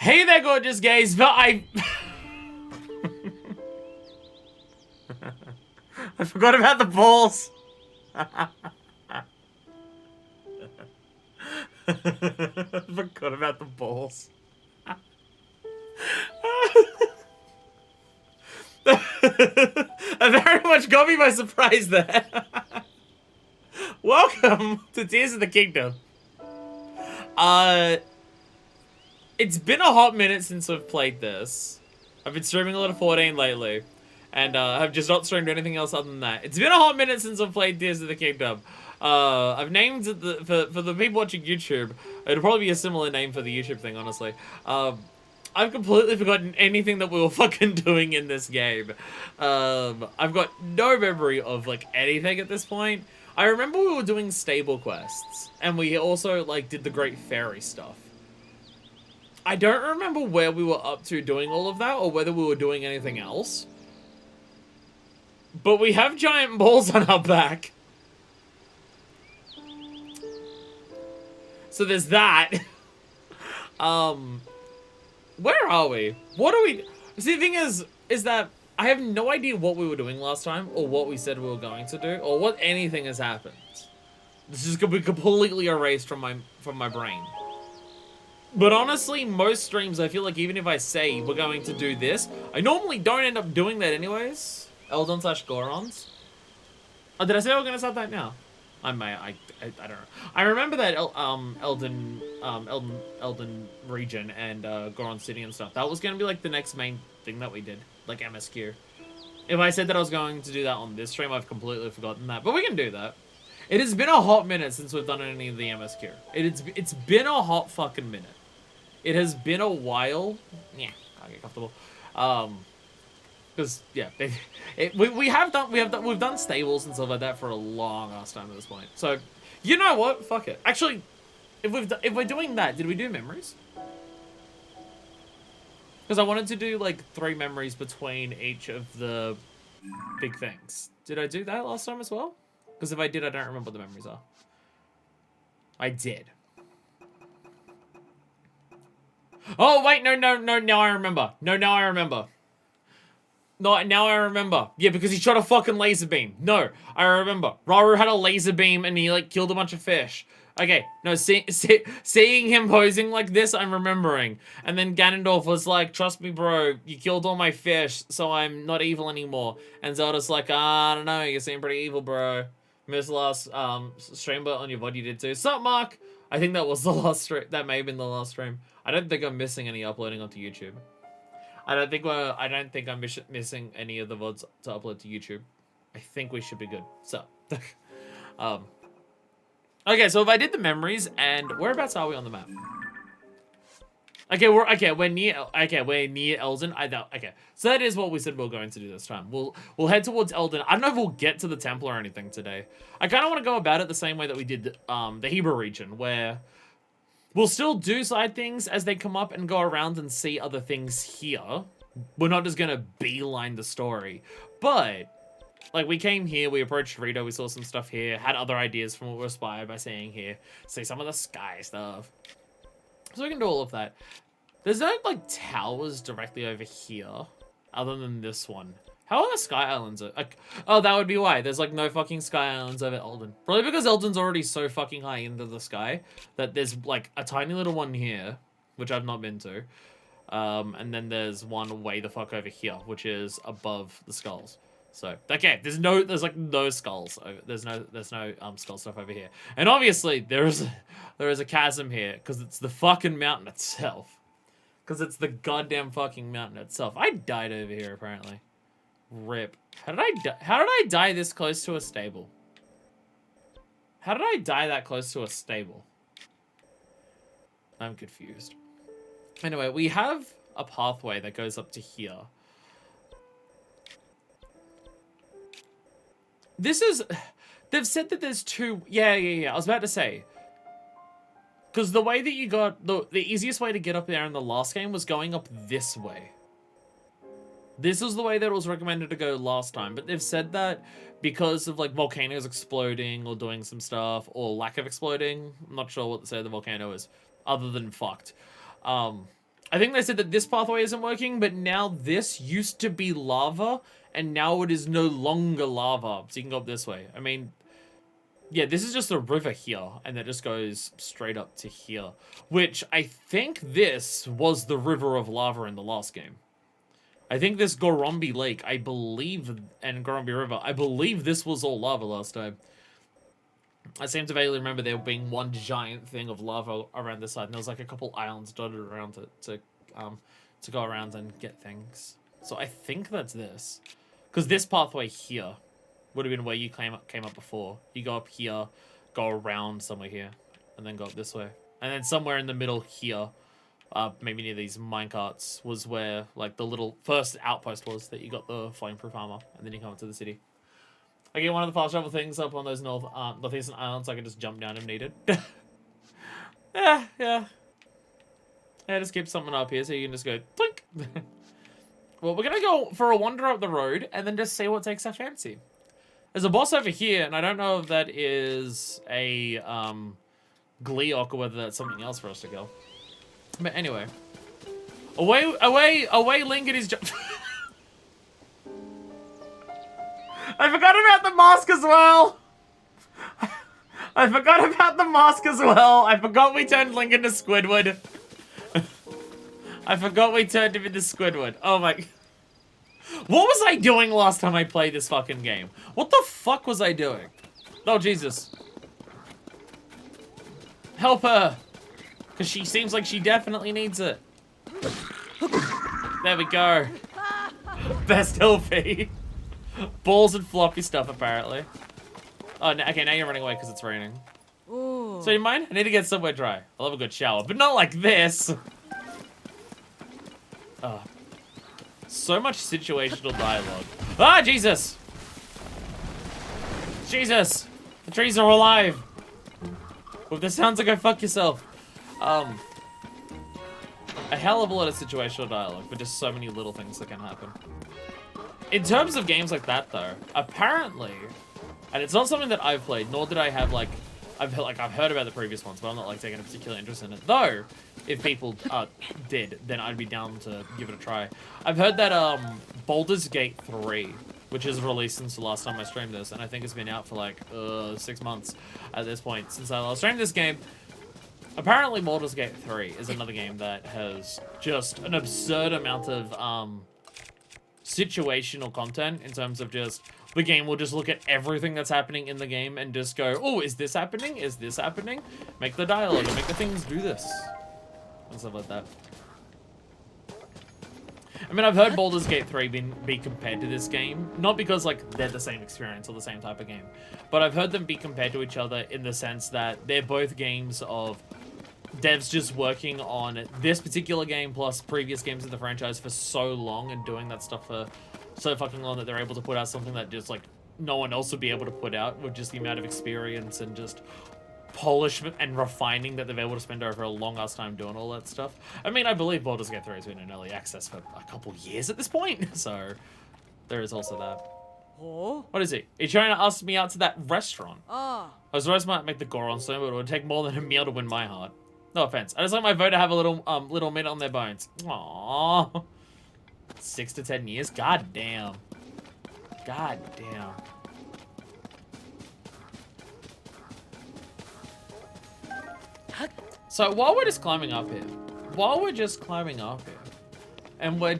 Hey there, gorgeous gays, but I forgot about the balls. I forgot about the balls. I very much got me by surprise there. Welcome to Tears of the Kingdom. It's been a hot minute since I've played this. I've been streaming a lot of 14 lately. And I've just not streamed anything else other than that. It's been a hot minute since I've played Tears of the Kingdom. I've named it for the people watching YouTube. It'll probably be a similar name for the YouTube thing, honestly. I've completely forgotten anything that we were fucking doing in this game. I've got no memory of like anything at this point. I remember we were doing stable quests, and we also like did the Great Fairy stuff. I don't remember where we were up to doing all of that, or whether we were doing anything else. But we have giant balls on our back. So there's that. Where are we? What are we... See, the thing is that I have no idea what we were doing last time, or what we said we were going to do, or what anything has happened. This is going to be completely erased from my brain. But honestly, most streams, I feel like even if I say we're going to do this, I normally don't end up doing that anyways. Eldon/Gorons. Oh, did I say we're gonna start that now? I don't know. I remember that Elden region and Goron City and stuff. That was gonna be like the next main thing that we did, like MSQ. If I said that I was going to do that on this stream, I've completely forgotten that. But we can do that. It has been a hot minute since we've done any of the MSQ. It's been a hot fucking minute. It has been a while. Yeah, I'll get comfortable. Because yeah, we've done stables and stuff like that for a long ass time at this point. So, you know what? Fuck it. Actually, if we're doing that, did we do memories? Because I wanted to do like 3 memories between each of the big things. Did I do that last time as well? Because if I did, I don't remember what the memories are. I did. Oh wait, no, now I remember. No, now I remember. No, now I remember. Yeah, because he shot a fucking laser beam. No, I remember. Rauru had a laser beam and he, like, killed a bunch of fish. Okay, no, seeing him posing like this, I'm remembering. And then Ganondorf was like, trust me, bro, you killed all my fish, so I'm not evil anymore. And Zelda's like, I don't know, you seem pretty evil, bro. Missed the last stream, but on your VOD you did too. Sup, Mark? I think that was the last stream. That may have been the last stream. I don't think I'm missing any uploading onto YouTube. I don't think I'm missing any of the VODs to upload to YouTube. I think we should be good. So, okay. So if I did the memories, and whereabouts are we on the map? Okay, we're near Eldon. Okay, so that is what we said we were going to do this time. We'll head towards Eldon. I don't know if we'll get to the temple or anything today. I kind of want to go about it the same way that we did the Hebrew region, where we'll still do side things as they come up and go around and see other things here. We're not just going to beeline the story. But, like, we came here, we approached Rito, we saw some stuff here, had other ideas from what we were inspired by seeing here. See some of the sky stuff. So we can do all of that. There's no, like, towers directly over here, other than this one. How are the Sky Islands? Oh, that would be why. There's, like, no fucking Sky Islands over Eldon. Probably because Eldon's already so fucking high into the sky that there's, like, a tiny little one here, which I've not been to. And then there's one way the fuck over here, which is above the skulls. So, okay, there's like, no skulls. There's no skull stuff over here. And obviously, there is a chasm here, because it's the fucking mountain itself. Because it's the goddamn fucking mountain itself. I died over here, apparently. Rip. How did I die this close to a stable? How did I die that close to a stable? I'm confused. Anyway, we have a pathway that goes up to here. This is... They've said that there's 2... Yeah. I was about to say. Because the way that you got... The easiest way to get up there in the last game was going up this way. This was the way that it was recommended to go last time, but they've said that because of, like, volcanoes exploding or doing some stuff, or lack of exploding, I'm not sure what to say the volcano is, other than fucked. I think they said that this pathway isn't working, but now this used to be lava, and now it is no longer lava. So you can go up this way. I mean, yeah, this is just a river here, and that just goes straight up to here. Which, I think this was the river of lava in the last game. I think this Gorombi Lake, I believe, and Gorombi River, I believe this was all lava last time. I seem to vaguely remember there being one giant thing of lava around this side, and there was like a couple islands dotted around to go around and get things. So I think that's this, because this pathway here would have been where you came up before. You go up here, go around somewhere here, and then go up this way, and then somewhere in the middle here, maybe near these minecarts, was where like the little first outpost was that you got the flame-proof armor, and then you come up to the city. I get one of the fast travel things up on those northeastern islands, so I can just jump down if needed. Yeah, just keep something up here so you can just go blink. Well, we're gonna go for a wander up the road and then just see what takes our fancy. There's a boss over here, and I don't know if that is a Gleeok or whether that's something else for us to go. But anyway, away, Link and his jump. I forgot about the mask as well. I forgot about the mask as well. I forgot we turned Link into Squidward. I forgot we turned him into Squidward. Oh my. What was I doing last time I played this fucking game? What the fuck was I doing? Oh, Jesus. Help her. Because she seems like she definitely needs it. There we go. Best LP. Balls and floppy stuff, apparently. Oh, no, okay, now you're running away because it's raining. Ooh. So you mind? I need to get somewhere dry. I'll have a good shower, but not like this. Oh. So much situational dialogue. Ah, Jesus! Jesus! The trees are alive! With the sounds, go fuck yourself. A hell of a lot of situational dialogue, but just so many little things that can happen. In terms of games like that, though, apparently, and it's not something that I've played, nor did I have, like, I've heard about the previous ones, but I'm not, like, taking a particular interest in it. Though, if people did, then I'd be down to give it a try. I've heard that, Baldur's Gate 3, which is released since the last time I streamed this, and I think it's been out for, like, 6 months at this point since I last streamed this game. Apparently, Baldur's Gate 3 is another game that has just an absurd amount of, situational content in terms of just the game will just look at everything that's happening in the game and just go, oh, is this happening? Is this happening? Make the dialogue and make the things do this. And stuff like that. I mean, I've heard Baldur's Gate 3 be compared to this game. Not because, like, they're the same experience or the same type of game. But I've heard them be compared to each other in the sense that they're both games of devs just working on this particular game plus previous games in the franchise for so long and doing that stuff for so fucking long that they're able to put out something that just, like, no one else would be able to put out with just the amount of experience and just polish and refining that they've been able to spend over a long-ass time doing all that stuff. I mean, I believe Baldur's Gate 3 has been in early access for a couple years at this point, so there is also that. Oh. What is he? He's trying to ask me out to that restaurant. Oh. I was always might make the Goron so, but it would take more than a meal to win my heart. No offense. I just like my vote to have a little meat on their bones. Aww. 6 to 10 years? God damn. God damn. So while we're just climbing up here, and we're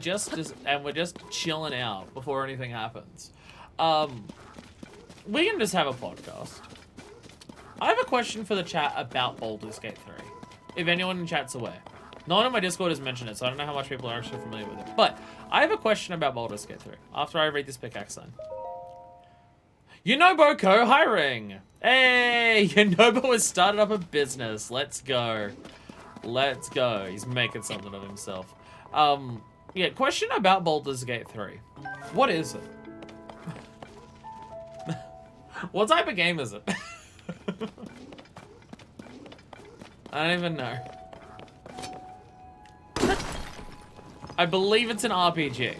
just chilling out before anything happens, we can just have a podcast. I have a question for the chat about Baldur's Gate 3. If anyone in chat's aware. No one in my Discord has mentioned it, so I don't know how much people are actually familiar with it. But I have a question about Baldur's Gate 3 after I read this pickaxe sign. Yunobo co-hiring. Hey, Yunobo has started up a business. Let's go. Let's go. He's making something of himself. Yeah, question about Baldur's Gate 3. What is it? What type of game is it? I don't even know. I believe it's an RPG.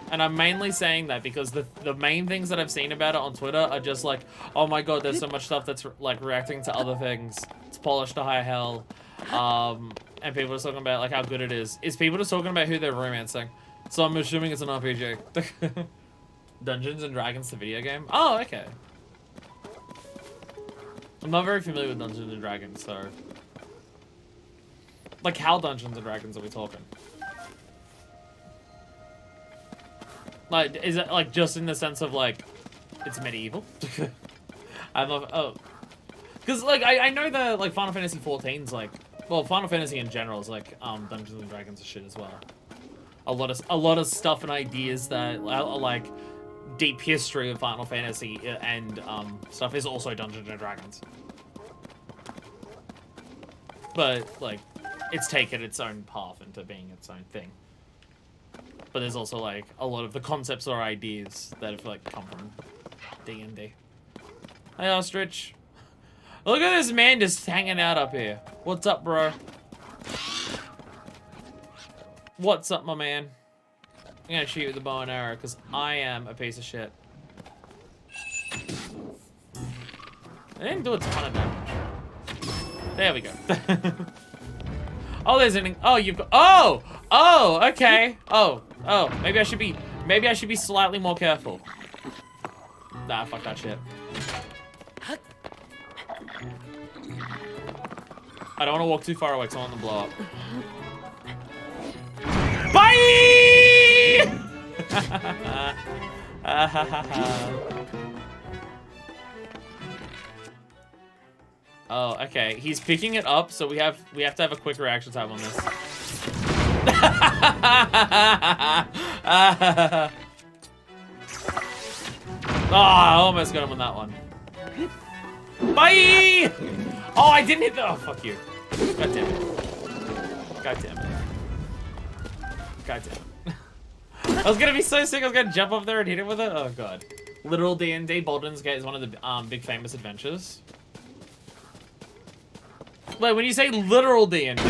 And I'm mainly saying that because the main things that I've seen about it on Twitter are just like, oh my god, there's so much stuff that's like reacting to other things. It's polished to high hell. and people are talking about like how good it is people just talking about who they're romancing. So I'm assuming it's an RPG. Dungeons and Dragons, the video game. Oh, okay. I'm not very familiar with Dungeons and Dragons, so like how Dungeons and Dragons are we talking? Like, is it like just in the sense of like it's medieval? I love because like I know that like Final Fantasy 14's like, well, Final Fantasy in general is like Dungeons and Dragons shit as well. A lot of stuff and ideas that are like deep history of Final Fantasy and stuff is also Dungeons and Dragons. But like it's taken its own path into being its own thing. But there's also like a lot of the concepts or ideas that have like come from D&D. Hey, Ostrich. Look at this man just hanging out up here. What's up, bro? What's up, my man? I'm gonna shoot you with the bow and arrow because I am a piece of shit. I didn't do a ton of damage. There we go. Oh, there's an. Oh, you've got. Oh, oh, okay. Oh, maybe I should be slightly more careful. Nah, fuck that shit. I don't want to walk too far away because I want them to blow up. Bye! Oh, okay. He's picking it up, so we have to have a quick reaction time on this. Oh, I almost got him on that one. Bye! Oh, I didn't hit the. Oh, fuck you. God damn it. God damn it. God damn it. I was gonna be so sick. I was gonna jump up there and hit him with it. Oh god. Literal D&D. Baldur's Gate is one of the big famous adventures. Wait, when you say literal D&D,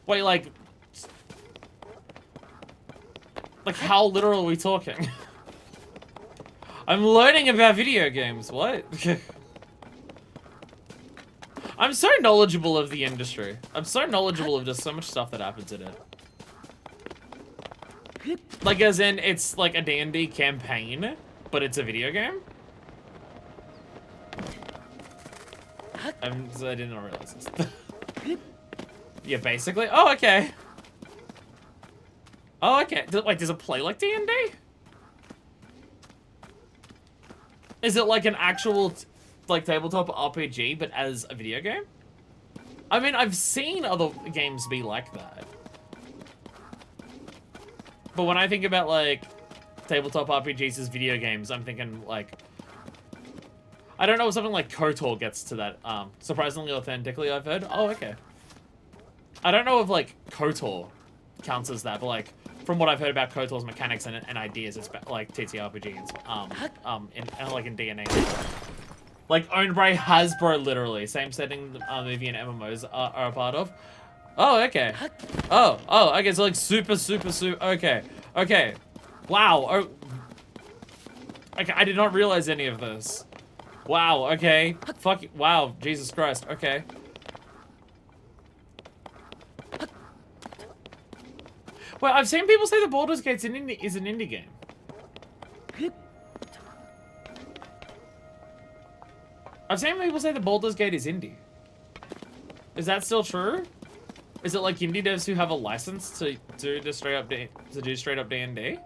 wait, like how literal are we talking? I'm learning about video games. What? I'm so knowledgeable of the industry. I'm so knowledgeable of just so much stuff that happens in it. Like, as in, it's like a D&D campaign, but it's a video game? I didn't realize this. Yeah, basically. Oh, okay. Oh, okay. Wait, does it play like D&D? Is it like an actual, like, tabletop RPG, but as a video game? I mean, I've seen other games be like that. But when I think about, like, tabletop RPGs as video games, I'm thinking, like... I don't know if something like KOTOR gets to that, surprisingly authentically, I've heard. Oh, okay. I don't know if, like, KOTOR counts as that, but, like, from what I've heard about KOTOR's mechanics and ideas, it's like TTRPG and like in D&A. Like owned by Hasbro, literally. Same setting movie and MMOs are a part of. Oh, okay. Oh, okay, so like super, okay. Okay. Wow. Oh. Okay, I did not realize any of this. Wow, okay. Fuck, wow, Jesus Christ, okay. Well, I've seen people say the Baldur's Gate is an indie game. I've seen people say the Baldur's Gate is indie. Is that still true? Is it like indie devs who have a license to do straight up D&D?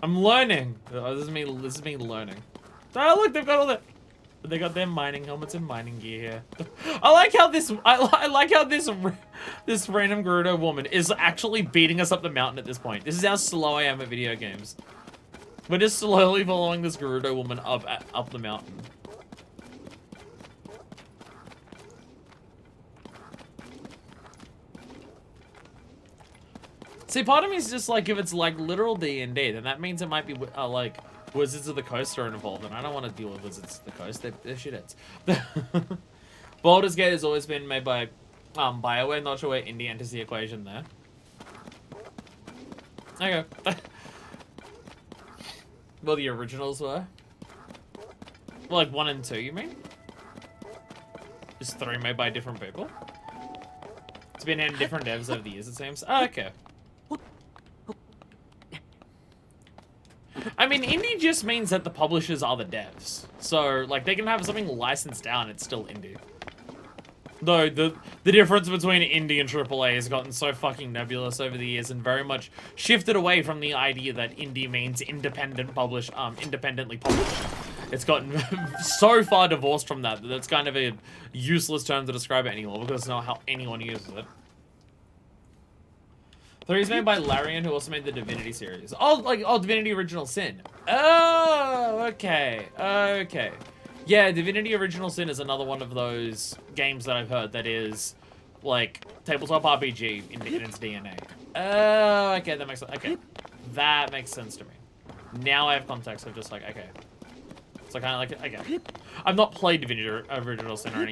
I'm learning. Oh, this is me learning. Oh look, they've got all that. They got their mining helmets and mining gear here. I like how this. I like how this random Gerudo woman is actually beating us up the mountain at this point. This is how slow I am at video games. We're just slowly following this Gerudo woman up the mountain. See, part of me is just like, if it's like literal D&D, then that means it might be like Wizards of the Coast are involved, and I don't want to deal with Wizards of the Coast. They're shitheads. Baldur's Gate has always been made by BioWare. Not sure where indie enters the equation there. Okay. Well, the originals were. Like 1 and 2, you mean? Is 3 made by different people? It's been in different devs over the years, it seems. Oh, okay. I mean, indie just means that the publishers are the devs. So, like, they can have something licensed out and it's still indie. Though, the difference between indie and AAA has gotten so fucking nebulous over the years and very much shifted away from the idea that indie means independently published. It's gotten so far divorced from that it's kind of a useless term to describe it anymore because it's not how anyone uses it. 3 is made by Larian, who also made the Divinity series. Oh, Divinity Original Sin. Oh, okay. Okay. Yeah, Divinity Original Sin is another one of those games that I've heard that is, like, tabletop RPG in its DNA. Oh, okay, that makes sense. Okay. That makes sense to me. Now I have context of just like, okay. So kind of like, okay. I've not played Divinity Original Sin or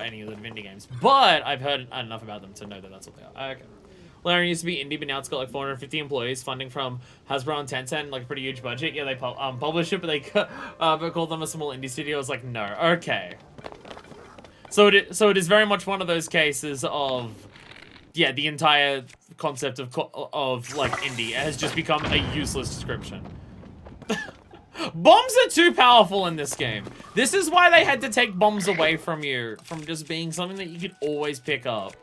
any of the Divinity games, but I've heard enough about them to know that that's what they are. Okay. Larian used to be indie, but now it's got like 450 employees, funding from Hasbro and Tencent, like a pretty huge budget. Yeah, they publish it, but they called them a small indie studio. I was like, no, okay. So it is very much one of those cases of, yeah, the entire concept of like indie has just become a useless description. Bombs are too powerful in this game. This is why they had to take bombs away from you, from just being something that you could always pick up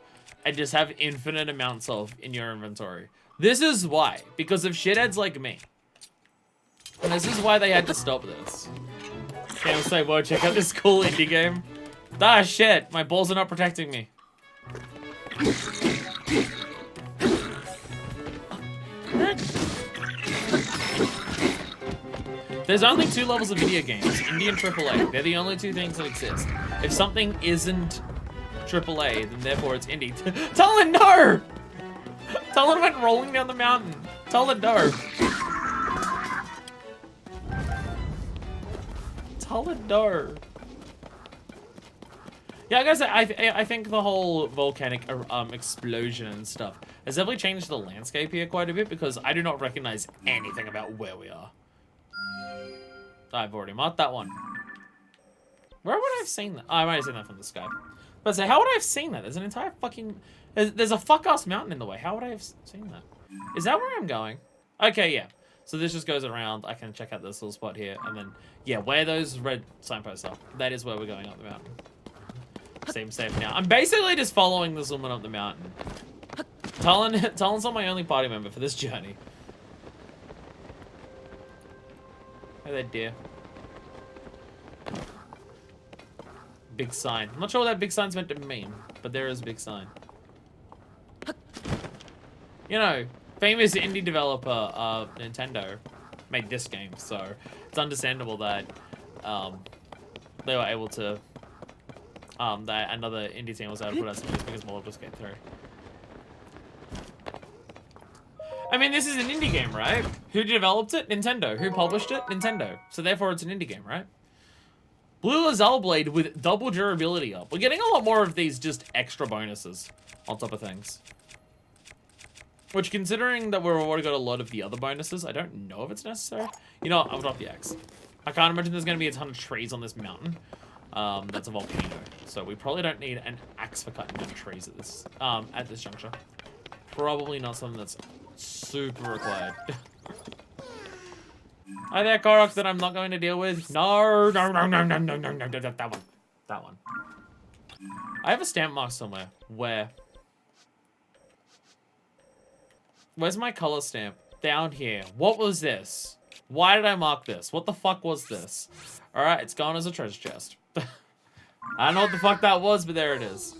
and just have infinite amounts of in your inventory. This is why, because of shitheads like me. And this is why they had to stop this. Okay, I'll say, whoa, check out this cool indie game. Ah, shit, my balls are not protecting me. There's only 2 levels of video games, indie and AAA. They're the only 2 things that exist. If something isn't AAA, then therefore it's indie. Talon, no! Talon went rolling down the mountain. Talon, no. Talon, no. Yeah, I gotta say, I think the whole volcanic explosion and stuff has definitely changed the landscape here quite a bit because I do not recognize anything about where we are. I've already marked that one. Where would I have seen that? Oh, I might have seen that from the sky. But say, how would I have seen that? There's an entire fucking... There's a fuck-ass mountain in the way. How would I have seen that? Is that where I'm going? Okay, yeah. So this just goes around. I can check out this little spot here. And then, yeah, where those red signposts are. That is where we're going up the mountain. Seems safe now. I'm basically just following this woman up the mountain. Talon's not my only party member for this journey. Hey there, dear. Big sign. I'm not sure what that big sign's meant to mean, but there is a big sign. You know, famous indie developer, Nintendo, made this game, so it's understandable that they were able to, that another indie team was able to put out something as big as Baldur's Gate 3. I mean, this is an indie game, right? Who developed it? Nintendo. Who published it? Nintendo. So therefore, it's an indie game, right? Blue Lazelle Blade with double durability up. We're getting a lot more of these just extra bonuses on top of things. Which, considering that we've already got a lot of the other bonuses, I don't know if it's necessary. You know what? I'll drop the axe. I can't imagine there's going to be a ton of trees on this mountain. That's a volcano. So we probably don't need an axe for cutting down trees at this juncture. Probably not something that's super required. Hi there, Korok, that I'm not going to deal with. No, that one. That one. I have a stamp mark somewhere. Where? Where's my color stamp? Down here. What was this? Why did I mark this? What the fuck was this? Alright, it's gone as a treasure chest. I don't know what the fuck that was, but there it is.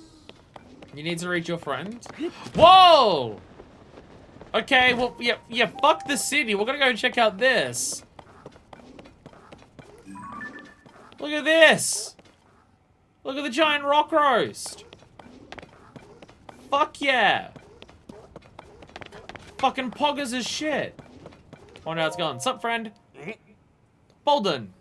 You need to reach your friend? Whoa! Okay, well, yeah, fuck the city. We're gonna go check out this. Look at this. Look at the giant rock roast. Fuck yeah. Fucking poggers as shit. Oh, now it's gone. Sup, friend? Bolden.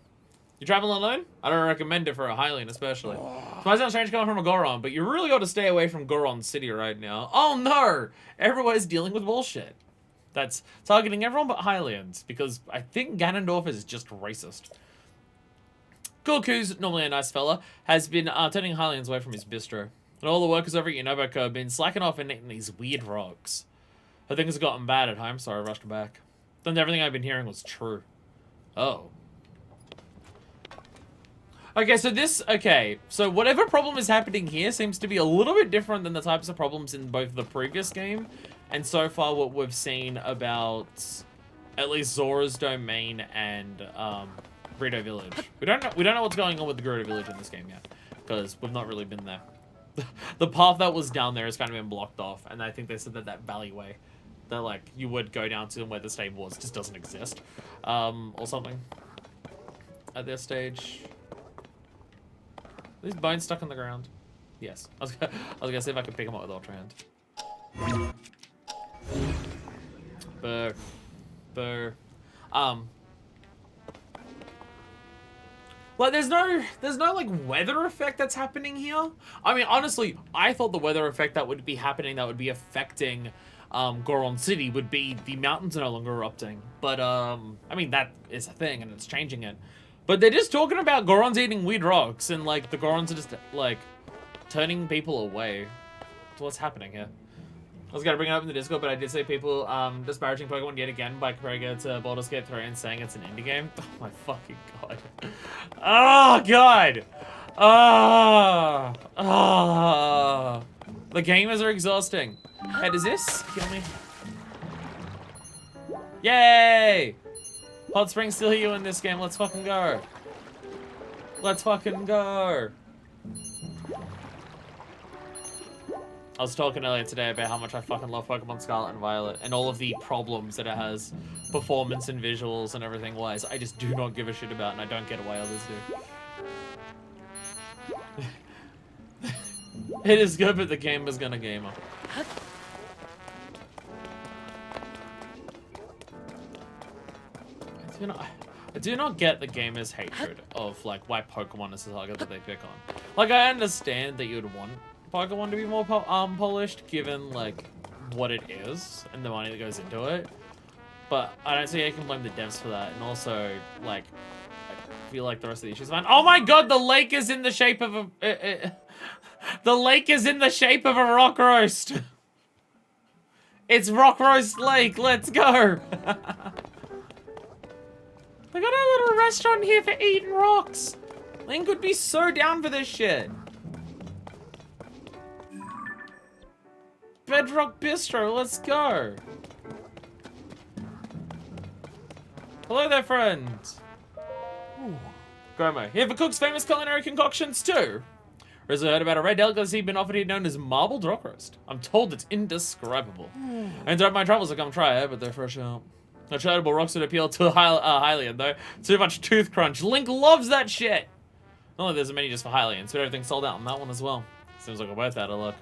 You traveling alone? I don't recommend it for a Hylian, especially. It might sound strange coming from a Goron, but you really got to stay away from Goron City right now. Oh no! Everybody's dealing with bullshit. That's targeting everyone but Hylians, because I think Ganondorf is just racist. Cook, who's normally a nice fella, has been turning Hylians away from his bistro. And all the workers over at Yunobo have been slacking off and eating these weird rocks. Her things have gotten bad at home, so I rushed back. Then everything I've been hearing was true. Oh. Okay, so whatever problem is happening here seems to be a little bit different than the types of problems in both the previous game and so far what we've seen about at least Zora's Domain and Gerudo Village. We don't know what's going on with the Gerudo Village in this game yet, because we've not really been there. The path that was down there has kind of been blocked off, and I think they said that valleyway that like you would go down to where the stable was just doesn't exist, or something. At this stage. Are these bones stuck on the ground? Yes. I was gonna see if I could pick them up with Ultra Hand. Burr. Burr. Like, there's no like weather effect that's happening here. I mean, honestly, I thought the weather effect that would be happening, that would be affecting Goron City, would be the mountains are no longer erupting. But I mean, that is a thing and it's changing it. But they're just talking about Gorons eating weird rocks, and like the Gorons are just like turning people away. So what's happening here? I was gonna bring it up in the Discord, but I did see people disparaging Pokemon yet again by comparing it to Baldur's Gate 3 and saying it's an indie game. Oh my fucking god. Oh god! The gamers are exhausting. Hey, does this kill me? Yay! Hot Springs still heal you in this game. Let's fucking go. Let's fucking go. I was talking earlier today about how much I fucking love Pokemon Scarlet and Violet and all of the problems that it has, performance and visuals and everything wise. I just do not give a shit about, and I don't get why others do. It is good, but the game is gonna gamer. I do not get the gamers' hatred of like why Pokemon is the target that they pick on. Like, I understand that you would want Pokemon to be more polished, given like what it is and the money that goes into it. But I don't see how you can blame the devs for that. And also, like, I feel like the rest of the issues are fine. Oh my god, the lake is in the shape of a the lake is in the shape of a rock roast. It's Rock Roast Lake. Let's go. They got a little restaurant here for eating rocks. Link would be so down for this shit. Bedrock Bistro, let's go. Hello there, friends. Gromo, here for Cook's famous culinary concoctions too. Recently heard about a rare delicacy been offered here known as marbled rock roast. I'm told it's indescribable. I interrupt my travels to come try it, but they're fresh out. A charitable rocks would appeal to Hylian, though. Too much tooth crunch. Link loves that shit! Not like there's a menu just for Hylians, but everything's sold out on that one as well. Seems like we're both out of luck.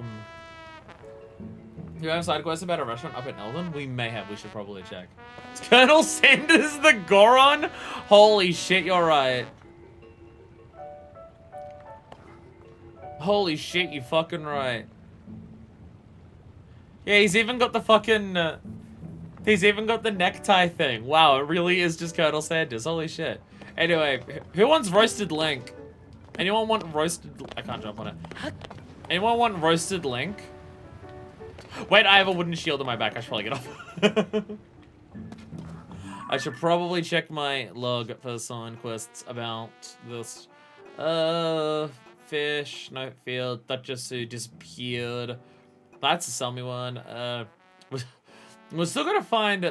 Do you have side quests about a restaurant up in Eldon? We may have. We should probably check. Is Colonel Sanders the Goron? Holy shit, you're right. Holy shit, you fucking right. Yeah, he's even got the fucking... he's even got the necktie thing. Wow, it really is just Colonel Sanders. Holy shit. Anyway, who wants roasted Link? Anyone want roasted... I can't jump on it. Anyone want roasted Link? Wait, I have a wooden shield on my back. I should probably get off. I should probably check my log for sign quests about this. Fish, note field, Duchessu disappeared. That's a sell me one. We're still gonna find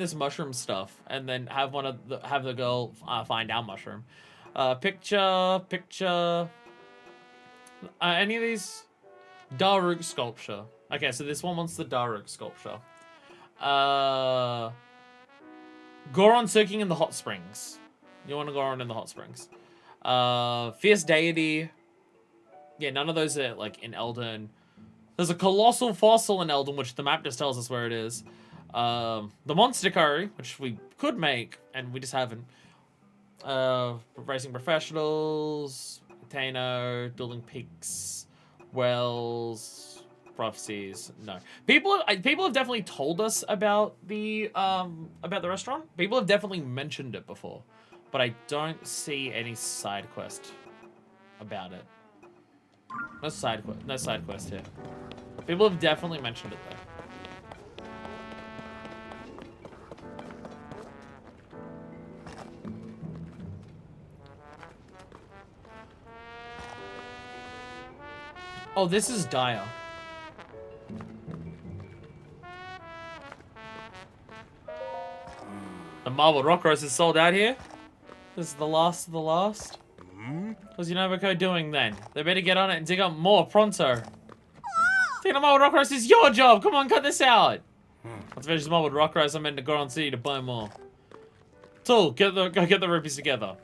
this mushroom stuff, and then have the girl find our mushroom. Picture. Any of these? Daruk sculpture. Okay, so this one wants the Daruk sculpture. Goron soaking in the hot springs. You want a Goron in the hot springs. Fierce deity. Yeah, none of those are like in Eldon. There's a colossal fossil in Eldon, which the map just tells us where it is. The monster curry, which we could make, and we just haven't. Racing professionals, Tano, building peaks, wells, prophecies. No, people have definitely told us about the restaurant. People have definitely mentioned it before, but I don't see any side quest about it. No side quest here. People have definitely mentioned it though. Oh, this is dire. The marble rock roast is sold out here. This is the last of the last. What's Yunobo doing then? They better get on it and dig up more pronto. Taking the marble rock roast is your job. Come on, cut this out. Let's finish the marble rock roast. I'm in to Goron City to buy more. Tool, go get the rupees together.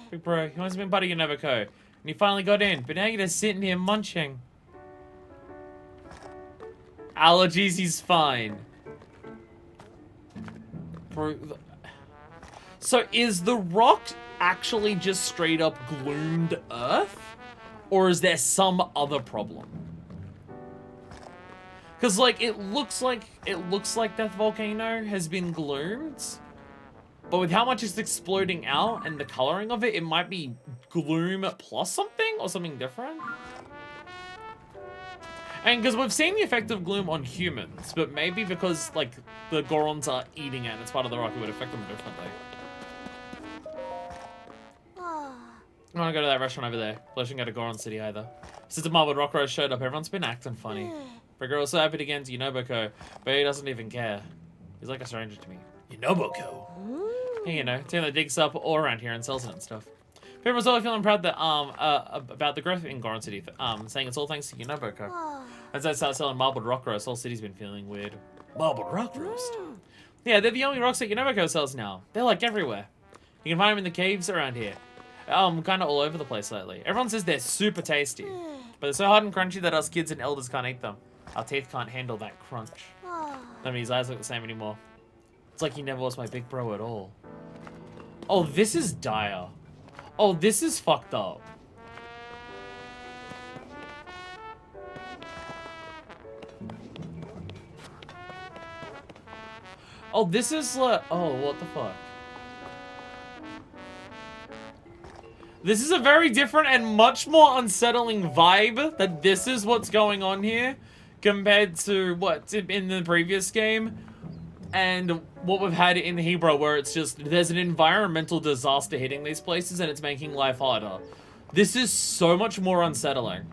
Big bro, he wants to be part of Yunobo, and he finally got in. But now you're just sitting here munching. Allergies, he's fine. Bro, so is the rock actually just straight up gloomed Earth? Or is there some other problem? Because like it looks like Death Volcano has been gloomed. But with how much it's exploding out and the coloring of it, it might be gloom plus something or something different. And because we've seen the effect of gloom on humans, but maybe because like the Gorons are eating it and it's part of the rock, it would affect them differently. I want to go to that restaurant over there. I shouldn't go to Goron City either. Since the marble rock roast showed up, everyone's been acting funny. But also happy again to Yunobo, but he doesn't even care. He's like a stranger to me. Yunobo. Yeah, you know, team that digs up all around here and sells it and stuff. People was all feeling proud that about the growth in Goron City, saying it's all thanks to Yunobo. As I start selling marbled rock roast, whole city's been feeling weird. Marbled rock roast? Yeah, they're the only rocks that Yunobo sells now. They're like everywhere. You can find them in the caves around here. Kind of all over the place lately. Everyone says they're super tasty, but they're so hard and crunchy that us kids and elders can't eat them. Our teeth can't handle that crunch. I mean, his eyes look the same anymore. It's like he never was my big bro at all. Oh, this is dire. Oh, this is fucked up. Oh, this is like... Oh, what the fuck? This is a very different and much more unsettling vibe that this is what's going on here compared to what's in the previous game and what we've had in Hebrew, where it's just there's an environmental disaster hitting these places and it's making life harder. This is so much more unsettling.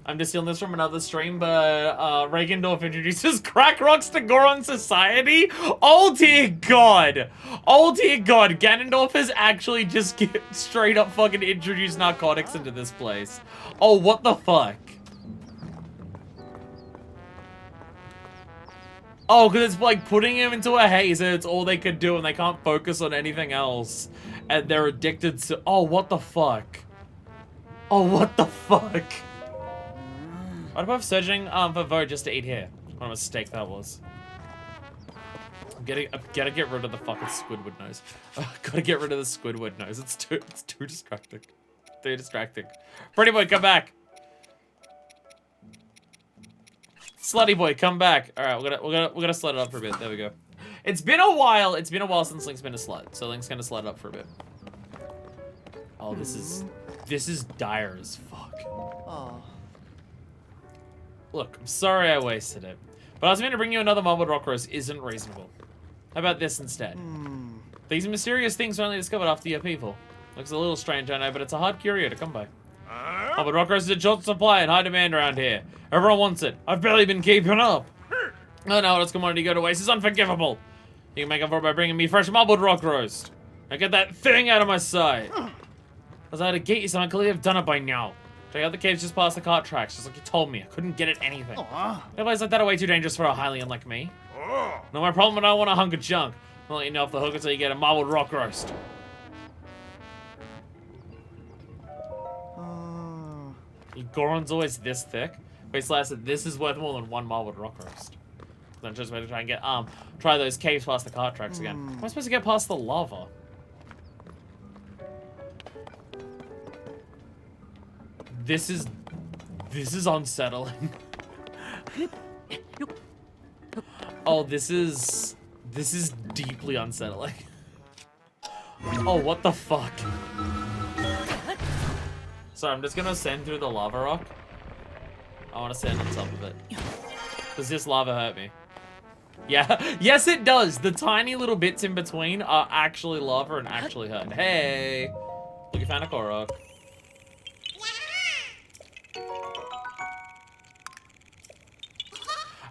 I'm just stealing this from another stream, but Regendorf introduces crack rocks to Goron society? Oh dear god! Oh dear god, Ganondorf has actually just straight up fucking introduced narcotics into this place. Oh, what the fuck? Oh, because it's like putting him into a haze and it's all they could do and they can't focus on anything else. And they're addicted to... Oh, what the fuck? Oh, what the fuck? What about searching for Vogue just to eat here? What a mistake that was. I gotta get rid of the fucking Squidward nose. Gotta get rid of the Squidward nose. It's too distracting. Too distracting. Pretty boy, come back. Slutty boy, come back. All right, we're gonna slut it up for a bit. There we go. It's been a while. It's been a while since Link's been a slut, so Link's gonna slut it up for a bit. Oh, this is dire as fuck. Oh. Look, I'm sorry I wasted it, but asking me to bring you another marbled rock roast isn't reasonable. How about this instead? These mysterious things were only discovered after your people. Looks a little strange, I know, but it's a hard curio to come by. Marbled rock roast is in short supply and high demand around here. Everyone wants it. I've barely been keeping up. Oh no, this commodity go to waste is unforgivable. You can make up for it by bringing me fresh marbled rock roast. Now get that thing out of my sight. I was out to get you something, clearly I've done it by now. Check out the caves just past the cart tracks, just like you told me. I couldn't get at anything. A place like that are way too dangerous for a Hylian like me. No, my problem, I don't want a hunk of junk. I'll let you know off the hook until you get a marbled rock roast. Goron's always this thick. Wait, Slash said this is worth more than one marbled rock roast. I'm just going to try and get, try those caves past the cart tracks again. How am I supposed to get past the lava? This is unsettling. Oh, this is deeply unsettling. Oh, what the fuck? Sorry, I'm just gonna ascend through the lava rock. I wanna stand on top of it. Does this lava hurt me? Yeah, yes it does. The tiny little bits in between are actually lava and actually hurt. Hey! Look, you found a core rock.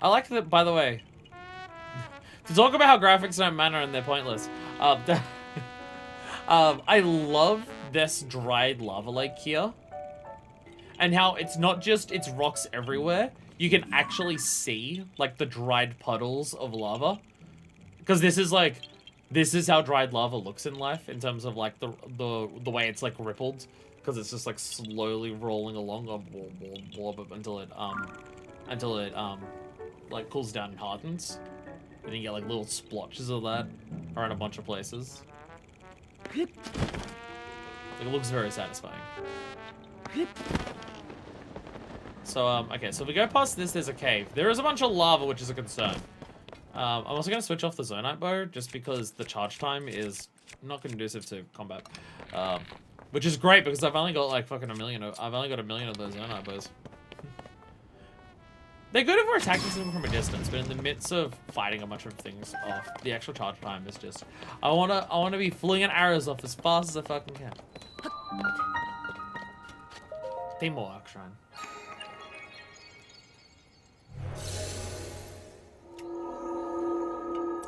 I like that, by the way. To talk about how graphics don't matter and they're pointless. I love this dried lava lake here. And how it's not just, it's rocks everywhere. You can actually see, like, the dried puddles of lava. Because this is, like, this is how dried lava looks in life, in terms of, like, the way it's, like, rippled. Because it's just, like, slowly rolling along until it, like, cools down and hardens. And you get, like, little splotches of that around a bunch of places. Like, it looks very satisfying. So, okay, so if we go past this, there's a cave. There is a bunch of lava, which is a concern. I'm also going to switch off the Zonite bow, just because the charge time is not conducive to combat. Which is great, because I've only got, like, fucking a million of those Zonite bows. They're good if we're attacking something from a distance, but in the midst of fighting a bunch of things off, the actual charge time is just... I wanna be flinging arrows off as fast as I fucking can. Teamwork, Shrine.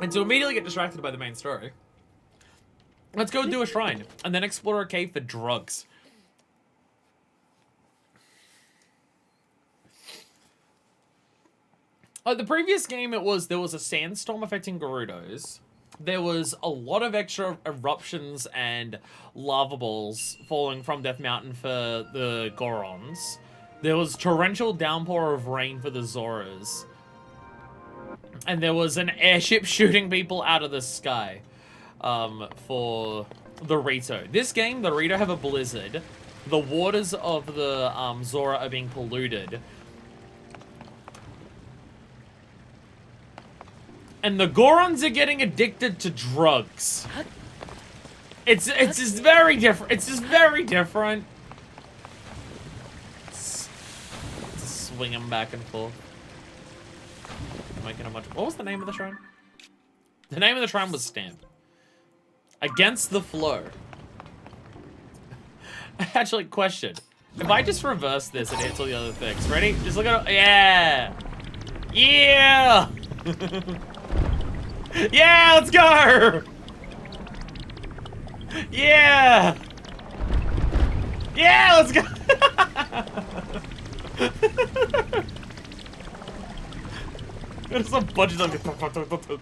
And to immediately get distracted by the main story, let's go do a shrine, and then explore a cave for drugs. The previous game, there was a sandstorm affecting Gerudos. There was a lot of extra eruptions and lava balls falling from Death Mountain for the Gorons. There was torrential downpour of rain for the Zoras. And there was an airship shooting people out of the sky for the Rito. This game, the Rito have a blizzard. The waters of the Zora are being polluted. And the Gorons are getting addicted to drugs. It's just very different. It's just very different. It's swinging back and forth. Making a bunch of... What was the name of the shrine? The name of the shrine was Stamp. Against the flow. Actually, question. If I just reverse this and hit all the other things. Ready? Just look at it. Yeah! Yeah! Yeah, let's go! Yeah! Yeah, let's go! There's some bunches of...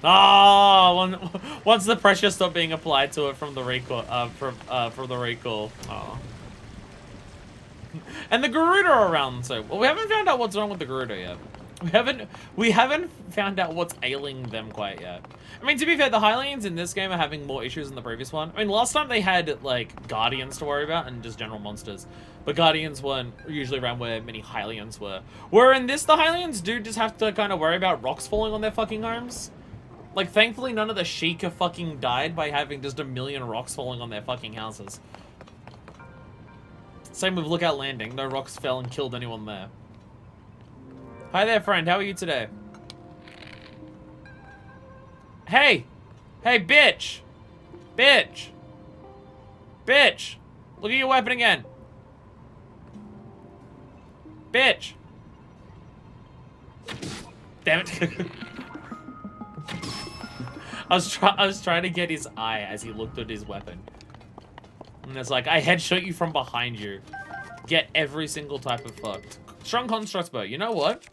Oh, once the pressure stopped being applied to it from the recoil, from the recoil. Oh. And the Gerudo are around, so well, we haven't found out what's wrong with the Gerudo yet. We haven't found out what's ailing them quite yet. I mean, to be fair, the Hylians in this game are having more issues than the previous one. I mean, last time they had, like, Guardians to worry about and just general monsters. But Guardians weren't usually around where many Hylians were. Where in this, the Hylians do just have to kind of worry about rocks falling on their fucking homes. Like, thankfully, none of the Sheikah fucking died by having just a million rocks falling on their fucking houses. Same with Lookout Landing. No rocks fell and killed anyone there. Hi there, friend. How are you today? Hey! Hey, bitch! Bitch! Bitch! Look at your weapon again! Bitch! Damn it. I was trying to get his eye as he looked at his weapon. And it's like, I headshot you from behind you. Get every single type of fucked. Strong constructs bow. You know what?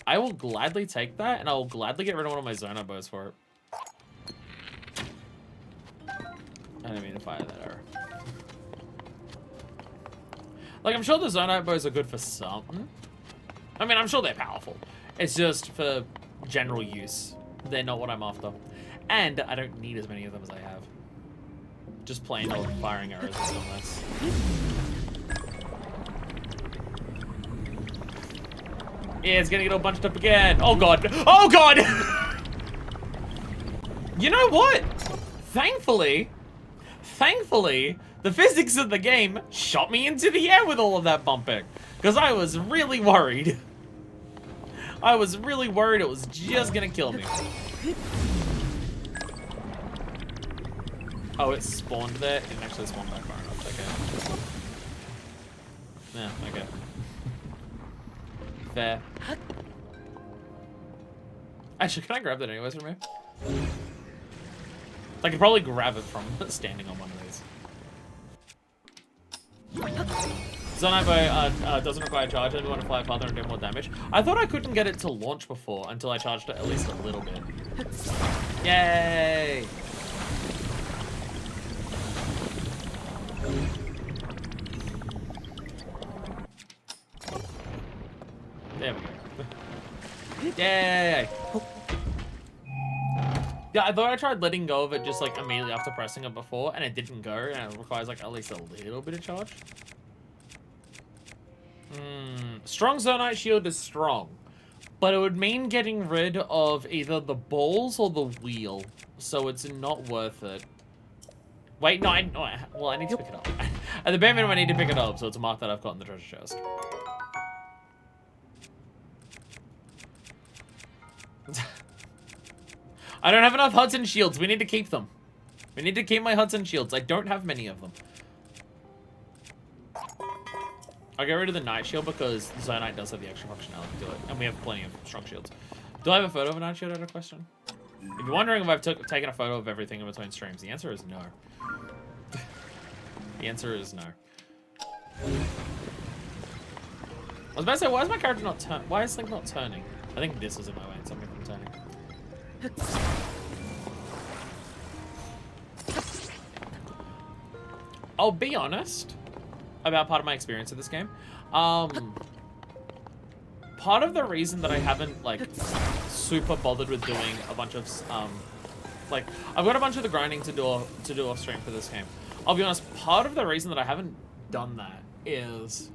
I will gladly take that, and I will gladly get rid of one of my Zonite bows for it. I didn't mean to fire that arrow. Like, I'm sure the Zonite bows are good for something. I mean, I'm sure they're powerful. It's just for general use. They're not what I'm after. And I don't need as many of them as I have. Just plain old firing arrows is still nice. Yeah, it's gonna get all bunched up again. Oh god. Oh god! You know what? Thankfully, the physics of the game shot me into the air with all of that bumping. Because I was really worried. I was really worried it was just gonna kill me. Oh, it spawned there? It didn't actually spawn back far enough. Okay. Yeah, okay. Fair. Actually, can I grab that anyways from here? I could probably grab it from standing on one of these. Zonai doesn't require charge. I do want to fly farther and do more damage. I thought I couldn't get it to launch before until I charged it at least a little bit. Yay! There we go. Yay! Yeah, I thought I tried letting go of it just like immediately after pressing it before, and it didn't go, and it requires like at least a little bit of charge. Strong Zonite Shield is strong, but it would mean getting rid of either the balls or the wheel, so it's not worth it. Wait, no, well, I need to pick it up. At the bare minimum, I need to pick it up, so it's a mark that I've got in the treasure chest. I don't have enough Hudson shields. We need to keep them. We need to keep my Hudson shields. I don't have many of them. I'll get rid of the Night Shield because Zonite does have the extra functionality to it, and we have plenty of strong shields. Do I have a photo of a Night Shield? Out of question. If you're wondering if I've taken a photo of everything in between streams, the answer is no. The answer is no. I was about to say, why is my character not turning? Why is Link not turning? I think this is in my way and something from turning. I'll be honest about part of my experience of this game. Part of the reason that I haven't like super bothered with doing a bunch of like I've got a bunch of the grinding to do off stream for this game. I'll be honest, part of the reason that I haven't done that is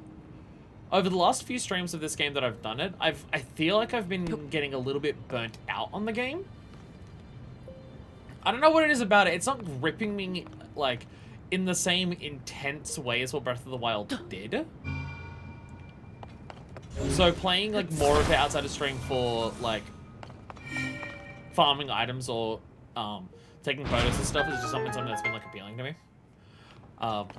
over the last few streams of this game that I've done it, I feel like I've been getting a little bit burnt out on the game. I don't know what it is about it. It's not gripping me like in the same intense way as what Breath of the Wild did. So playing like more of it outside of stream for like farming items or taking photos and stuff is just something that's been like appealing to me. So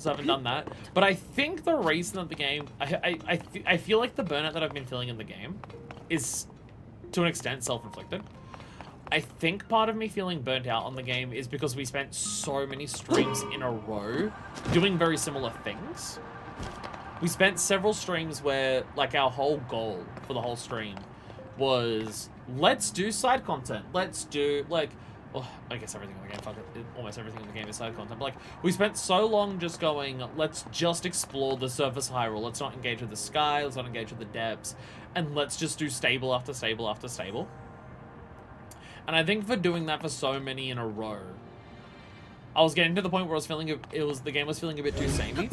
I haven't done that. But I think the reason that the game, I feel like the burnout that I've been feeling in the game is to an extent self-inflicted. I think part of me feeling burnt out on the game is because we spent so many streams in a row doing very similar things. We spent several streams where, like, our whole goal for the whole stream was, let's do side content. Let's do, like, oh, I guess everything in the game, fuck it, almost everything in the game is side content. But, like, we spent so long just going, let's just explore the surface Hyrule. Let's not engage with the sky. Let's not engage with the depths. And let's just do stable after stable after stable. And I think for doing that for so many in a row, I was getting to the point where I was feeling the game was feeling a bit too samey.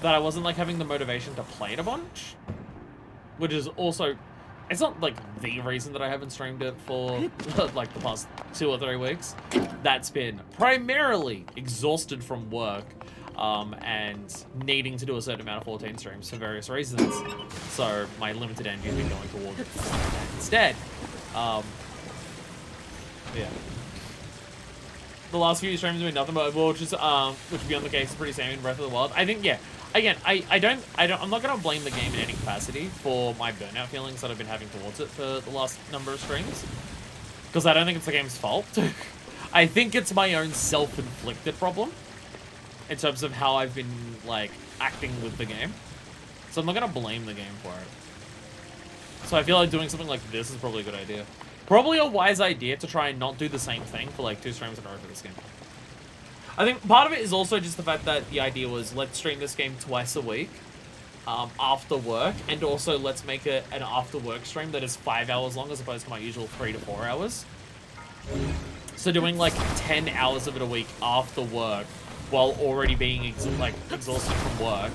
That I wasn't like having the motivation to play it a bunch. Which is also, it's not like the reason that I haven't streamed it for like the past 2 or 3 weeks. That's been primarily exhausted from work and needing to do a certain amount of 14 streams for various reasons. So my limited energy has been going towards that instead. Yeah. The last few streams have been nothing but which beyond the case is pretty same in Breath of the Wild. I think, yeah. Again, I'm not gonna blame the game in any capacity for my burnout feelings that I've been having towards it for the last number of streams. Because I don't think it's the game's fault. I think it's my own self-inflicted problem in terms of how I've been, like, acting with the game. So I'm not gonna blame the game for it. So I feel like doing something like this is probably a good idea. Probably a wise idea to try and not do the same thing for like 2 streams in a row for this game. I think part of it is also just the fact that the idea was let's stream this game twice a week after work, and also let's make it an after work stream that is 5 hours long as opposed to my usual 3 to 4 hours. So doing like 10 hours of it a week after work while already being exhausted from work,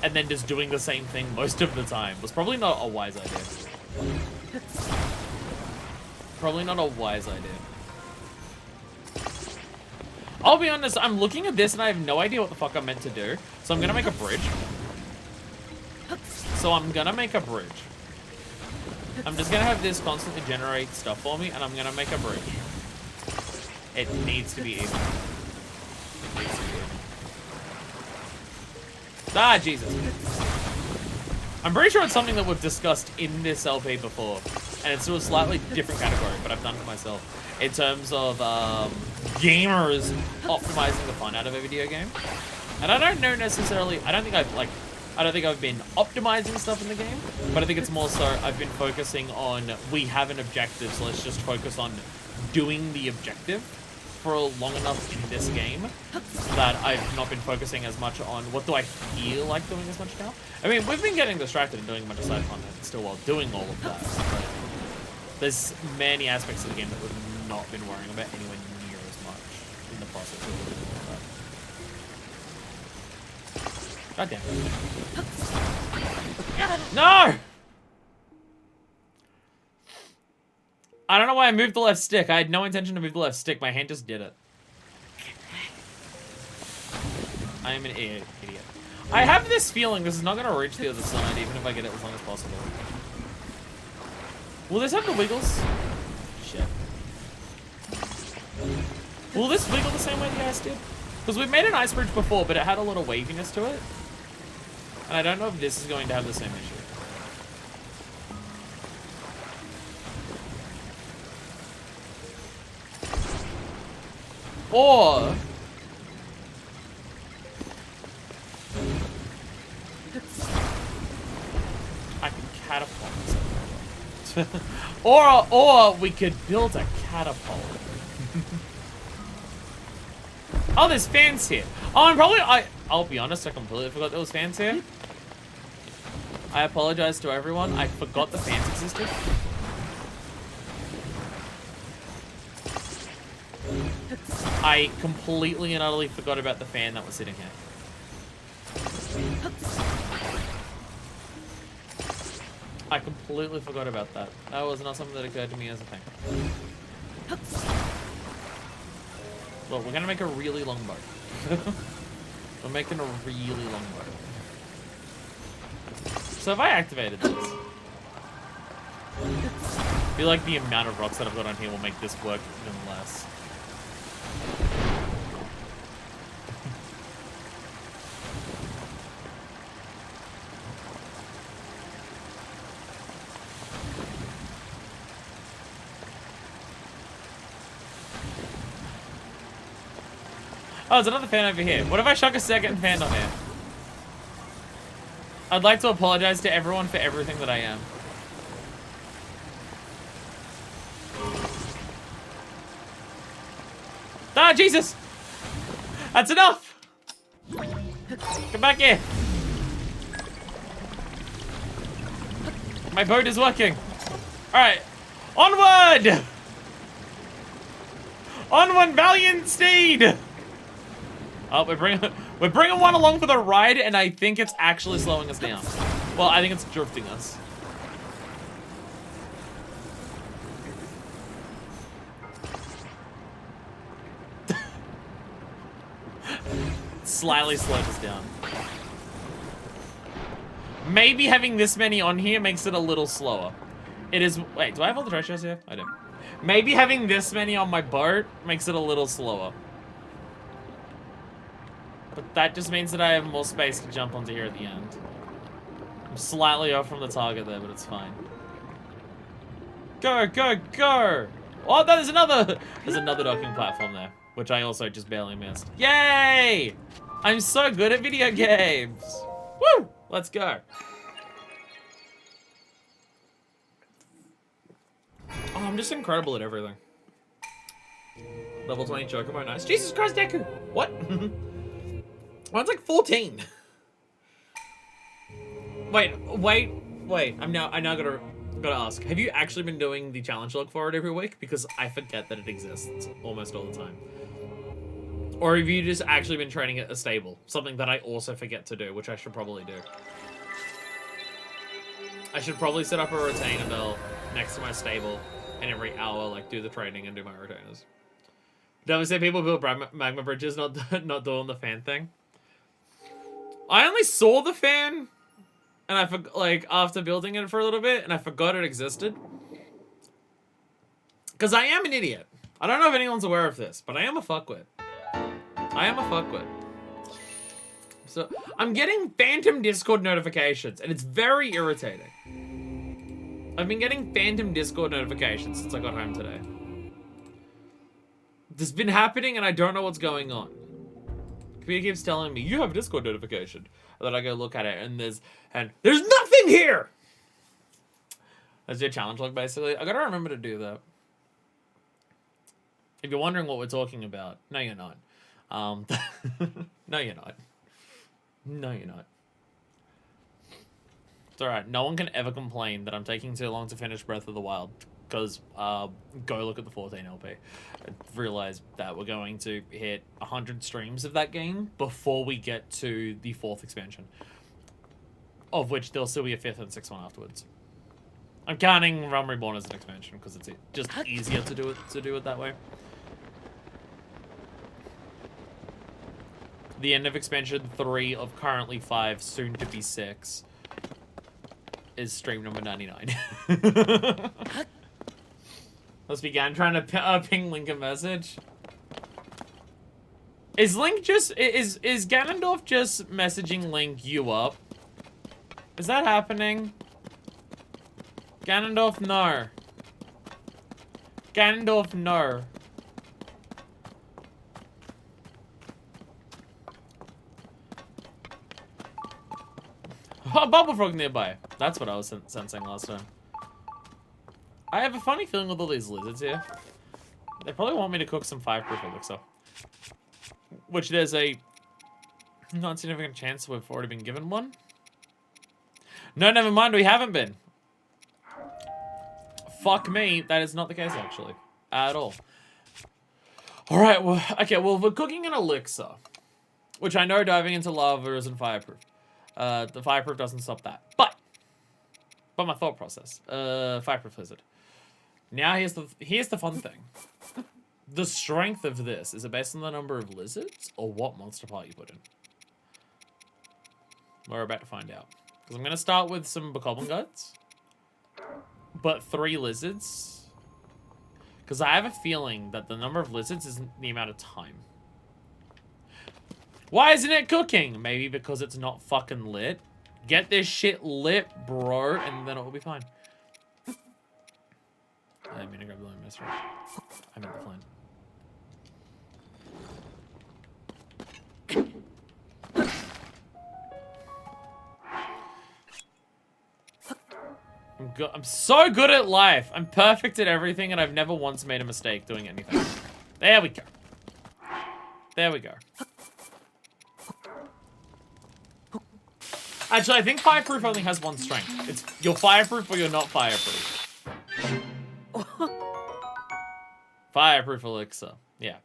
and then just doing the same thing most of the time was probably not a wise idea. Probably not a wise idea. I'll be honest, I'm looking at this and I have no idea what the fuck I'm meant to do. So I'm gonna make a bridge. I'm just gonna have this constantly generate stuff for me, and I'm gonna make a bridge. It needs to be even. It needs to be even. Ah, Jesus. I'm pretty sure it's something that we've discussed in this LP before, and it's to a slightly different category, but I've done it myself. In terms of gamers optimizing the fun out of a video game. And I don't know necessarily, I don't think I've been optimizing stuff in the game, but I think it's more so I've been focusing on, we have an objective, so let's just focus on doing the objective for long enough in this game that I've not been focusing as much on what do I feel like doing as much now. I mean, we've been getting distracted and doing a bunch of side content still while doing all of that, but there's many aspects of the game that we've not been worrying about anywhere near as much in the process of doing all that. God damn it. No! I don't know why I moved the left stick. I had no intention to move the left stick. My hand just did it. I am an idiot. I have this feeling this is not going to reach the other side, even if I get it as long as possible. Will this have the wiggles? Shit. Will this wiggle the same way the ice did? Because we've made an ice bridge before, but it had a lot of waviness to it. And I don't know if this is going to have the same issue. Or... I can catapult myself. or we could build a catapult. Oh, there's fans here. Oh, I'll be honest, I completely forgot there was fans here. I apologize to everyone. I forgot the fans existed. I completely and utterly forgot about the fan that was sitting here. I completely forgot about that. That was not something that occurred to me as a thing. Look, we're gonna make a really long boat. We're making a really long boat. So if I activated this, I feel like the amount of rocks that I've got on here will make this work even less. Oh, there's another fan over here. What if I chuck a second fan on here? I'd like to apologize to everyone for everything that I am. Ah, Jesus! That's enough! Come back here! My boat is working. Alright. Onward! Onward, valiant steed! Oh, we're bringing one along for the ride, and I think it's actually slowing us down. Well, I think it's drifting us. Slightly slowed us down. Maybe having this many on here makes it a little slower. It is... Wait, do I have all the treasures here? I do. Maybe having this many on my boat makes it a little slower. But that just means that I have more space to jump onto here at the end. I'm slightly off from the target there, but it's fine. Go, go, go! Oh, there's another docking platform there, which I also just barely missed. Yay! I'm so good at video games! Woo! Let's go. Oh, I'm just incredible at everything. Level 20 Chocobo, nice. Jesus Christ, Deku! What? Mine's like 14. Wait. I now gotta ask. Have you actually been doing the challenge log for it every week? Because I forget that it exists almost all the time. Or have you just actually been training at a stable? Something that I also forget to do, which I should probably do. I should probably set up a retainer bell next to my stable, and every hour, like, do the training and do my retainers. Don't we say people build magma bridges, not doing the fan thing? I only saw the fan, and I forgot, like, after building it for a little bit, and I forgot it existed. Because I am an idiot. I don't know if anyone's aware of this, but I am a fuckwit. I am a fuckwit. So, I'm getting phantom Discord notifications, and it's very irritating. I've been getting phantom Discord notifications since I got home today. This has been happening, and I don't know what's going on. Computer keeps telling me, you have a Discord notification. And then I go look at it, and there's nothing here! That's your challenge log, basically. I gotta remember to do that. If you're wondering what we're talking about, no, you're not. No, you're not. No, you're not. It's alright. No one can ever complain that I'm taking too long to finish Breath of the Wild. Because, go look at the 14 LP. I realized that we're going to hit 100 streams of that game before we get to the 4th expansion. Of which there'll still be a 5th and 6th one afterwards. I'm counting Realm Reborn as an expansion because it's just easier to do it that way. The end of expansion 3 of currently 5, soon to be 6, is stream number 99. Let's begin trying to ping Link a message. Is Link just is Ganondorf just messaging Link you up? Is that happening? Ganondorf, no. Ganondorf, no. Oh, Bubble Frog nearby. That's what I was sensing last time. I have a funny feeling with all these lizards here. They probably want me to cook some fireproof elixir. Which there's a non-significant chance we've already been given one. No, never mind, we haven't been. Fuck me, that is not the case actually. At all. Alright, well, okay, well, we're cooking an elixir. Which I know diving into lava isn't fireproof. The fireproof doesn't stop that. But my thought process. Fireproof lizard. Now here's the fun thing. The strength of this, is it based on the number of lizards or what monster part you put in? We're about to find out. Because I'm going to start with some bokoblin guts. But 3 lizards. Because I have a feeling that the number of lizards isn't the amount of time. Why isn't it cooking? Maybe because it's not fucking lit. Get this shit lit, bro, and then it will be fine. I didn't mean to grab the lemon mess right. I meant the flame. I'm so good at life. I'm perfect at everything, and I've never once made a mistake doing anything. There we go. There we go. Actually, I think fireproof only has 1 strength. It's you're fireproof or you're not fireproof. Fireproof elixir. Yeah.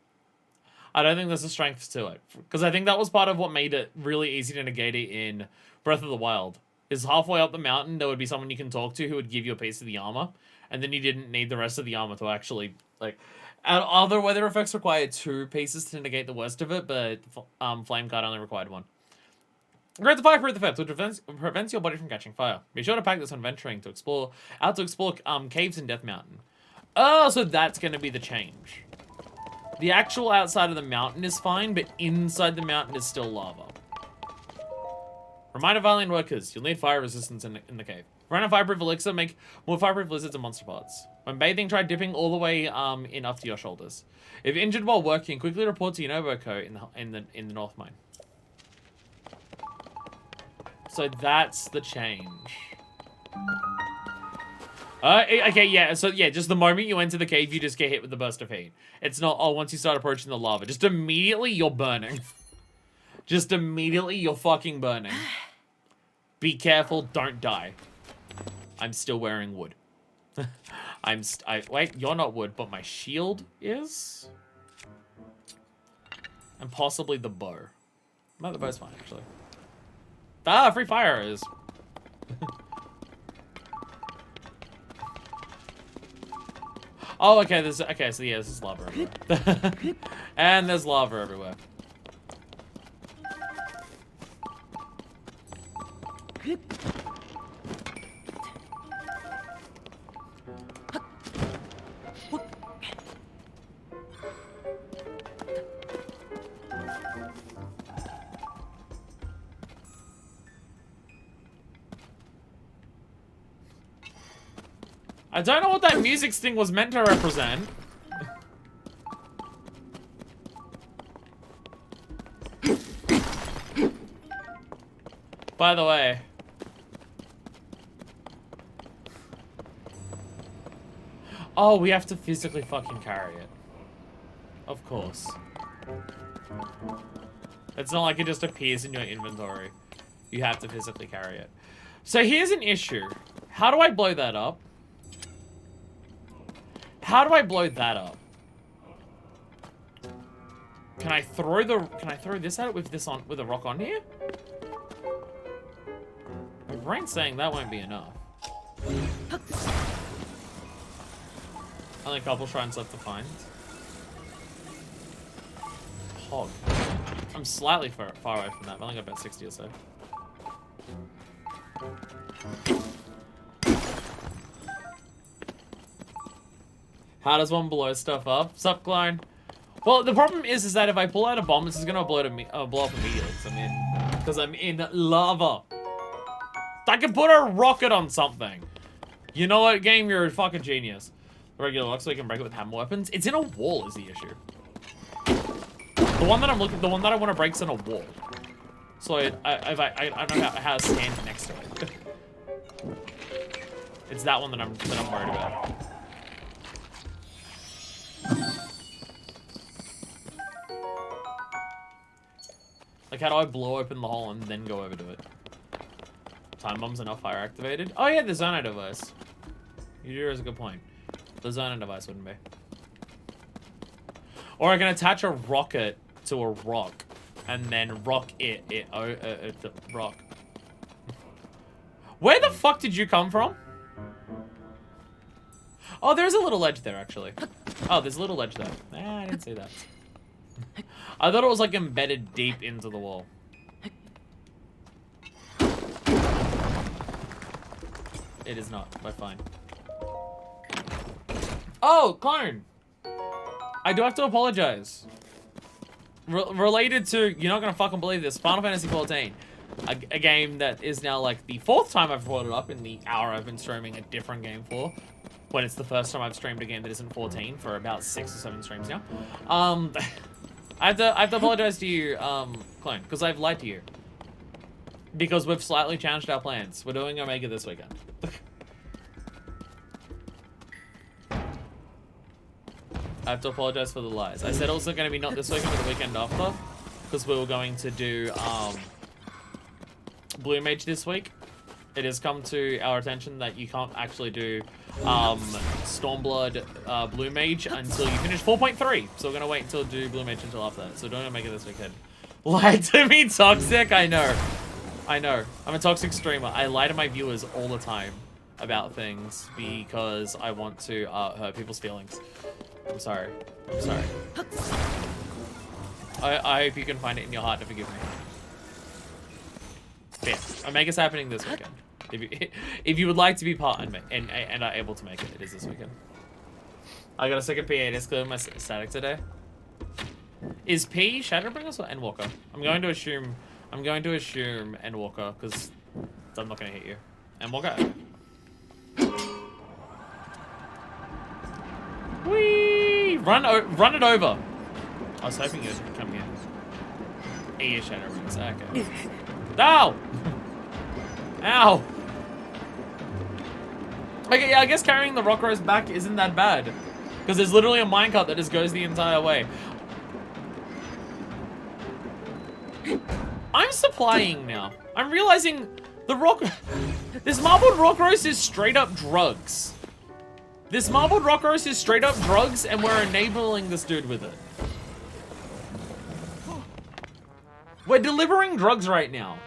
I don't think there's a strength to it. Because I think that was part of what made it really easy to negate it in Breath of the Wild. Is halfway up the mountain, there would be someone you can talk to who would give you a piece of the armor. And then you didn't need the rest of the armor to actually, like... Other weather effects required 2 pieces to negate the worst of it, but Flame Guard only required 1. Grant the fireproof effect, which prevents your body from catching fire. Be sure to pack this when venturing to explore caves in Death Mountain. Oh, so that's going to be the change. The actual outside of the mountain is fine, but inside the mountain is still lava. Reminder Valiant workers, you'll need fire resistance in the cave. Run a fireproof elixir, make more fireproof lizards and monster parts. When bathing, try dipping all the way in up to your shoulders. If injured while working, quickly report to Yunobo in the North Mine. So that's the change. Okay, yeah, so yeah, just the moment you enter the cave, you just get hit with the burst of heat. It's not, oh, once you start approaching the lava, just immediately you're burning. Just immediately you're fucking burning. Be careful, don't die. I'm still wearing wood. Wait, you're not wood, but my shield is? And possibly the bow. No, the bow's fine, actually. Ah, free fire is. Oh, okay, so yeah, this is lava everywhere. And there's lava everywhere. I don't know what that music sting was meant to represent. By the way. Oh, we have to physically fucking carry it. Of course. It's not like it just appears in your inventory. You have to physically carry it. So here's an issue. How do I blow that up? How do I blow that up? Can I throw this at it with a rock on here? My brain's saying that won't be enough. Only a couple shrines left to find. Hog. I'm slightly far away from that. I've only got about 60 or so. How does one blow stuff up? Sup, clone? Well, the problem is that if I pull out a bomb, this is gonna blow up immediately. Because I'm in lava. I can put a rocket on something. You know what, game? You're a fucking genius. Regular lock, so we can break it with hammer weapons. It's in a wall, is the issue. The one that I want to break is in a wall. So I don't know how to stand next to it. It's that one that I'm worried about. Like, how do I blow open the hole and then go over to it? Time bombs are not fire activated. Oh yeah, the Zono device. You do raise a good point. The Zono device wouldn't be. Or I can attach a rocket to a rock and then rock the rock. Where the fuck did you come from? Oh, there's a little ledge there, actually. Oh, there's a little ledge there. I didn't see that. I thought it was, like, embedded deep into the wall. It is not. We're fine. Oh, clone! I do have to apologize. Related to, you're not gonna fucking believe this, Final Fantasy XIV. A game that is now, like, the 4th time I've brought it up in the hour I've been streaming a different game for. When it's the first time I've streamed a game that isn't 14 for about 6 or 7 streams now. I have to apologize to you, Clone, because I've lied to you. Because we've slightly changed our plans. We're doing Omega this weekend. I have to apologize for the lies. I said it was going to be not this weekend, but the weekend after. Because we were going to do, Blue Mage this week. It has come to our attention that you can't actually do Stormblood Blue Mage until you finish 4.3. So we're going to wait until do Blue Mage until after that. So don't make it this weekend. Lie to me, toxic? I know. I know. I'm a toxic streamer. I lie to my viewers all the time about things because I want to hurt people's feelings. I'm sorry. I'm sorry. I hope you can find it in your heart to forgive me. Yeah, Omega's happening this weekend. If you would like to be part and are able to make it, it is this weekend. I got a second P8. It's clear my static today. Is P Shadowbringers or Endwalker? I'm going to assume Endwalker because I'm not going to hit you. Endwalker. Whee! Run it over. I was hoping you'd come here. E Shadowbringers. Okay. Ow! Ow! Okay, yeah, I guess carrying the rock rose back isn't that bad. Because there's literally a minecart that just goes the entire way. I'm supplying now. I'm realizing the rock... This marbled rock roast is straight up drugs. This marbled rock roast is straight up drugs, and we're enabling this dude with it. We're delivering drugs right now.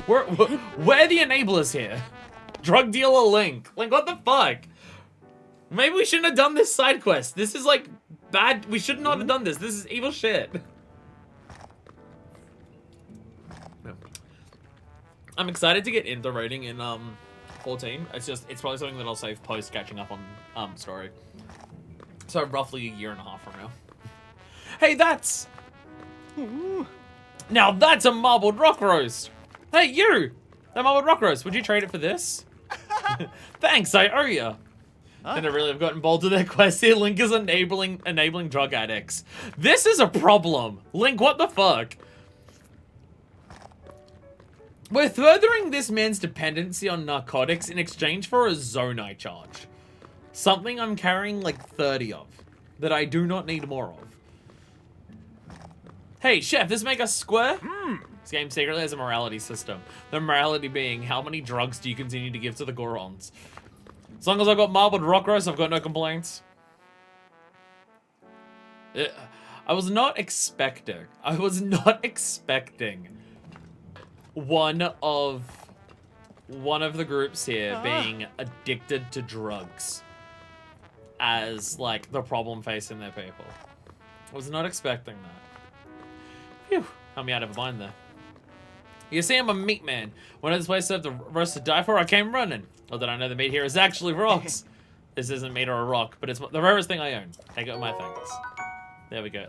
We're the enablers here. Drug dealer Link. Like, what the fuck? Maybe we shouldn't have done this side quest. This is like bad. We should not have done this. This is evil shit. I'm excited to get into raiding in 14. It's probably something that I'll save post catching up on story. So roughly a year and a half from now. Hey, that's... Now that's a marbled rock roast. Hey, you! That marbled rock roast, would you trade it for this? Thanks, I owe ya. And I really have gotten bold to their quest here. Link is enabling drug addicts. This is a problem. Link, what the fuck? We're furthering this man's dependency on narcotics in exchange for a zonai charge. Something I'm carrying like 30 of. That I do not need more of. Hey, chef, this make us square? This game secretly has a morality system. The morality being, how many drugs do you continue to give to the Gorons? As long as I've got marbled rock roast, I've got no complaints. I was not expecting one of the groups here being addicted to drugs as like the problem facing their people. I was not expecting that. Phew, help me out of a bind there. You see, I'm a meat man. When this place served the roast to die for, I came running. Not that I know the meat here is actually rocks. This isn't meat or a rock, but it's the rarest thing I own. Take it with my thanks. There we go.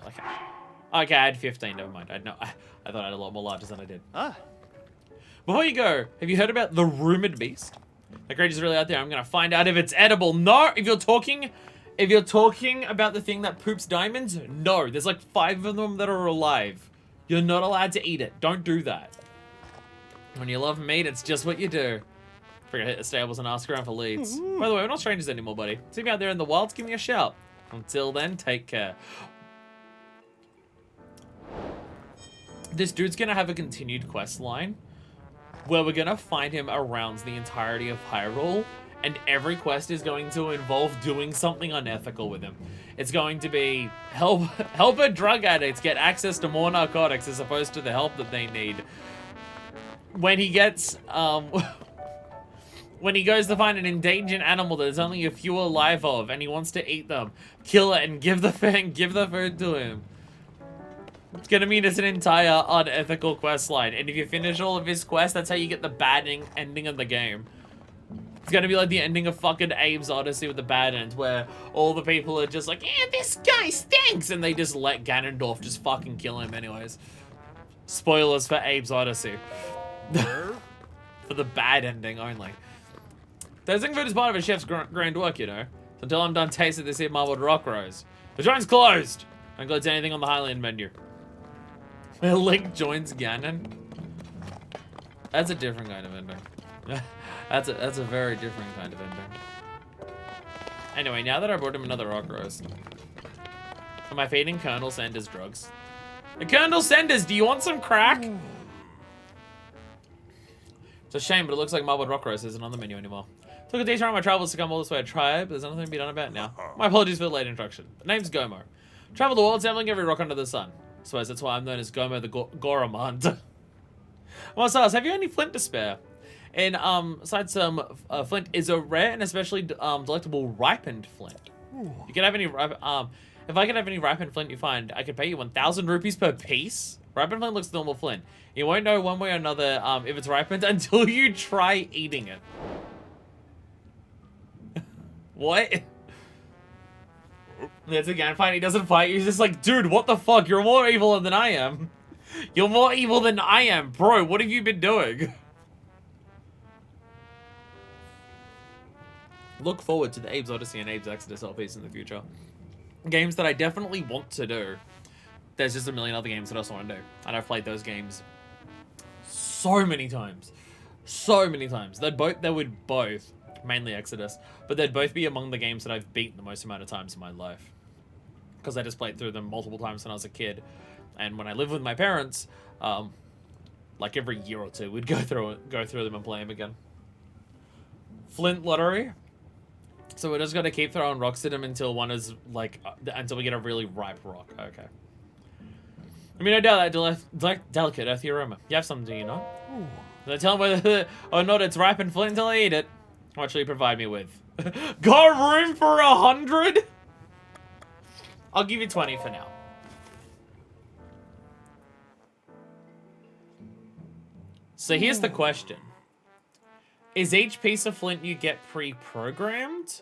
Okay, I had 15. Never mind. I thought I had a lot more larges than I did. Before you go, have you heard about the rumored beast? That creature's really out there. I'm gonna find out if it's edible. No, if you're talking about the thing that poops diamonds, no. There's like 5 of them that are alive. You're not allowed to eat it. Don't do that. When you love meat, it's just what you do. Figure hit the stables and ask around for leads. By the way, we're not strangers anymore, buddy. See me out there in the wilds, give me a shout. Until then, take care. This dude's gonna have a continued quest line where we're gonna find him around the entirety of Hyrule, and every quest is going to involve doing something unethical with him. It's going to be help a drug addicts get access to more narcotics as opposed to the help that they need. When he gets when he goes to find an endangered animal that there's only a few alive of, and he wants to eat them, kill it and give the food to him. It's gonna mean it's an entire unethical quest line, and if you finish all of his quests, that's how you get the bad ending of the game. It's gonna be like the ending of fucking Abe's Odyssey with the bad end, where all the people are just like, yeah, this guy stinks, and they just let Ganondorf just fucking kill him anyways. Spoilers for Abe's Odyssey. For the bad ending only. Tasting food is part of a chef's grand work, you know. Until I'm done tasting this here marbled rock rose. The joint's closed! Don't go to anything on the Highland menu. Link joins Ganon. That's a different kind of ending. That's a very different kind of ending. Anyway, now that I brought him another rock roast, am I feeding Colonel Sanders drugs? Colonel Sanders, do you want some crack? It's a shame, but it looks like marbled rock roast isn't on the menu anymore. Took a detour on my travels to come all this way to try it, but there's nothing to be done about it now. My apologies for the late introduction. The name's Gomo. Travel the world, sampling every rock under the sun. I suppose that's why I'm known as Gomo the Goron. Marcellus, have you any flint to spare? And besides some flint is a rare and especially delectable ripened flint. You can have any if I could have any ripened flint you find, I could pay you 1,000 rupees per piece. Ripened flint looks normal flint. You won't know one way or another if it's ripened until you try eating it. What? That's again fine. He doesn't fight. He's just like, dude, what the fuck? You're more evil than I am. You're more evil than I am, bro. What have you been doing? Look forward to the Abe's Odyssey and Abe's Exodus LPs in the future. Games that I definitely want to do. There's just a million other games that I also want to do. And I've played those games so many times. So many times. They would both, mainly Exodus, but they'd both be among the games that I've beaten the most amount of times in my life. Because I just played through them multiple times when I was a kid. And when I lived with my parents, like every year or two, we'd go through them and play them again. Flint lottery. So we're just gonna keep throwing rocks at him until one is like, until we get a really ripe rock. Okay. I mean, I doubt that delicate earthy aroma. You have something, do you not? Did I tell him whether or not it's ripe and flint until I eat it? How much will you provide me with? Got room for 100? I'll give you 20 for now. So here's the question. Is each piece of flint you get pre-programmed?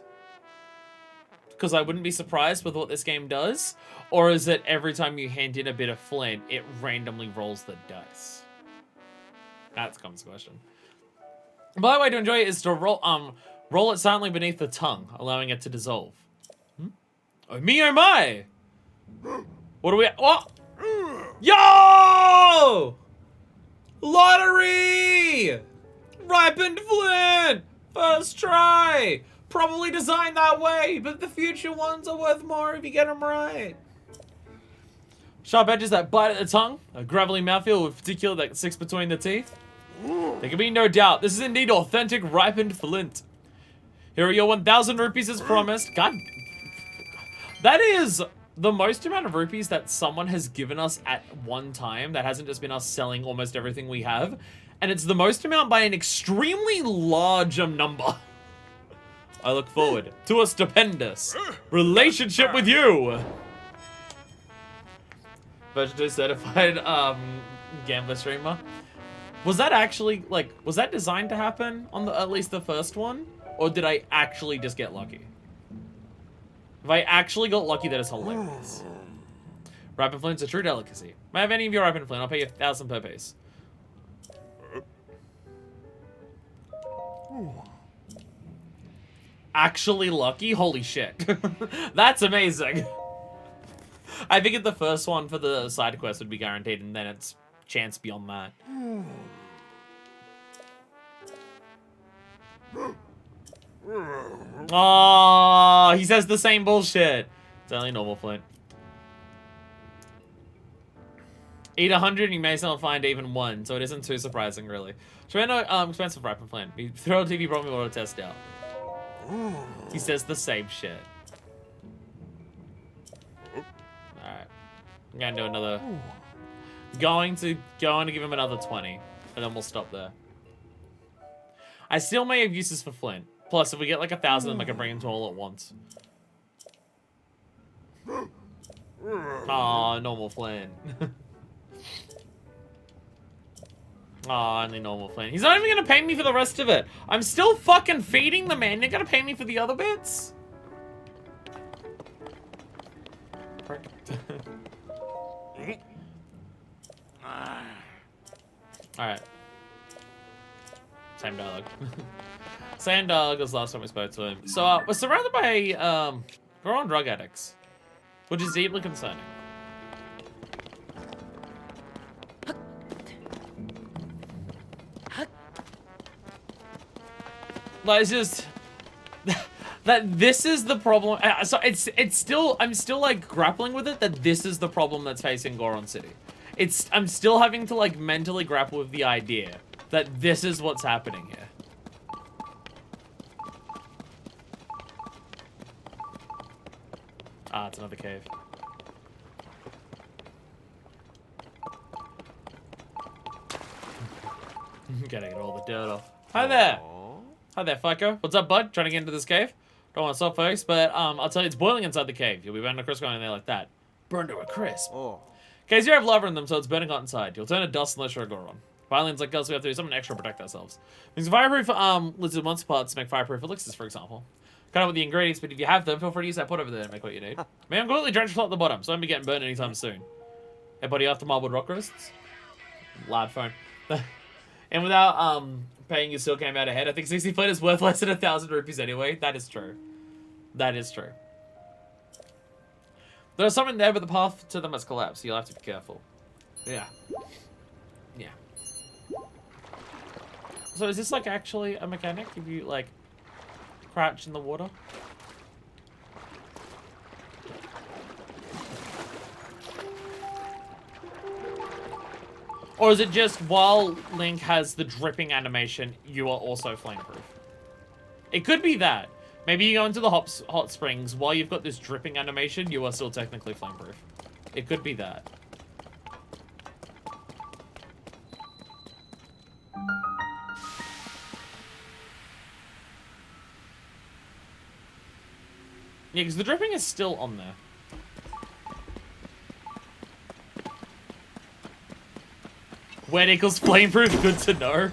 Because I wouldn't be surprised with what this game does. Or is it every time you hand in a bit of flint, it randomly rolls the dice? That's the question. By the way, to enjoy it is to roll it silently beneath the tongue, allowing it to dissolve. Oh, me oh my! What do we... What? Yo! Lottery! Ripened flint! First try! Probably designed that way, but the future ones are worth more if you get them right. Sharp edges that bite at the tongue, a gravelly mouthfeel with particular that sticks between the teeth. There can be no doubt, this is indeed authentic ripened flint. Here are your 1,000 rupees as promised. God, that is the most amount of rupees that someone has given us at one time. That hasn't just been us selling almost everything we have. And it's the most amount by an extremely large number. I look forward to a stupendous relationship with you. Version 2 certified gambler streamer. Was that actually, like, was that designed to happen on the at least the first one? Or did I actually just get lucky? If I actually got lucky, that is hilarious. Ripened flint's a true delicacy. May I have any of your ripened flint? I'll pay you 1,000 per piece. Actually lucky? Holy shit. That's amazing. I figured the first one for the side quest would be guaranteed, and then it's chance beyond that. Oh, he says the same bullshit. It's only normal flint. Eat 100 and you may still find even one, so it isn't too surprising, really. So I know expensive ripened flint. You throw it if you brought me water to test out. He says the same shit. Alright. I'm gonna do another... Going to give him another 20. And then we'll stop there. I still may have uses for flint. Plus, if we get like 1,000 of them, I can bring them to all at once. Aw, normal flint. Aw, only normal flint. He's not even gonna pay me for the rest of it. I'm still fucking feeding the man. You're gonna pay me for the other bits? Prick. Alright. Same dialogue. Same dialogue as last time we spoke to him. So, we're surrounded by, Goron drug addicts. Which is deeply concerning. Like, it's just... that this is the problem. So, it's still... I'm still, like, grappling with it that this is the problem that's facing Goron City. I'm still having to, like, mentally grapple with the idea that this is what's happening here. Ah, it's another cave. Gotta get all the dirt off. Hi there! Hi there, fucker. What's up, bud? Trying to get into this cave? Don't want to stop, folks, but I'll tell you, it's boiling inside the cave. You'll be burning a crisp going in there like that. Burned to a crisp. Okay, so you have lava in them, so it's burning hot inside. You'll turn to dust unless you're a Goron. Violins like us, we have to do something extra to protect ourselves. Means fireproof lizard monster parts make fireproof elixirs, for example. Cut out with the ingredients, but if you have them, feel free to use that pot over there to make what you need. Man, I'm completely drenched at the bottom, so I won't be getting burned anytime soon. Hey, buddy, after marbled rock roasts? Loud phone. And without paying, you still came out ahead. I think 60 flint is worth less than 1,000 rupees anyway. That is true. That is true. There's something there, but the path to them has collapsed, so you'll have to be careful. Yeah. Yeah. So is this, like, actually a mechanic? If you, like, crouch in the water? Or is it just while Link has the dripping animation, you are also flameproof? It could be that. Maybe you go into the hot springs while you've got this dripping animation, you are still technically flameproof. It could be that. Yeah, because the dripping is still on there. Wet equals flameproof, good to know.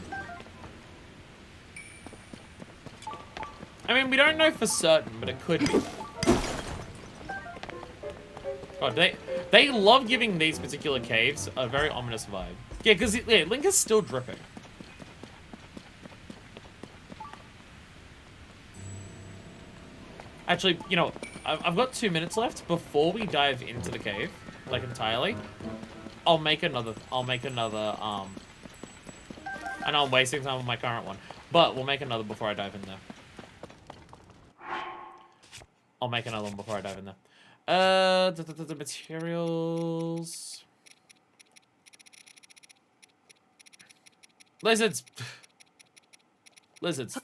I mean, we don't know for certain, but it could be that. God, they love giving these particular caves a very ominous vibe. Yeah, because yeah, Link is still dripping. Actually, you know, I've got 2 minutes left before we dive into the cave, like entirely. I'll make another, and I'm wasting time on my current one. But we'll make another before I dive in there. I'll make another one before I dive in there. The materials. Lizards. Lizards.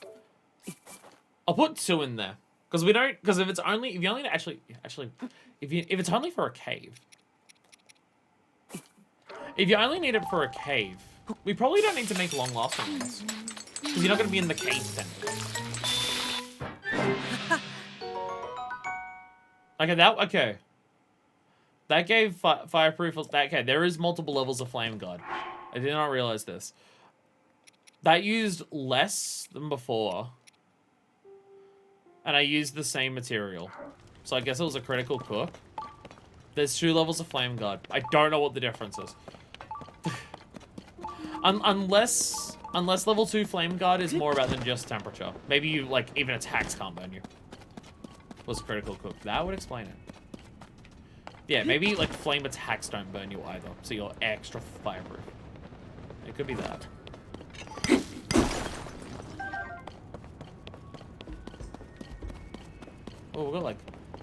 I'll put 2 in there. Because we don't, because if it's only, if you only actually, if it's only for a cave. If you only need it for a cave, we probably don't need to make long-lasting ones. Because you're not going to be in the cave then. Okay, that gave fireproof, okay, there is multiple levels of Flame God. I did not realize this. That used less than before. And I used the same material. So I guess it was a critical cook. There's 2 levels of Flame God. I don't know what the difference is. Unless level 2 Flame Guard is more about than just temperature. Maybe you, like, even attacks can't burn you. Was critical cook. That would explain it. Yeah, maybe, like, flame attacks don't burn you either. So you're extra fireproof. It could be that. Oh, we've got, like,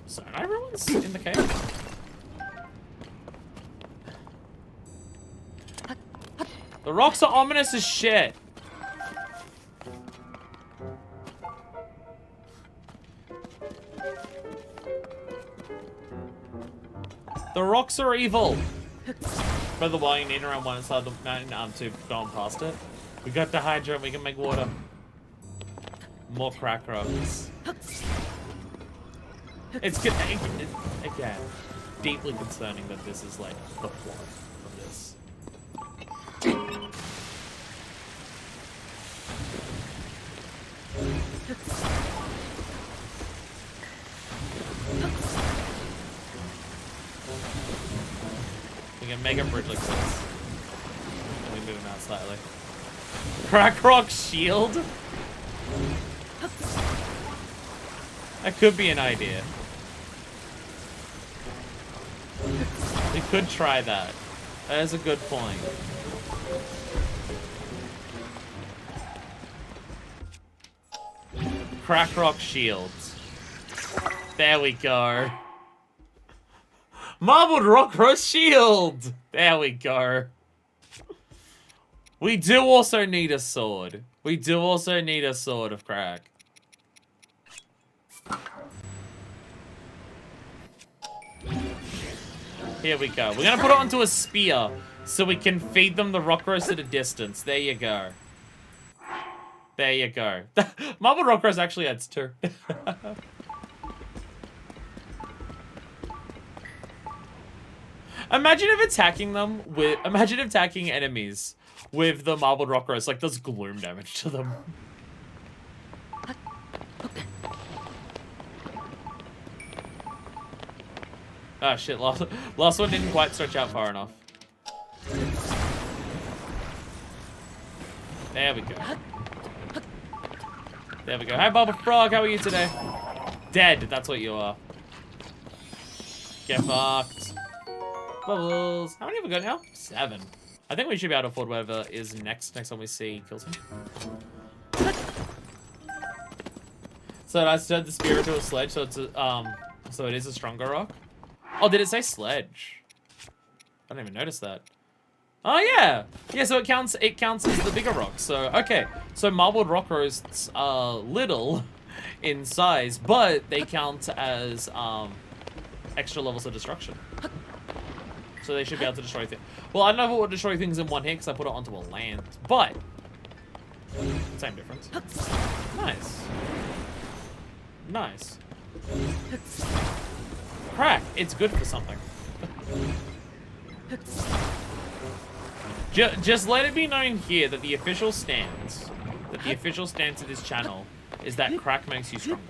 sonar ruins in the cave? The rocks are ominous as shit. The rocks are evil. Brother, while you need around one side of the mountain to go on past it. We got the hydro and we can make water. More crack rocks. It's good. Again, deeply concerning that this is like the plot of this. We can make a bridge like this. And we move him out slightly. Crack rock shield? That could be an idea. We could try that. That is a good point. Crack rock shields. There we go. Marbled rock rose shield. There we go. We do also need a sword. We do also need a sword of crack. Here we go. We're gonna put it onto a spear so we can feed them the rock roast at a distance. There you go. There you go. Marble rock roast actually adds 2. Imagine if attacking them with... Imagine attacking enemies with the marbled rock roast. Like, does gloom damage to them. Ah, shit. Last one didn't quite stretch out far enough. There we go. There we go. Hi, Bubba Frog. How are you today? Dead. That's what you are. Get fucked. Bubbles. How many have we got now? 7. I think we should be able to afford whatever is next time we see kills him. So I turned the spear into a sledge, so it's a, so it is a stronger rock. Oh, did it say sledge? I didn't even notice that. Oh yeah, yeah. So it counts as the bigger rock. So okay, so marbled rock roasts are little in size, but they count as extra levels of destruction. So they should be able to destroy things. Well, I don't know if it will destroy things in one hit because I put it onto a land, but same difference. Nice. Nice. Crack. It's good for something. Just let it be known here that the official stance of this channel is that crack makes you stronger.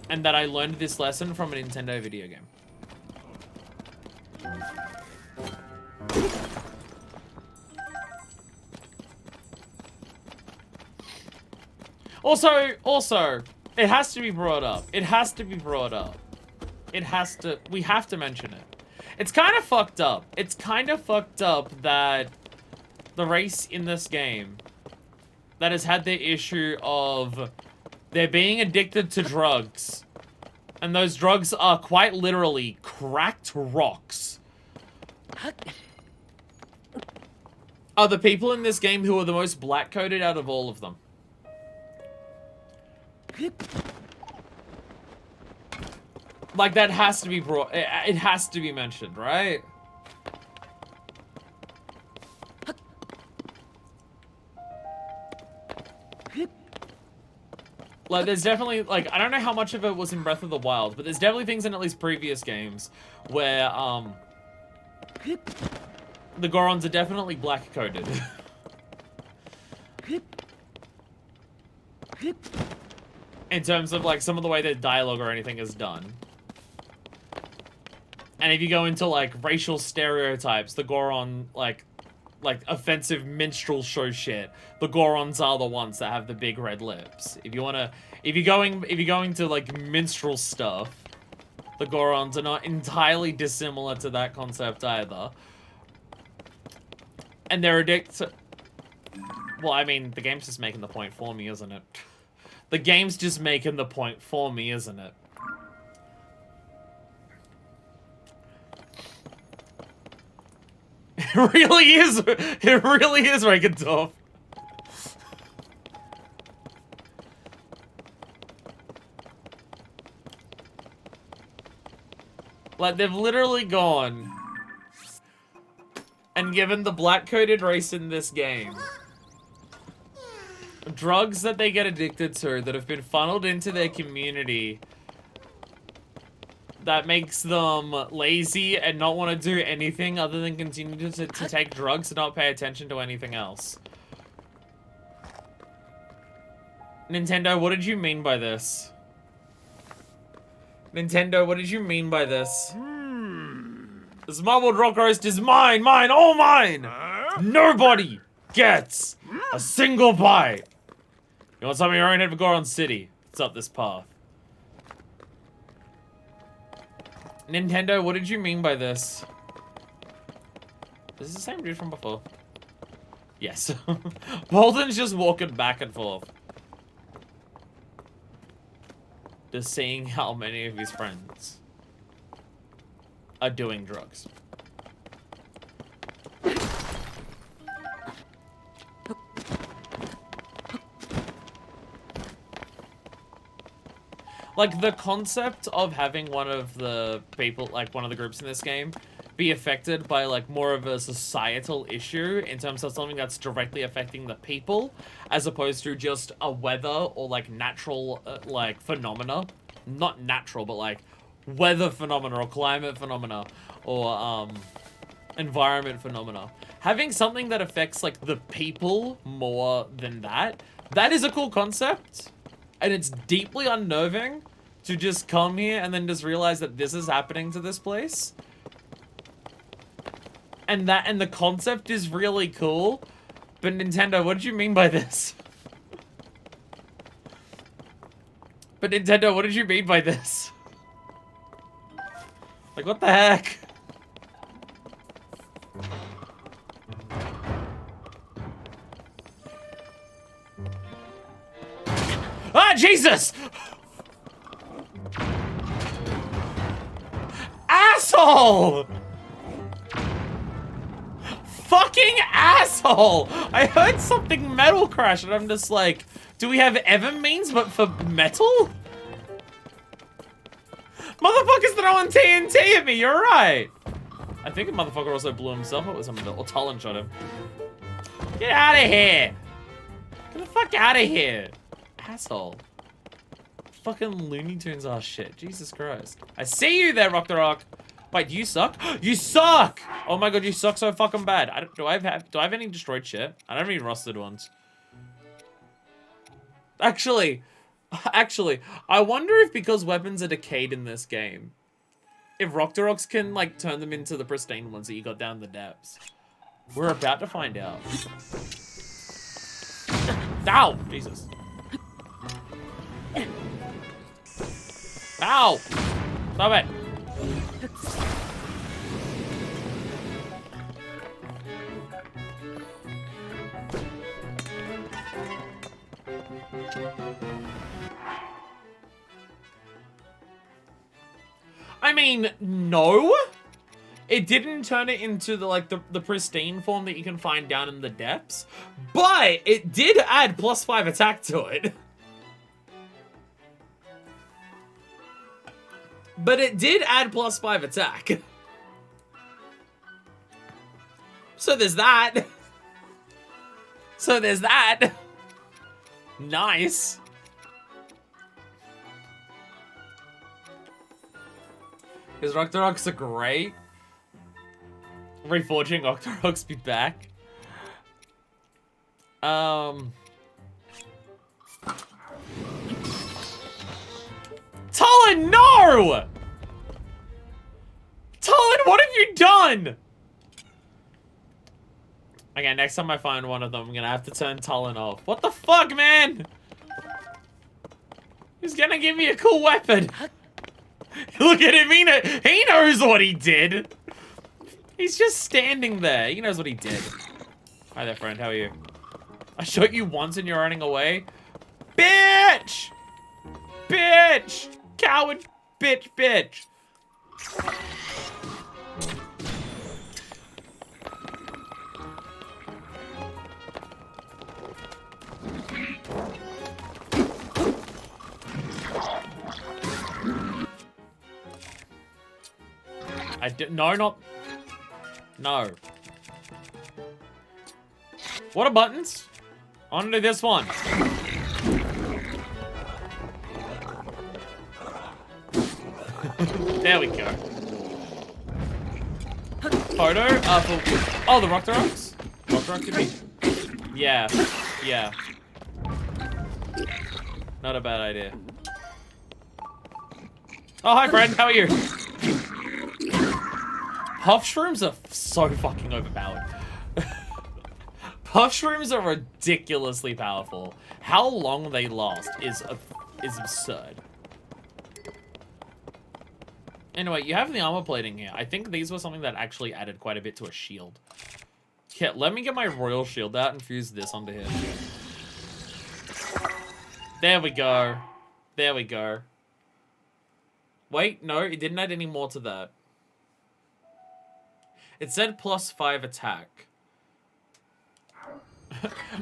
And that I learned this lesson from a Nintendo video game. Also, it has to be brought up. We have to mention it. It's kind of fucked up. It's kind of fucked up that the race in this game that has had the issue of they're being addicted to drugs. And those drugs are quite literally cracked rocks. Are the people in this game who are the most black-coded out of all of them. Like, that has to be brought... It has to be mentioned, right? Like, there's definitely... Like, I don't know how much of it was in Breath of the Wild, but there's definitely things in at least previous games where, the Gorons are definitely black-coded. In terms of, like, some of the way their dialogue or anything is done. And if you go into, like, racial stereotypes, the Goron, like offensive minstrel show shit, the Gorons are the ones that have the big red lips. If you're going to, like, minstrel stuff, the Gorons are not entirely dissimilar to that concept either. And they're addicted. Well, I mean, the game's just making the point for me, isn't it? The game's just making the point for me, isn't it? It really is. It really is, Reikendorf. Like, they've literally gone and given the black-coded race in this game drugs that they get addicted to that have been funneled into their community that makes them lazy and not want to do anything other than continue to take drugs and not pay attention to anything else. Nintendo, what did you mean by this? Nintendo, what did you mean by this? This marbled rock roast is mine, all mine! Nobody gets a single bite! You want something oriented for Goron City? It's up this path. Nintendo, what did you mean by this? Is this the same dude from before? Yes. Bolden's just walking back and forth. Just seeing how many of his friends are doing drugs. Like, the concept of having one of the people, like, one of the groups in this game be affected by, like, more of a societal issue in terms of something that's directly affecting the people, as opposed to just a weather or, like, natural, like, phenomena. Not natural, but, like, weather phenomena or climate phenomena or, environment phenomena. Having something that affects, like, the people more than that is a cool concept. And it's deeply unnerving to just come here and then just realize that this is happening to this place. And the concept is really cool. But Nintendo, what did you mean by this? But Nintendo, what did you mean by this? Like, what the heck? Ah, Jesus! Asshole! Fucking asshole! I heard something metal crash and I'm just like, do we have ever means but for metal? Motherfucker's throwing TNT at me, you're right! I think a motherfucker also blew himself up with something, or Talon shot him. Get out of here! Get the fuck out of here! Asshole. fucking Looney Tunes ass shit. Jesus Christ. I see you there, Rock the Rock. Wait, do you suck? You suck! Oh my god, you suck so fucking bad. Do I have any destroyed shit? I don't have any rusted ones. Actually, I wonder if because weapons are decayed in this game, if Rocktoroks can, like, turn them into the pristine ones that you got down in the depths. We're about to find out. Ow! Jesus. Ow! Stop it! I mean, no. It didn't turn it into the pristine form that you can find down in the depths, but it did add +5 attack to it. But it did add +5 attack. So there's that. So there's that. Nice. Because Rocktoroks are great. Reforging Rocktoroks be back. Talon, no! Talon, what have you done? Okay, next time I find one of them, I'm gonna have to turn Talon off. What the fuck, man? He's gonna give me a cool weapon. Look at him, he knows what he did. He's just standing there. He knows what he did. Hi there, friend, how are you? I shot you once and you're running away? Bitch! Bitch! Coward, bitch, bitch. No, not... No. What are buttons? I want to do this one. There we go. Photo? Oh, the Rocktoroks? Rocktoroks could be... Yeah. Yeah. Not a bad idea. Oh, hi, friend. How are you? Puff shrooms are so fucking overpowered. Puff shrooms are ridiculously powerful. How long they last is absurd. Anyway, you have the armor plating here. I think these were something that actually added quite a bit to a shield. Yeah, let me get my royal shield out and fuse this onto here. There we go. There we go. Wait, no, it didn't add any more to that. It said +5 attack.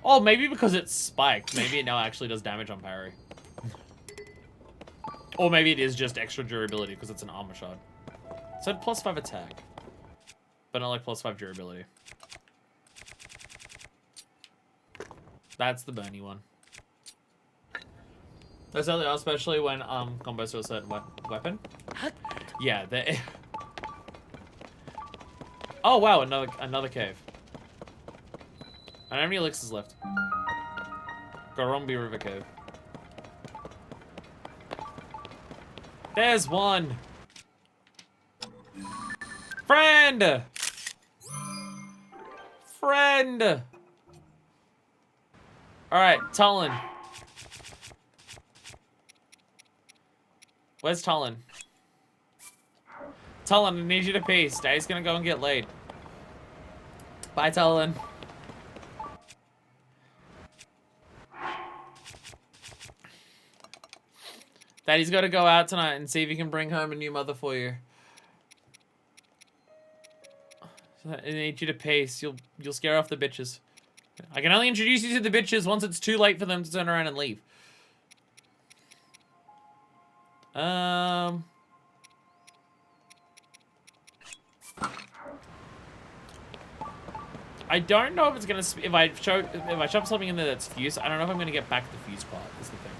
Oh, maybe because it's spiked. Maybe it now actually does damage on parry. Or maybe it is just extra durability because it's an armor shot. It said +5 attack. But not like +5 durability. That's the Bernie one. That's especially when combos to a certain weapon. Yeah, they... Oh wow, another cave. I don't have any elixirs left. Goron River Cave. There's one. Friend! Friend! Alright, Talon. Where's Talon? Talon, I need you to peace. Daddy's gonna go and get laid. Bye, Talon. Daddy's gotta go out tonight and see if he can bring home a new mother for you. I need you to peace. You'll scare off the bitches. I can only introduce you to the bitches once it's too late for them to turn around and leave. I don't know if it's gonna if I shove something in there that's fused. I don't know if I'm gonna get back the fuse part. Is the thing.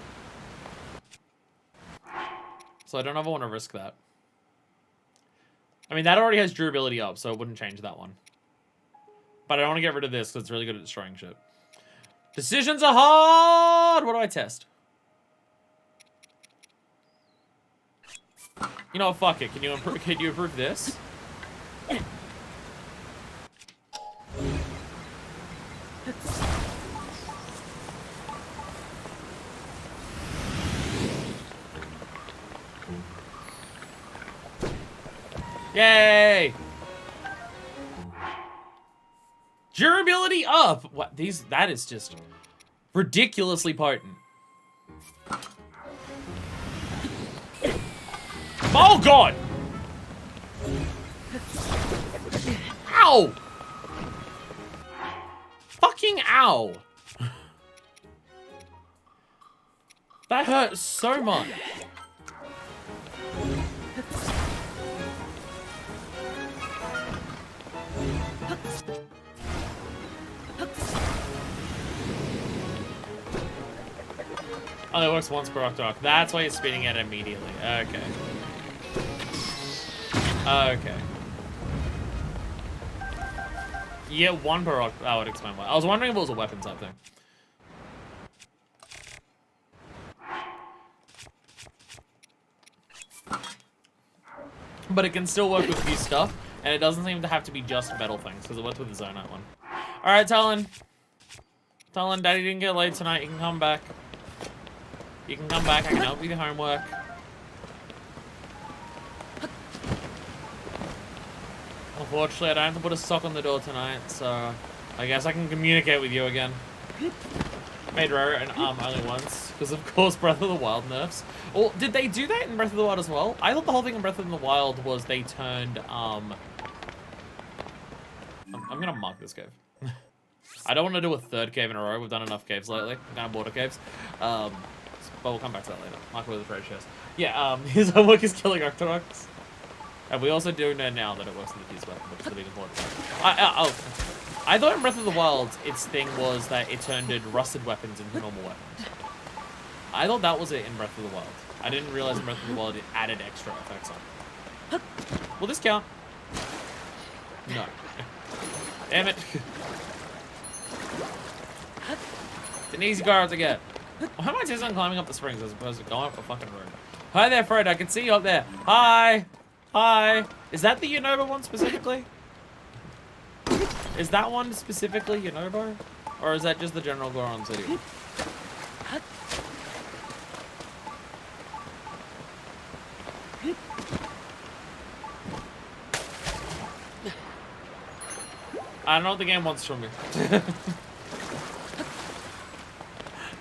So I don't ever want to risk that. I mean, that already has durability up, so it wouldn't change that one. But I don't want to get rid of this because it's really good at destroying shit. Decisions are hard! What do I test? You know what, fuck it. Can you improve this? Yay! Durability up! What, that is just ridiculously potent. Oh god! Ow! Fucking ow! That hurt so much. Oh, it works once per Octorok. That's why it's spinning it immediately. Okay. Okay. Yeah, one per Octorok. That would explain why. I was wondering if it was a weapon type thing. But it can still work with few stuff, and it doesn't seem to have to be just metal things, because it works with the Zonite one. Alright, Talon. Talon, Daddy didn't get late tonight. You can come back. You can come back. I can help you with your homework. Unfortunately, I don't have to put a sock on the door tonight, so I guess I can communicate with you again. Made rare and only once, because of course Breath of the Wild nerfs. Or did they do that in Breath of the Wild as well? I thought the whole thing in Breath of the Wild was they turned I'm gonna mark this cave. I don't want to do a third cave in a row. We've done enough caves lately. I'm kind of bored of caves. But we'll come back to that later. Mark where the trade shows. Yeah, his homework is killing Octoroks. And we also do know now that it works with the fuse weapon, which is the big important part. I thought in Breath of the Wild, its thing was that it turned rusted weapons into normal weapons. I thought that was it in Breath of the Wild. I didn't realize in Breath of the Wild it added extra effects on. Will this count? No. Damn it. It's an easy guard to get. Why am I just on climbing up the springs as opposed to going up the fucking road? Hi there, Fred. I can see you up there. Hi. Hi. Is that the Yunobo one specifically? Is that one specifically Yunobo? Or is that just the general Goron city? I don't know what the game wants from me.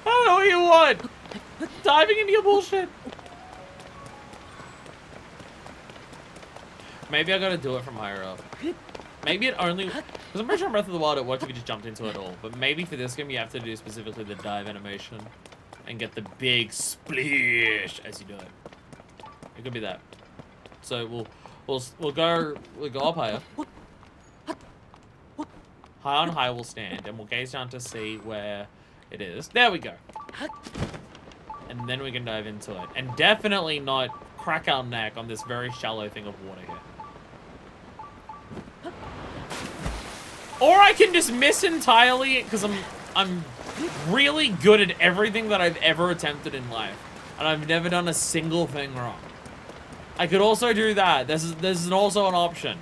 I don't know what you want. Diving into your bullshit. Maybe I gotta do it from higher up. Maybe it only... Because I'm pretty sure in Breath of the Wild it worked if you just jumped into it all. But maybe for this game you have to do specifically the dive animation. And get the big splish as you do it. It could be that. So we'll go up higher. High on high we'll stand. And we'll gaze down to see where it is. There we go. And then we can dive into it. And definitely not crack our neck on this very shallow thing of water here. Or I can just miss entirely because I'm really good at everything that I've ever attempted in life. And I've never done a single thing wrong. I could also do that. This is also an option.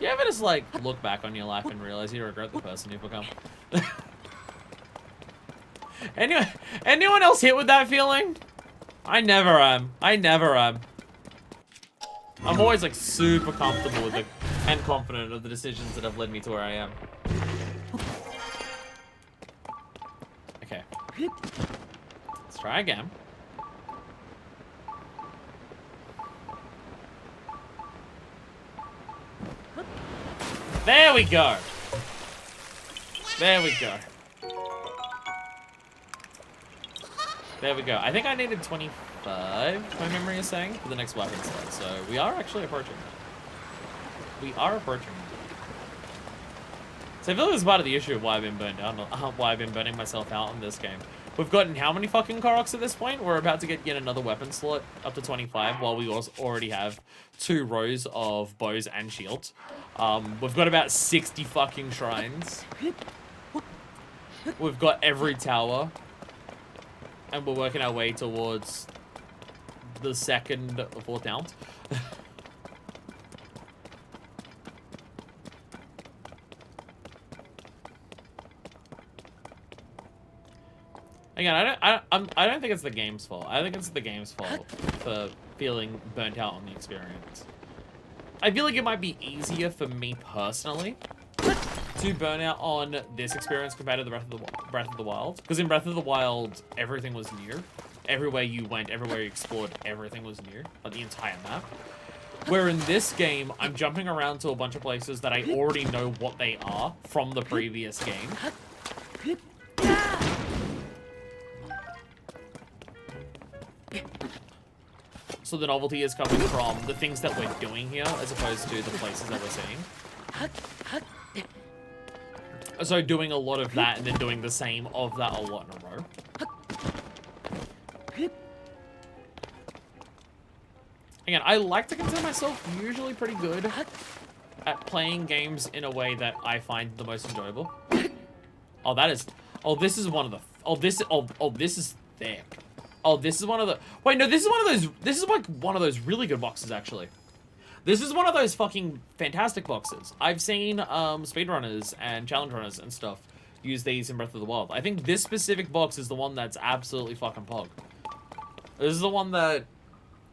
You ever just like look back on your life and realize you regret the person you've become? Anyone else hit with that feeling? I never am. I never am. I'm always like super comfortable with it and confident of the decisions that have led me to where I am. Okay. Let's try again. There we go. There we go. There we go. I think I needed 25, my memory is saying, for the next weapon slot. So we are actually approaching that. We are approaching So I feel like it's part of the issue of why I've been burned out, why I've been burning myself out in this game. We've gotten how many fucking Koroks at this point? We're about to get yet another weapon slot up to 25, while we also already have 2 rows of bows and shields. We've got about 60 fucking shrines. We've got every tower. And we're working our way towards the 2nd or 4th mount. Again, I don't think it's the game's fault. I think it's the game's fault for feeling burnt out on the experience. I feel like it might be easier for me personally to burn out on this experience compared to the Breath of the Wild. Because in Breath of the Wild, everything was new. Everywhere you went, everywhere you explored, everything was new. Like the entire map. Where in this game, I'm jumping around to a bunch of places that I already know what they are from the previous game. So the novelty is coming from the things that we're doing here, as opposed to the places that we're seeing. So doing a lot of that, and then doing the same of that a lot in a row. Again, I like to consider myself usually pretty good at playing games in a way that I find the most enjoyable. Oh, that is... Oh, this is one of the... Oh, this... Oh, this is thick. Oh, this is one of the... Wait, no, this is one of those... This is like one of those really good boxes, actually. This is one of those fucking fantastic boxes. I've seen speedrunners and challenge runners and stuff use these in Breath of the Wild. I think this specific box is the one that's absolutely fucking pog. This is the one that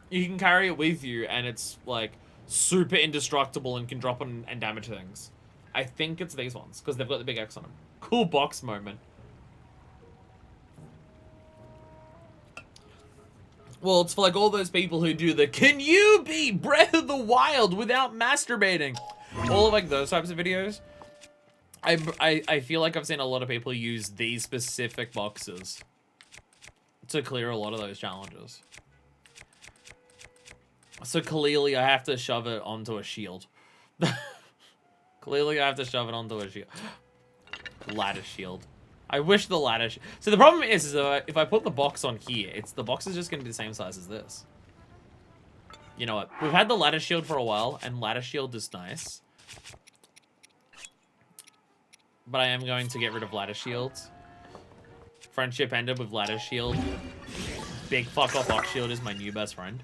you can carry it with you, and it's, like, super indestructible and can drop and damage things. I think it's these ones, because they've got the big X on them. Cool box moment. Well, it's for like all those people who do the, can you beat Breath of the Wild without masturbating? All of like those types of videos. I feel like I've seen a lot of people use these specific boxes to clear a lot of those challenges. So clearly I have to shove it onto a shield. Clearly I have to shove it onto a shield. Lattice shield. I wish the lattice... So the problem is if I put the box on here, the box is just going to be the same size as this. You know what? We've had the lattice shield for a while, and lattice shield is nice. But I am going to get rid of lattice shields. Friendship ended with lattice shield. Big fuck off box shield is my new best friend.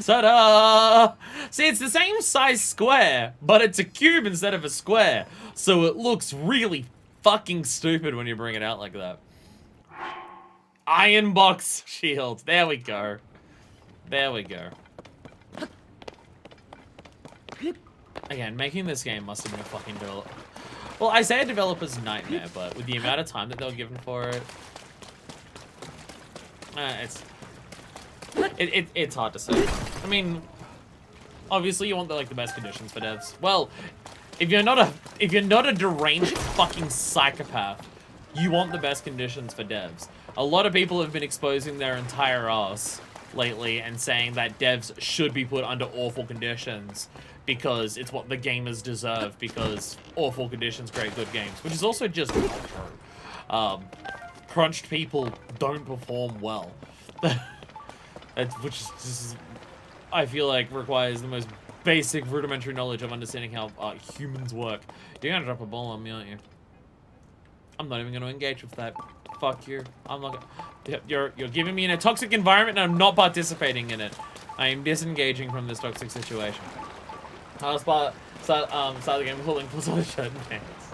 Ta-da! See, it's the same size square, but it's a cube instead of a square. So it looks really fucking stupid when you bring it out like that. Iron box shield. There we go. There we go. Again, making this game must have been a fucking develop. Well, I say a developer's nightmare, but with the amount of time that they were given for it, it's hard to say. I mean, obviously you want the best conditions for devs. Well, if you're not a deranged fucking psychopath, you want the best conditions for devs. A lot of people have been exposing their entire ass lately and saying that devs should be put under awful conditions because it's what the gamers deserve, because awful conditions create good games, which is also just not true. Crunched people don't perform well. Which is, I feel like, requires the most basic rudimentary knowledge of understanding how humans work. You're gonna drop a ball on me, aren't you? I'm not even gonna engage with that. Fuck you. I'm not gonna... You're giving me in a toxic environment and I'm not participating in it. I am disengaging from this toxic situation. I'll start the game pulling pulls on a shirt and pants.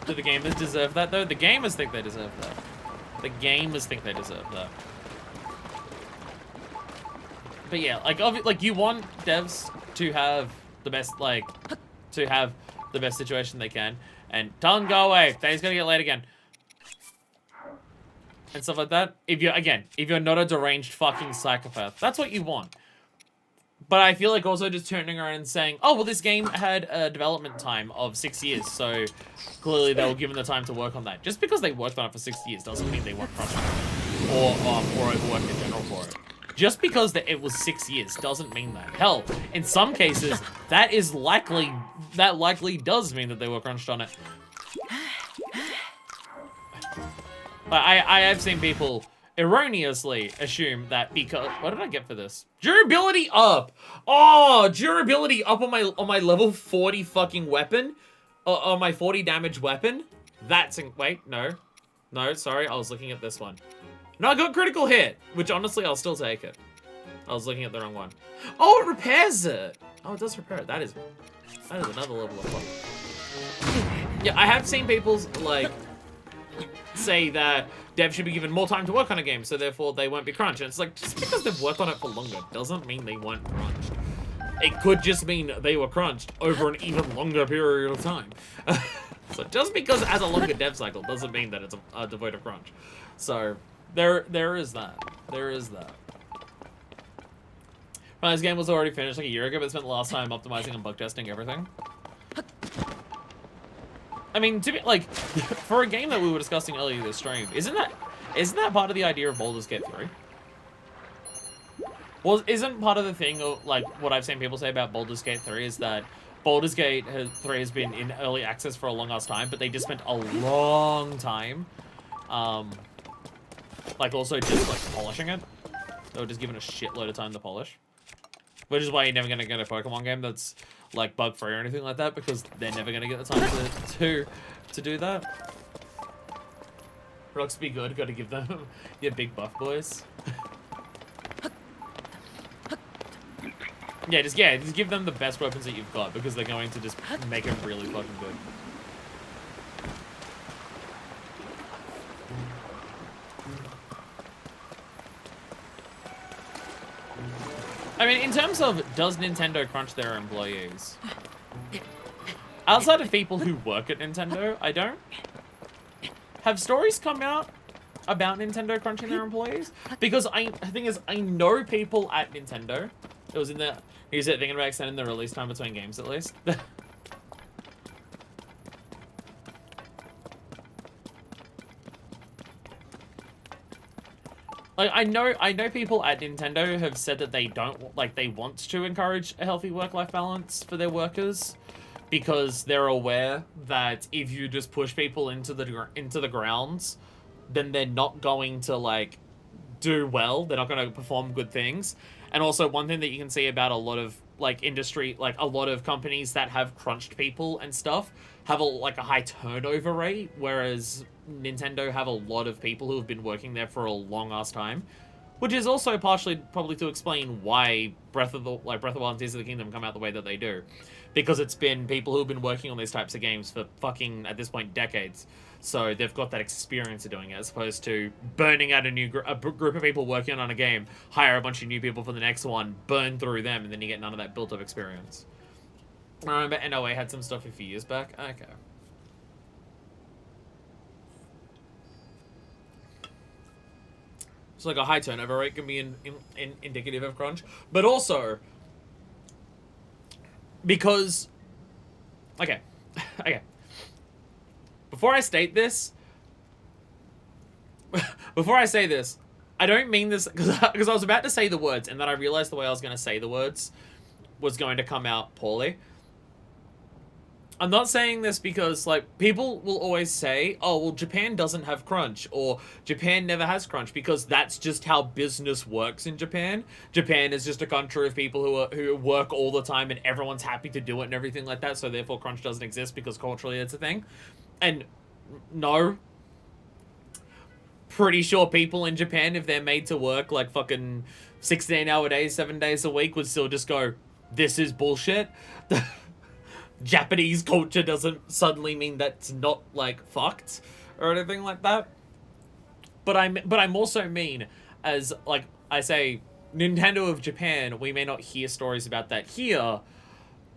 Do the gamers deserve that though? The gamers think they deserve that. The gamers think they deserve that. But yeah, like you want devs to have the best, situation they can. And tell them go away. Today's gonna get late again. And stuff like that. If you're not a deranged fucking psychopath, that's what you want. But I feel like also just turning around and saying, oh, well, this game had a development time of 6 years, so clearly they were given the time to work on that. Just because they worked on it for 6 years doesn't mean they weren't frustrated or overworked in general for it. just because it was 6 years doesn't mean that. Hell, in some cases, that likely does mean that they were crunched on it. I have seen people erroneously assume that because... What did I get for this? Durability up! Oh, durability up on my level 40 fucking weapon? On my 40 damage weapon? That's... Wait, no. No, sorry, I was looking at this one. No, I got critical hit, which honestly, I'll still take it. I was looking at the wrong one. Oh, it repairs it! Oh, it does repair it. That is another level of fun. Yeah, I have seen people, like... say that devs should be given more time to work on a game, so therefore they won't be crunched. And it's like, just because they've worked on it for longer doesn't mean they weren't crunched. It could just mean they were crunched over an even longer period of time. So just because it has a longer dev cycle doesn't mean that it's devoid of crunch. So there is that. There is that. Well, this game was already finished like a year ago, but spent the last time optimizing and bug testing everything. I mean, to be, like, for a game that we were discussing earlier this stream, isn't that part of the idea of Baldur's Gate 3? Well, isn't part of the thing, of, like, what I've seen people say about Baldur's Gate 3 is that Baldur's Gate 3 has been in early access for a long ass time, but they just spent a long time, like, also just, like, polishing it. They were just given a shitload of time to polish. Which is why you're never going to get a Pokemon game that's, like, bug-free or anything like that, because they're never going to get the time to do that. Rocks be good, got to give them your big buff boys. Yeah, just give them the best weapons that you've got, because they're going to just make them really fucking good. I mean, in terms of, does Nintendo crunch their employees? Outside of people who work at Nintendo, I don't. Have stories come out about Nintendo crunching their employees? Because the thing is, I know people at Nintendo. It was in the, he's thinking about extending the release time between games at least. Like, I know people at Nintendo have said that they don't, like, they want to encourage a healthy work-life balance for their workers, because they're aware that if you just push people into the grounds, then they're not going to, like, do well. They're not going to perform good things. And also, one thing that you can see about a lot of, like, industry, like, a lot of companies that have crunched people and stuff have, a high turnover rate, whereas Nintendo have a lot of people who have been working there for a long-ass time. Which is also partially probably to explain why Breath of the Wild and Tears of the Kingdom come out the way that they do. Because it's been people who've been working on these types of games for fucking, at this point, decades. So they've got that experience of doing it, as opposed to burning out a group of people working on a game, hire a bunch of new people for the next one, burn through them, and then you get none of that built-up experience. I remember NOA had some stuff a few years back. Okay. So like a high turnover rate can be indicative of crunch, but also because, okay, before I say this, I don't mean this because I was about to say the words and then I realized the way I was going to say the words was going to come out poorly. I'm not saying this because, like, people will always say, oh, well, Japan doesn't have crunch, or Japan never has crunch, because that's just how business works in Japan. Japan is just a country of people who work all the time, and everyone's happy to do it and everything like that, so therefore crunch doesn't exist, because culturally it's a thing. And no. Pretty sure people in Japan, if they're made to work, like, fucking 16-hour days, 7 days a week, would still just go, this is bullshit. Japanese culture doesn't suddenly mean that's not, like, fucked or anything like that. But I'm also mean, as, like, I say, Nintendo of Japan, we may not hear stories about that here,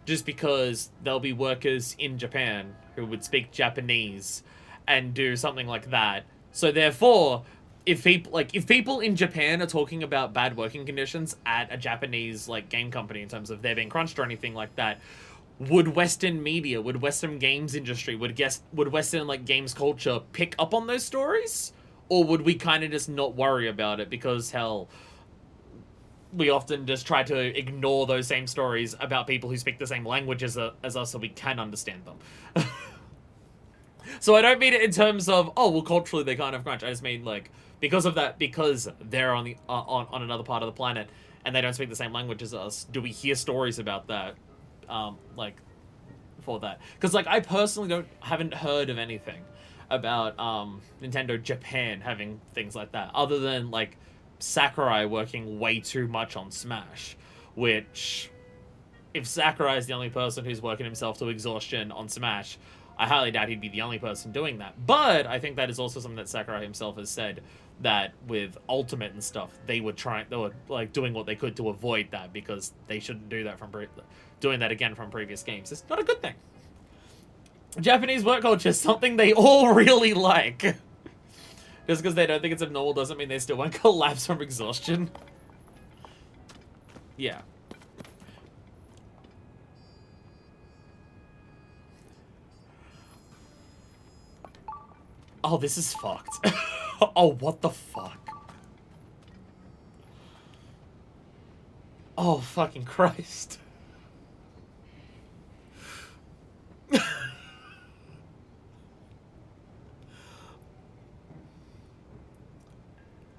just because there'll be workers in Japan who would speak Japanese and do something like that. So therefore, if people in Japan are talking about bad working conditions at a Japanese, like, game company in terms of they're being crunched or anything like that, would Western media, would Western games industry, would Western, like, games culture pick up on those stories? Or would we kind of just not worry about it because, hell, we often just try to ignore those same stories about people who speak the same language as us so we can understand them. So I don't mean it in terms of, oh, well, culturally they can't have crunch. I just mean, like, because of that, because they're on the on another part of the planet and they don't speak the same language as us, do we hear stories about that, like, for that? Because, like, I personally haven't heard of anything about Nintendo Japan having things like that, other than, like, Sakurai working way too much on Smash, which, if Sakurai is the only person who's working himself to exhaustion on Smash, I highly doubt he'd be the only person doing that. But I think that is also something that Sakurai himself has said, that with Ultimate and stuff, they were like doing what they could to avoid that, because they shouldn't do that from doing that again from previous games. It's not a good thing. Japanese work culture is something they all really like. Just because they don't think it's abnormal doesn't mean they still won't collapse from exhaustion. Yeah. Oh, this is fucked. Oh, what the fuck? Oh, fucking Christ.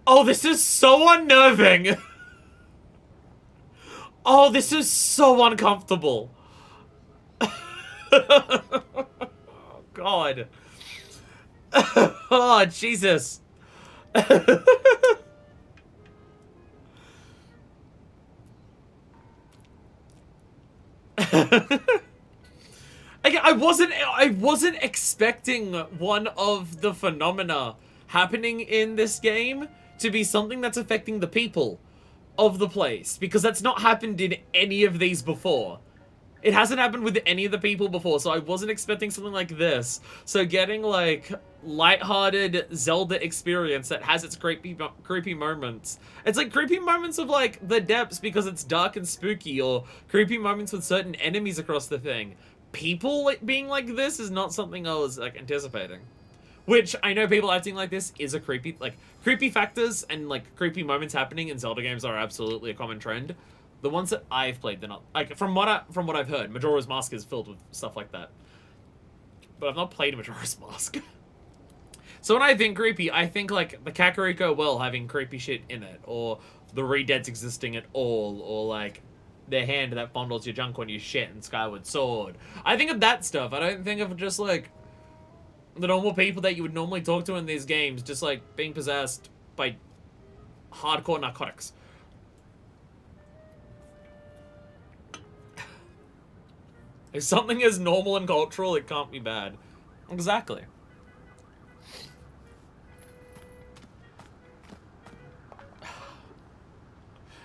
Oh, this is so unnerving. Oh, this is so uncomfortable. Oh, God. Oh, Jesus. I wasn't expecting one of the phenomena happening in this game to be something that's affecting the people of the place, because that's not happened in any of these before. It hasn't happened with any of the people before, so I wasn't expecting something like this. So getting, like, lighthearted Zelda experience that has its creepy moments. It's like creepy moments of, like, the depths because it's dark and spooky, or creepy moments with certain enemies across the thing. People being like this is not something I was, like, anticipating. Which, I know people acting like this is a creepy, like, creepy factors and, like, creepy moments happening in Zelda games are absolutely a common trend. The ones that I've played, they're not, like, from what I've heard, Majora's Mask is filled with stuff like that. But I've not played Majora's Mask. So when I think creepy, I think, like, the Kakariko well having creepy shit in it, or the Redeads existing at all, or, like, their hand that fondles your junk when you shit in Skyward Sword. I think of that stuff. I don't think of just, like, the normal people that you would normally talk to in these games, just, like, being possessed by hardcore narcotics. If something is normal and cultural, it can't be bad. Exactly.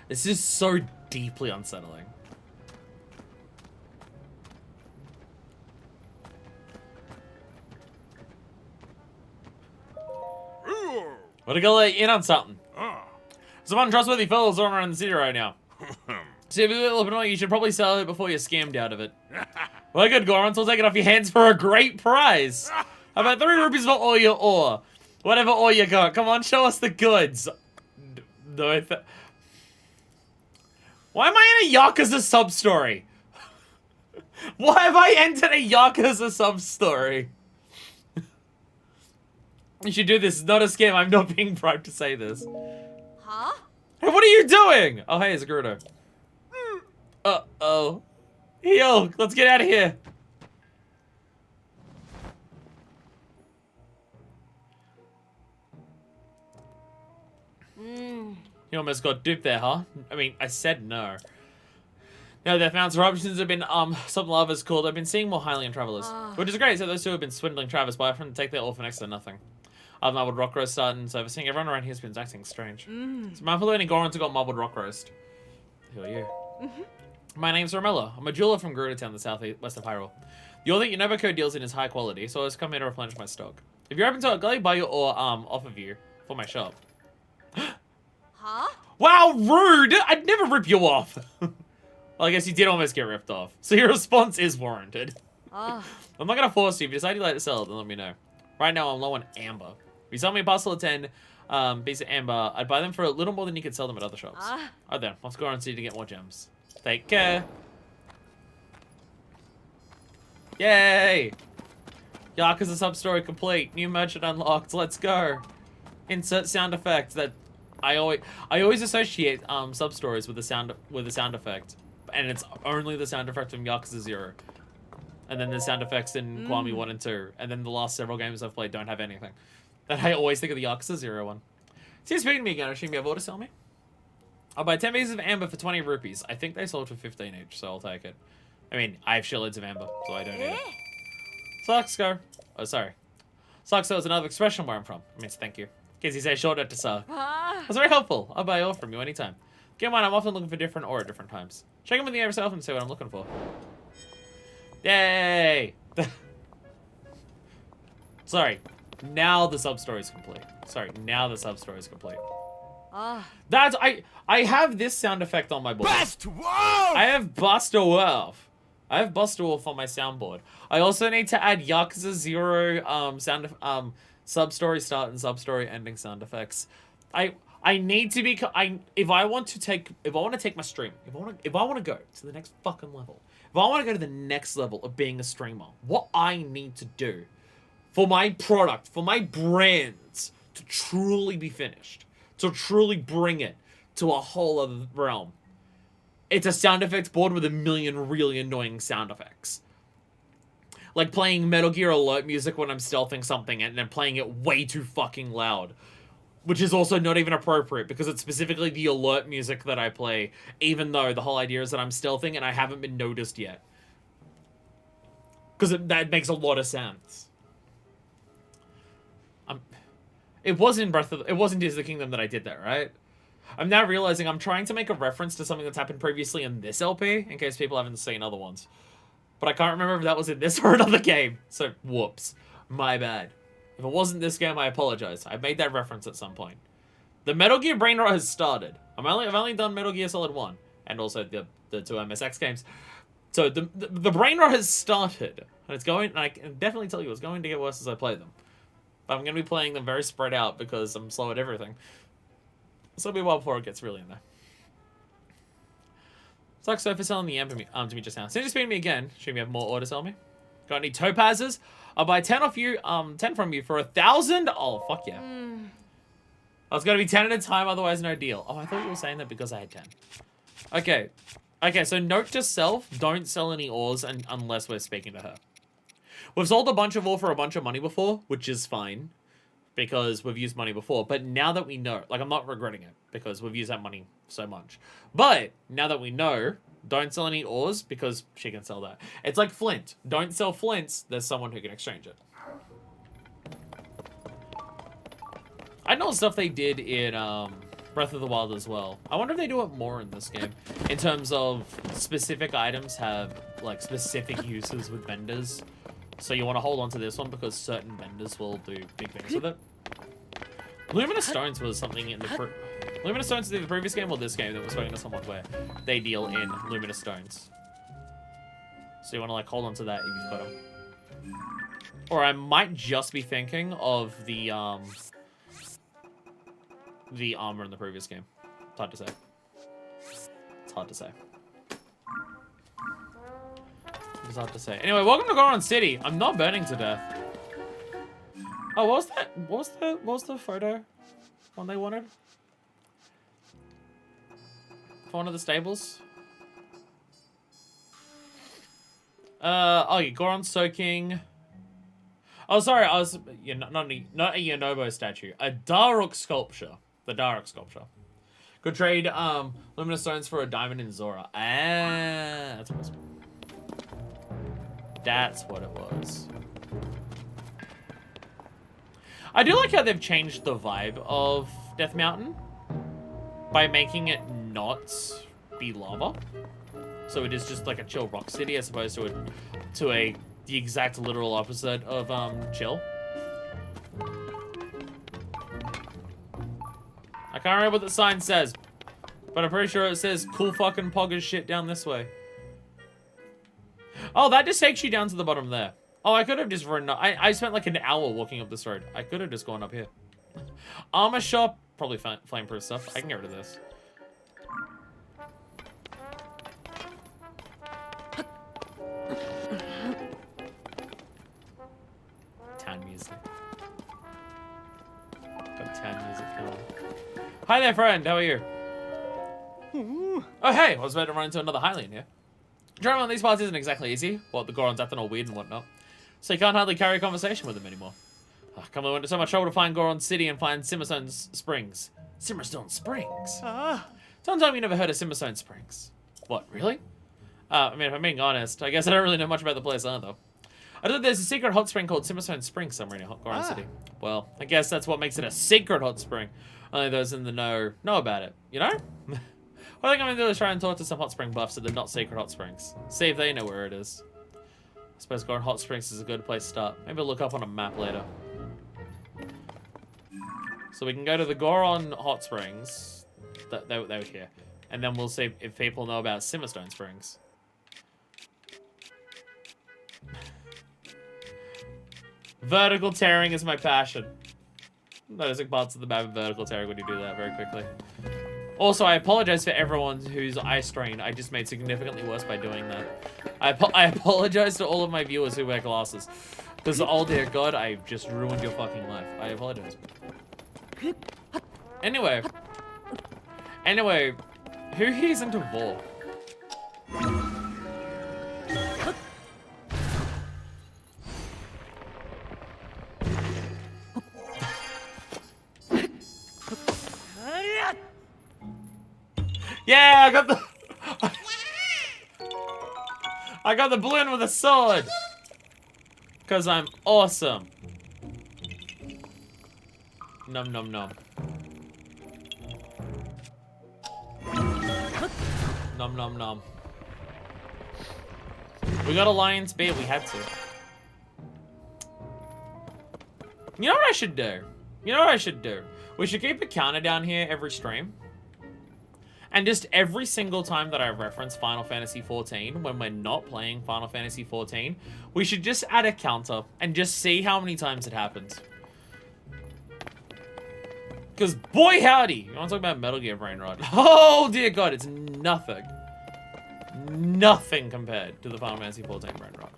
This is so deeply unsettling. Wanna go let you in on something? Some untrustworthy fellows are around the city right now. So if you're a little bit, you should probably sell it before you're scammed out of it. Well, good, Goron, so we'll take it off your hands for a great price. How about 3 rupees for all your ore? Whatever ore you got. Come on, show us the goods. No, why am I in a Yakuza sub-story? Why have I entered a Yakuza sub-story? You should do this. It's not a scam. I'm not being bribed to say this. Huh? Hey, what are you doing? Oh, hey, it's a Gerudo. Uh-oh. Yo, let's get out of here. You almost got duped there, huh? I mean, I said no. Now their found eruptions have been, some lovers called. I've been seeing more Hylian travelers. Which is great, so those two have been swindling Travis by offering to take their ore for next to nothing. I've marbled rock roast starting servicing. Everyone around here has been acting strange. So mindful learning Goron's got marbled rock roast. Who are you? My name's Romella. I'm a jeweler from Gerudo Town, the southwest of Hyrule. The ore that Yunobo deals in is high quality, so I was coming here to replenish my stock. If you're open to it, I'll buy your ore off of you for my shop. Huh? Wow, rude! I'd never rip you off. Well, I guess you did almost get ripped off. So your response is warranted. I'm not gonna force you. If you decide you'd like to sell it, then let me know. Right now, I'm low on amber. If you sell me a parcel of 10, Piece of amber. I'd buy them for a little more than you could sell them at other shops. Ah. Alright then, let's go on City to get more gems. Take care. Yay! Yakuza sub-story complete. New merchant unlocked. Let's go. Insert sound effect that I always associate sub-stories with the sound effect. And it's only the sound effect from Yakuza 0. And then the sound effects in Kiwami 1 and 2. And then the last several games I've played don't have anything. That I always think of the Yakuza 0 one. See, speaking to me again, assume you have order to sell me? I'll buy 10 pieces of amber for 20 rupees. I think they sold for 15 each, so I'll take it. I mean, I have shitloads of amber, so I don't need it. Saxco. Oh, sorry. Saxco is another expression where I'm from. It means thank you. In case you say short to Sark. That's very helpful. I'll buy ore from you anytime. Keep in mind, I'm often looking for different ore at different times. Check in with me yourself and see what I'm looking for. Yay! Sorry. Now the sub-story is complete. Sorry, now the sub-story is complete. That's... I have this sound effect on my board. Best Wolf! I have Buster Wolf. I have Buster Wolf on my soundboard. I also need to add Yakuza 0 sub-story start and sub-story ending sound effects. I need to be... if I want to take my stream, if I want to go to the next fucking level, if I want to go to the next level of being a streamer, what I need to do for my product, for my brands to truly be finished, to truly bring it to a whole other realm, it's a sound effects board with a million really annoying sound effects. Like playing Metal Gear Alert music when I'm stealthing something and then playing it way too fucking loud. Which is also not even appropriate because it's specifically the alert music that I play, even though the whole idea is that I'm stealthing and I haven't been noticed yet. Because that makes a lot of sense. It was in Tears of the Kingdom that I did that, right? I'm now realizing I'm trying to make a reference to something that's happened previously in this LP, in case people haven't seen other ones. But I can't remember if that was in this or another game. So, whoops. My bad. If it wasn't this game, I apologize. I made that reference at some point. The Metal Gear brain rot has started. I've only done Metal Gear Solid 1. And also the two MSX games. So, the brain rot has started. And it's going... I can definitely tell you it's going to get worse as I play them. But I'm going to be playing them very spread out because I'm slow at everything. So it'll be a while before it gets really in there. Sucks so for selling the amp to me just now. Since you speak to me again, should we have more ore to sell me? Got any topazes? I'll buy 10 off you, 10 from you for 1,000. Oh, fuck yeah. I was gonna be 10 at a time, otherwise no deal. Oh, I thought you were saying that because I had 10. Okay. Okay, so note to self, don't sell any ores unless we're speaking to her. We've sold a bunch of ore for a bunch of money before, which is fine. Because we've used money before. But now that we know, like, I'm not regretting it because we've used that money so much. But now that we know, don't sell any ores because she can sell that. It's like flint. Don't sell flints. There's someone who can exchange it. I know stuff they did in Breath of the Wild as well. I wonder if they do it more in this game. In terms of specific items have, like, specific uses with vendors. So you want to hold on to this one because certain vendors will do big things with it. Luminous Stones was something in the... Luminous Stones in the previous game or this game that was spoken to someone where they deal in Luminous Stones. So you want to like hold on to that if you've got them. Or I might just be thinking of the armor in the previous game. It's hard to say. It's hard to say. It's hard to say. Anyway, welcome to Goron City. I'm not burning to death. Oh, what was that? What was the photo one they wanted? For one of the stables? Oh, yeah, Goron soaking. Oh, sorry, I was not a Yunobo statue. A Daruk sculpture. The Daruk sculpture. Could trade luminous stones for a diamond in Zora. Ah, that's what it was. That's what it was. I do like how they've changed the vibe of Death Mountain by making it not be lava. So it is just like a chill rock city as opposed to the exact literal opposite of chill. I can't remember what the sign says, but I'm pretty sure it says cool fucking poggers shit down this way. Oh, that just takes you down to the bottom there. Oh, I could have just run. I spent like an hour walking up this road. I could have just gone up here. Armor shop, probably flameproof stuff. I can get rid of this. Town music. Got town music going. Hi there, friend. How are you? Oh, hey. I was about to run into another Hylian here. Driving on these parts isn't exactly easy. Well, the Goron's acting all weird and whatnot. So you can't hardly carry a conversation with him anymore. Come on, went to so much trouble to find Goron City and find Simmerstone Springs. Simmerstone Springs? Sometimes you never heard of Simmerstone Springs. What, really? I mean, if I'm being honest, I guess I don't really know much about the place either. I thought there's a secret hot spring called Simmerstone Springs somewhere in Goron City. Well, I guess that's what makes it a secret hot spring. Only those in the know about it, you know? What I think I'm gonna do is try and talk to some hot spring buffs at the not secret hot springs. See if they know where it is. I suppose Goron Hot Springs is a good place to start. Maybe I'll look up on a map later. So we can go to the Goron Hot Springs. They were here. And then we'll see if people know about Simmerstone Springs. Vertical tearing is my passion. Noticing parts of the map of vertical tearing when you do that very quickly. Also, I apologize for everyone who's eye strained. I just made significantly worse by doing that. I apologize to all of my viewers who wear glasses. Because, oh dear God, I've just ruined your fucking life. I apologize. Anyway, who here's into Vor? Yeah, I got the balloon with a sword. Cause I'm awesome. Num num num. Num num num. We got Alliance B, we had to. You know what I should do? We should keep a counter down here every stream. And just every single time that I reference Final Fantasy XIV, when we're not playing Final Fantasy XIV, we should just add a counter and just see how many times it happens. Because boy howdy, you want to talk about Metal Gear Brain Rot? Oh dear God, it's nothing. Nothing compared to the Final Fantasy XIV Brain Rot.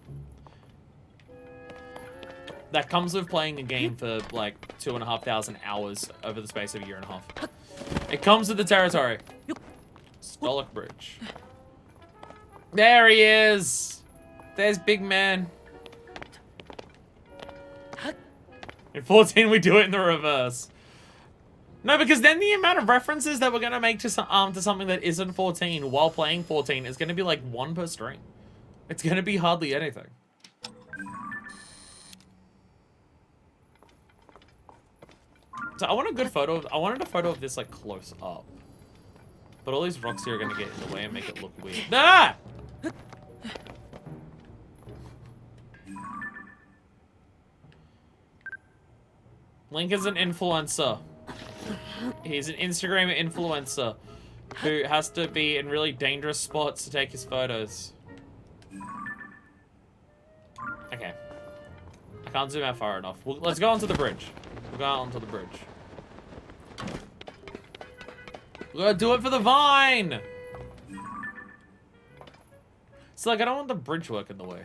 That comes with playing a game for like 2,500 hours over the space of a year and a half. It comes with the territory. Stolic Bridge. There he is. There's Big Man. In 14, we do it in the reverse. No, because then the amount of references that we're gonna make to something that isn't 14 while playing 14 is gonna be like 1 per stream. It's gonna be hardly anything. So I want a good photo. I wanted a photo of this like close up, but all these rocks here are gonna get in the way and make it look weird. Ah! Link is an influencer. He's an Instagram influencer who has to be in really dangerous spots to take his photos. Okay. I can't zoom out far enough. Let's go onto the bridge. We'll go out onto the bridge. We're gonna do it for the vine! So, like, I don't want the bridge work in the way.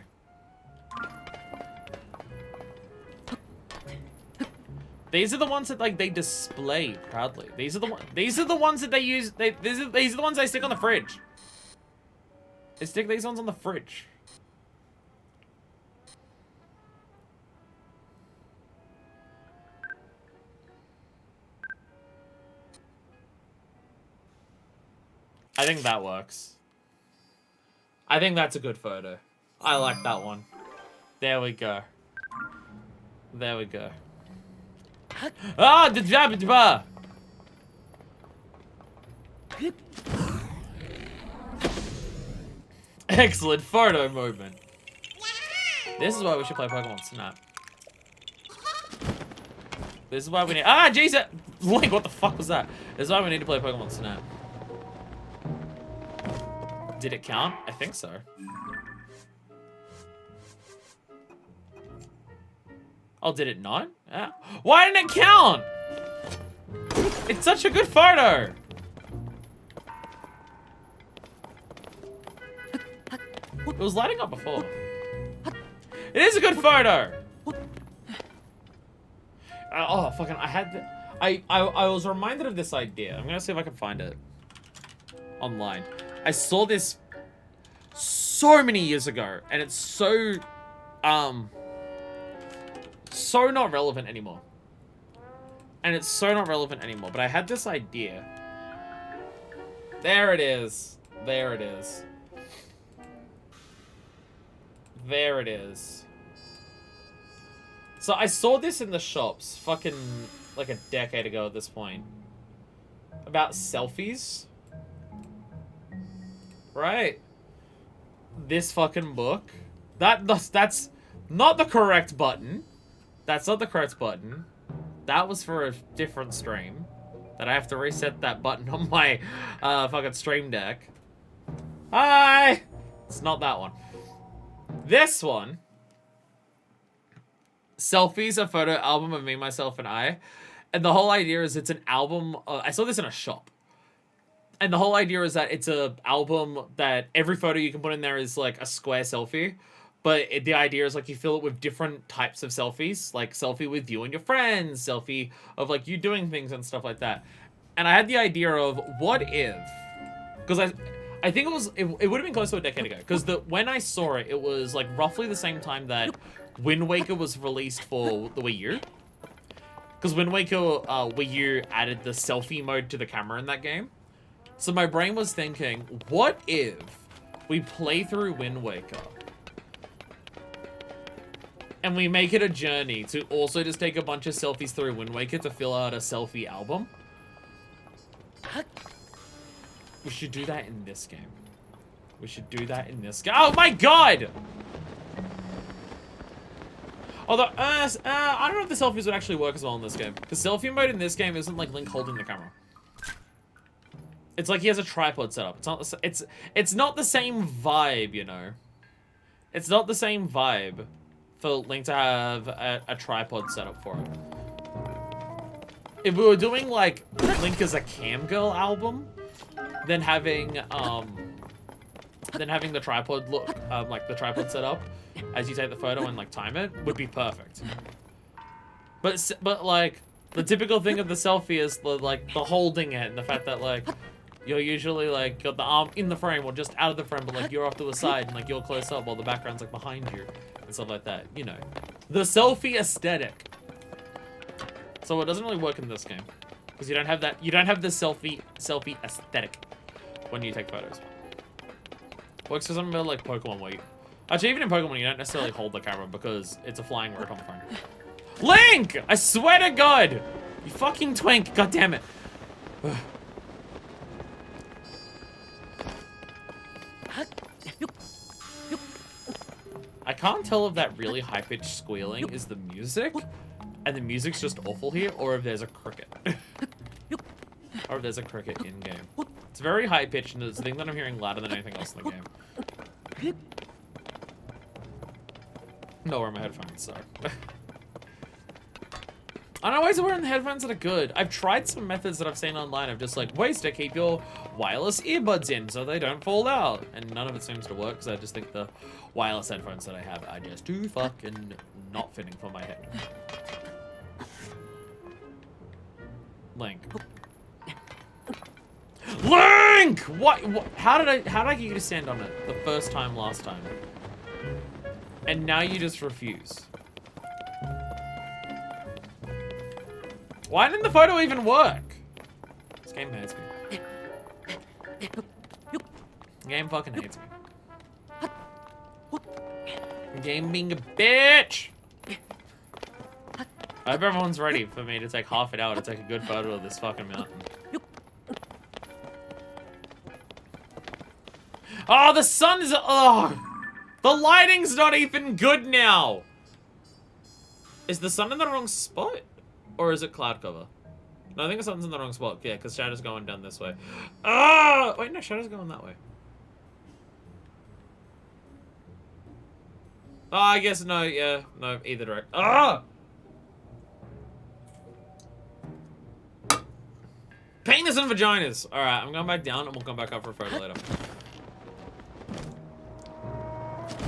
These are the ones that, like, they display proudly. These are the ones that they use. These are the ones they stick on the fridge. They stick these ones on the fridge. I think that works. I think that's a good photo. I like that one. There we go. There we go. Ah, the jabba. Excellent photo movement. This is why we should play Pokemon Snap. This is why we need. Ah, Jesus! Link, what the fuck was that? This is why we need to play Pokemon Snap. Did it count? I think so. Oh, did it not? Ah. Why didn't it count? It's such a good photo! It was lighting up before. It is a good photo! Oh, fucking, I had the... I was reminded of this idea. I'm gonna see if I can find it online. I saw this so many years ago, and it's so not relevant anymore. And it's so not relevant anymore, but I had this idea. There it is. There it is. There it is. So I saw this in the shops fucking like a decade ago at this point. About selfies. Right? This fucking book. That's not the correct button. That's not the correct button. That was for a different stream. That I have to reset that button on my fucking stream deck. Hi! It's not that one. This one. Selfies, a photo album of me, myself, and I. And the whole idea is it's an album. I saw this in a shop. And the whole idea is that it's a album that every photo you can put in there is like a square selfie. But the idea is like you fill it with different types of selfies. Like selfie with you and your friends. Selfie of like you doing things and stuff like that. And I had the idea of what if... Because I think it would have been close to a decade ago. Because when I saw it, it was like roughly the same time that Wind Waker was released for the Wii U. Because Wind Waker Wii U added the selfie mode to the camera in that game. So my brain was thinking, what if we play through Wind Waker and we make it a journey to also just take a bunch of selfies through Wind Waker to fill out a selfie album? We should do that in this game. We should do that in this game. Oh my god! Although, I don't know if the selfies would actually work as well in this game. Because selfie mode in this game isn't like Link holding the camera. It's like he has a tripod set up. It's not the same vibe, you know. It's not the same vibe for Link to have a tripod set up for it. If we were doing like Link as a cam girl album, then having the tripod look like the tripod set up as you take the photo and like time it would be perfect. But like the typical thing of the selfie is the holding it and the fact that like you're usually like got the arm in the frame or just out of the frame, but like you're off to the side and like you're close up while the background's like behind you and stuff like that. You know, the selfie aesthetic. So it doesn't really work in this game because you don't have that. You don't have the selfie aesthetic when you take photos. Works for something about like Pokemon where actually even in Pokemon you don't necessarily hold the camera because it's a flying road on the phone. Link! I swear to God! You fucking twink! God damn it! I can't tell if that really high-pitched squealing is the music, and the music's just awful here, or if there's a cricket. Or if there's a cricket in-game. It's very high-pitched, and it's the thing that I'm hearing louder than anything else in the game. No, where are my headphones, so. I don't know ways of wearing the headphones that are good. I've tried some methods that I've seen online of just like ways to keep your wireless earbuds in so they don't fall out. And none of it seems to work because I just think the wireless headphones that I have are just too fucking not fitting for my head. Link. Link! What? How did I get you to stand on it the first time last time? And now you just refuse. Why didn't the photo even work? This game hates me. The game fucking hates me. The game being a bitch! I hope everyone's ready for me to take half an hour to take a good photo of this fucking mountain. Oh, the sun is... Oh! The lighting's not even good now! Is the sun in the wrong spot? Or is it cloud cover? No, I think the sun's in the wrong spot. Yeah, because Shadow's going down this way. Ah! Wait, no, Shadow's going that way. Oh, I guess no, yeah. No, either direct. Ah! Penis and vaginas. All right, I'm going back down, and we'll come back up for a photo later.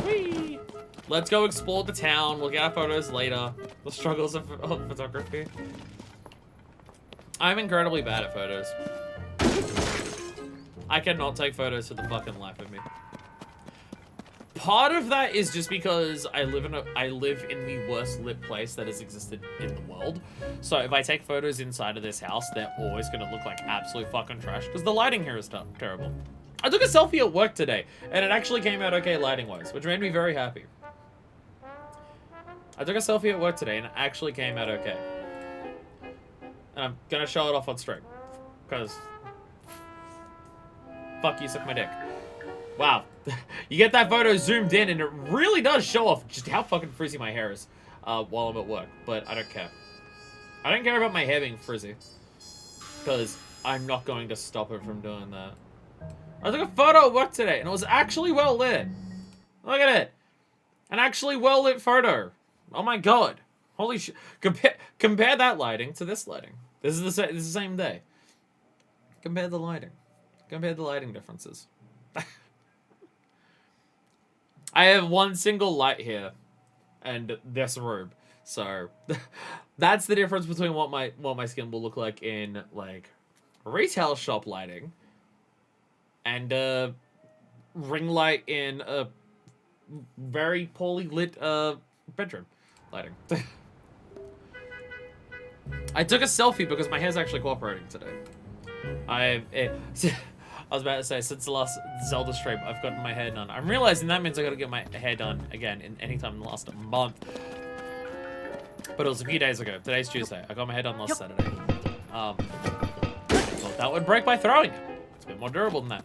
Whee! Let's go explore the town. We'll get our photos later. The struggles of photography. I'm incredibly bad at photos. I cannot take photos for the fucking life of me. Part of that is just because I live in the worst lit place that has existed in the world. So if I take photos inside of this house, they're always gonna look like absolute fucking trash because the lighting here is terrible. I took a selfie at work today, and it actually came out okay lighting-wise, which made me very happy. I took a selfie at work today, and it actually came out okay. And I'm gonna show it off on stream, because fuck you, suck my dick. Wow. You get that photo zoomed in, and it really does show off just how fucking frizzy my hair is while I'm at work, but I don't care. I don't care about my hair being frizzy, because I'm not going to stop it from doing that. I took a photo at work today, and it was actually well lit. Look at it. An actually well lit photo. Oh my god. Holy shit. Compare that lighting to this lighting. This is the same day. Compare the lighting. Compare the lighting differences. I have one single light here, and this room. So that's the difference between what my skin will look like in like retail shop lighting and ring light in a very poorly lit bedroom lighting. I took a selfie because my hair's actually cooperating today. I was about to say, since the last Zelda stream, I've gotten my hair done. I'm realizing that means I gotta get my hair done again in any time in the last month. But it was a few days ago. Today's Tuesday. I got my hair done last Saturday. Thought that would break by throwing it. It's a bit more durable than that.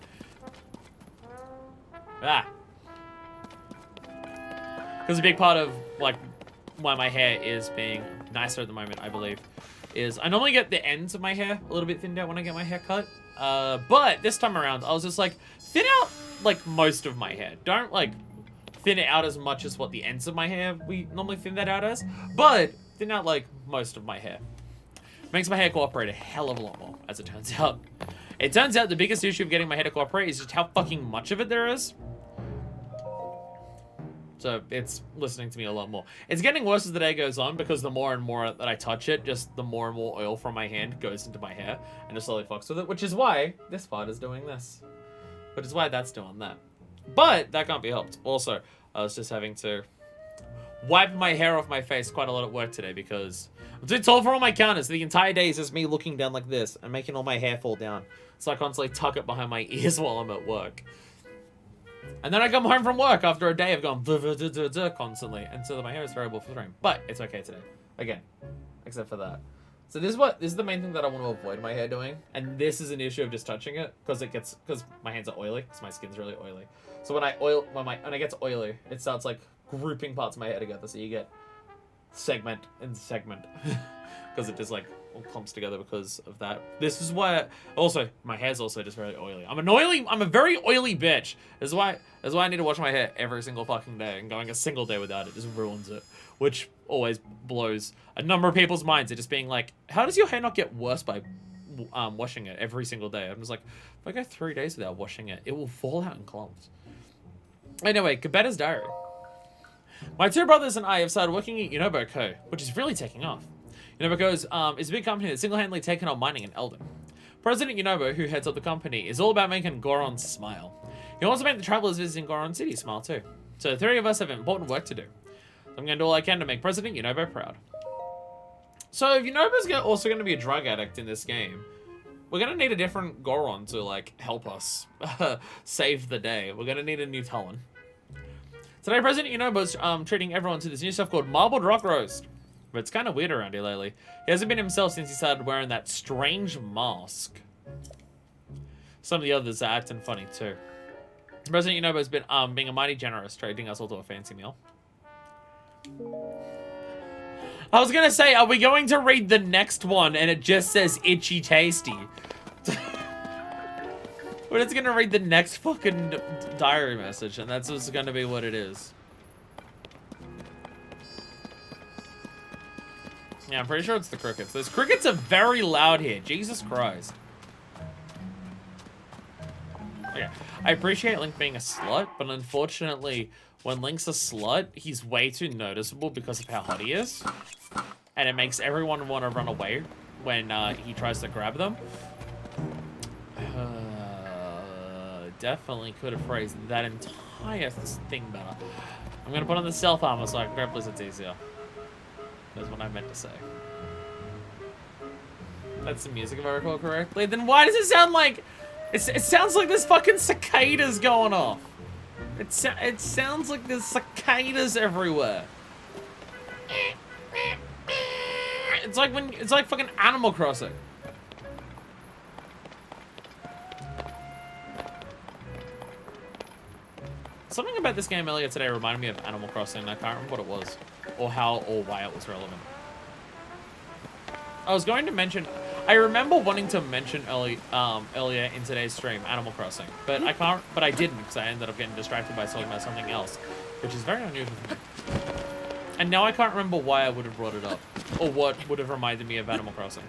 Ah. Because a big part of, like, why my hair is being nicer at the moment, I believe, is I normally get the ends of my hair a little bit thinned out when I get my hair cut. But this time around, I was just like, thin out, like, most of my hair. Don't, like, thin it out as much as what the ends of my hair we normally thin that out as, but thin out, like, most of my hair. Makes my hair cooperate a hell of a lot more, as it turns out. It turns out the biggest issue of getting my hair to cooperate is just how fucking much of it there is. So it's listening to me a lot more. It's getting worse as the day goes on because the more and more that I touch it, just the more and more oil from my hand goes into my hair and it slowly fucks with it, which is why this part is doing this. Which is why that's doing that. But that can't be helped. Also, I was just having to wipe my hair off my face quite a lot at work today because I'm too tall for all my counters. The entire day is just me looking down like this and making all my hair fall down. So I constantly tuck it behind my ears while I'm at work. And then I come home from work after a day of going constantly, and so my hair is terrible for stream. But it's okay today, again, except for that. So this is the main thing that I want to avoid my hair doing, and this is an issue of just touching it because my hands are oily, because my skin's really oily. So when it gets oily, it starts like grouping parts of my hair together, so you get segment and segment because it just like all clumps together because of that. This is why also my hair's also just very oily. I'm a very oily bitch. This is why I need to wash my hair every single fucking day, and going a single day without it just ruins it, which always blows a number of people's minds. They're just being like, how does your hair not get worse by washing it every single day? I'm just like, if I go 3 days without washing it, it will fall out in clumps. Anyway, Kabetta's diary. My two brothers and I have started working at Yunobo Co., which is really taking off. Yunobo is a big company that's single-handedly taken on mining in Elden. President Yunobo, who heads up the company, is all about making Goron smile. He wants to make the travelers visiting Goron City smile too. So the three of us have important work to do. So I'm going to do all I can to make President Yunobo proud. So if Yunobo's also going to be a drug addict in this game, we're going to need a different Goron to like help us save the day. We're going to need a new Talon. Today, President Yunobo's treating everyone to this new stuff called Marbled Rock Roast. But it's kind of weird around here lately. He hasn't been himself since he started wearing that strange mask. Some of the others are acting funny too. President Yunobo's been being a mighty generous, treating us all to a fancy meal. I was gonna say, are we going to read the next one and it just says itchy tasty? We're just gonna read the next fucking diary message, and that's what's gonna be what it is. Yeah, I'm pretty sure it's the crickets. Those crickets are very loud here. Jesus Christ. Okay. I appreciate Link being a slut, but unfortunately, when Link's a slut, he's way too noticeable because of how hot he is. And it makes everyone want to run away when he tries to grab them. Definitely could have phrased that entire thing better. I'm going to put on the stealth armor so I can grab Blizzard's easier. That's what I meant to say. That's the music if I recall correctly. Then why does it sound like... It sounds like there's fucking cicadas going off. It sounds like there's cicadas everywhere. It's like fucking Animal Crossing. Something about this game earlier today reminded me of Animal Crossing, and I can't remember what it was, or how, or why it was relevant. I was going to mention, I remember wanting to mention earlier in today's stream Animal Crossing, but I didn't because I ended up getting distracted by talking about something else, which is very unusual for me. And now I can't remember why I would have brought it up, or what would have reminded me of Animal Crossing.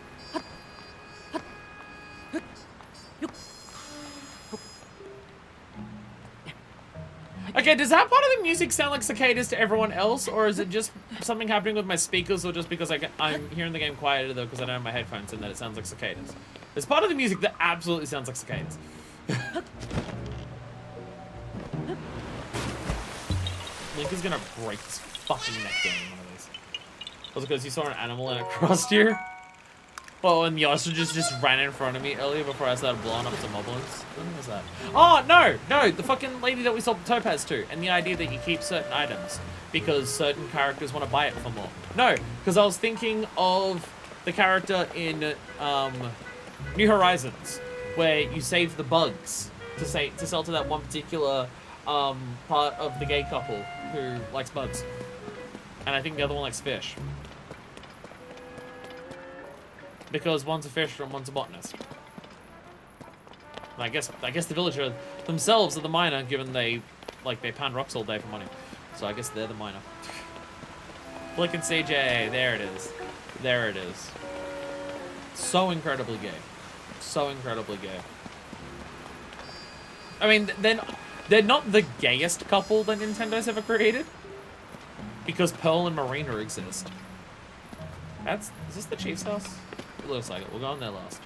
Okay, does that part of the music sound like cicadas to everyone else, or is it just something happening with my speakers, or just because I'm hearing the game quieter though because I don't have my headphones and that it sounds like cicadas? There's part of the music that absolutely sounds like cicadas. Link is gonna break his fucking neck doing one of these. Was it because you saw an animal and it crossed you? Well, and the ostriches just ran in front of me earlier before I started blowing up some moblins. When was that? Oh, no, the fucking lady that we sold the topaz to, and the idea that you keep certain items because certain characters want to buy it for more. No, because I was thinking of the character in New Horizons, where you save the bugs to sell to that one particular part of the gay couple who likes bugs. And I think the other one likes fish. Because one's a fisher and one's a botanist. And I guess the villager themselves are the miner, given they pound rocks all day for money. So I guess they're the miner. Flick and CJ, there it is. There it is. So incredibly gay. So incredibly gay. I mean, they're not the gayest couple that Nintendo's ever created. Because Pearl and Marina exist. Is this the Chief's house? It looks like it. We'll go on there last.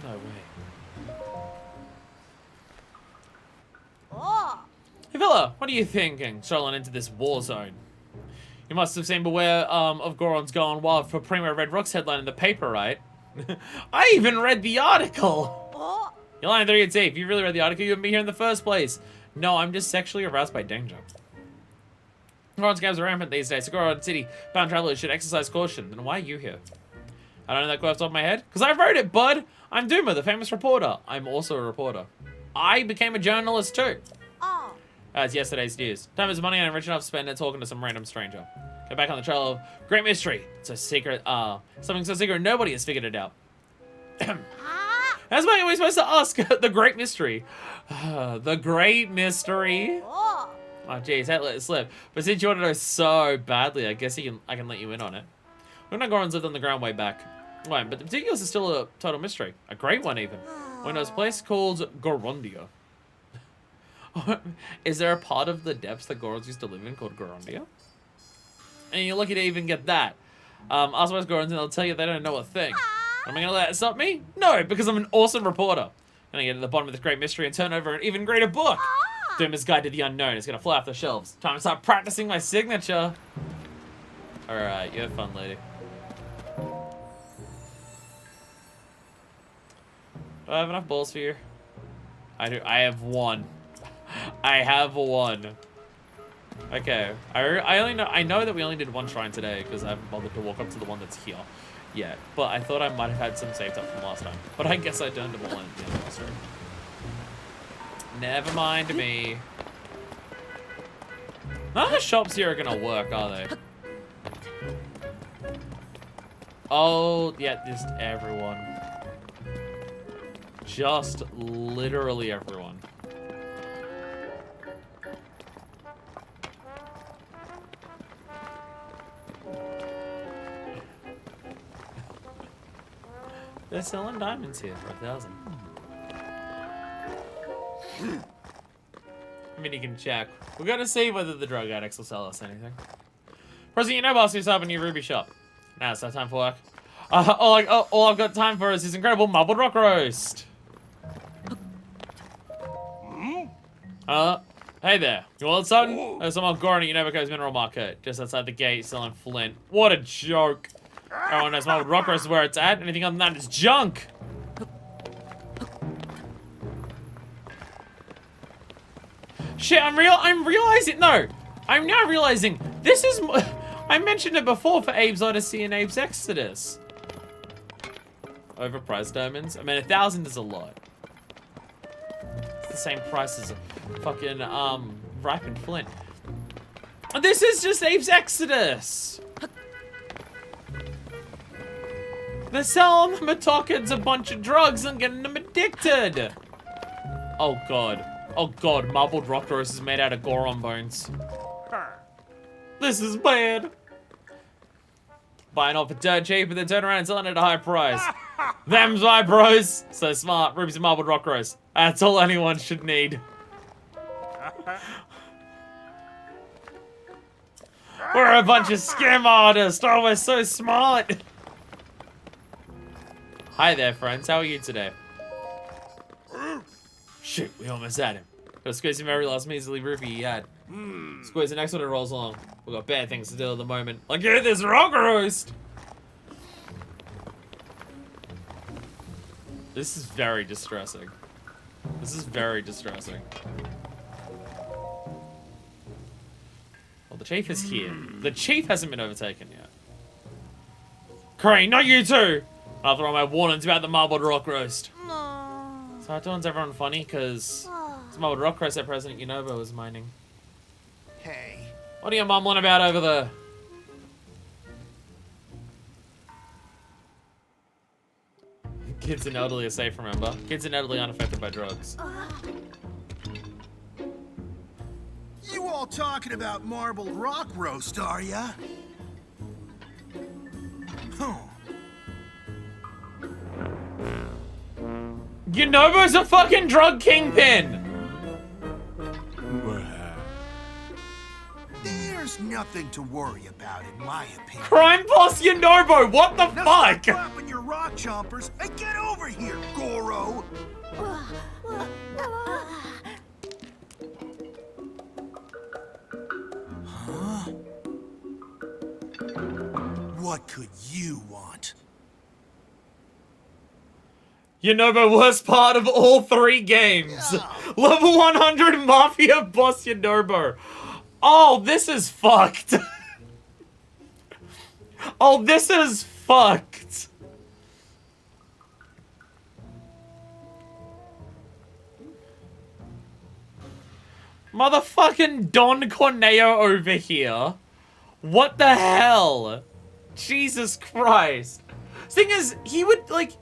No way. Oh. Hey Villa, what are you thinking, strolling into this war zone? You must have seen Beware of Goron's Gone Wild for Primo Red Rock's headline in the paper, right? I even read the article! Oh. You're lying through your teeth. If you really read the article, you wouldn't be here in the first place. No, I'm just sexually aroused by danger. Goron scams are rampant these days, so Goron City bound travelers should exercise caution. Then why are you here? I don't know that quote off the top of my head. Because I wrote it, bud! I'm Duma, the famous reporter. I'm also a reporter. I became a journalist too. Oh. As yesterday's news. Time is money and I'm rich enough to spend it talking to some random stranger. Go back on the trail of great mystery. It's a secret, something so secret nobody has figured it out. That's why we're supposed to ask the great mystery. The great mystery. Oh. Oh jeez, that let it slip. But since you want to know so badly, I guess I can let you in on it. We know Goron's lived on the ground way back. Right, but the particulars are still a total mystery. A great one even. We know it's a place called Gorondia. Is there a part of the depths that Gorons used to live in called Gorondia? And you're lucky to even get that. Ask most Gorons and they'll tell you they don't know a thing. Am I gonna let it stop me? No, because I'm an awesome reporter. I'm gonna get to the bottom of this great mystery and turn over an even greater book. Duma's Guide to the Unknown is gonna fly off the shelves. Time to start practicing my signature. Alright, you have fun, lady. Do I have enough balls for you? I do. I have one. I have one. Okay. I know that we only did one shrine today because I haven't bothered to walk up to the one that's here yet. But I thought I might have had some saved up from last time. But I guess I turned them all in at the end of the stream. Never mind me. None of the shops here are gonna work, are they? Oh, yeah, just everyone. Just literally everyone. They're selling diamonds here for 1,000. I mean, you can check. We're gonna see whether the drug addicts will sell us anything. President Yunobo wants to up a new ruby shop. Now it's that time for work. All I've got time for is this incredible marbled rock roast. Hey there. You want something? There's some old Goron at Yunobo's Mineral Market, just outside the gate, selling flint. What a joke. Everyone knows marbled rock roast is where it's at. Anything other than that is junk. Shit, I'm realizing, no. I'm now realizing, this is, I mentioned it before for Abe's Odyssey and Abe's Exodus. Overpriced diamonds. I mean, 1,000 is a lot. It's the same price as a fucking, ripened flint. This is just Abe's Exodus. They're selling the Matokans a bunch of drugs and getting them addicted. Oh god. Oh god, marbled rock roast is made out of Goron bones. This is bad. Buying off for dirt cheap and then turn around and selling it at a high price. Them's my bros. So smart. Rubies and marbled rock roast. That's all anyone should need. We're a bunch of scam artists. Oh, we're so smart. Hi there, friends. How are you today? Shit, we almost had him. Gotta squeeze him every last measly rupee he had. Squeeze the next one that rolls along. We've got bad things to do at the moment. Like, yeah, this rock roast! This is very distressing. This is very distressing. Well, the chief is here. The chief hasn't been overtaken yet. Crane, not you too! After all my warnings about the marbled rock roast. No. So how doing's everyone funny? Cause it's marbled rock roast that President Yunobo was mining. Hey. What are you mumbling about over there? Kids and elderly are safe, remember? Kids and elderly aren't affected by drugs. You all talking about marbled rock roast, are ya? Huh. Yunobo's a fucking drug kingpin! There's nothing to worry about, in my opinion. Crime boss Yunobo, what the Now fuck? stop dropping your rock chompers and get over here, Goro! Huh? What could you want? Yunobo, worst part of all 3 games. Level 100 Mafia boss Yunobo. Oh, this is fucked. Oh, this is fucked. Motherfucking Don Corneo over here. What the hell? Jesus Christ. Thing is, he would, like...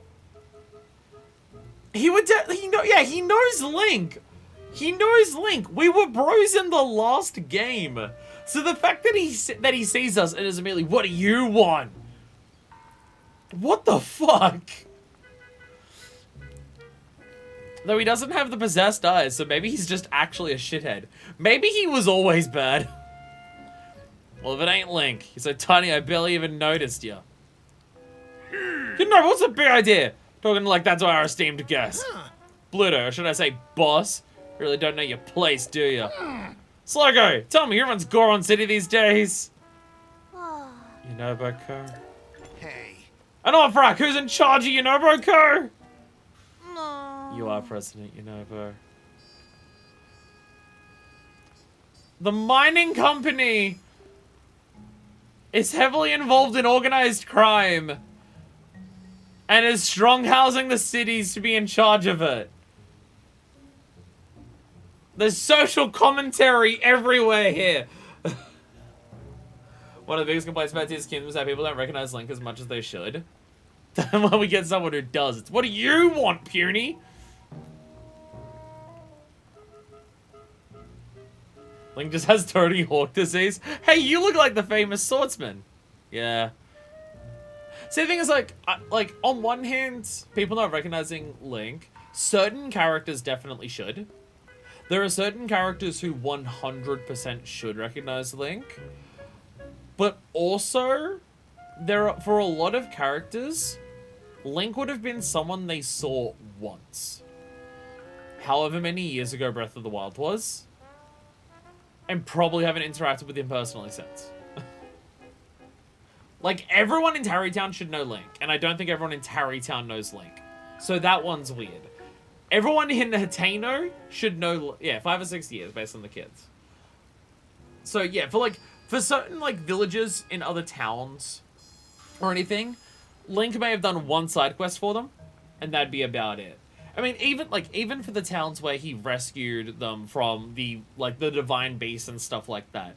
He knows Link. He knows Link. We were bros in the last game. So the fact that he sees us and is immediately, what do you want? What the fuck? Though he doesn't have the possessed eyes, so maybe he's just actually a shithead. Maybe he was always bad. Well, if it ain't Link, he's so tiny I barely even noticed you. You know, what's a big idea? Talking like that's our esteemed guest. Bluto, or should I say boss? Really don't know your place, do you? Sluggo, tell me, who runs Goron City these days? Yunobo-ko? Hey. And Offrak, who's in charge of Yunobo-ko? No. You are President Yunobo. The mining company is heavily involved in organized crime and is strong-housing the cities to be in charge of it. There's social commentary everywhere here. One of the biggest complaints about Tears Kingdom is that people don't recognize Link as much as they should. Then when we get someone who does, it's, what do you want, Puny? Link just has Tony Hawk disease. Hey, you look like the famous swordsman. Yeah. See, the thing is, like, on one hand, people not recognizing Link, certain characters definitely should. There are certain characters who 100% should recognize Link, but also for a lot of characters, Link would have been someone they saw once. However many years ago Breath of the Wild was, and probably haven't interacted with him personally since. Like, everyone in Tarrytown should know Link, and I don't think everyone in Tarrytown knows Link. So that one's weird. Everyone in Hateno should know, yeah, 5 or 6 years based on the kids. So yeah, for certain like villages in other towns or anything, Link may have done one side quest for them, and that'd be about it. I mean, even for the towns where he rescued them from the divine beast and stuff like that,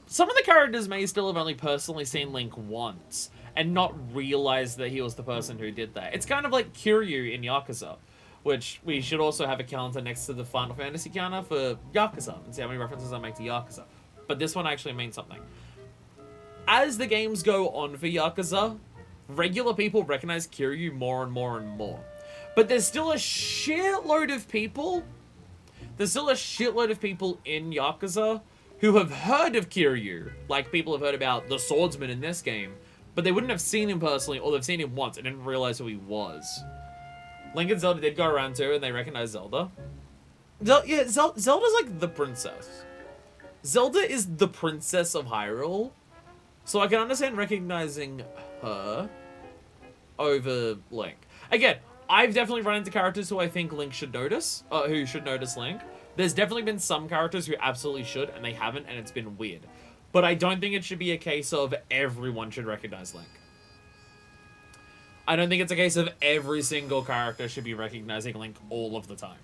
some of the characters may still have only personally seen Link once and not realized that he was the person who did that. It's kind of like Kiryu in Yakuza, which we should also have a counter next to the Final Fantasy counter for Yakuza and see how many references I make to Yakuza. But this one actually means something. As the games go on for Yakuza, regular people recognize Kiryu more and more and more. But there's still a shitload of people. There's still a shitload of people in Yakuza who have heard of Kiryu. Like, people have heard about the swordsman in this game, but they wouldn't have seen him personally, or they've seen him once and didn't realize who he was. Link and Zelda did go around too, and they recognize Zelda. Zelda's like the princess. Zelda is the princess of Hyrule. So I can understand recognizing her over Link. Again, I've definitely run into characters who I think Link should notice, who should notice Link. There's definitely been some characters who absolutely should, and they haven't, and it's been weird. But I don't think it should be a case of everyone should recognize Link. I don't think it's a case of every single character should be recognizing Link all of the time.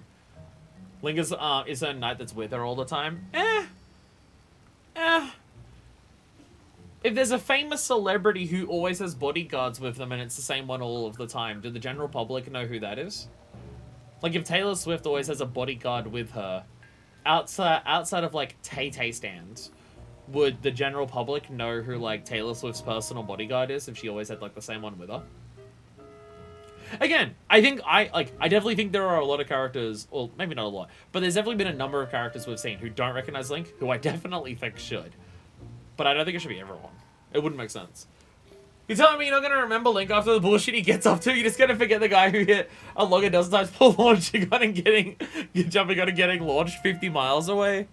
Link is a knight that's with her all the time. If there's a famous celebrity who always has bodyguards with them and it's the same one all of the time, do the general public know who that is? Like, if Taylor Swift always has a bodyguard with her, outside of, like, Tay-Tay stands, would the general public know who, like, Taylor Swift's personal bodyguard is if she always had, like, the same one with her? Again, I definitely think there are a lot of characters, well, maybe not a lot, but there's definitely been a number of characters we've seen who don't recognize Link, who I definitely think should. But I don't think it should be everyone. It wouldn't make sense. You're telling me you're not going to remember Link after the bullshit he gets up to? You're just going to forget the guy who hit a log a dozen times for launching on and jumping on and getting launched 50 miles away?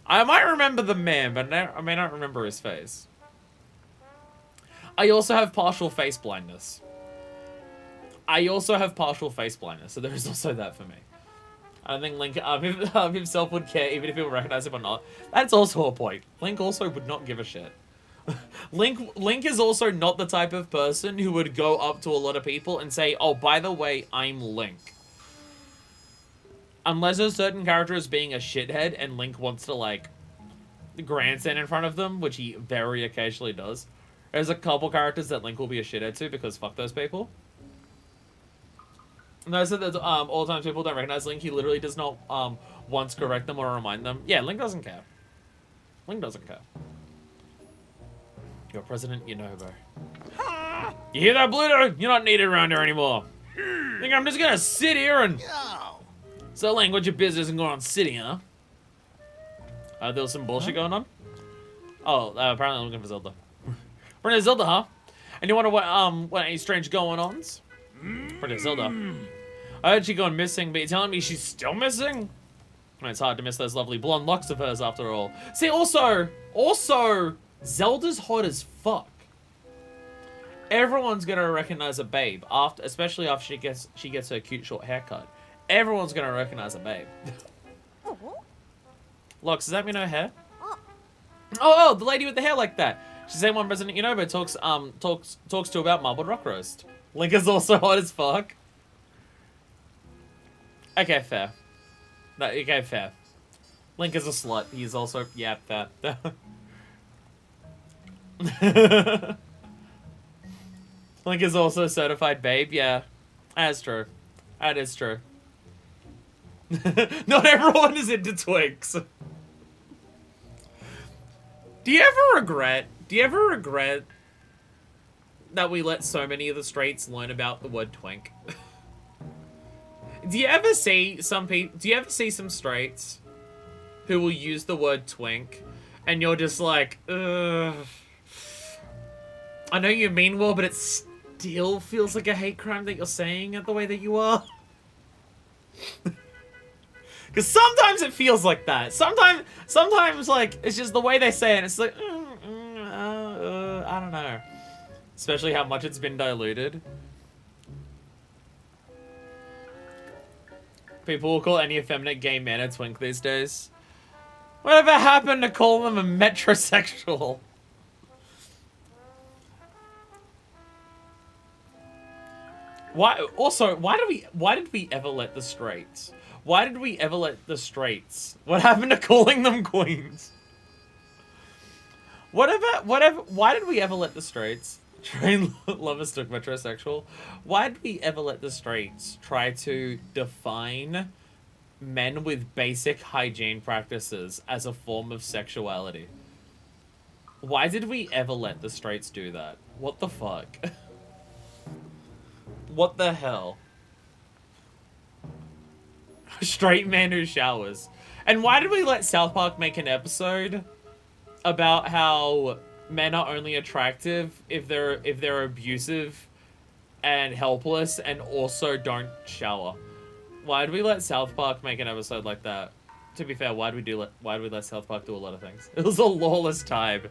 I might remember the man, but I may not remember his face. I also have partial face blindness. So there is also that for me. I don't think Link himself would care, even if he would recognize him or not. That's also a point. Link also would not give a shit. Link is also not the type of person who would go up to a lot of people and say, oh, by the way, I'm Link. Unless a certain character is being a shithead and Link wants to, like, grandstand in front of them, which he very occasionally does. There's a couple characters that Link will be a shithead to because fuck those people. Notice that all the times people don't recognize Link, he literally does not once correct them or remind them. Yeah, Link doesn't care. Link doesn't care. You're President Yunobo. You hear that, Bluto? You're not needed around here anymore. Think I'm just gonna sit here and... So, Link, what's your business and go on sitting, huh? There was some bullshit going on? Oh, apparently I'm looking for Zelda. We're in Zelda, huh? And you wonder what any strange going-ons? Pretty Zelda. I heard she gone missing, but you're telling me she's still missing? Well, it's hard to miss those lovely blonde locks of hers after all. See, also, Zelda's hot as fuck. Everyone's gonna recognize a babe especially after she gets her cute short haircut. Everyone's gonna recognize a babe. Locks, does that mean her hair? Oh, the lady with the hair like that. She's the same one President Yunobo talks to about marbled rock roast. Link is also hot as fuck. Okay, fair. No, okay, fair. Link is a slut. He's also... Yeah, fair. Link is also a certified babe. Yeah, that's true. That is true. Not everyone is into Twinks. Do you ever regret that we let so many of the straights learn about the word twink? Do you ever see some people? Do you ever see some straights who will use the word twink, and you're just like, ugh. I know you mean well, but it still feels like a hate crime that you're saying it the way that you are. Because sometimes it feels like that. Sometimes like it's just the way they say it. It's like, I don't know. Especially how much it's been diluted. People will call any effeminate gay man a twink these days. Whatever happened to call them a metrosexual? Why? Also, why did we ever let the straights? Why did we ever let the straights? What happened to calling them queens? Whatever. Why did we ever let the straights train lovers to metrosexual? Why did we ever let the straights try to define men with basic hygiene practices as a form of sexuality? Why did we ever let the straights do that? What the fuck? What the hell? Straight man who showers. And why did we let South Park make an episode about how men are only attractive if they're abusive and helpless and also don't shower? Why did we let South Park make an episode like that? To be fair, why did we let South Park do a lot of things? It was a lawless time.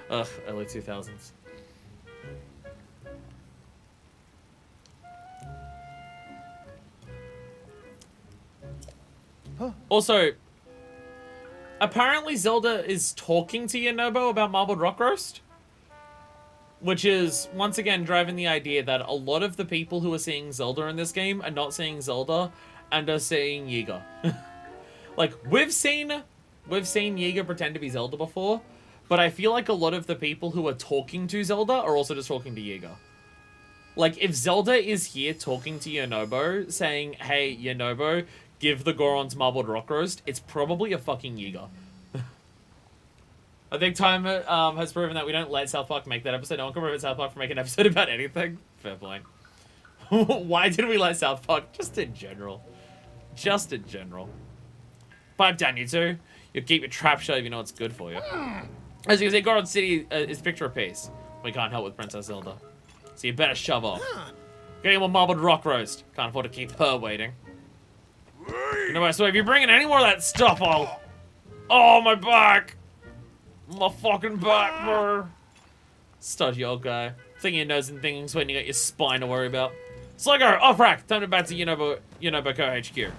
Ugh, early 2000s. Also, apparently Zelda is talking to Yunobo about Marbled Rock Roast. Which is, once again, driving the idea that a lot of the people who are seeing Zelda in this game are not seeing Zelda and are seeing Yiga. Like, we've seen Yiga pretend to be Zelda before, but I feel like a lot of the people who are talking to Zelda are also just talking to Yiga. Like, if Zelda is here talking to Yunobo, saying, hey, Yunobo, give the Gorons Marbled Rock Roast, it's probably a fucking Yiga. I think time has proven that we don't let South Park make that episode. No one can prevent South Park from making an episode about anything. Fair point. Why did we let South Park? Just in general. Just in general. Pipe down, you two. You'll keep your trap shut if you know what's good for you. As you can see, Goron City is picture of peace. We can't help with Princess Zelda. So you better shove off. Getting more Marbled Rock Roast. Can't afford to keep her waiting. You know, I swear, if you're bringing any more of that stuff, I'll... Oh, my back! My fucking back, bro. Stodgy old guy. Thinking your nose and things when you got your spine to worry about. Sluggo, off rack. Time to back to Yunobo Co HQ.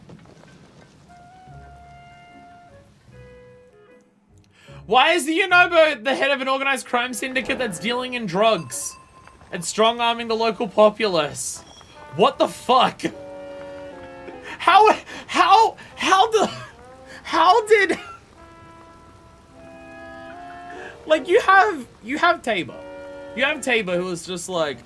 Why is the Yunobo the head of an organized crime syndicate that's dealing in drugs and strong-arming the local populace? What the fuck? How did... Like, you have Tabor. You have Tabor who is just like,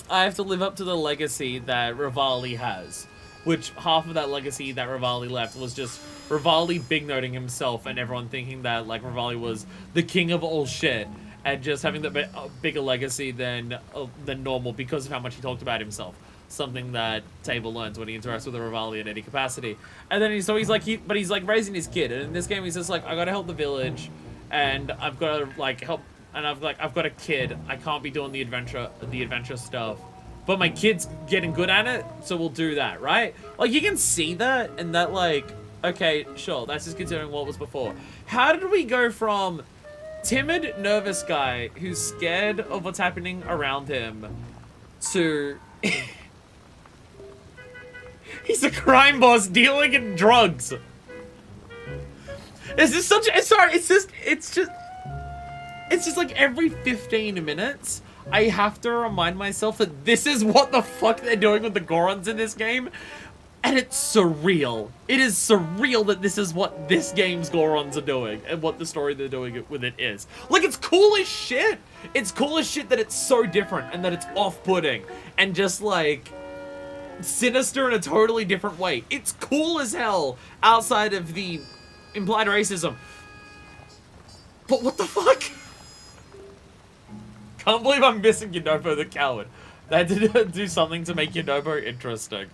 I have to live up to the legacy that Rivali has. Which, half of that legacy that Rivali left was just Rivali big-noting himself and everyone thinking that, like, Rivali was the king of all shit. And just having the bigger legacy than normal because of how much he talked about himself. Something that Tabor learns when he interacts with a Rivali in any capacity. And then he's like raising his kid. And in this game, he's just like, I gotta help the village. And I've got to, like, help, and I've got a kid. I can't be doing the adventure stuff. But my kid's getting good at it, so we'll do that, right? Like, you can see that, and that, like, okay, sure, that's just considering what was before. How did we go from timid, nervous guy who's scared of what's happening around him to... He's a crime boss dealing in drugs. Is this such a... Sorry, it's just like every 15 minutes, I have to remind myself that this is what the fuck they're doing with the Gorons in this game. And it's surreal. It is surreal that this is what this game's Gorons are doing and what the story they're doing with it is. Like, it's cool as shit. It's cool as shit that it's so different and that it's off-putting and just, like, sinister in a totally different way. It's cool as hell outside of the implied racism. But what the fuck? Can't believe I'm missing Yunobo the coward. They had to do something to make Yunobo interesting.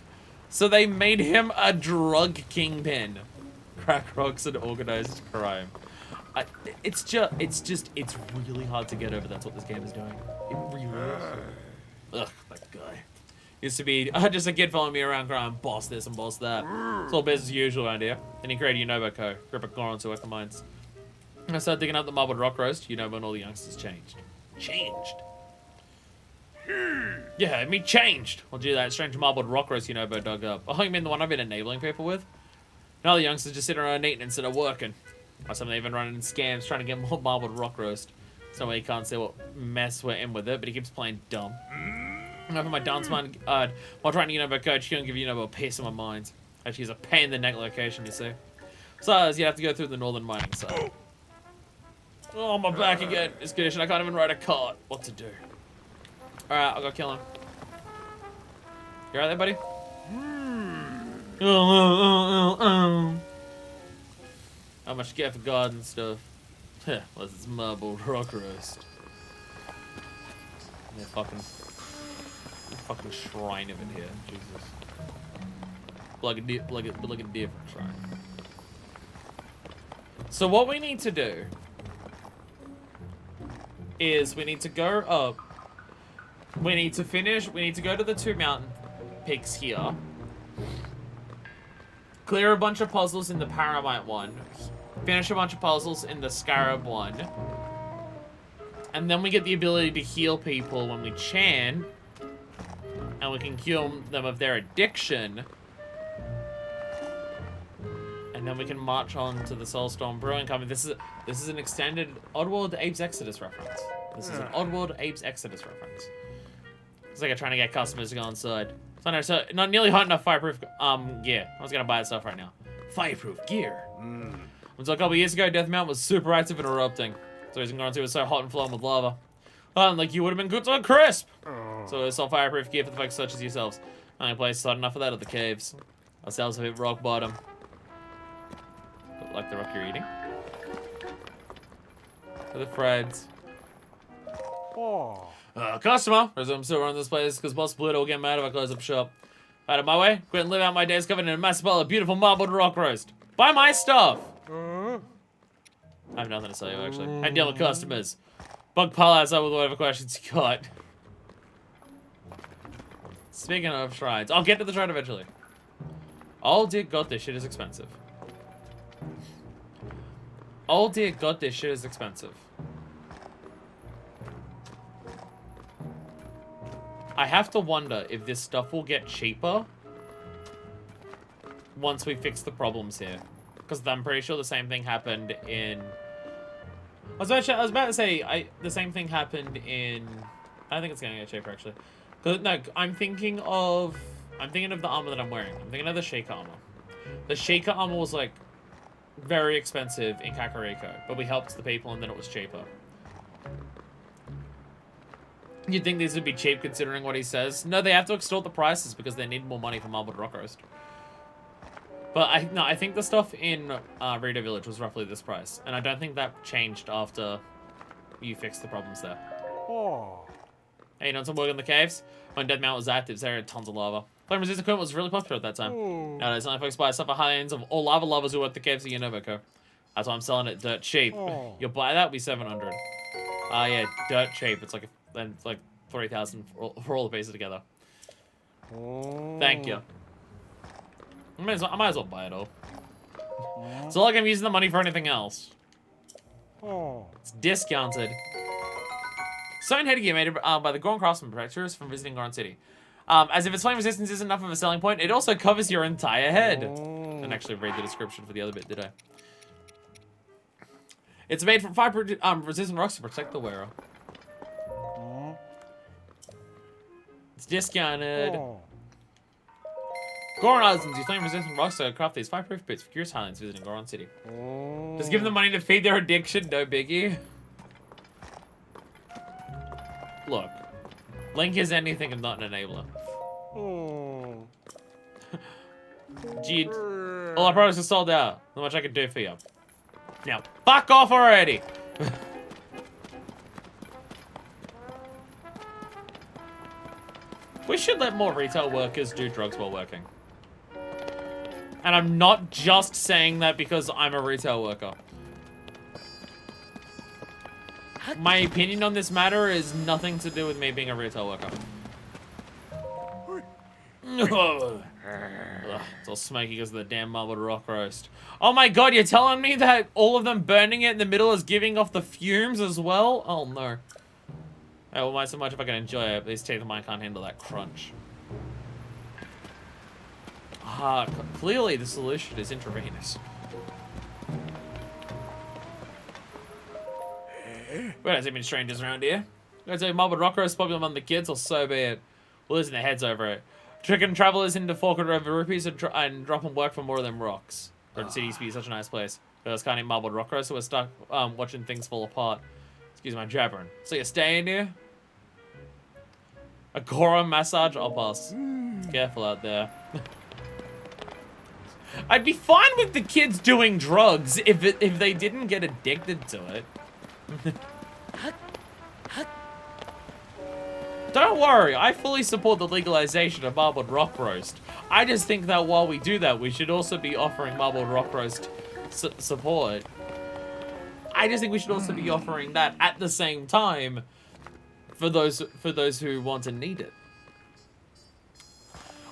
So they made him a drug kingpin. Crack rocks and organized crime. It's really hard to get over. That's what this game is doing. It really is. Ugh, that guy. Used to be just a kid following me around crying, boss this and boss that. It's all business as usual around here. Then he created Yunobo Co. Grip of Goron to work the mines. I started digging up the marbled rock roast. Yunobo and all the youngsters changed. Changed? Yeah, me changed. I'll do that strange marbled rock roast Yunobo dug up. Oh, you mean the one I've been enabling people with? Now the youngsters just sitting around eating instead of working. Or some of them even running in scams trying to get more marbled rock roast. So he can't see what mess we're in with it, but he keeps playing dumb. Over my dance man, while trying to Yunobo coach, he don't give Yunobo a piece of my mind. Actually, he's a pain in the neck location, you see. So, you have to go through the northern mining side. Oh, my back again. This condition, I can't even ride a cart. What to do? Alright, I'll go kill him. You alright there, buddy? How much you get for garden stuff? Unless it's marbled rock roast. Yeah, fucking shrine of it here. Jesus. Like a different shrine. So what we need to do is we need to go up. We need to go to the 2 mountain peaks here. Clear a bunch of puzzles in the Paramite one. Finish a bunch of puzzles in the Scarab one. And then we get the ability to heal people when we chant. And we can cure them of their addiction. And then we can march on to the Soulstorm Brewing Company. This is an extended Oddworld Apes Exodus reference. This is an Oddworld Apes Exodus reference. It's like I'm trying to get customers to go inside. So not nearly hot enough fireproof gear. I was gonna buy that stuff right now. Fireproof gear. Until a couple years ago, Death Mountain was super active and erupting. So reason Goron 2 was so hot and flowing with lava. Like you would have been good to a crisp. So it's all fireproof gear for the folks such as yourselves. Only place hot enough for that are the caves. Ourselves have hit rock bottom. Like the rock you're eating. For the Freds. Customer! I'm still running this place because Boss Pluto will get mad if I close up shop. Out of my way, quit and live out my days covered in a massive pile of beautiful marbled rock roast. Buy my stuff! I have nothing to say, actually. I deal with customers. Bug pile outside with whatever questions you got. Speaking of shrines, I'll get to the shrine eventually. Oh dear god, this shit is expensive. Oh dear god, this shit is expensive. I have to wonder if this stuff will get cheaper once we fix the problems here. Because I'm pretty sure the same thing happened in... I was about to say, the same thing happened in... I think it's going to get cheaper, actually. No, I'm thinking of the armor that I'm wearing. I'm thinking of the Shaker armor. The Shaker armor was, like, very expensive in Kakariko. But we helped the people and then it was cheaper. You'd think these would be cheap considering what he says. No, they have to extort the prices because they need more money for marbled rock roast. But I think the stuff in Rito Village was roughly this price. And I don't think that changed after you fixed the problems there. Hey, you done some work in the caves? When Dead Mount was active, there had tons of lava. Flame resistant equipment was really popular at that time. Nowadays, only folks buy stuff at high ends of all lava lovers who are at the caves of Yunobo Co. That's why I'm selling it dirt cheap. You'll buy that, it'll be 700. Yeah, dirt cheap. It's like 3,000 for all the pieces together. Thank you. I might as well buy it all. It's not like I'm using the money for anything else. It's discounted. Stone headgear made by the Goron craftsman protectors from visiting Goron City. As if its flame resistance isn't enough of a selling point, it also covers your entire head. I didn't actually read the description for the other bit, did I? It's made from fire resistant rocks to protect the wearer. It's discounted. Goron Islands use flame-resistant rocks to craft these fireproof boots for curious Highlands visiting Goron City. Just give them money to feed their addiction, no biggie. Look, Link is anything and not an enabler. Gee, all our products are sold out. Not much I can do for you. Now, fuck off already! We should let more retail workers do drugs while working. And I'm not just saying that because I'm a retail worker. My opinion on this matter is nothing to do with me being a retail worker. Ugh, it's all smoky because of the damn marbled rock roast. Oh my god, you're telling me that all of them burning it in the middle is giving off the fumes as well? Oh no. I won't mind so much if I can enjoy it, but these teeth of mine can't handle that crunch. Ah, clearly the solution is intravenous. We don't see many strangers around here. I'm gonna say marbled rock roast is popular among the kids, or so be it. We'll losing their heads over it. Tricking travelers into Forked River rupees and dropping work for more of them rocks. The city used to be such a nice place. But I can't eat marbled rock roast, so we're stuck watching things fall apart. Excuse my jabbering. So you're staying here? A Goron massage? I'll pass. Careful out there. I'd be fine with the kids doing drugs if they didn't get addicted to it. Don't worry, I fully support the legalization of marbled rock roast. I just think that while we do that, we should also be offering marbled rock roast support. I just think we should also be offering that at the same time for those who want and need it.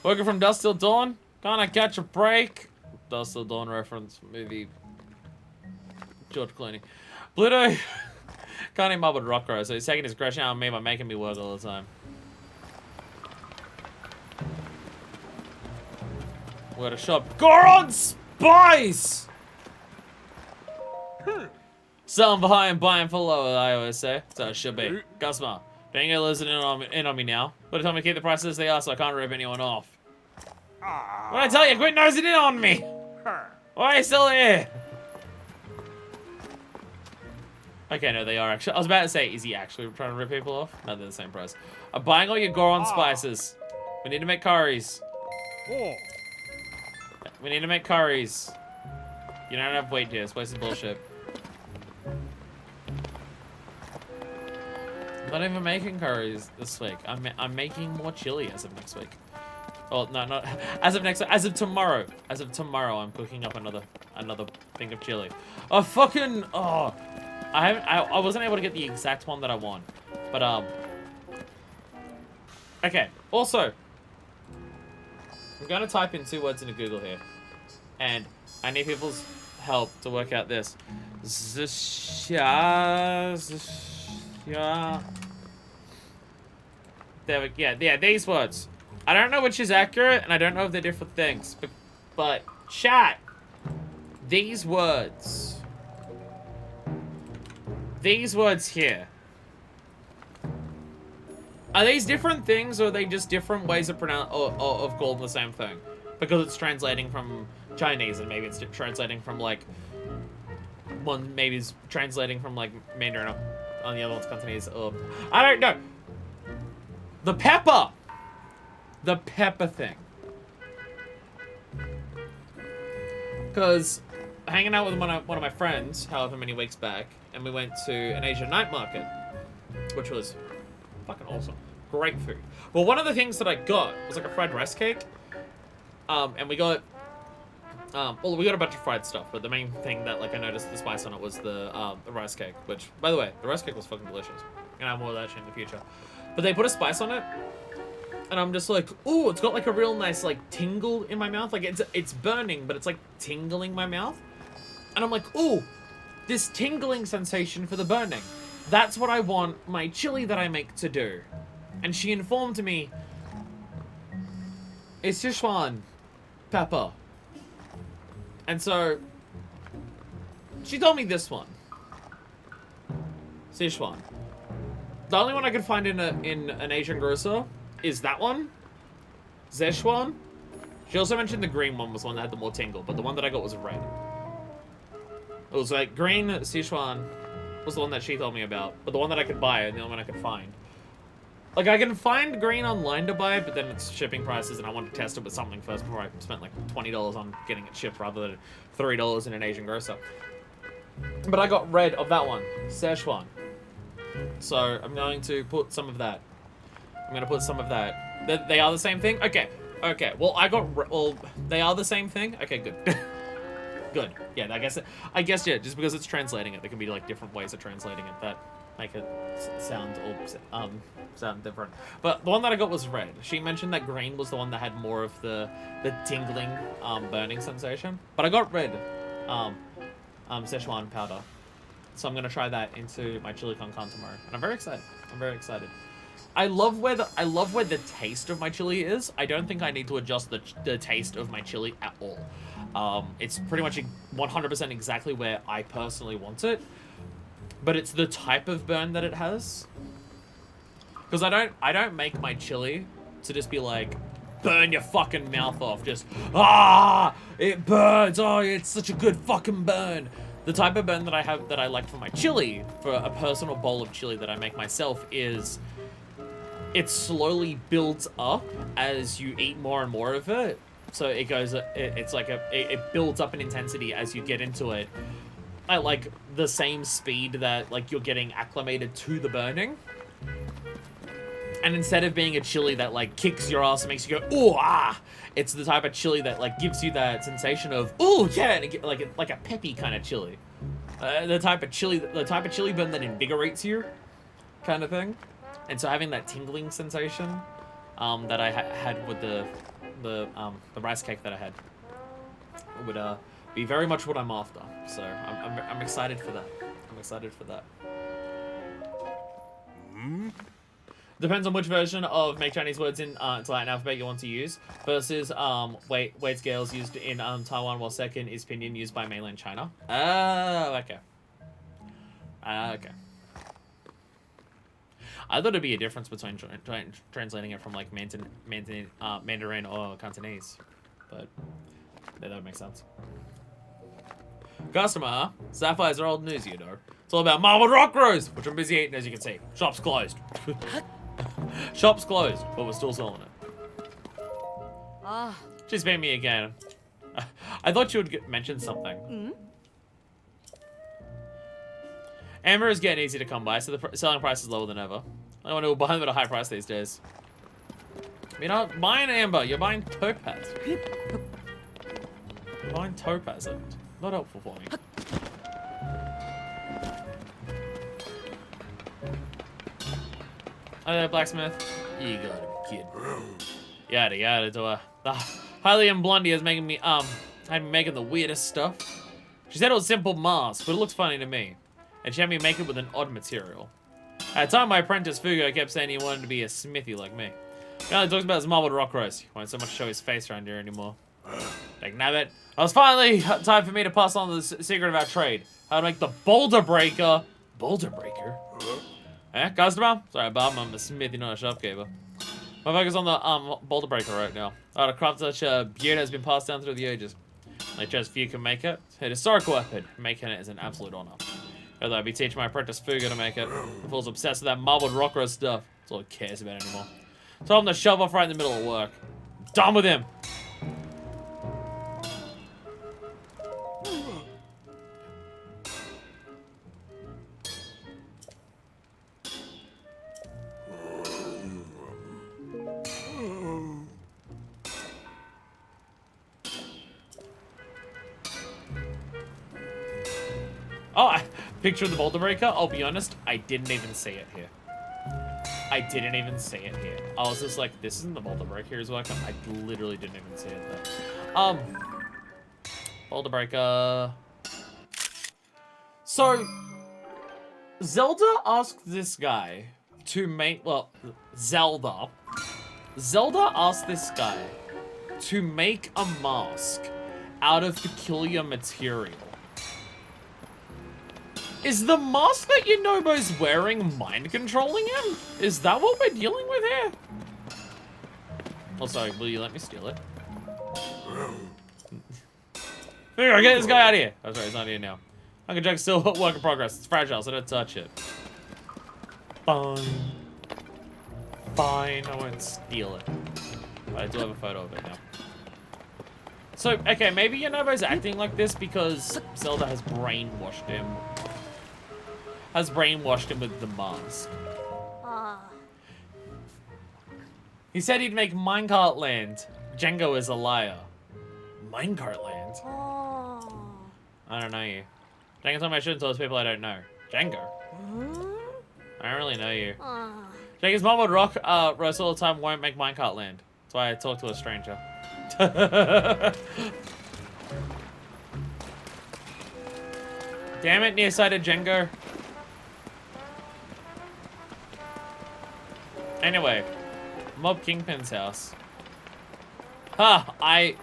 Working from dusk till dawn? Can't I catch a break? Dusk till dawn reference, movie. George Clooney. Pluto can't eat marbled rock roast, so he's taking his crush out on me by making me work all the time. We got a shop. Goron Spice! Selling behind, buying for low, I always say. So it should be. Customer, don't get listening in on me now. But tell me to keep the prices as they are so I can't rip anyone off. What I tell you, quit nosing in on me! Why are you still here? Okay, no, they are actually. I was about to say, is he actually trying to rip people off? No, they're the same price. I'm buying all your Goron spices. We need to make curries. We need to make curries. You don't have weight here. This place is bullshit. I'm not even making curries this week. I'm making more chili as of next week. Oh no, not as of next week. As of tomorrow. As of tomorrow, I'm cooking up another thing of chili. Oh fucking oh. I wasn't able to get the exact one that I want, but okay. Also, I'm gonna type in 2 words into Google here, and I need people's help to work out this. Yeah, these words. I don't know which is accurate, and I don't know if they're different things, but chat. These words. These words here. Are these different things, or are they just different ways of of calling the same thing? Because it's translating from Chinese, and maybe it's translating from like one. Maybe it's translating from like Mandarin on the other one's Cantonese. I don't know. The pepper thing. Because hanging out with one of my friends, however many weeks back, and we went to an Asian night market, which was fucking awesome. Great food. Well, one of the things that I got was like a fried rice cake. And we got, well, we got a bunch of fried stuff, but the main thing that like I noticed the spice on it was the rice cake, which, by the way, the rice cake was fucking delicious. And I have more of that shit in the future. But they put a spice on it, and I'm just like, ooh, it's got like a real nice like tingle in my mouth. Like it's burning, but it's like tingling my mouth. And I'm like, ooh, this tingling sensation for the burning. That's what I want my chili that I make to do. And she informed me, it's Sichuan pepper. And so, she told me this one. Sichuan. The only one I could find in an Asian grocer is that one. Szechuan. She also mentioned the green one was the one that had the more tingle, but the one that I got was red. It was like green Sichuan was the one that she told me about, but the one that I could buy and the only one I could find. Like, I can find green online to buy, but then it's shipping prices, and I wanted to test it with something first before I spent like $20 on getting it shipped rather than $3 in an Asian grocer. But I got red of that one, Szechuan. So I'm going to put some of that. I'm going to put some of that. They are the same thing? Okay, Okay, well, well, they are the same thing? Okay, good. Good. Yeah, I guess, yeah, just because it's translating it, there can be, like, different ways of translating it that make it sound different. But the one that I got was red. She mentioned that green was the one that had more of the tingling, burning sensation. But I got red, Szechuan powder. So I'm gonna try that into my chili con carne tomorrow. And I'm very excited. I love where the taste of my chili is. I don't think I need to adjust the taste of my chili at all. It's pretty much 100% exactly where I personally want it. But it's the type of burn that it has. Because I don't make my chili to just be like, burn your fucking mouth off. Just, it burns. Oh, it's such a good fucking burn. The type of burn that I like for my chili, for a personal bowl of chili that I make myself, is it slowly builds up as you eat more and more of it. So it goes, it's like it builds up in intensity as you get into it. I like the same speed that like you're getting acclimated to the burning. And instead of being a chili that like kicks your ass and makes you go, ooh, ah, it's the type of chili that like gives you that sensation of, ooh, yeah, and it, like a peppy kind of chili. The type of chili burn that invigorates you, kind of thing. And so having that tingling sensation that I had with the rice cake that I had would be very much what I'm after. So I'm excited for that. Depends on which version of make Chinese words into Latin alphabet you want to use. Versus weight scales used in Taiwan, while second is pinyin used by mainland China. Oh, okay. Okay. I thought it'd be a difference between translating it from like Mandarin or Cantonese, but that would make sense. Customer, sapphires are old news, you know. It's all about marbled rock roast, which I'm busy eating, as you can see. Shop's closed. Shop's closed, but we're still selling it. She's paying me again. I thought you would mention something. Amber is getting easy to come by, so the selling price is lower than ever. I want to buy them at a high price these days. You're not buying amber, you're buying topaz. You're buying topaz. Not helpful for me. Hi there, blacksmith. You got it, kid. Yada yada to the Hylian Blondie is making me had me making the weirdest stuff. She said it was simple mask, but it looks funny to me. And she had me make it with an odd material. At the time, my apprentice Fugo kept saying he wanted to be a smithy like me. He only talks about his marbled rock roast. He won't so much show his face around here anymore. Like, nabbit. It was finally time for me to pass on the secret of our trade. How to make the boulder breaker. Boulder breaker? Eh, customer? Sorry, Bob, I'm a smithy, not a shopkeeper. My focus on the boulder breaker right now. How to craft such a beauty has been passed down through the ages. Like just few can make it. A historical weapon. Making it is an absolute honor. Although I'd be teaching my apprentice Fuga to make it. The fool's obsessed with that marbled rock roast stuff. That's all he cares about anymore. Told him to shove off right in the middle of work. Done with him. Oh, picture of the boulder breaker. I'll be honest, I didn't even see it here. I was just like, this isn't the boulder breaker as well. I literally didn't even see it there. Boulder breaker. So, Zelda asked this guy to make, well, Zelda asked this guy to make a mask out of peculiar material. Is the mask that Yunobo's wearing mind controlling him? Is that what we're dealing with here? Oh, sorry, will you let me steal it? Figure, get this guy out of here. Oh, sorry, he's not here now. Uncle Jack's still a work in progress. It's fragile, so don't touch it. Fine. Fine, I won't steal it. But I do have a photo of it now. So, okay, maybe Yunobo's acting like this because Zelda has brainwashed him. With the mask. He said he'd make Minecart Land. Django is a liar. Minecart land. Oh. I don't know you. Django told me I shouldn't tell those people I don't know. Django. I don't really know you. Django's mom would roast all the time, won't make minecart land. That's why I talk to a stranger. Damn it, nearsighted Django. Anyway, Mob Kingpin's house. Ha! I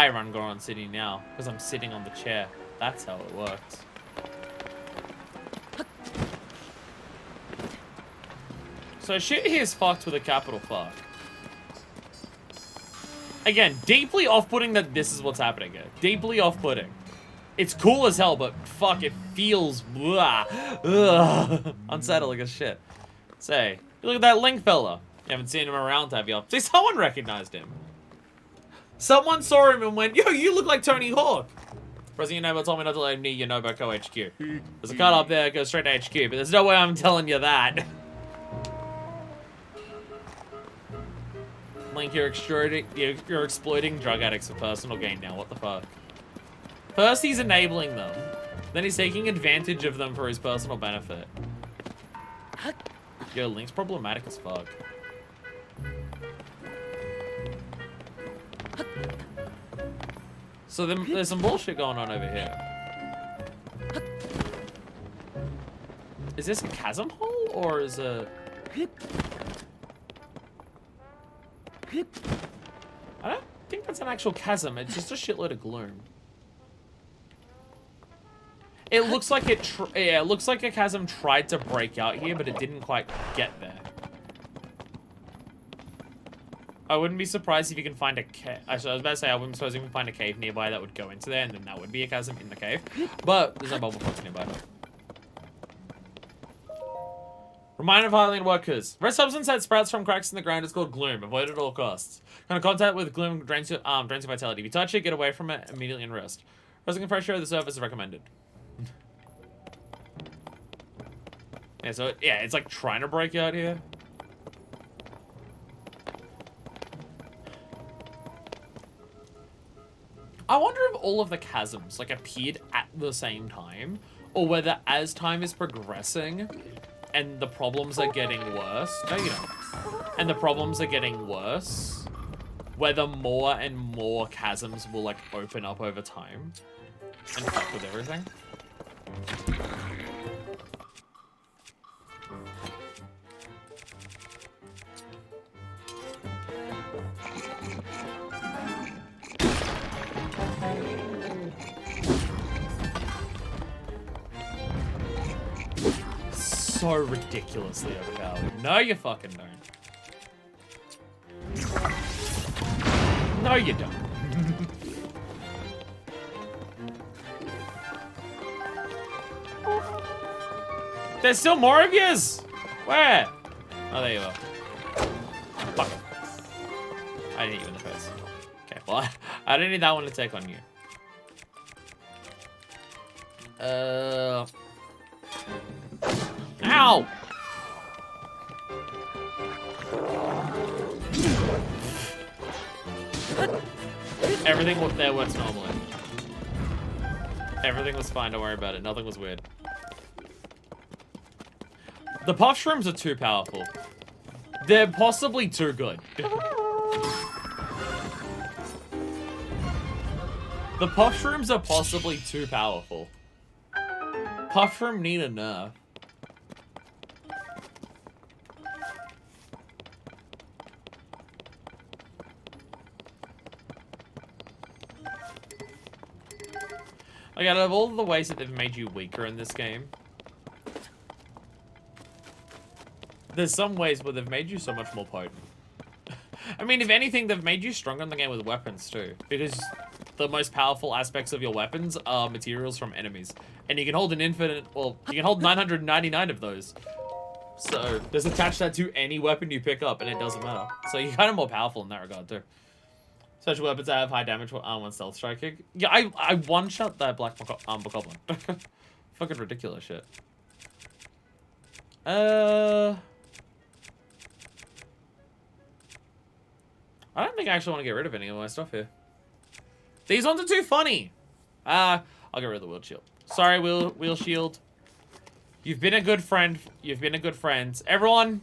run Goron City now because I'm sitting on the chair. That's how it works. So shit here is fucked with a capital fuck. Again, deeply off-putting that this is what's happening here. Deeply off-putting. It's cool as hell, but fuck, it feels unsettling as shit. Say, look at that Link fella. You haven't seen him around, have you? See, someone recognized him. Someone saw him and went, yo, you look like Tony Hawk. President Yunobo told me not to let him near Yunobo HQ. There's a cut up there that goes straight to HQ, but there's no way I'm telling you that. Link, you're exploiting drug addicts for personal gain now. What the fuck? First, he's enabling them. Then he's taking advantage of them for his personal benefit. Yo, Link's problematic as fuck. So there's some bullshit going on over here. Is this a chasm hole or is it... I don't think that's an actual chasm. It's just a shitload of gloom. It looks like it looks like a chasm tried to break out here, but it didn't quite get there. I wouldn't be surprised if you can find a cave. Actually, I was about to say I wouldn't suppose you can find a cave nearby that would go into there, and then that would be a chasm in the cave. But there's no bubble blocks nearby. Reminder of Highland workers. Red substance that sprouts from cracks in the ground is called gloom. Avoid it at all costs. Kind of contact with gloom drains your vitality. If you touch it, get away from it immediately and rest. Resting in fresh air of the surface is recommended. Yeah, so it's like trying to break out here. I wonder if all of the chasms like appeared at the same time, or whether as time is progressing and the problems are getting worse. No, you don't. And the problems are getting worse, whether more and more chasms will like open up over time and fuck with everything. So ridiculously overpowered. No, you fucking don't. No, you don't. There's still more of yous? Where? Oh, there you are. Fuck. I didn't hit you in the face. Okay, well, I didn't need that one to take on you. Ow! Everything there works normally. Everything was fine, don't worry about it. Nothing was weird. The puff shrooms are too powerful. They're possibly too good. The puff shrooms are possibly too powerful. Puff shroom need a nerf. Like, out of all the ways that they've made you weaker in this game, there's some ways where they've made you so much more potent. I mean, if anything, they've made you stronger in the game with weapons too, because the most powerful aspects of your weapons are materials from enemies, and you can hold an infinite, well, you can hold 999 of those. So just attach that to any weapon you pick up, and it doesn't matter. So you're kind of more powerful in that regard too. Special weapons that have high damage when stealth striking. Yeah, I one-shot that black bokoblin. Fucking ridiculous shit. I I don't think I actually want to get rid of any of my stuff here. These ones are too funny. I'll get rid of the wheel shield. Sorry, wheel shield. You've been a good friend. You've been a good friend. Everyone,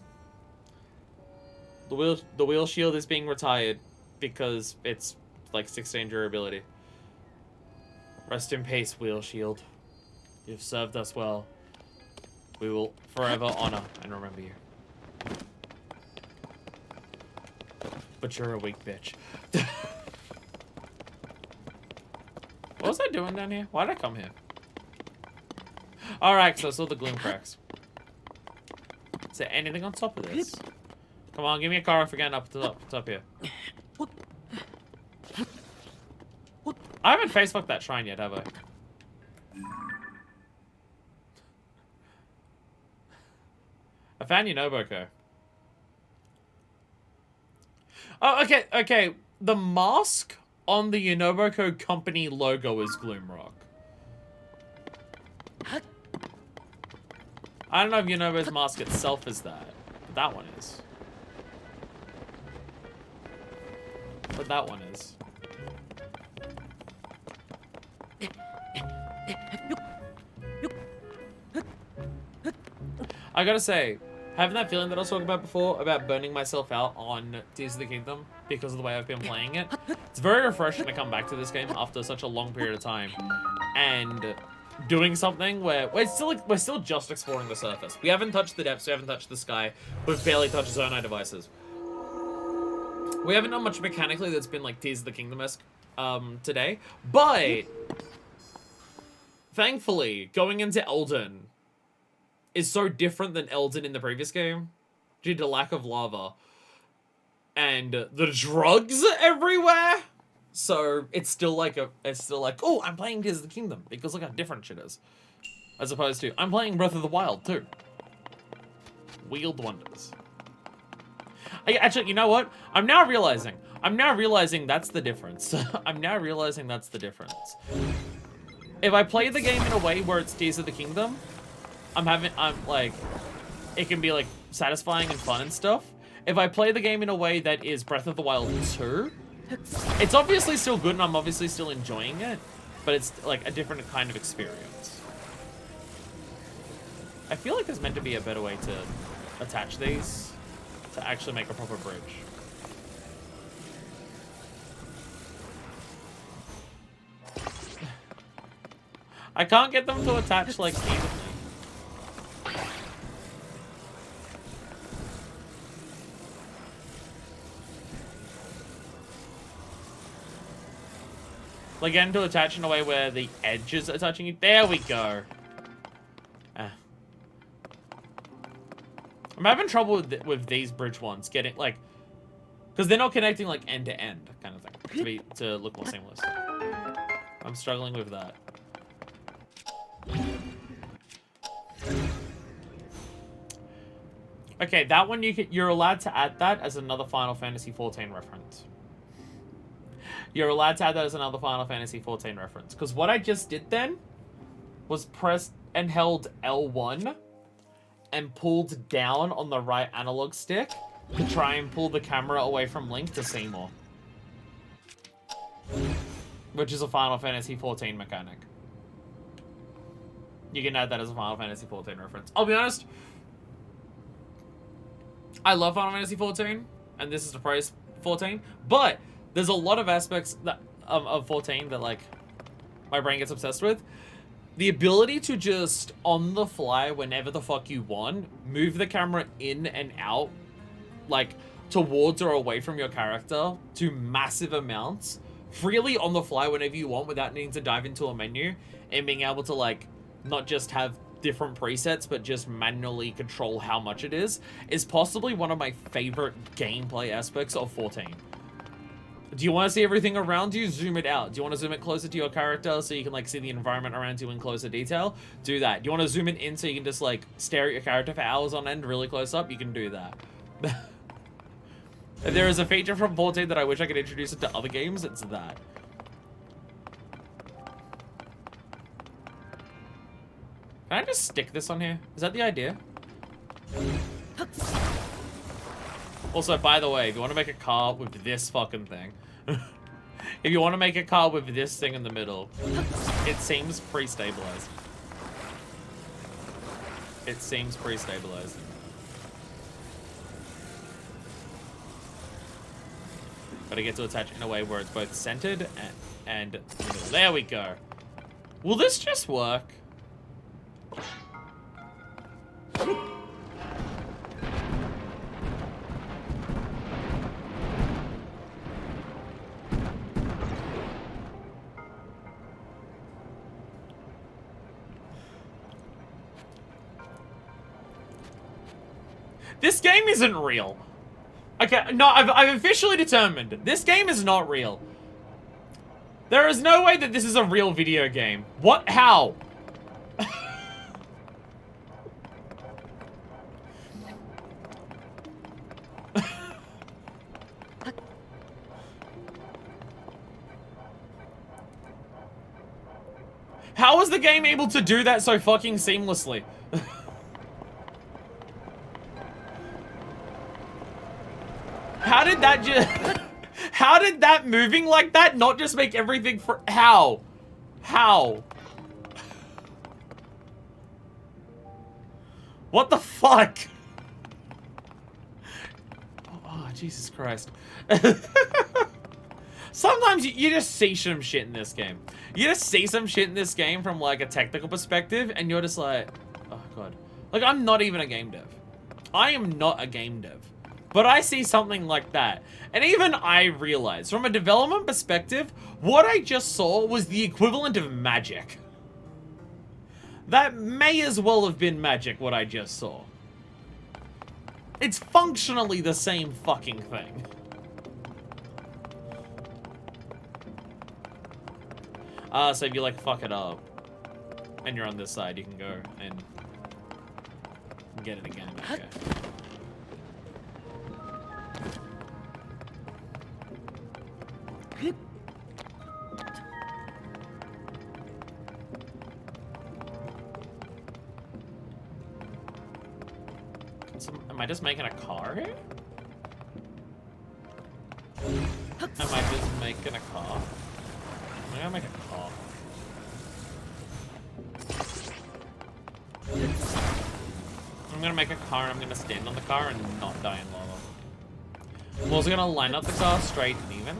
the wheel shield is being retired because it's like 16 durability. Rest in peace, wheel shield. You've served us well. We will forever honor and remember you. But you're a weak bitch. What was I doing down here? Why did I come here? Alright, so I saw the gloom cracks. Is there anything on top of this? Come on, give me a car if we're getting up to top here. I haven't face-fucked that shrine yet, have I? I found Yunobo. Oh, okay. The mask on the Yunobo company logo is Gloomrock. I don't know if Yunobo's mask itself is that, but that one is. But that one is. I gotta say, having that feeling that I was talking about before, about burning myself out on Tears of the Kingdom because of the way I've been playing it, it's very refreshing to come back to this game after such a long period of time and doing something where we're still just exploring the surface. We haven't touched the depths, we haven't touched the sky, we've barely touched Zonai devices. We haven't done much mechanically that's been like Tears of the Kingdom-esque today, but thankfully, going into Elden is so different than Elden in the previous game due to lack of lava and the drugs everywhere. So it's still like oh, I'm playing Tears of the Kingdom because look how different shit is, as opposed to I'm playing Breath of the Wild too. Wheeled wonders. Actually, you know what? I'm now realizing that's the difference. I'm now realizing that's the difference. If I play the game in a way where it's Tears of the Kingdom, it can be like satisfying and fun and stuff. If I play the game in a way that is Breath of the Wild 2, it's obviously still good and I'm obviously still enjoying it, but it's like a different kind of experience. I feel like there's meant to be a better way to attach these to actually make a proper bridge. I can't get them to attach like evenly. Like, getting to attach in a way where the edges are touching you. There we go. I'm having trouble with these bridge ones getting, like, because they're not connecting, like, end to end kind of thing to look more seamless. I'm struggling with that. Okay, that one you're allowed to add that as another Final Fantasy XIV reference. You're allowed to add that as another Final Fantasy XIV reference. Because what I just did then was pressed and held L1 and pulled down on the right analog stick to try and pull the camera away from Link to see more. Which is a Final Fantasy XIV mechanic. You can add that as a Final Fantasy XIV reference. I'll be honest, I love Final Fantasy XIV, and this is the praise 14, but there's a lot of aspects that of 14 that, like, my brain gets obsessed with. The ability to just, on the fly, whenever the fuck you want, move the camera in and out, like, towards or away from your character to massive amounts, freely on the fly whenever you want without needing to dive into a menu, and being able to, like, not just have different presets, but just manually control how much it is possibly one of my favorite gameplay aspects of 14. Do you want to see everything around you? Zoom it out. Do you want to zoom it closer to your character so you can, like, see the environment around you in closer detail? Do that. Do you want to zoom it in so you can just, like, stare at your character for hours on end really close up? You can do that. If there is a feature from 14 that I wish I could introduce it to other games, it's that. Can I just stick this on here? Is that the idea? Also, by the way, if you want to make a car with this fucking thing, if you want to make a car with this thing in the middle, it seems pre-stabilized. It seems pre-stabilized. Gotta get to attach in a way where it's both centered and middle. There we go. Will this just work? This game isn't real. Okay, no, I've officially determined. This game is not real. There is no way that this is a real video game. What? How? How was the game able to do that so fucking seamlessly? How did that just... How did that moving like that not just make everything for... How? How? What the fuck? Oh, Jesus Christ. Sometimes you just see some shit in this game. You just see some shit in this game from like a technical perspective and you're just like, oh God. Like, I'm not even a game dev. I am not a game dev. But I see something like that. And even I realize, from a development perspective, what I just saw was the equivalent of magic. That may as well have been magic, what I just saw. It's functionally the same fucking thing. So if you like fuck it up, and you're on this side, you can go and get it again. Okay. So, am I just making a car here? Am I just making a car? I'm gonna make a car. I'm gonna make a car and I'm gonna stand on the car and not die in lava. I'm also gonna line up the car straight and even.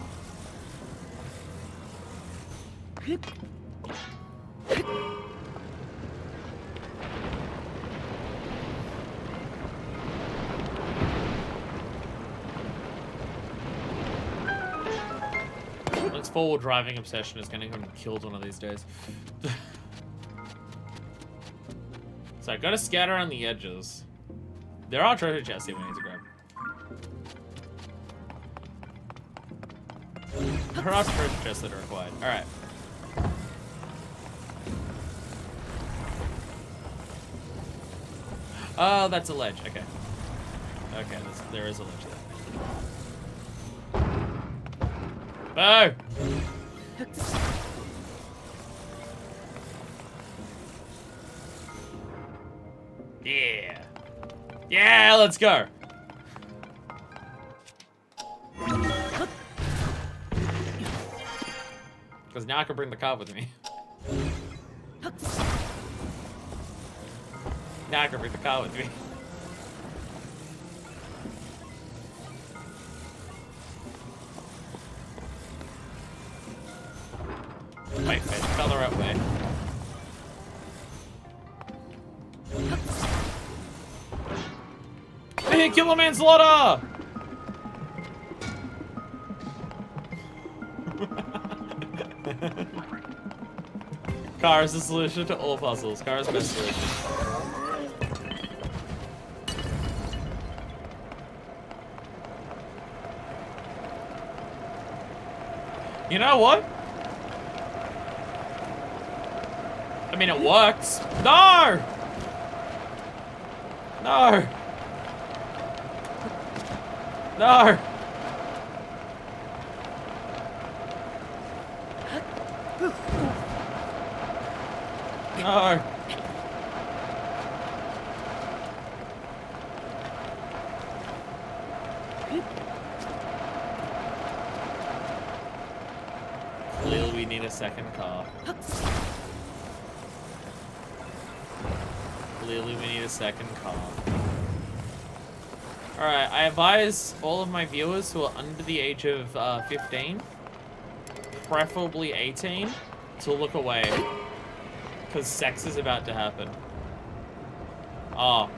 Looks forward driving obsession is gonna get him killed one of these days. So I gotta scatter around the edges. There are treasure chests here we need to grab. There are treasure chests that are required. Alright. Oh, that's a ledge. Okay. Okay, there is a ledge there. Boo! Yeah. Yeah, let's go. Because now I can bring the car with me. Now I can bring the car with me. Wait, it fell the right way. Hey, Killer Manslaughter! Car is the solution to all puzzles. Car is the best solution. You know what? I mean, it works. No! No! No! No! we need a second car. Clearly we need a second car. Alright, I advise all of my viewers who are under the age of 15, preferably 18, to look away. Because sex is about to happen. Oh,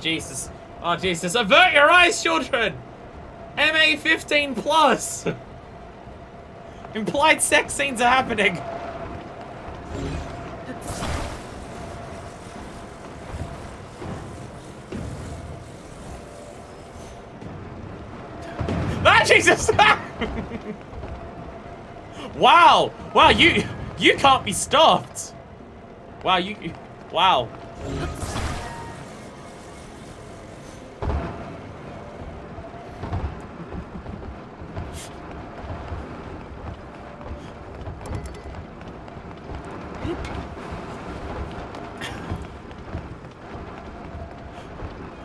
Jesus. Oh, Jesus. Avert your eyes, children! MA 15 plus! Implied sex scenes are happening. Ah, Jesus! Wow! Wow, you can't be stopped! Wow, wow.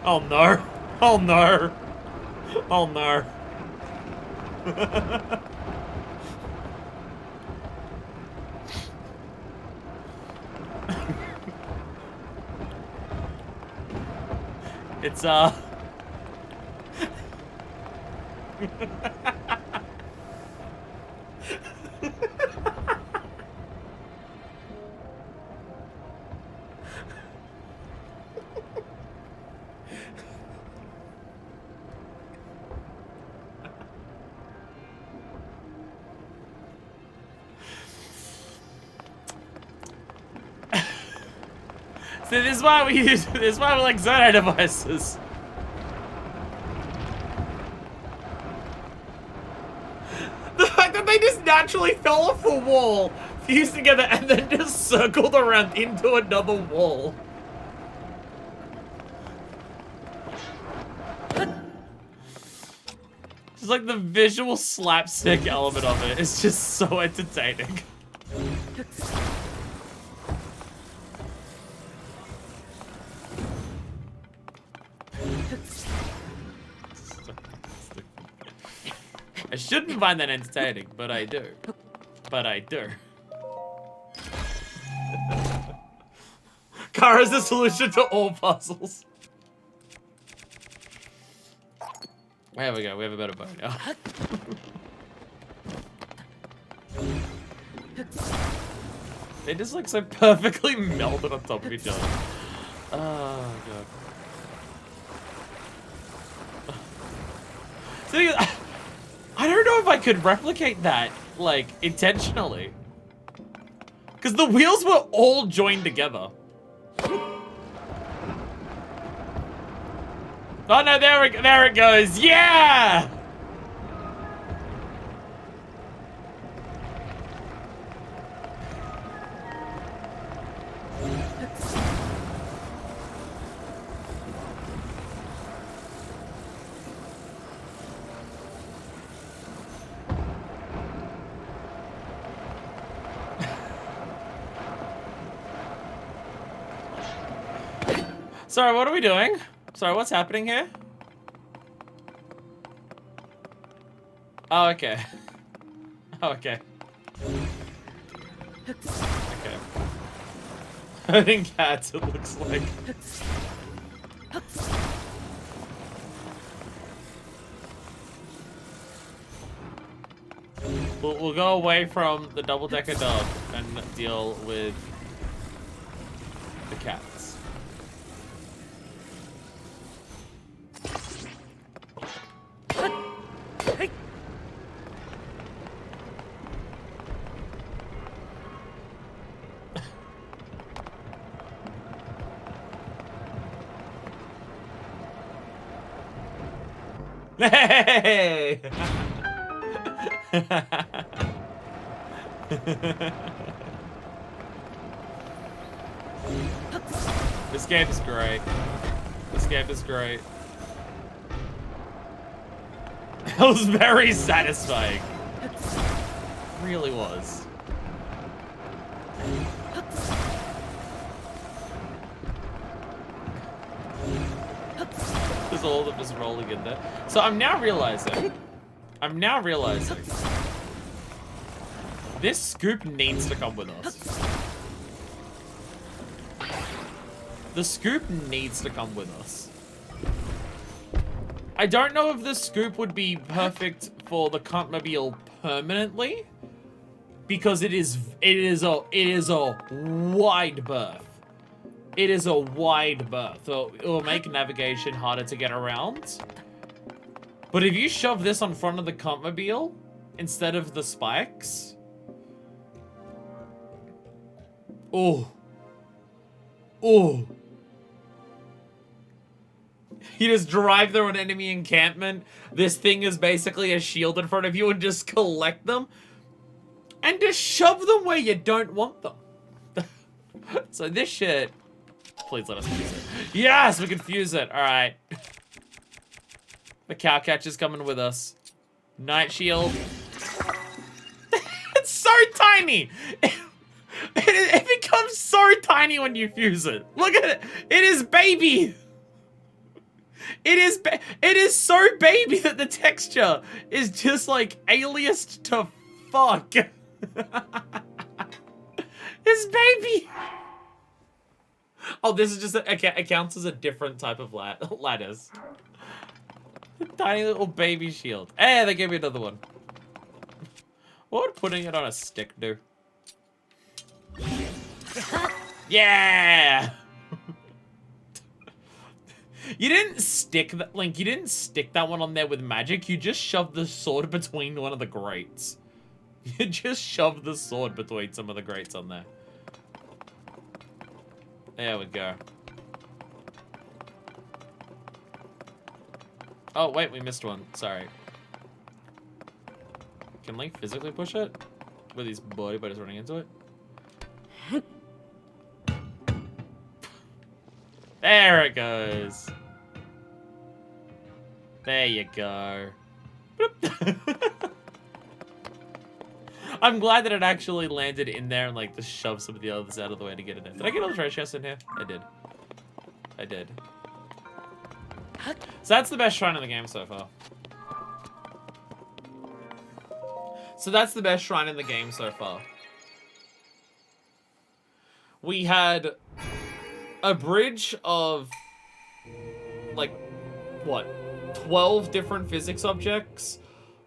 Oh no! Oh no! Oh no! It's So this is why we like Zono devices. The fact that they just naturally fell off the wall, fused together, and then just circled around into another wall. Just like the visual slapstick element of it is just so entertaining. I shouldn't find that entertaining, but I do. But I do. Car is the solution to all puzzles. There we go, we have a better boat now. They just look so perfectly melded on top of each other. Oh, God. So, I don't know if I could replicate that, like, intentionally. Because the wheels were all joined together. Oh no, there it goes. Yeah! Sorry, what are we doing? Sorry, what's happening here? Oh, okay. Oh, okay. Okay. Herding cats, it looks like. We'll go away from the double-decker dog and deal with the cats. Hey! This game is great. This game is great. That was very satisfying. It really was. There's all of them just rolling in there. So I'm now realizing This scoop needs to come with us. The scoop needs to come with us. I don't know if the scoop would be perfect for the Cuntmobile permanently, because it is a wide berth. It is a wide berth, so it will make navigation harder to get around. But if you shove this on front of the Cuntmobile instead of the spikes, oh. You just drive through an enemy encampment. This thing is basically a shield in front of you and just collect them. And just shove them where you don't want them. So this shit... Please let us fuse it. Yes, we can fuse it. Alright. The cow catcher's coming with us. Night shield. It's so tiny! It becomes so tiny when you fuse it. Look at it. It is baby. It is so baby that the texture is just like aliased to fuck. It's baby. Oh, this is just it counts as a different type of ladders. Tiny little baby shield. Hey, they gave me another one. What would putting it on a stick do? Yeah. You didn't stick that, Link, you didn't stick that one on there with magic. You just shoved the sword between one of the grates. You just shoved the sword between some of the grates on there. There we go. Oh, wait, we missed one. Sorry. Can Link physically push it? With his body, but he's running into it? There it goes. There you go. I'm glad that it actually landed in there and like just shoved some of the others out of the way to get it in. Did I get all the treasure chests in here? I did. I did. So that's the best shrine in the game so far. We had a bridge of, like, what, 12 different physics objects,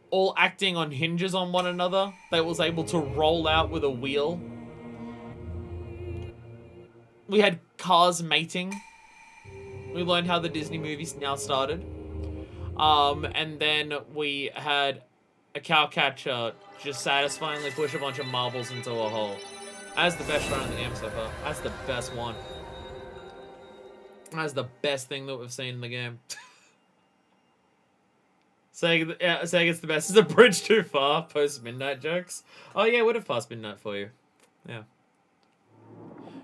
all acting on hinges on one another, that was able to roll out with a wheel. We had cars mating. We learned how the Disney movies now started. And then we had a cow catcher just satisfyingly push a bunch of marbles into a hole. That's the best run in the game so far. That's the best one. That's the best thing that we've seen in the game. saying it's the best. Is the bridge too far? Post midnight jokes. Oh yeah, would have passed midnight for you. Yeah.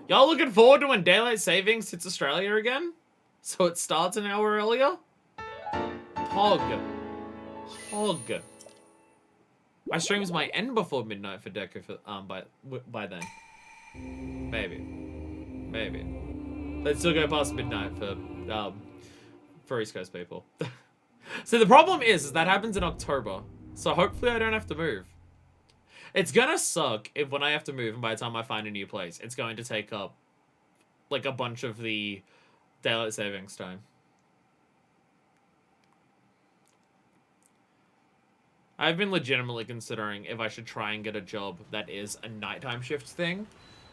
Y'all looking forward to when daylight savings hits Australia again? So it starts an hour earlier? Hog. My streams might end before midnight for Deco for by then. Maybe. Let's still go past midnight for East Coast people. So the problem is that happens in October. So hopefully I don't have to move. It's gonna suck if when I have to move and by the time I find a new place, it's going to take up like a bunch of the daylight savings time. I've been legitimately considering if I should try and get a job that is a nighttime shift thing.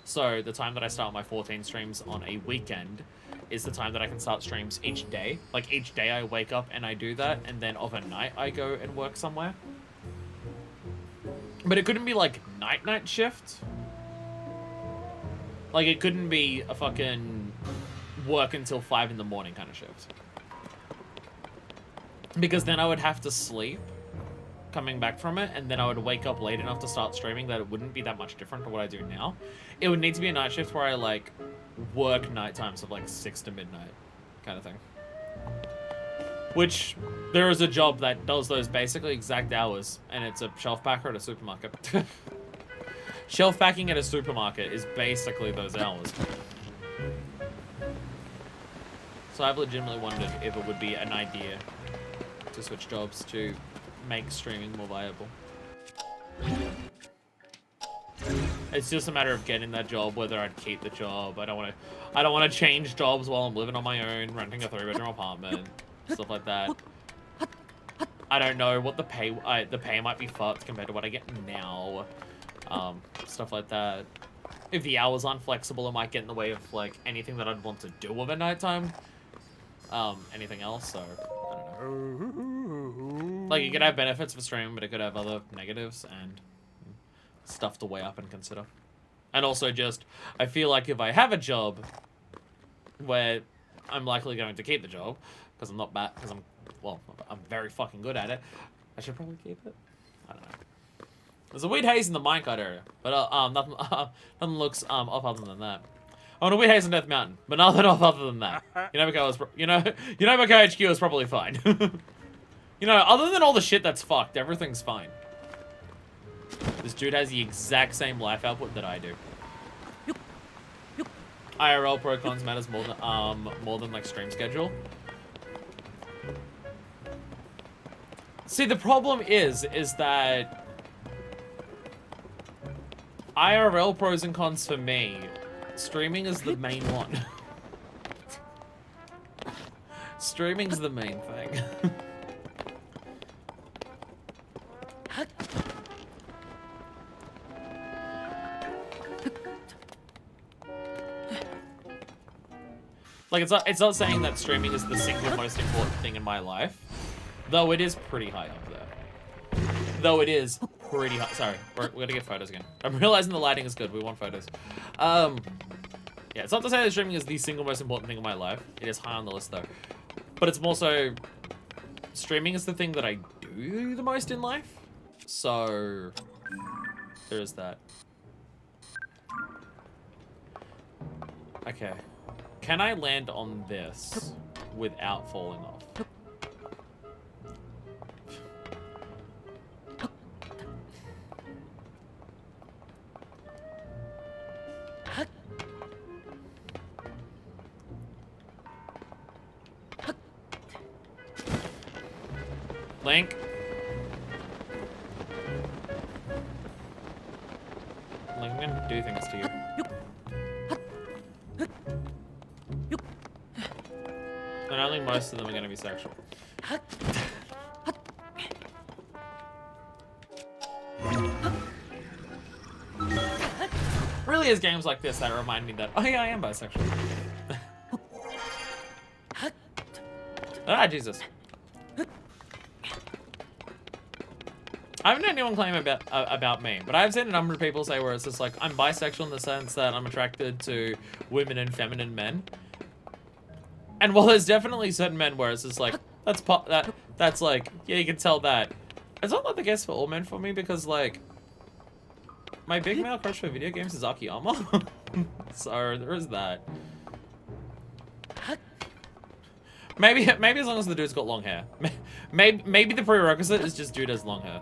So the time that I start my 14 streams on a weekend is the time that I can start streams each day. Like each day I wake up and I do that, and then overnight I go and work somewhere. But it couldn't be like night shift. Like it couldn't be a fucking work until 5 in the morning kind of shift. Because then I would have to sleep coming back from it, and then I would wake up late enough to start streaming that it wouldn't be that much different from what I do now. It would need to be a night shift where I like work night times of like 6 to midnight kind of thing. Which there is a job that does those basically exact hours, and it's a shelf packer at a supermarket. Shelf packing at a supermarket is basically those hours. So I've legitimately wondered if it would be an idea to switch jobs to make streaming more viable. It's just a matter of getting that job, whether I'd keep the job. I don't want to change jobs while I'm living on my own, renting a 3-bedroom apartment, stuff like that. I don't know what the pay might be fucked compared to what I get now. Stuff like that. If the hours aren't flexible, it might get in the way of like anything that I'd want to do over nighttime. Anything else, so I don't know. Like, it could have benefits for streaming, but it could have other negatives and stuff to weigh up and consider. And also just, I feel like if I have a job where I'm likely going to keep the job, because I'm not bad, because I'm very fucking good at it, I should probably keep it. I don't know. There's a weird haze in the minecart area, but nothing looks off other than that. Oh, and a weird haze in Death Mountain, but nothing off other than that. Yunobo HQ is probably fine. You know, other than all the shit that's fucked, everything's fine. This dude has the exact same life output that I do. IRL pro cons matters more than like stream schedule. See, the problem is that IRL pros and cons for me, streaming is the main one. Streaming's the main thing. Like, it's not saying that streaming is the single most important thing in my life, though it is pretty high up there. Though it is pretty high. Sorry, we're gonna get photos again. I'm realizing the lighting is good. We want photos. Yeah, it's not to say that streaming is the single most important thing in my life. It is high on the list though, but it's more so streaming is the thing that I do the most in life. So there is that. Okay. Can I land on this without falling off? Link? Link, I'm gonna do things to you. And I think most of them are gonna be sexual. Really is games like this that remind me that, oh yeah, I am bisexual. Ah, Jesus. I haven't had anyone claim about me, but I've seen a number of people say where it's just like, I'm bisexual in the sense that I'm attracted to women and feminine men. And while there's definitely certain men where it's just like, that's like, yeah, you can tell that. It's not like the case for all men for me, because like, my big male crush for video games is Akiyama. So there is that. Maybe as long as the dude's got long hair. Maybe the prerequisite is just dude has long hair.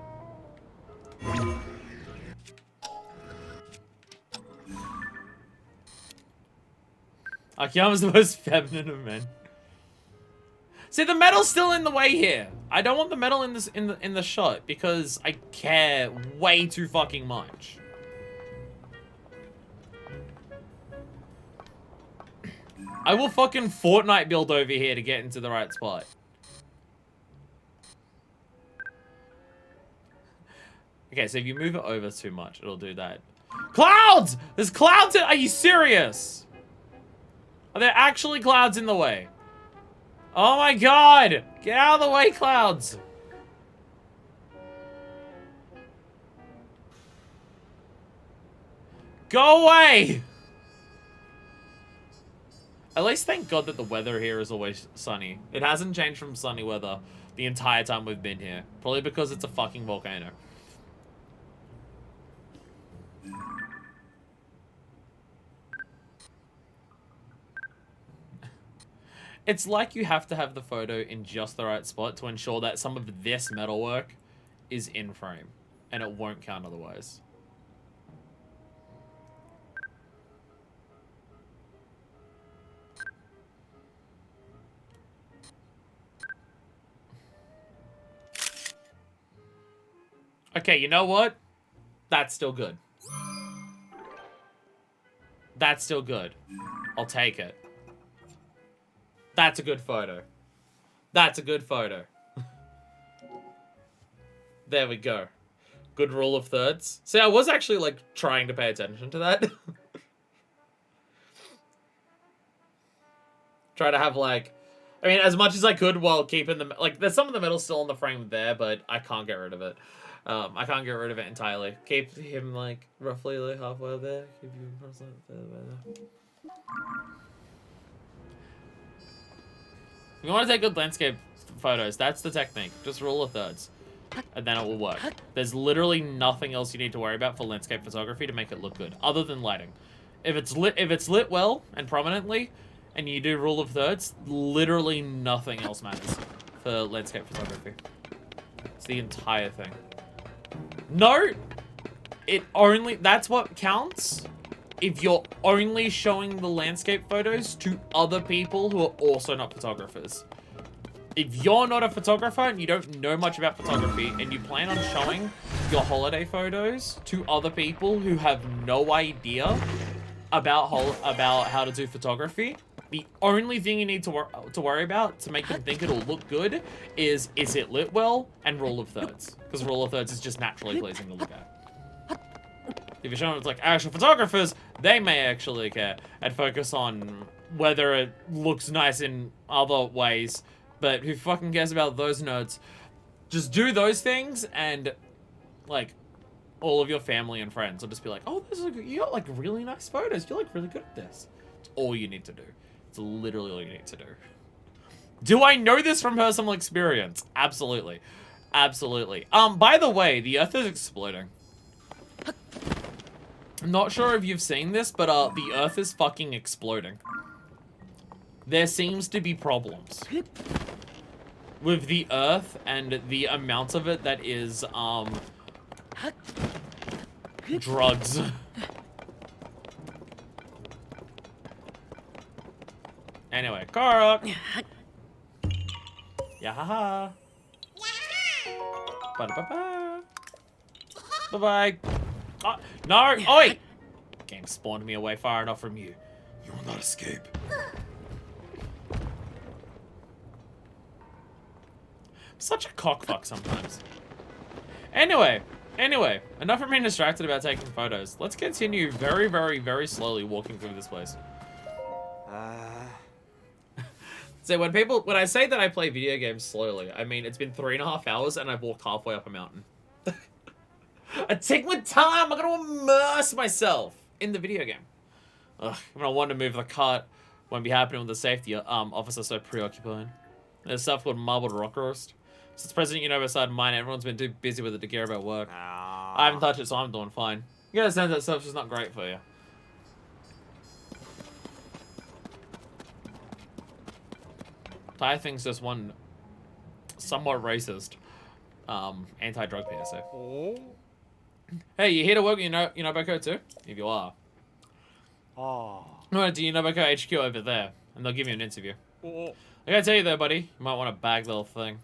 Akiyama's the most feminine of men. See, the metal's still in the way here. I don't want the metal in the shot because I care way too fucking much. I will fucking Fortnite build over here to get into the right spot. Okay, so if you move it over too much, it'll do that. Clouds! There's clouds in— Are you serious? Are there actually clouds in the way? Oh my god! Get out of the way, clouds! Go away! At least thank God that the weather here is always sunny. It hasn't changed from sunny weather the entire time we've been here. Probably because it's a fucking volcano. It's like you have to have the photo in just the right spot to ensure that some of this metalwork is in frame, and it won't count otherwise. Okay, you know what? That's still good. That's still good. I'll take it. That's a good photo. That's a good photo. There we go. Good rule of thirds. See, I was actually, like, trying to pay attention to that. Try to have, like... I mean, as much as I could while keeping them... Like, there's some of the metal still on the frame there, but I can't get rid of it. I can't get rid of it entirely. Keep him, like, roughly like, halfway there. Keep you there. If you want to take good landscape photos, that's the technique. Just rule of thirds. And then it will work. There's literally nothing else you need to worry about for landscape photography to make it look good, other than lighting. If it's lit well and prominently, and you do rule of thirds, literally nothing else matters for landscape photography. It's the entire thing. No, that's what counts if you're only showing the landscape photos to other people who are also not photographers. If you're not a photographer and you don't know much about photography and you plan on showing your holiday photos to other people who have no idea about how to do photography, the only thing you need to worry about to make them think it'll look good is it lit well and rule of thirds. Because rule of thirds is just naturally pleasing to look at. If you're showing it to like actual photographers, they may actually care and focus on whether it looks nice in other ways. But who fucking cares about those nerds? Just do those things and, like, all of your family and friends will just be like, oh, you got, like, really nice photos. You're, like, really good at this. It's all you need to do. It's literally all you need to do. Do I know this from personal experience? Absolutely. Absolutely. By the way, the Earth is exploding. I'm not sure if you've seen this, but, the Earth is fucking exploding. There seems to be problems with the Earth and the amount of it that is, drugs. Anyway, Kara. Yahaha. Ba-da-ba-ba. Bye-bye. Oh, no! Oi! Game spawned me away far enough from you. You will not escape. Such a cockfuck sometimes. Anyway, enough of being distracted about taking photos. Let's continue very, very, very slowly walking through this place. So when I say that I play video games slowly, I mean it's been 3.5 hours and I've walked halfway up a mountain. I take my time. I'm gonna immerse myself in the video game. Ugh, I'm gonna want to move the cart. Won't be happening with the safety officer so preoccupied. There's stuff called marbled rock roast. Since President Yunobo started mine, everyone's been too busy with it to care about work. I haven't touched it, so I'm doing fine. You gotta sense that stuff's just not great for you. I think's just one somewhat racist anti-drug PSA. Hey, you here to work with Yunobo too? If you are. No, to Yunobo HQ over there, and they'll give you an interview. I gotta tell you though, buddy, you might want to bag the whole thing.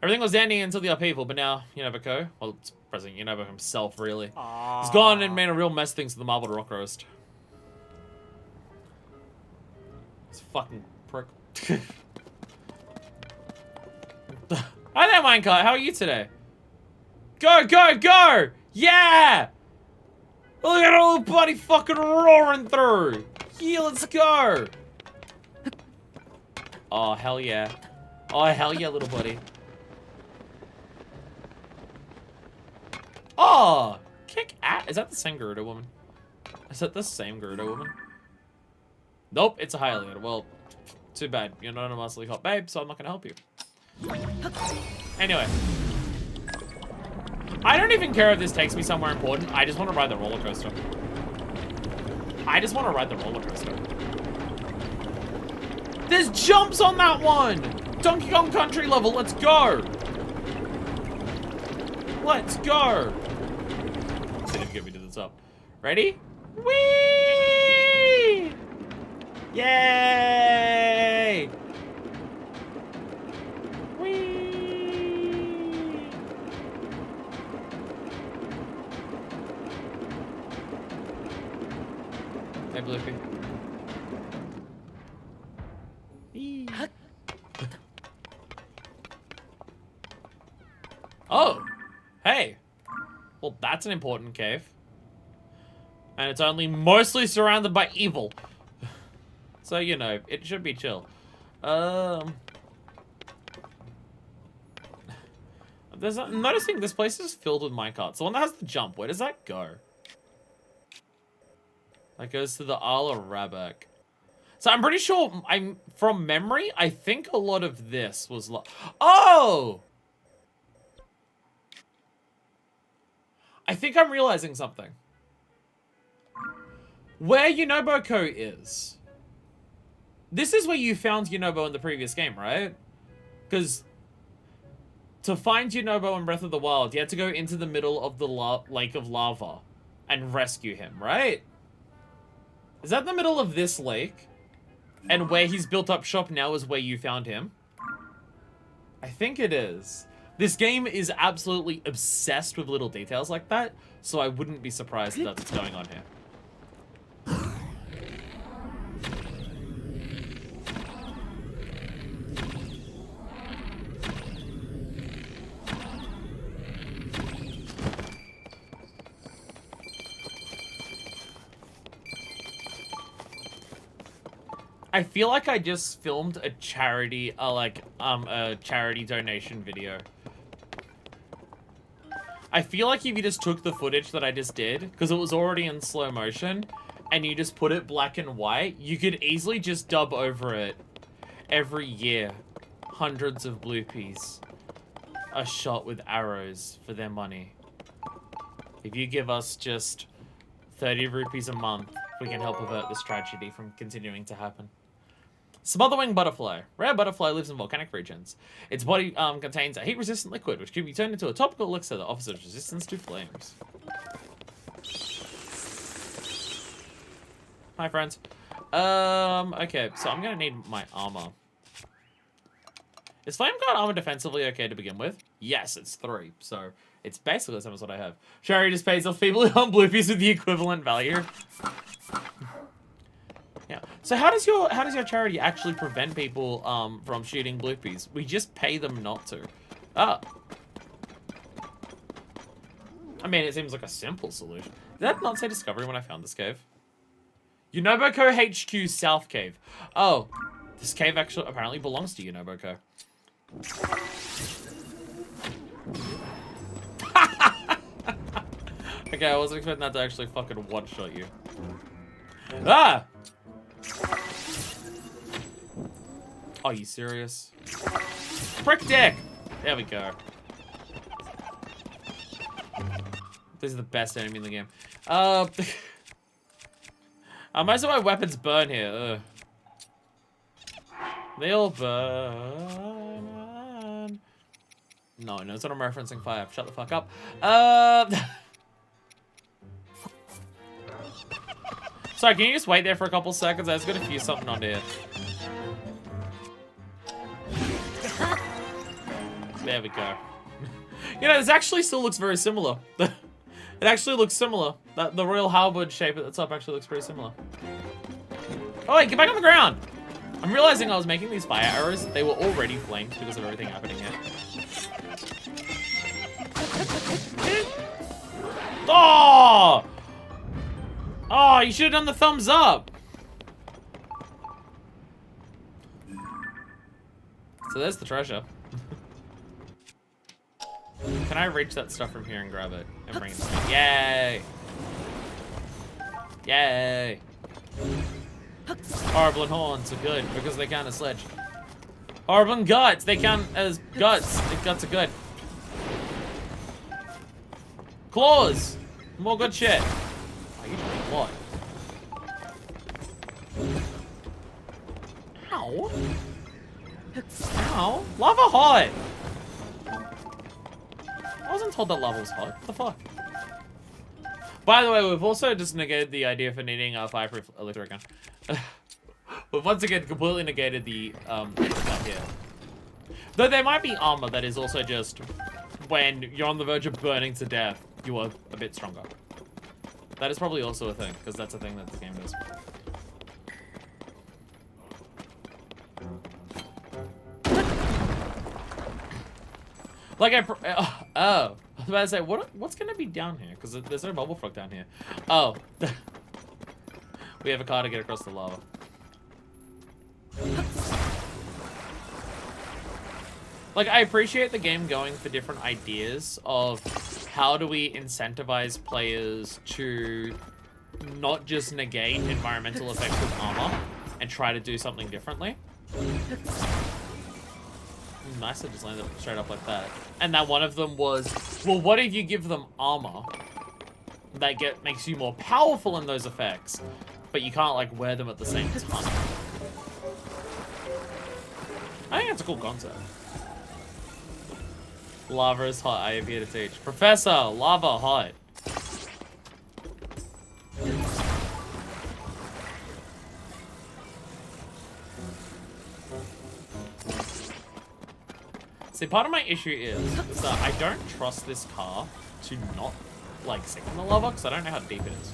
Everything was dandy until the upheaval, but now Yunobo, well, it's President Yunobo himself, really. He's gone and made a real mess of things with the marbled rock roast. This fucking prick. Hi there, Minecart. How are you today? Go, go, go! Yeah! Look at our little buddy fucking roaring through. Yeah, let's go. Oh, hell yeah. Oh, hell yeah, little buddy. Oh, kick ass. Is that the same Gerudo woman? Is that the same Gerudo woman? Nope, it's a Hylian. Well, too bad. You're not a muscly hot babe, so I'm not gonna help you. Anyway. I don't even care if this takes me somewhere important. I just want to ride the roller coaster. I just want to ride the roller coaster. There's jumps on that one! Donkey Kong Country level, let's go! Let's go! See if you get me to the top. Ready? Whee! Yay! Whee! Hey, Bloopy. Eee. Oh! Hey! Well, that's an important cave. And it's only mostly surrounded by evil. So, you know, it should be chill. I'm noticing this place is filled with minecarts. The one that has the jump, where does that go? That goes to the Isle of Rabak. So I'm pretty sure, from memory, I think a lot of this was oh! I think I'm realizing something. Where Yunobo is. This is where you found Yunobo in the previous game, right? Because to find Yunobo in Breath of the Wild, you had to go into the middle of the lake of lava and rescue him, right? Is that the middle of this lake? And where he's built up shop now is where you found him? I think it is. This game is absolutely obsessed with little details like that, so I wouldn't be surprised if that's what's going on here. I feel like I just filmed a charity, a charity donation video. I feel like if you just took the footage that I just did, because it was already in slow motion, and you just put it black and white, you could easily just dub over it every year. Hundreds of bluepies are shot with arrows for their money. If you give us just 30 rupees a month, we can help avert this tragedy from continuing to happen. Smotherwing butterfly. Rare butterfly lives in volcanic regions. Its body contains a heat-resistant liquid, which can be turned into a topical elixir that offers resistance to flames. Hi, friends. Okay, so I'm gonna need my armor. Is Flame Guard armor defensively okay to begin with? Yes, it's 3, so it's basically the same as what I have. Charity just pays off people on bluepies with the equivalent value. Yeah. So how does your charity actually prevent people from shooting bluepies? We just pay them not to. Ah. I mean, it seems like a simple solution. Did that not say discovery when I found this cave? Yunobo HQ South Cave. Oh, this cave actually apparently belongs to Yunobo. Okay, I wasn't expecting that to actually fucking one-shot you. Ah! Are you serious? Frick dick! There we go. This is the best enemy in the game. Most of my weapons burn here. Ugh. They all burn. No, it's not. I'm referencing fire. Shut the fuck up. Sorry, can you just wait there for a couple seconds? I was gonna fuse something onto here. There we go. You know, this actually still looks very similar. It actually looks similar. The royal halberd shape at the top actually looks pretty similar. Oh wait, get back on the ground! I'm realizing I was making these fire arrows. They were already flamed because of everything happening here. Oh! Oh, you should have done the thumbs up. So there's the treasure. Can I reach that stuff from here and grab it and bring it to me? Yay! Yay! Horrible and horns are good because they count as sledge. Horrible and guts, they count as guts. Guts are good. Claws! More good shit. Oh, you doing what? Ow. Ow. Lava hot! I wasn't told that lava was hot. What the fuck? By the way, we've also just negated the idea for needing a fireproof elixir again. We've once again completely negated the stuff here. Though there might be armor that is also just when you're on the verge of burning to death, you are a bit stronger. That is probably also a thing, because that's a thing that the game does. Like I was about to say, what's gonna be down here? Because there's no bubble frog down here. Oh, we have a car to get across the lava. Like, I appreciate the game going for different ideas of how do we incentivize players to not just negate environmental effects with armor and try to do something differently. Nice to just land it straight up like that. And that one of them was, well, what if you give them armor that makes you more powerful in those effects, but you can't, like, wear them at the same time? I think that's a cool concept. Lava is hot. I am here to teach. Professor, lava hot. See, part of my issue is that I don't trust this car to not, like, sink in the lava, because I don't know how deep it is.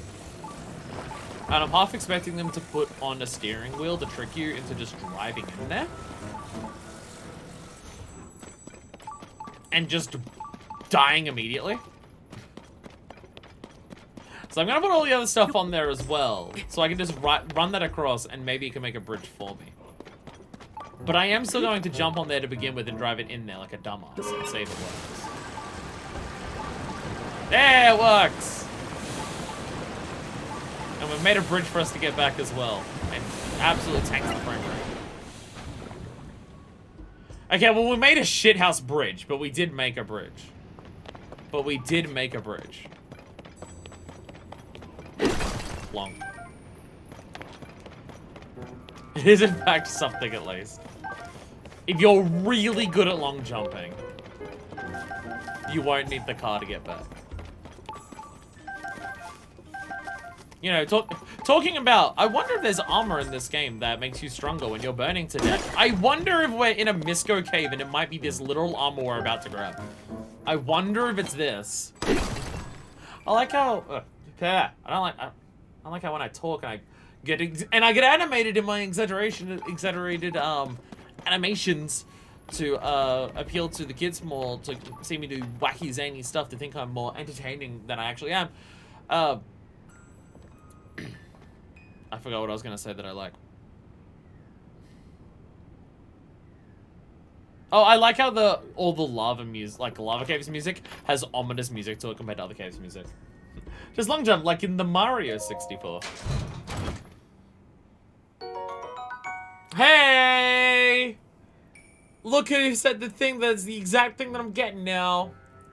And I'm half expecting them to put on a steering wheel to trick you into just driving in there. And just dying immediately. So I'm going to put all the other stuff on there as well, so I can just run that across, and maybe it can make a bridge for me. But I am still going to jump on there to begin with and drive it in there like a dumbass and see if it works. There, it works! And we've made a bridge for us to get back as well. And absolutely tanks the frame rate. Okay, well, we made a shithouse bridge, but we did make a bridge. Long. It is, in fact, something at least. If you're really good at long jumping, you won't need the car to get back. You know, talking about, I wonder if there's armor in this game that makes you stronger when you're burning to death. I wonder if we're in a Misco cave and it might be this literal armor we're about to grab. I wonder if it's this. I like how, I don't like how when I talk I get animated in my exaggerated animations to appeal to the kids more, to see me do wacky zany stuff, to think I'm more entertaining than I actually am. I forgot what I was gonna say that I like. Oh, I like how all the lava music, like lava caves music, has ominous music to it compared to other caves music. Just long jump, like in the Mario 64. Hey! Look who said the thing that's the exact thing that I'm getting now.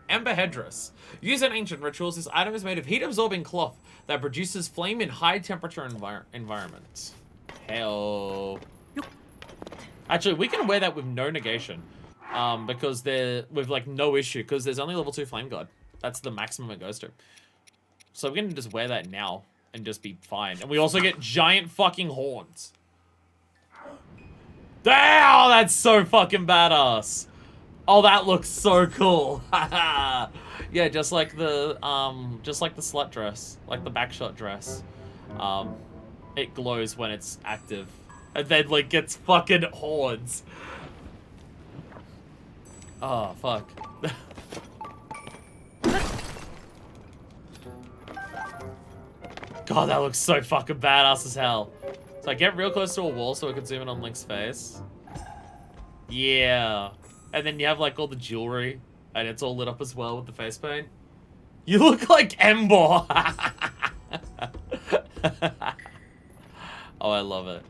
Ember Headdress. Used in ancient rituals, this item is made of heat-absorbing cloth that produces flame in high-temperature environments. Hell. Actually, we can wear that with no negation. Because with, like, no issue. Because there's only level 2 Flame Guard. That's the maximum it goes to. So we're gonna just wear that now and just be fine. And we also get giant fucking horns. Damn, that's so fucking badass. Oh, that looks so cool. Yeah, just like the slut dress, like the backshot dress. It glows when it's active, and then like gets fucking horns. Oh fuck. God, that looks so fucking badass as hell. So I get real close to a wall so I can zoom in on Link's face. Yeah. And then you have like all the jewelry and it's all lit up as well with the face paint. You look like Ember. Oh, I love it.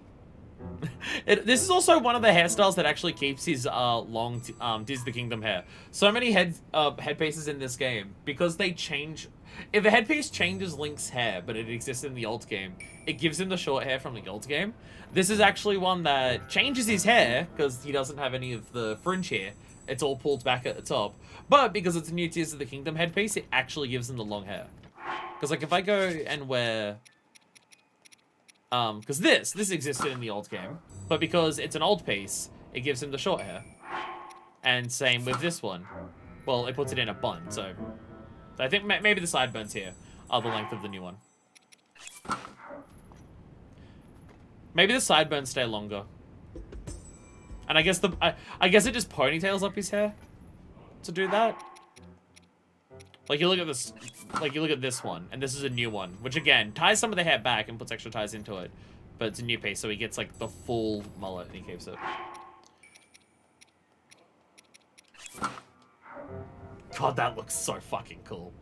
This is also one of the hairstyles that actually keeps his long Tears of the Kingdom hair. So many headpieces in this game, because they change. If a headpiece changes Link's hair, but it exists in the old game, it gives him the short hair from the old game. This is actually one that changes his hair, because he doesn't have any of the fringe hair. It's all pulled back at the top. But because it's a new Tears of the Kingdom headpiece, it actually gives him the long hair. Because like if I go and wear... because this existed in the old game, but because it's an old piece, it gives him the short hair. And same with this one. Well, it puts it in a bun, so... I think maybe the sideburns here are the length of the new one. Maybe the sideburns stay longer. And I guess I guess it just ponytails up his hair to do that. Like you look at this, like you look at this one, and this is a new one, which again ties some of the hair back and puts extra ties into it, but it's a new piece, so he gets like the full mullet and he keeps it. God, that looks so fucking cool.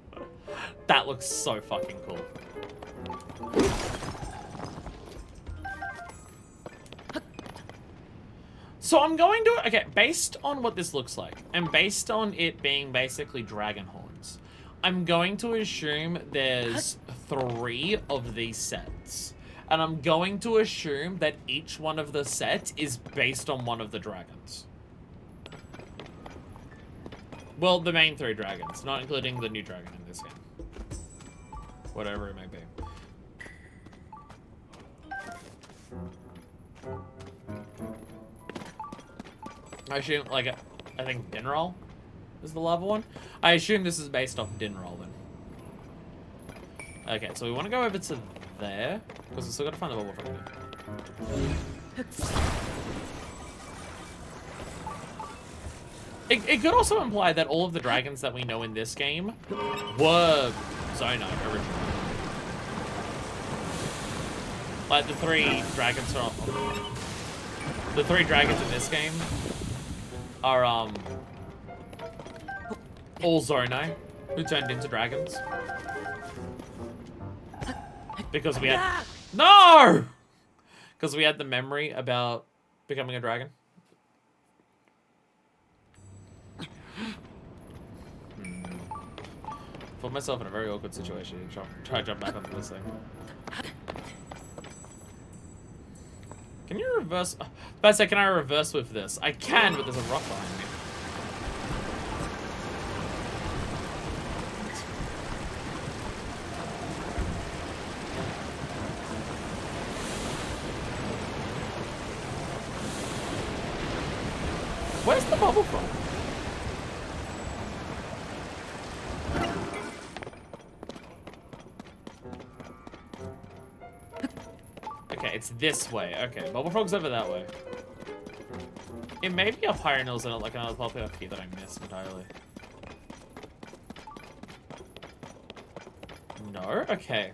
That looks so fucking cool. So I'm going to, okay, based on what this looks like, and based on it being basically dragon horns, I'm going to assume there's 3 of these sets. And I'm going to assume that each one of the sets is based on one of the dragons. Well, the main 3 dragons, not including the new dragon in this game. Whatever it may be. I assume, like, I think Dinroll is the lava one. I assume this is based off Dinroll then. Okay, so we want to go over to there, because we still got to find the bubble from It could also imply that all of the dragons that we know in this game were Zono originally. Like the 3 dragons from the 3 dragons in this game are all Zono who turned into dragons. Because we had no! Because we had the memory about becoming a dragon. Put myself in a very awkward situation to try to jump back onto this thing. Can you reverse? But I say, can I reverse with this? I can, but there's a rock behind me. Where's the bubble from? Okay, it's this way. Okay, Bubble Frog's over that way. It may be up higher and there's like another puppy up here that I missed entirely. No? Okay.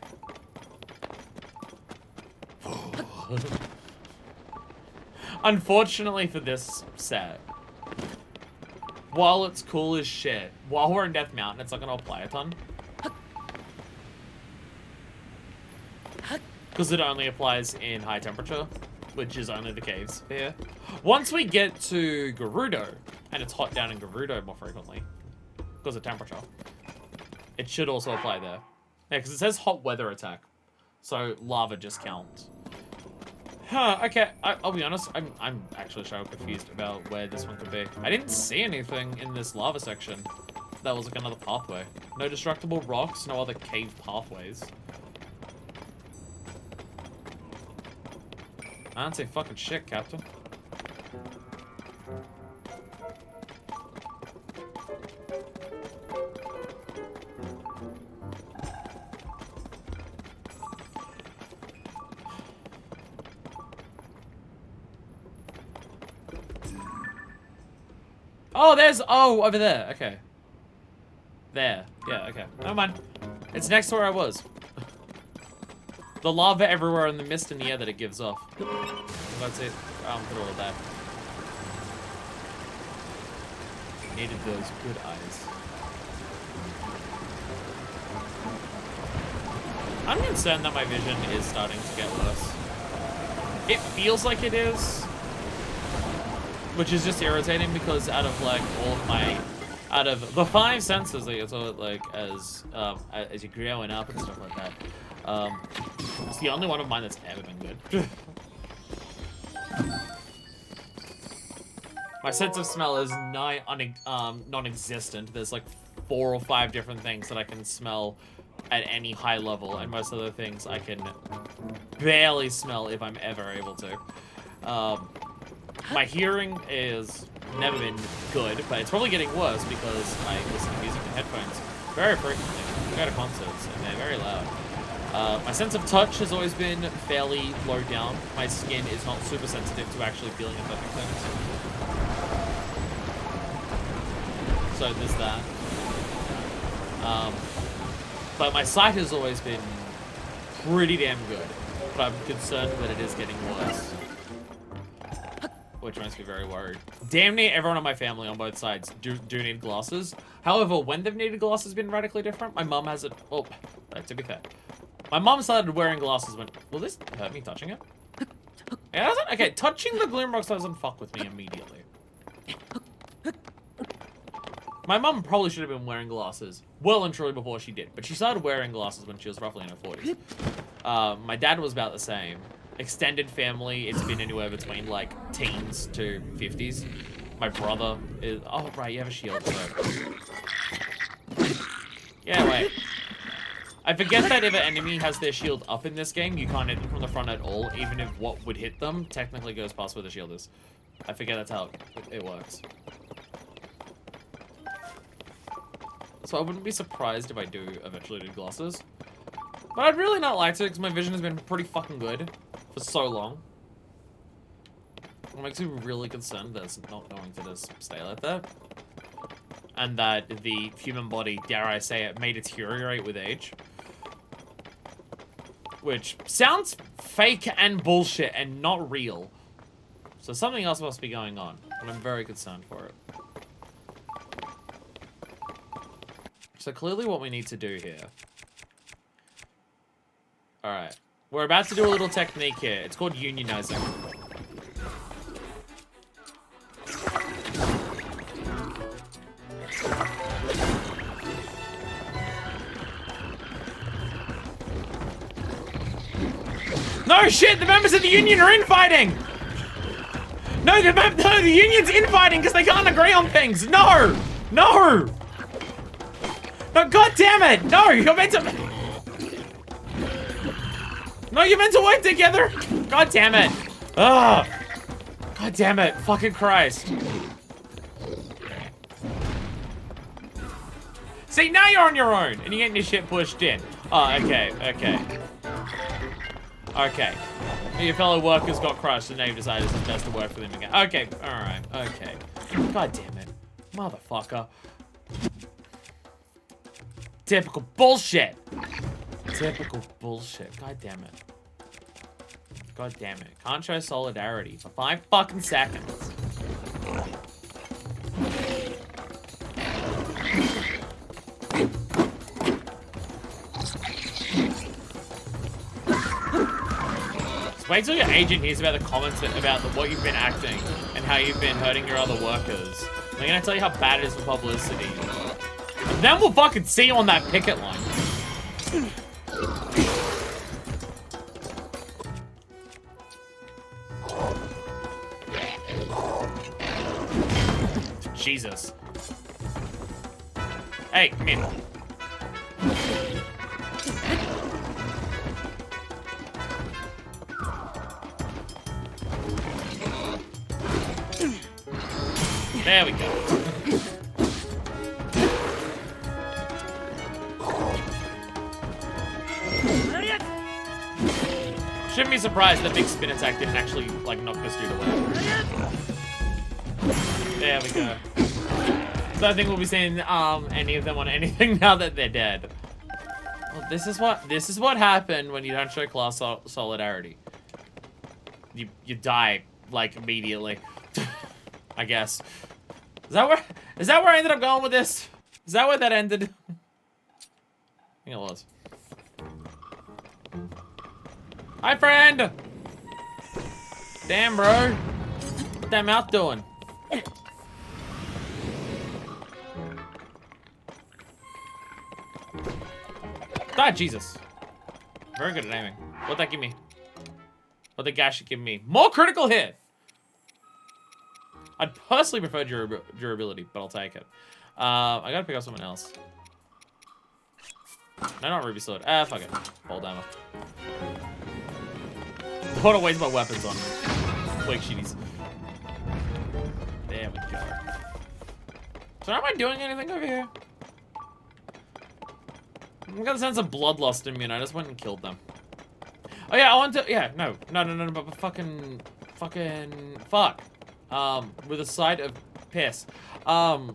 Unfortunately for this set, while it's cool as shit, while we're in Death Mountain, it's not gonna apply a ton. Because it only applies in high temperature, which is only the caves here. Once we get to Gerudo, and it's hot down in Gerudo more frequently, because of temperature, it should also apply there. Yeah, because it says hot weather attack, so lava just counts. Huh, okay, I'll be honest, I'm actually so confused about where this one could be. I didn't see anything in this lava section that was like another pathway. No destructible rocks, no other cave pathways. I don't say fucking shit, Captain. Oh, there's... Oh, over there. Okay. There. Yeah, okay. Never mind. It's next to where I was. The lava everywhere and the mist in the air that it gives off. That's it. Put all of that. Needed those good eyes. I'm concerned that my vision is starting to get worse. It feels like it is. Which is just irritating because out of like all of my... Out of the 5 senses that you're taught like as you're growing up and stuff like that. It's the only one of mine that's ever been good. My sense of smell is nigh non-existent. There's like 4 or 5 different things that I can smell at any high level, and most of the things I can barely smell if I'm ever able to. My hearing is never been good, but it's probably getting worse because I listen to music in headphones very frequently. I go to concerts and they're very loud. My sense of touch has always been fairly low down. My skin is not super sensitive to actually feeling infected things. So there's that. But my sight has always been pretty damn good. But I'm concerned that it is getting worse. Which makes me very worried. Damn near everyone in my family on both sides do need glasses. However, when they've needed glasses has been radically different. My mum has it. Oh, to be fair. My mum started wearing glasses when... Will this hurt me touching it? It doesn't? Okay, touching the gloom rocks doesn't fuck with me immediately. My mum probably should have been wearing glasses well and truly before she did. But she started wearing glasses when she was roughly in her 40s. My dad was about the same. Extended family, it's been anywhere between, like, teens to 50s. My brother is... Oh, right, you have a shield, so... Yeah, wait. I forget that if an enemy has their shield up in this game, you can't hit them from the front at all, even if what would hit them technically goes past where the shield is. I forget that's how it works. So I wouldn't be surprised if I do eventually do glasses. But I'd really not like to, because my vision has been pretty fucking good for so long. It makes me really concerned that it's not going to just stay like that. And that the human body, dare I say it, may deteriorate with age. Which sounds fake and bullshit and not real. So something else must be going on, and I'm very concerned for it. So clearly what we need to do here... Alright. We're about to do a little technique here. It's called unionizing. No, shit! The members of the union are infighting! No, the union's infighting because they can't agree on things! No! No! No, god damn it! No, you're meant to... No, you're meant to work together! God damn it! Ugh! God damn it! Fucking Christ! See, now you're on your own, and you're getting your shit pushed in. Oh, okay, okay. Okay. Your fellow workers got crushed, and now you've decided it's best to work for them again. Okay, alright, okay. God damn it. Motherfucker. Typical bullshit! Typical bullshit. God damn it. God damn it. Can't show solidarity for 5 fucking seconds. Just wait till your agent hears about the comments about what you've been acting and how you've been hurting your other workers. They're gonna tell you how bad it is for publicity. And then we'll fucking see you on that picket line. Jesus. Hey, come in. There we go. Shouldn't be surprised that big spin attack didn't actually, like, knock this dude away. There we go. So I think we'll be seeing any of them on anything now that they're dead. Well, this is what happened when you don't show class solidarity. You die, like, immediately. I guess. Is that where I ended up going with this? Is that where that ended? I think it was. Hi, friend! Damn, bro. What that mouth doing? Ah, Jesus. Very good at aiming. What'd that give me? What the gash should give me? More critical hit! I'd personally prefer durability, but I'll take it. I gotta pick up someone else. No, not Ruby Sword. Ah, fuck it. Ball dammer. I wanna waste my weapons on weak shitties. There we go. So am I doing anything over here? I got a sense of bloodlust in me, and I just went and killed them. Oh yeah, I want to. Yeah, no, but fucking, fuck. With a side of piss. And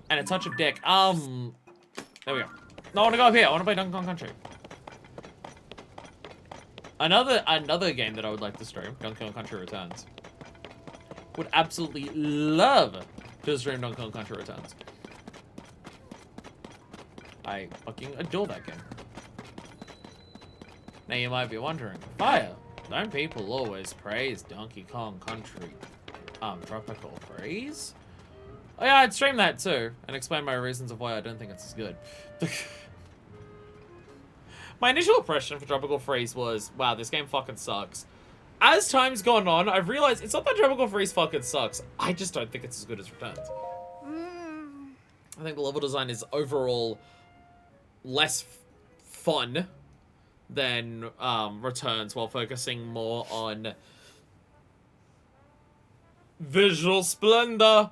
a touch of dick. There we go. No, I want to go up here. I want to play Donkey Kong Country. Another game that I would like to stream, Donkey Kong Country Returns. Would absolutely love to stream Donkey Kong Country Returns. I fucking adore that game. Now you might be wondering, Fire, don't people always praise Donkey Kong Country Tropical Freeze? Oh yeah, I'd stream that too, and explain my reasons of why I don't think it's as good. My initial impression for Tropical Freeze was, wow, this game fucking sucks. As time's gone on, I've realized it's not that Tropical Freeze fucking sucks. I just don't think it's as good as Returns. I think the level design is overall less fun than Returns, while focusing more on visual splendor,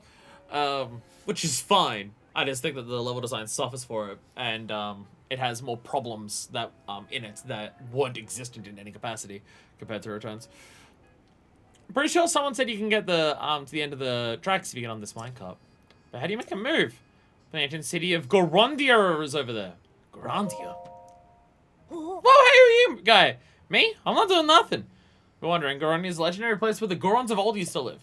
which is fine. I just think that the level design suffers for it, and it has more problems that in it that weren't existent in any capacity compared to Returns. I'm pretty sure someone said you can get the to the end of the tracks if you get on this minecart. But how do you make a move? The ancient city of Gorondia is over there. Gorondia. Whoa, hey, who are you, guy? Me? I'm not doing nothing. You're wondering, Goron is a legendary place where the Gorons of old used to live.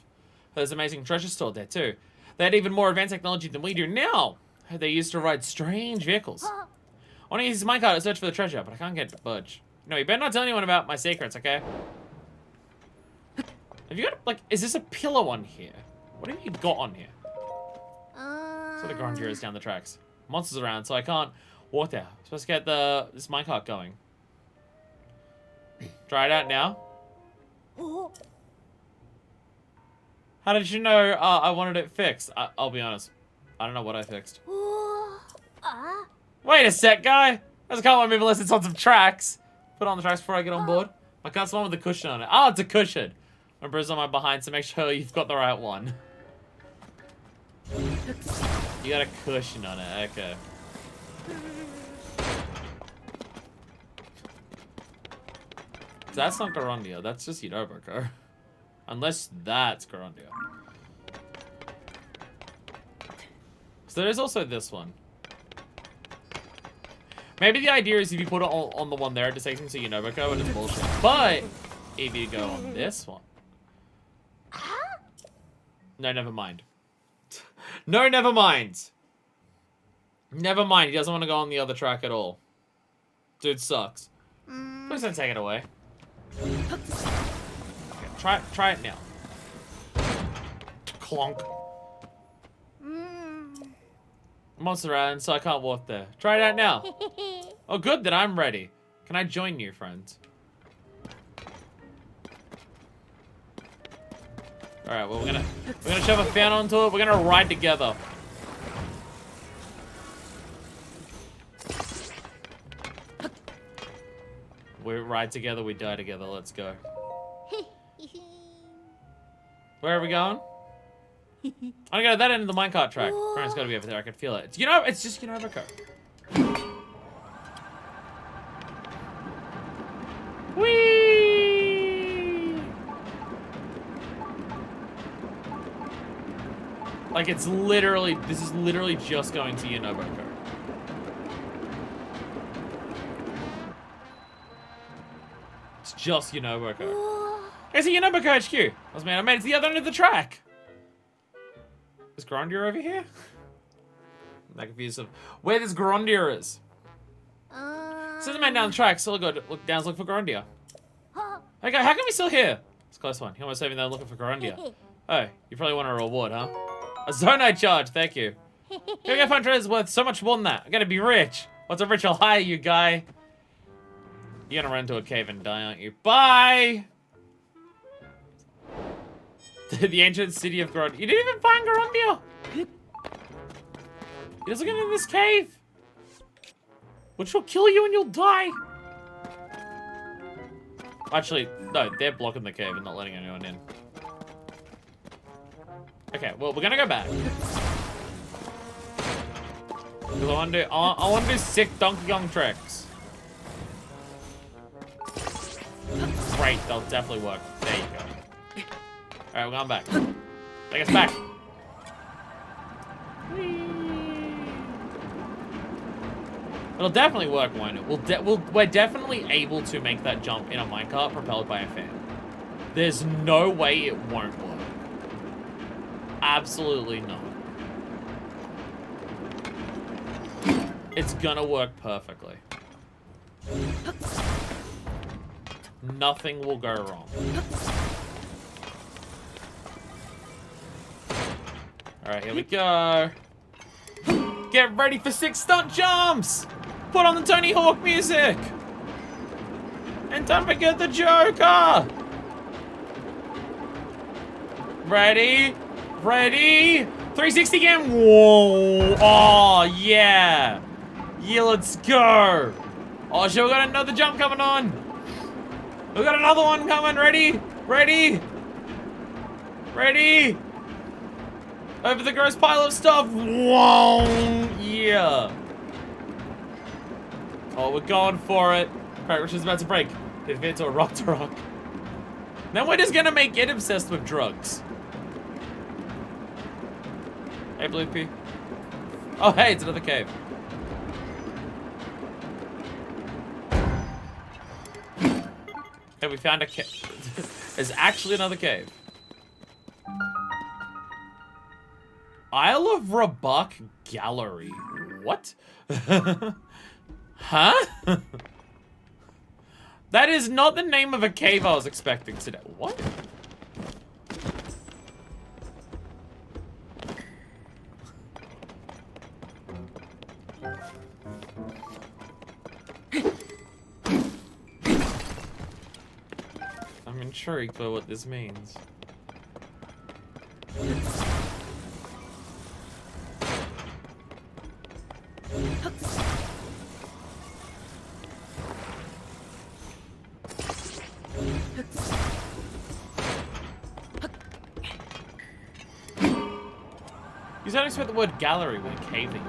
There's amazing treasure stored there too. They had even more advanced technology than we do now. They used to ride strange vehicles. I want to use my card to search for the treasure, but I can't get it to budge. No, you better not tell anyone about my secrets, okay? Have you got, like, is this a pillar on here? What have you got on here? So the Goron is down the tracks. Monsters around, so I can't walk there. I'm supposed to get this minecart going. Try it out now. How did you know I wanted it fixed? I'll be honest. I don't know what I fixed. Wait a sec, guy. I just can't move unless it's on some tracks. Put it on the tracks before I get on board. My cart's the one with the cushion on it. Oh, it's a cushion. My bruise on my behind, so make sure you've got the right one. You got a cushion on it, okay. That's not Gorondia, that's just Yunobo. Unless that's Gorondia. So there's also this one. Maybe the idea is if you put it on the one there, it just takes me to Yunobo and it's bullshit. But if you go on this one. No, never mind. No, never mind. Never mind, he doesn't want to go on the other track at all. Dude sucks. Please don't take it away. Okay, try it now. Clonk. Monster around, so I can't walk there. Try it out now. Oh, good that I'm ready. Can I join you, friends? All right, well we're gonna shove a fan onto it. We're gonna ride together. We ride together, we die together. Let's go. Where are we going? I'm gonna go to that end of the minecart track. Brian's gotta be over there. I can feel it. It's just Yunobo. Whee! Like this is literally just going to Yunobo. It's just Yunobo. It's a Yunobo HQ. I made it to the other end of the track. Is Gorondia over here? I'm not confused of where this Gorondia is. So the man down the track, still good. Look down, look for Gorondia. Okay, how come he's still here? It's a close one. He almost saved me there looking for Gorondia. Oh, you probably want a reward, huh? A zonite charge, thank you. Gonna find treasures worth so much more than that. I gotta be rich. What's a rich? I'll hire you, guy. You're gonna run into a cave and die, aren't you? Bye! The ancient city of Goron. You didn't even find Gorondia! You're just looking in this cave! Which will kill you and you'll die! Actually, no, they're blocking the cave and not letting anyone in. Okay, well, we're gonna go back. 'Cause I want to do sick Donkey Kong tricks. Great, they'll definitely work. There you go. Alright, we're going back. Take us back. Whee! It'll definitely work, won't it? We're definitely able to make that jump in a minecart propelled by a fan. There's no way it won't work. Absolutely not. It's gonna work perfectly. Nothing will go wrong. Alright, here we go. Get ready for 6 stunt jumps! Put on the Tony Hawk music! And don't forget the Joker! Ready? Ready? 360 again! Whoa! Oh, yeah! Yeah, let's go! Oh, shit, we got another jump coming on! We got another one coming! Ready? Ready? Ready? Over the gross pile of stuff! Whoa! Yeah! Oh, we're going for it. Right, which is about to break. Get into a rock to rock. Then we're just gonna make it obsessed with drugs. Hey, Blue Pea. Oh, hey, it's another cave. Hey, we found a cave. There's actually another cave. Isle of Rabak Gallery. What? Huh? That is not the name of a cave I was expecting today. What? I'm intrigued by what this means. You don't expect the word gallery with a cave thing.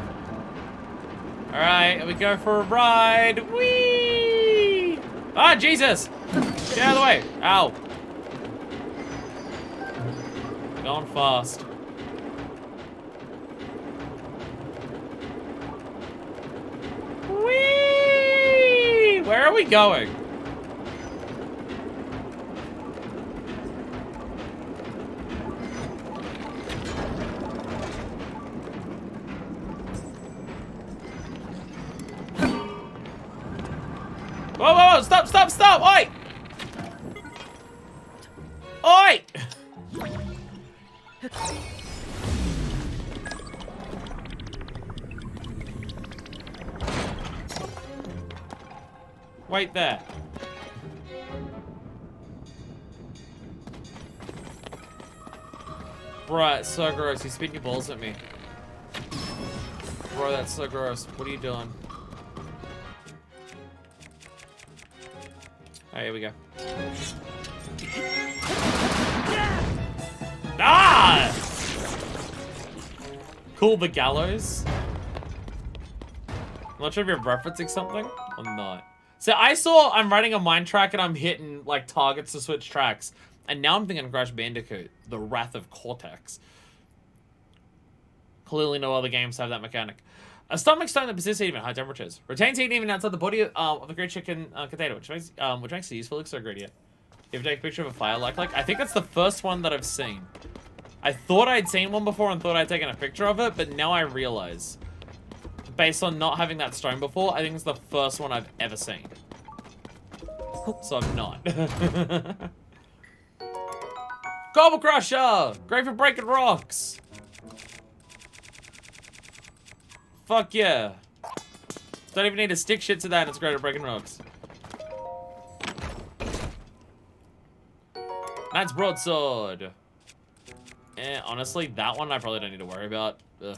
Alright, we go for a ride. Whee! Ah, Jesus! Get out of the way. Ow. Going fast. Whee! Where are we going? Whoa, whoa, whoa, stop, stop, stop! Oi! Oi! Wait there. Bruh, it's so gross. You spit your balls at me. Bro, that's so gross. What are you doing? Alright, here we go. Ah! Cool, the gallows. I'm not sure if you're referencing something or not. So I'm riding a mine track and I'm hitting like targets to switch tracks. And now I'm thinking Crash Bandicoot, The Wrath of Cortex. Clearly no other games have that mechanic. A stomach stone that persists even at high temperatures. Retains heat even outside the body of the creature container, which makes it useful ingredient. You ever take a picture of a fire like? I think that's the first one that I've seen. I thought I'd seen one before and thought I'd taken a picture of it, but now I realize, based on not having that stone before, I think it's the first one I've ever seen. So I'm not. Cobble Crusher! Great for breaking rocks! Fuck yeah. Don't even need to stick shit to that, it's great at breaking rocks. Knight's Broadsword. Honestly, that one I probably don't need to worry about. Ugh.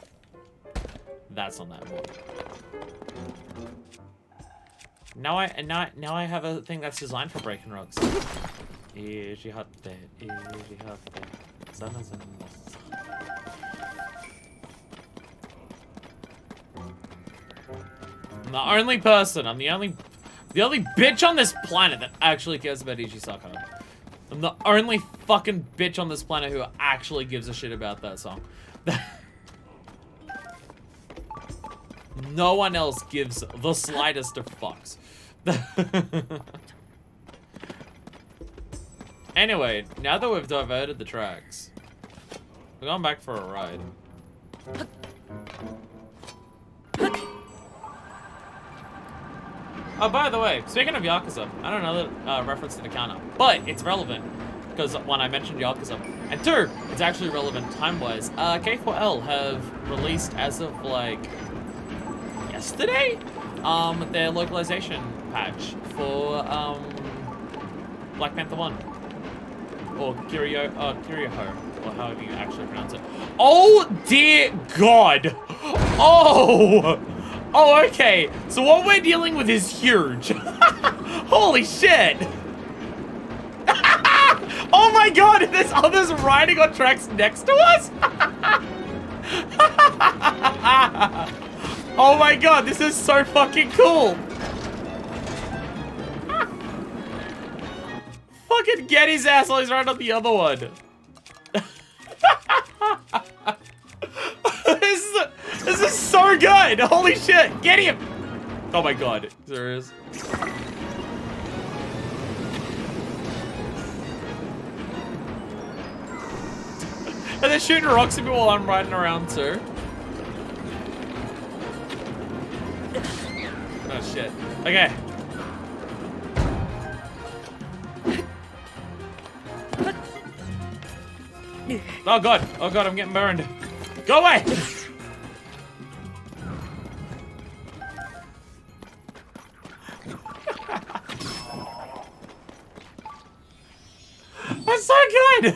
That's not that important. Now I have a thing that's designed for breaking rocks. the only person, I'm the only bitch on this planet that actually cares about Ichisaka. I'm the only fucking bitch on this planet who actually gives a shit about that song. No one else gives the slightest of fucks. Anyway, now that we've diverted the tracks, we're going back for a ride. Oh, by the way, speaking of Yakuza, I don't know the reference to the counter, but it's relevant because when I mentioned Yakuza, and two, it's actually relevant time-wise. K4L have released as of like yesterday, their localization patch for Black Panther 1 or Kiryu-ho, or however you actually pronounce it. Oh dear God! Oh. Oh, okay. So what we're dealing with is huge. Holy shit. Oh my God, there's others riding on tracks next to us? Oh my God, this is so fucking cool. Fucking get his ass while he's right on the other one. This is so good! Holy shit! Get him! Oh my God. There is. And they're shooting rocks at me while I'm riding around too. Oh shit. Okay. Oh God. Oh God, I'm getting burned. Go away! That's so good!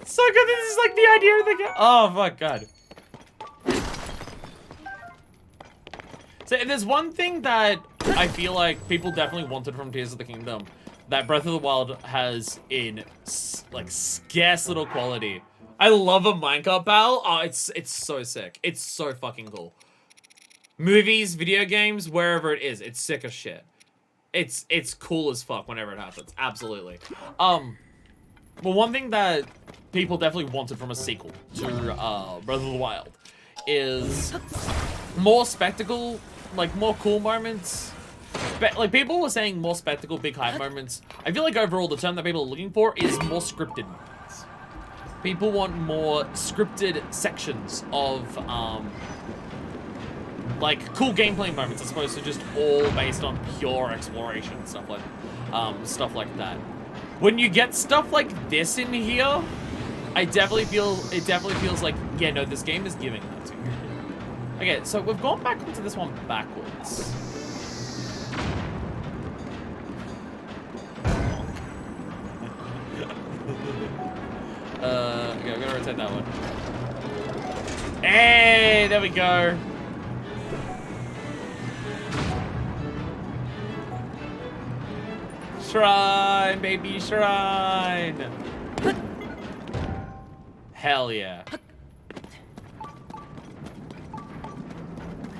So good, this is like the idea of the game. Oh, fuck, God. So, if there's one thing that I feel like people definitely wanted from Tears of the Kingdom that Breath of the Wild has in, like, scarce little quality. I love a minecart battle. Oh, it's so sick. It's so fucking cool. Movies, video games, wherever it is, it's sick as shit. It's cool as fuck whenever it happens. Absolutely. Well, one thing that people definitely wanted from a sequel to Breath of the Wild is more spectacle, like more cool moments. Like people were saying more spectacle, big hype moments. I feel like overall the term that people are looking for is more scripted moments. People want more scripted sections of like cool gameplay moments as opposed to just all based on pure exploration and stuff like that. When you get stuff like this in here, it definitely feels like, yeah, no, this game is giving that to you. Okay, so we've gone back into this one backwards. Okay, I'm gonna rotate that one. Hey, there we go. Shrine, baby, shrine. Hell yeah.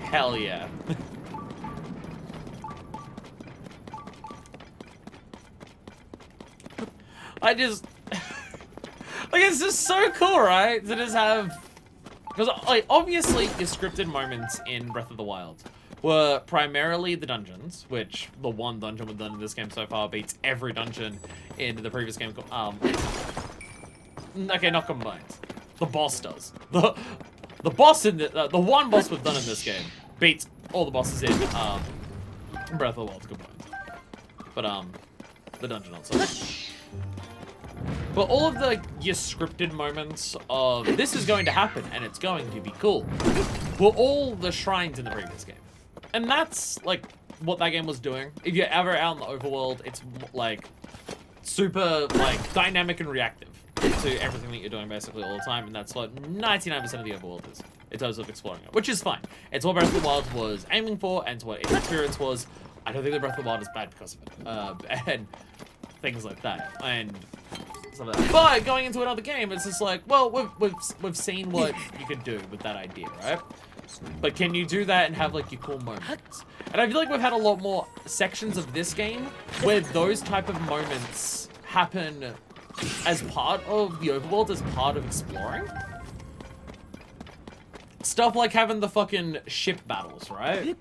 Hell yeah. I just... like, it's just so cool, right? To just have... Because, like, obviously, the scripted moments in Breath of the Wild were primarily the dungeons, which the one dungeon we've done in this game so far beats every dungeon in the previous game. Okay, not combined. The boss does. The boss in the one boss we've done in this game beats all the bosses in Breath of the Wild combined. But the dungeon also. But all of your scripted moments of this is going to happen and it's going to be cool were all the shrines in the previous game. And that's, like, what that game was doing. If you're ever out in the overworld, it's, like, super, like, dynamic and reactive to everything that you're doing basically all the time. And that's what 99% of the overworld is, in terms of exploring it, which is fine. It's what Breath of the Wild was aiming for, and it's what its experience was. I don't think that Breath of the Wild is bad because of it. And things like that. And stuff like that. But going into another game, it's just like, well, we've seen what you could do with that idea, right? But can you do that and have like your cool moments? And I feel like we've had a lot more sections of this game where those type of moments happen as part of the overworld, as part of exploring. Stuff like having the fucking ship battles, right?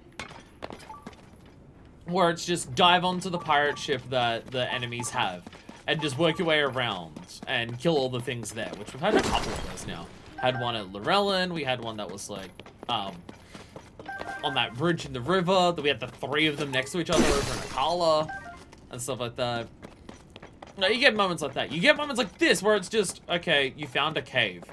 Where it's just dive onto the pirate ship that the enemies have and just work your way around and kill all the things there, which we've had a couple of those now. Had one at Lorellan, we had one that was like, on that bridge in the river, that we had the 3 of them next to each other over in Akala and stuff like that. No, you get moments like that. You get moments like this where it's just, okay, you found a cave.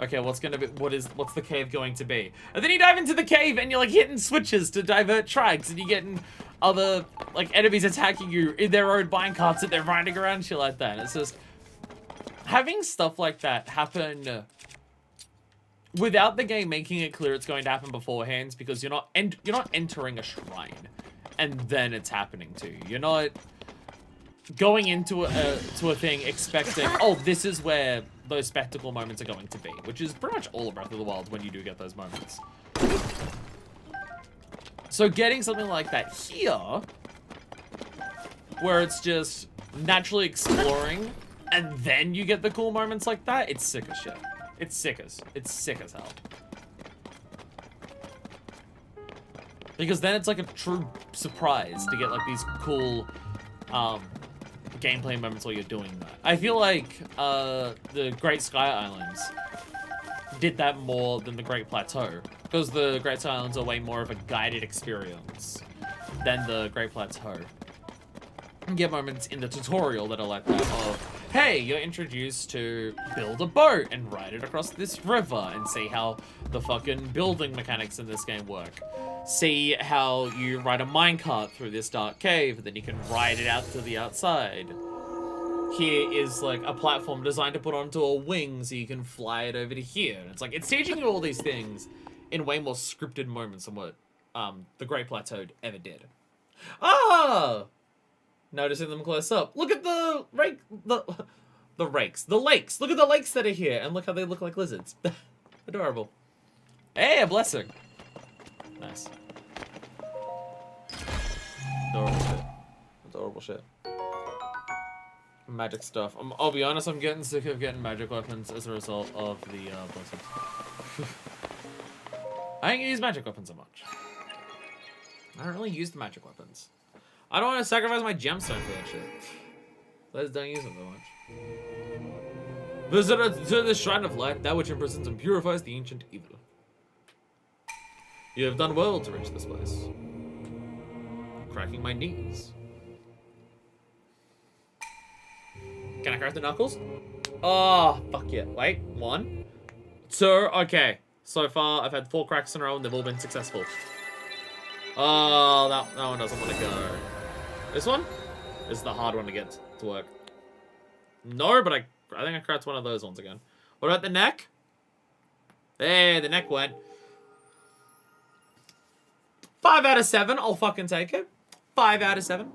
Okay, what's the cave going to be? And then you dive into the cave and you're like hitting switches to divert tracks and you're getting other like enemies attacking you in their own minecarts that they're riding around, shit like that. It's just having stuff like that happen without the game making it clear it's going to happen beforehand, because you're not entering a shrine and then it's happening to you. You're not going into a thing expecting, oh, this is where those spectacle moments are going to be, which is pretty much all of Breath of the Wild when you do get those moments. So getting something like that here, where it's just naturally exploring and then you get the cool moments like that, it's sick as shit. It's sick as hell. Because then it's like a true surprise to get like these cool gameplay moments while you're doing that. I feel like the Great Sky Islands did that more than the Great Plateau, because the Great Sky Islands are way more of a guided experience than the Great Plateau. You get moments in the tutorial that are like that of, hey, you're introduced to build a boat and ride it across this river and see how the fucking building mechanics in this game work. See how you ride a minecart through this dark cave, and then you can ride it out to the outside. Here is like a platform designed to put onto a wing so you can fly it over to here. And it's like, it's teaching you all these things in way more scripted moments than what the Great Plateau ever did. Ah! Noticing them close up. Look at the lakes. Look at the lakes that are here, and look how they look like lizards. Adorable. Hey, a blessing. Nice. Adorable shit. Adorable shit. Magic stuff. I'll be honest, I'm getting sick of getting magic weapons as a result of the blessings. I ain't use magic weapons so much. I don't really use the magic weapons. I don't want to sacrifice my gemstone for that shit. I just don't use them so much. Visit to the Shrine of Light, that which imprisons and purifies the ancient evil. You have done well to reach this place. Cracking my knees. Can I crack the knuckles? Oh, fuck yeah. Wait, 1, 2, okay. So far, I've had 4 cracks in a row and they've all been successful. Oh, that one doesn't want to go. This one is the hard one to get to work. No, but I think I cracked one of those ones again. What about the neck? Hey, the neck went. 5 out of 7. I'll fucking take it. 5 out of 7.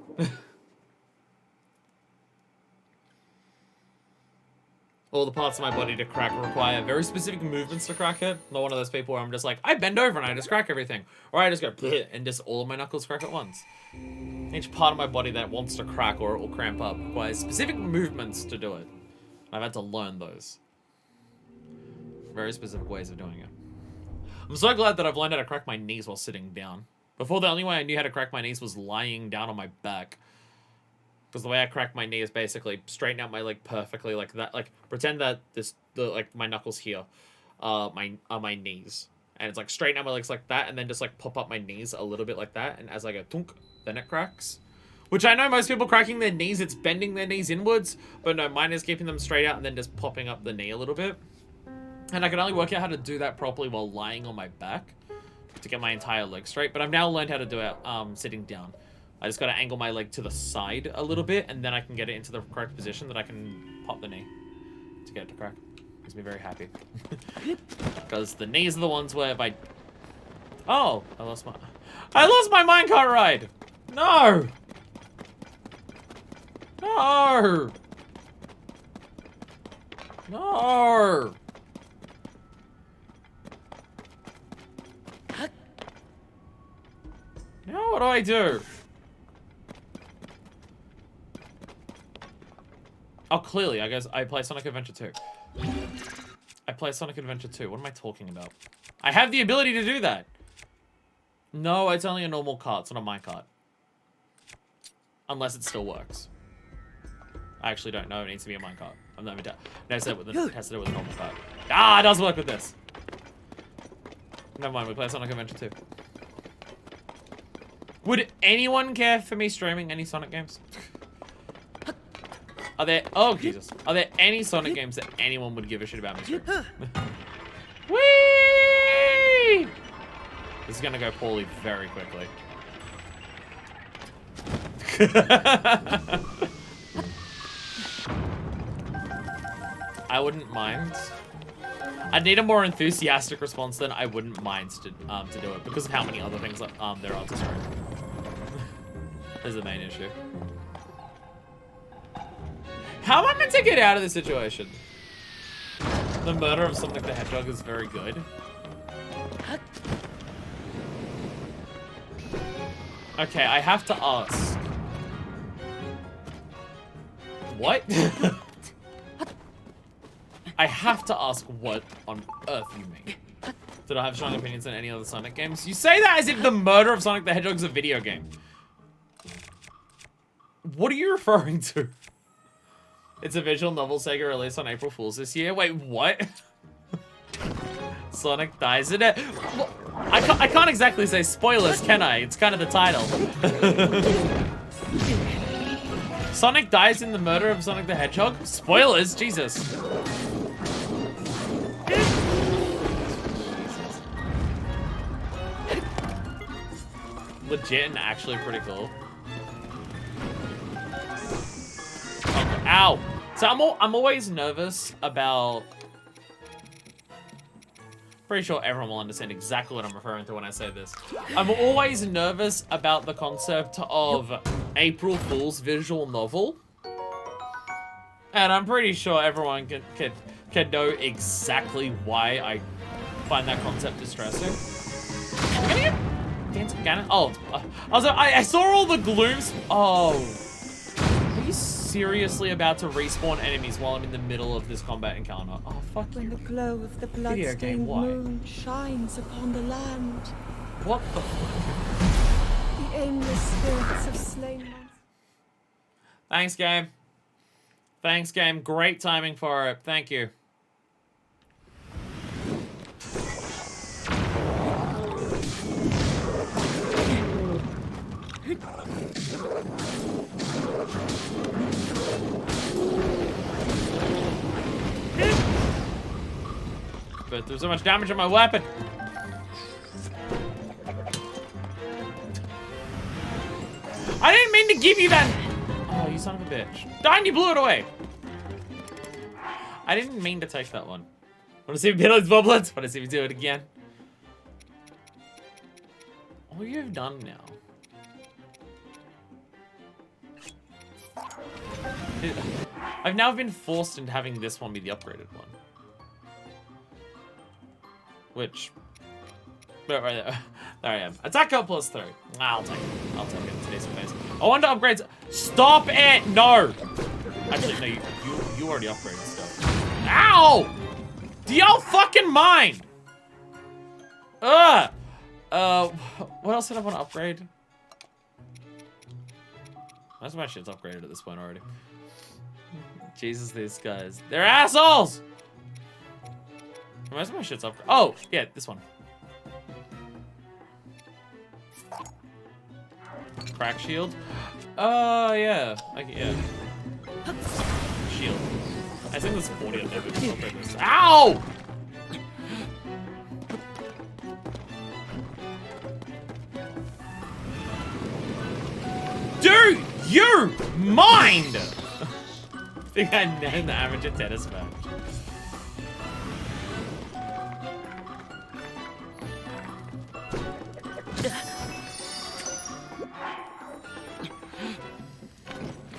All the parts of my body to crack require very specific movements to crack it. Not one of those people where I'm just like, I bend over and I just crack everything. Or I just go, bleh, and just all of my knuckles crack at once. Each part of my body that wants to crack or it will cramp up requires specific movements to do it. I've had to learn those. Very specific ways of doing it. I'm so glad that I've learned how to crack my knees while sitting down. Before, the only way I knew how to crack my knees was lying down on my back. Because the way I crack my knee is basically straighten out my leg perfectly like that. Like, pretend that my knuckles here are my knees. And it's like straighten out my legs like that, and then just like pop up my knees a little bit like that. And as I go thunk, then it cracks. Which I know most people cracking their knees, it's bending their knees inwards. But no, mine is keeping them straight out and then just popping up the knee a little bit. And I can only work out how to do that properly while lying on my back to get my entire leg straight. But I've now learned how to do it sitting down. I just got to angle my leg to the side a little bit, and then I can get it into the correct position that I can pop the knee to get it to crack. Makes me very happy. Because the knees are the ones where if I... Oh, I lost my minecart ride! No! No! No! Now what do I do? Oh, clearly, I guess I play Sonic Adventure 2. I play Sonic Adventure 2. What am I talking about? I have the ability to do that. No, it's only a normal cart. It's not a minecart. Unless it still works. I actually don't know. It needs to be a minecart. I'm not even tested it with a normal cart. Ah, it doesn't work with this. Never mind. We play Sonic Adventure 2. Would anyone care for me streaming any Sonic games? Are there... Oh, Jesus. Are there any Sonic games that anyone would give a shit about me streaming? Whee! This is gonna go poorly very quickly. I wouldn't mind. I'd need a more enthusiastic response than I wouldn't mind to do it because of how many other things there are to stream. Is the main issue. How am I meant to get out of this situation? The murder of Sonic the Hedgehog is very good. Okay, I have to ask. What? I have to ask what on earth you mean. Did I have strong opinions on any other Sonic games? You say that as if the murder of Sonic the Hedgehog is a video game. What are you referring to? It's a visual novel Sega released on April Fool's this year. Wait, what? Sonic dies in it? Well, I can't exactly say spoilers, can I? It's kind of the title. Sonic dies in the murder of Sonic the Hedgehog? Spoilers? Jesus. Legit and actually pretty cool. Okay. Ow! So I'm always nervous about... Pretty sure everyone will understand exactly what I'm referring to when I say this. I'm always nervous about the concept of April Fool's visual novel. And I'm pretty sure everyone can know exactly why I find that concept distressing. I'm gonna get Dancing Ganon? Oh, I saw all the glooms. Oh. Are you seriously about to respawn enemies while I'm in the middle of this combat encounter? Oh, fuck you. When the glow of the blood-stained moon shines upon the land. What the fuck? The aimless spirits of slain monsters. Thanks, game. Thanks, game. Great timing for it. Thank you. But there's so much damage on my weapon. I didn't mean to give you that. Oh, you son of a bitch. Darn, you blew it away. I didn't mean to take that one. Want to see me hit those boblets? Want to see me do it again? All you've done now. I've now been forced into having this one be the upgraded one. Which... Right there. There I am. Attack up +3. I'll take it. I'll take it. Today's face. I want to upgrade... Stop it! No! Actually, no, you already upgraded stuff. Ow! Do y'all fucking mind? Ugh! What else did I want to upgrade? Most of my shit's upgraded at this point already. Jesus, these guys. They're assholes! Most of my shit's upgraded. Oh, yeah, this one. Crack shield? Oh, yeah. Yeah. Shield. I think there's 40 of them. Ow! Do you mind? I think I named the amateur tennis match.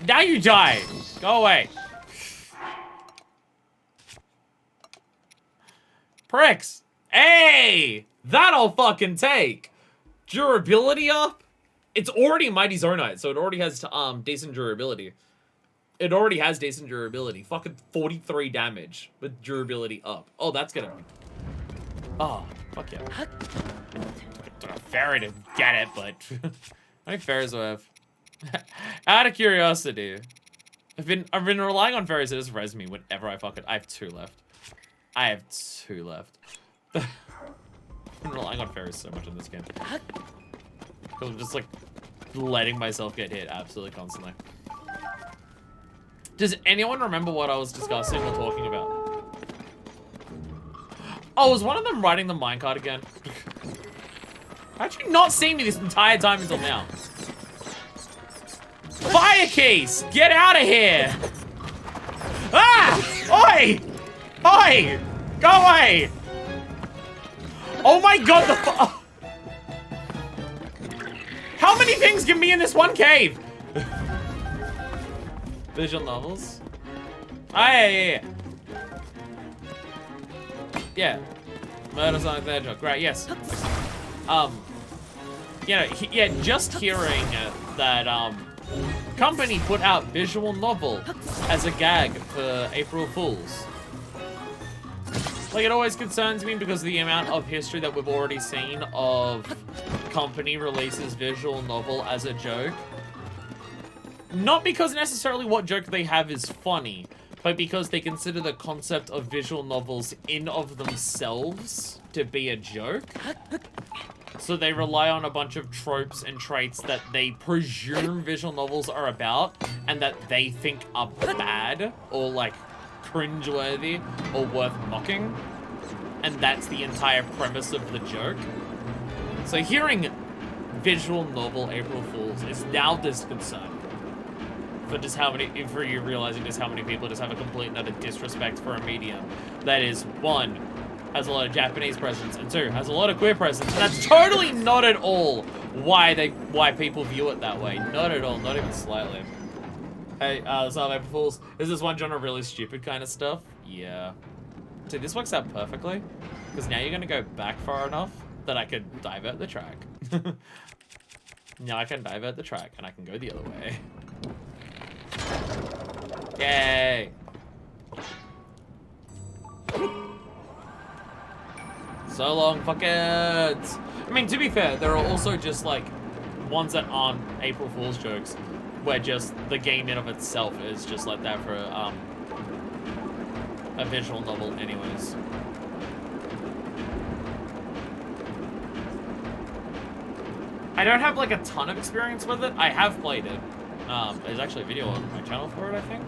Now you die. Go away. Pricks. Hey! That'll fucking take. Durability up? it's already Mighty Zonite, so it already has decent durability. It already has decent durability. Fucking 43 damage with durability up. Oh, that's gonna be... Oh, fuck yeah. Fairy to get it, but... How many fairies do I have? Out of curiosity. I've been relying on fairies to just res me whenever I fuck it. I have 2 left. I have 2 left. I've been relying on fairies so much in this game. Because I'm just like letting myself get hit absolutely constantly. Does anyone remember what I was discussing or talking about? Oh, was one of them riding the minecart again? How'd you not see me this entire time until now? Fire keys! Get out of here! Ah! Oi! Oi! Go away! Oh my god, the fu- How many things can be in this one cave? Visual novels. Ah, yeah. Yeah. Murder Sonic the Hedgehog. Great, yes. You know, yeah, just hearing that, company put out visual novel as a gag for April Fools. Like, it always concerns me because of the amount of history that we've already seen of company releases visual novel as a joke. Not because necessarily what joke they have is funny, but because they consider the concept of visual novels in of themselves to be a joke. So they rely on a bunch of tropes and traits that they presume visual novels are about and that they think are bad or like cringeworthy or worth mocking. And that's the entire premise of the joke. So hearing visual novel April Fools is now disconcerting. For just how many, for you realizing just how many people just have a complete and utter disrespect for a medium that is, 1, has a lot of Japanese presence, and 2, has a lot of queer presence. And that's totally not at all why people view it that way. Not at all, not even slightly. Hey, so April Fools, is this one genre really stupid kind of stuff? Yeah. See, this works out perfectly, because now you're gonna go back far enough that I could divert the track. Now I can divert the track, and I can go the other way. Yay! So long, fuckers! I mean, to be fair, there are also just, like, ones that aren't April Fool's jokes, where just the game in of itself is just like that for, a visual novel anyways. I don't have, like, a ton of experience with it. I have played it. There's actually a video on my channel for it, I think.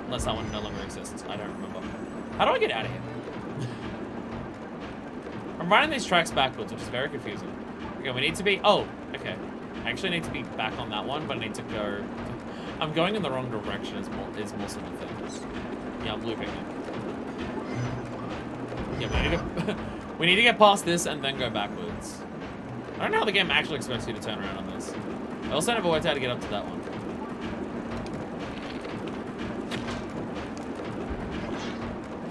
Unless that one no longer exists. I don't remember. How do I get out of here? I'm running these tracks backwards, which is very confusing. Okay, we need to be... Oh, okay. I actually need to be back on that one, but I need to go... I'm going in the wrong direction is most of the things. Yeah, I'm looping it. Yeah, we need to get past this and then go backwards. I don't know how the game actually expects you to turn around on this. I also never worked out how to get up to that one.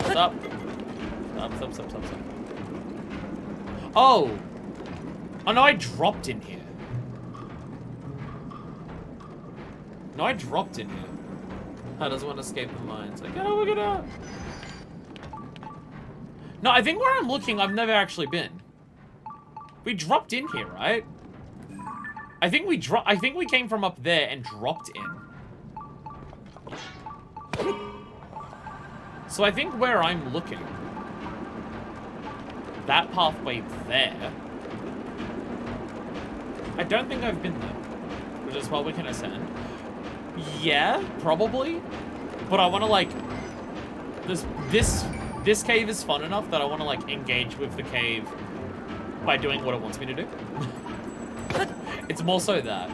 Stop. Stop. Oh! Oh no, I dropped in here. No, I dropped in here. How does one escape the mines? I gotta look it up. No, I think where I'm looking, I've never actually been. We dropped in here, right? I think we came from up there and dropped in. So I think where I'm looking, that pathway there, I don't think I've been there, which is what we can ascend. Yeah, probably, but I want to like, this cave is fun enough that I want to like engage with the cave by doing what it wants me to do. It's more so that.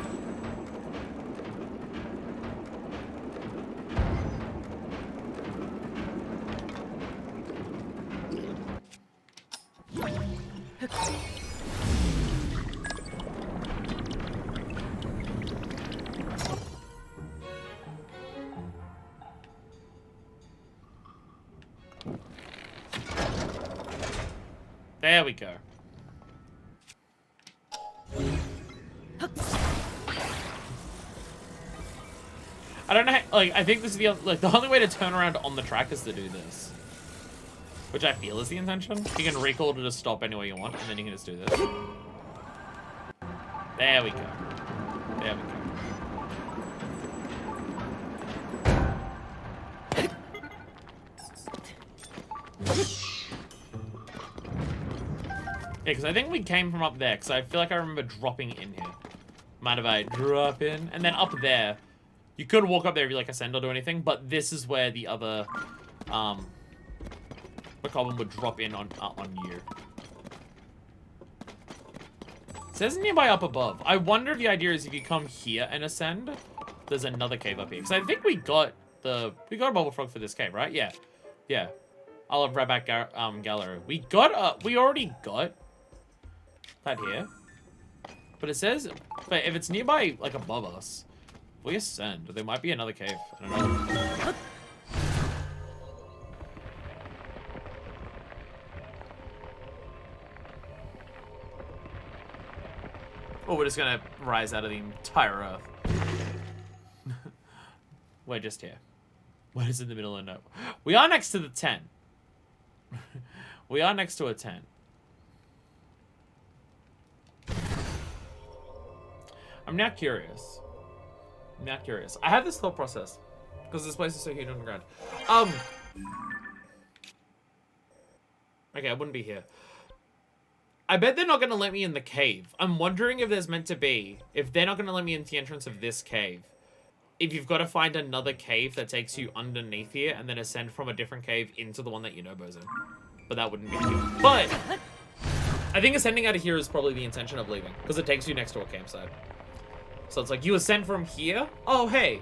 There we go. I don't know. Like, I think this is the only way to turn around on the track is to do this, which I feel is the intention. You can recall to just stop anywhere you want, and then you can just do this. There we go. There we go. Yeah, because I think we came from up there, because I feel like I remember dropping in here. Mind if I drop in? And then up there, you could walk up there if you like ascend or do anything, but this is where the other, the goblin would drop in on you. It says nearby up above. I wonder if the idea is if you come here and ascend, there's another cave up here. Because I think we got a bubble frog for this cave, right? Yeah. Yeah. I'll have right back gallery. We already got that here. But it says, but if it's nearby, like above us, we ascend. There might be another cave. I don't know. Oh, we're just gonna rise out of the entire earth. We're just here. We're just in the middle of nowhere. We are next to the 10. We are next to a 10. I'm now curious. I have this thought process because this place is so huge underground. Okay, I wouldn't be here. I bet they're not going to let me in the cave. I'm wondering if there's meant to be, if they're not going to let me into the entrance of this cave, if you've got to find another cave that takes you underneath here and then ascend from a different cave into the one that Yunobo's in. But that wouldn't be here. But I think ascending out of here is probably the intention of leaving because it takes you next to a campsite. So it's like you ascend from here. Oh, hey.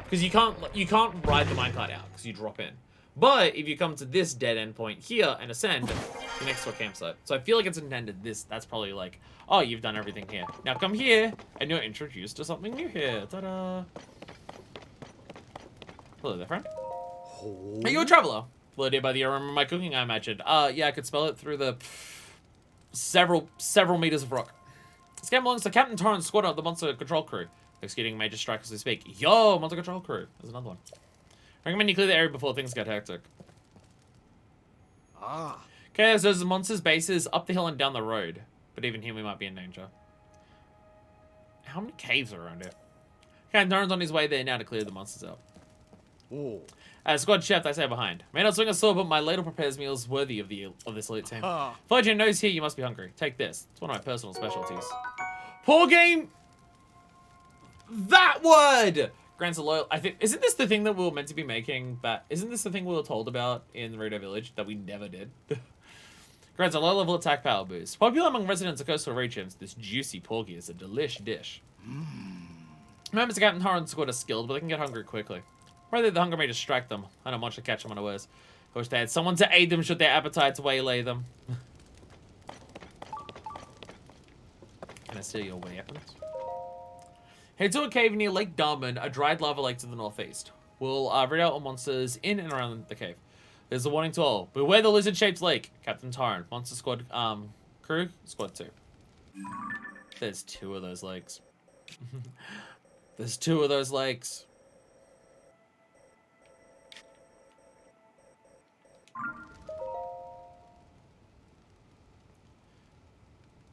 Because you can't ride the minecart out because you drop in. But if you come to this dead end point here and ascend, you're next to a campsite. So I feel like it's intended that's probably like, oh, you've done everything here. Now come here, and you're introduced to something new here. Ta-da! Hello there, friend. Are you a traveler? Floated by the aroma of my cooking, I imagine. Yeah, I could smell it through the several meters of rock. This game belongs to Captain Torrance squad of the Monster Control Crew. Executing major strike as we speak. Yo, Monster Control Crew. There's another one. Recommend you clear the area before things get hectic. Ah. Okay, so there's the monster's bases up the hill and down the road. But even here we might be in danger. How many caves are around here? Okay, Noran's on his way there now to clear the monsters out. Oh. As squad chef, I say behind. May not swing a sword, but my ladle prepares meals worthy of this elite team. Find your nose here, you must be hungry. Take this. It's one of my personal specialties. Poor game! That word! Grants a loyal... I think... Isn't this the thing that we were meant to be making? Isn't this the thing we were told about in Rito Village that we never did? Grants a low-level attack power boost. Popular among residents of coastal regions, this juicy porgy is a delish dish. Members of Captain Torrance squad are skilled, but they can get hungry quickly. Rather, the hunger may distract them. I don't want to catch them unawares. I wish they had someone to aid them should their appetites waylay them. Can I steal your weapons? Head to a cave near Lake Darman, a dried lava lake to the northeast. We'll read out all monsters in and around the cave. There's a warning to all. Beware the lizard-shaped lake. Captain Torrance. Monster Squad crew, Squad 2. There's 2 of those lakes. There's 2 of those lakes.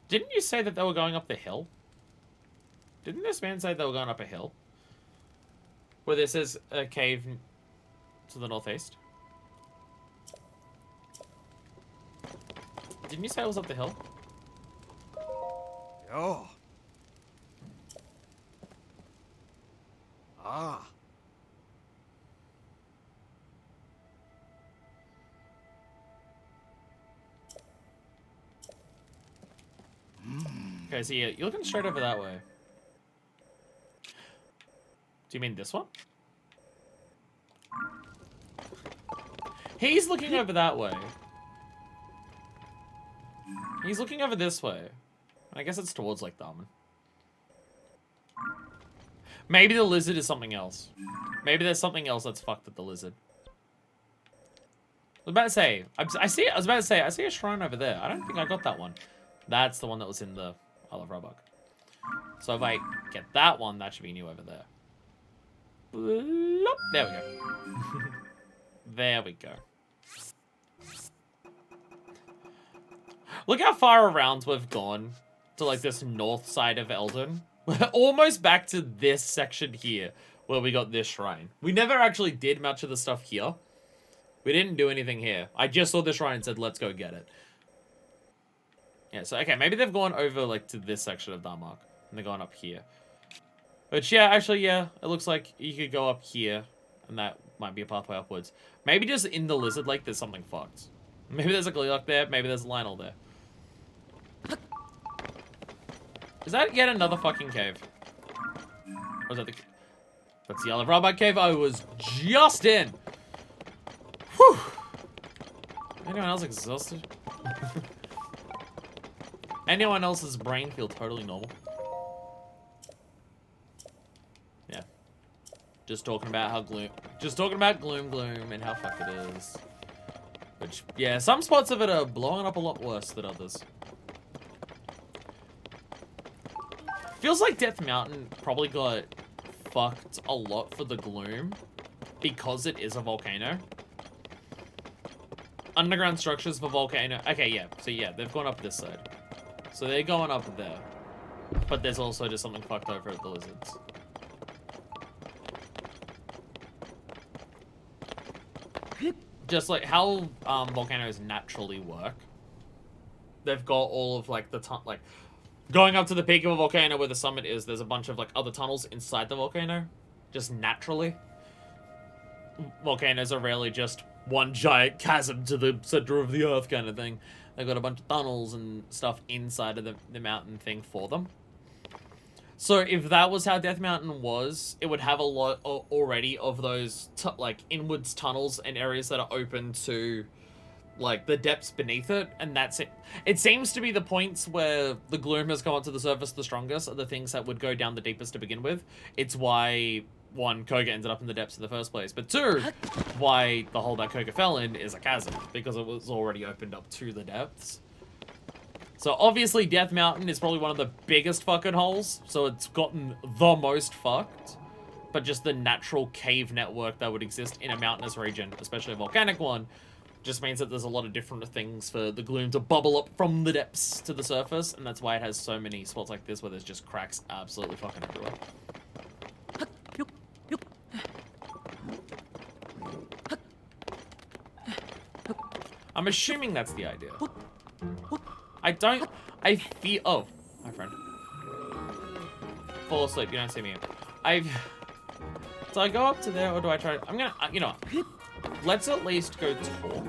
Didn't you say that they were going up the hill? Didn't this man say they were going up a hill? Where this is a cave to the northeast? Didn't you say it was up the hill? Oh. Ah. Okay, so you're looking straight over that way. Do you mean this one? He's looking over that way. He's looking over this way. I guess it's towards Lake Darman. Maybe the lizard is something else. Maybe there's something else that's fucked with the lizard. I was about to say, I see a shrine over there. I don't think I got that one. That's the one that was in the Isle of Roebuck. So if I get that one, that should be new over there. Bloop. There we go. There we go. Look how far around we've gone to like this north side of Eldon. We're almost back to this section here where we got this shrine. We never actually did much of the stuff here. We didn't do anything here. I just saw the shrine and said, let's go get it. Yeah, so, okay, maybe they've gone over, like, to this section of Darmark. And they're going up here. Which, yeah, actually, yeah, it looks like you could go up here. And that might be a pathway upwards. Maybe just in the Lizard Lake, there's something fucked. Maybe there's a Gleelock there. Maybe there's a Lionel there. Is that yet another fucking cave? Or is that the... That's the Yellow Robot Cave I was just in. Whew. Anyone else exhausted? Anyone else's brain feel totally normal? Yeah. Just talking about how gloom... Just talking about gloom and how fucked it is. Which, yeah, some spots of it are blowing up a lot worse than others. Feels like Death Mountain probably got fucked a lot for the gloom because it is a volcano. Underground structures for volcano. Okay, yeah. So yeah, they've gone up this side. So they're going up there. But there's also just something fucked over at the lizards. Just like how volcanoes naturally work. They've got all of like the like going up to the peak of a volcano where the summit is, there's a bunch of like other tunnels inside the volcano. Just naturally. Volcanoes are rarely just one giant chasm to the center of the earth kind of thing. They've got a bunch of tunnels and stuff inside of the mountain thing for them. So if that was how Death Mountain was, it would have a lot already of those like inwards tunnels and areas that are open to like the depths beneath it, and that's it. It seems to be the points where the gloom has come onto the surface the strongest are the things that would go down the deepest to begin with. It's why, one, Koga ended up in the depths in the first place, but two, why the hole that Koga fell in is a chasm, because it was already opened up to the depths. So obviously Death Mountain is probably one of the biggest fucking holes, so it's gotten the most fucked. But just the natural cave network that would exist in a mountainous region, especially a volcanic one, just means that there's a lot of different things for the gloom to bubble up from the depths to the surface, and that's why it has so many spots like this where there's just cracks absolutely fucking everywhere. I'm assuming that's the idea. I feel... Oh, my friend. Fall asleep, you don't see me. So I go up to there, or do I try... I'm gonna... you know, let's at least go talk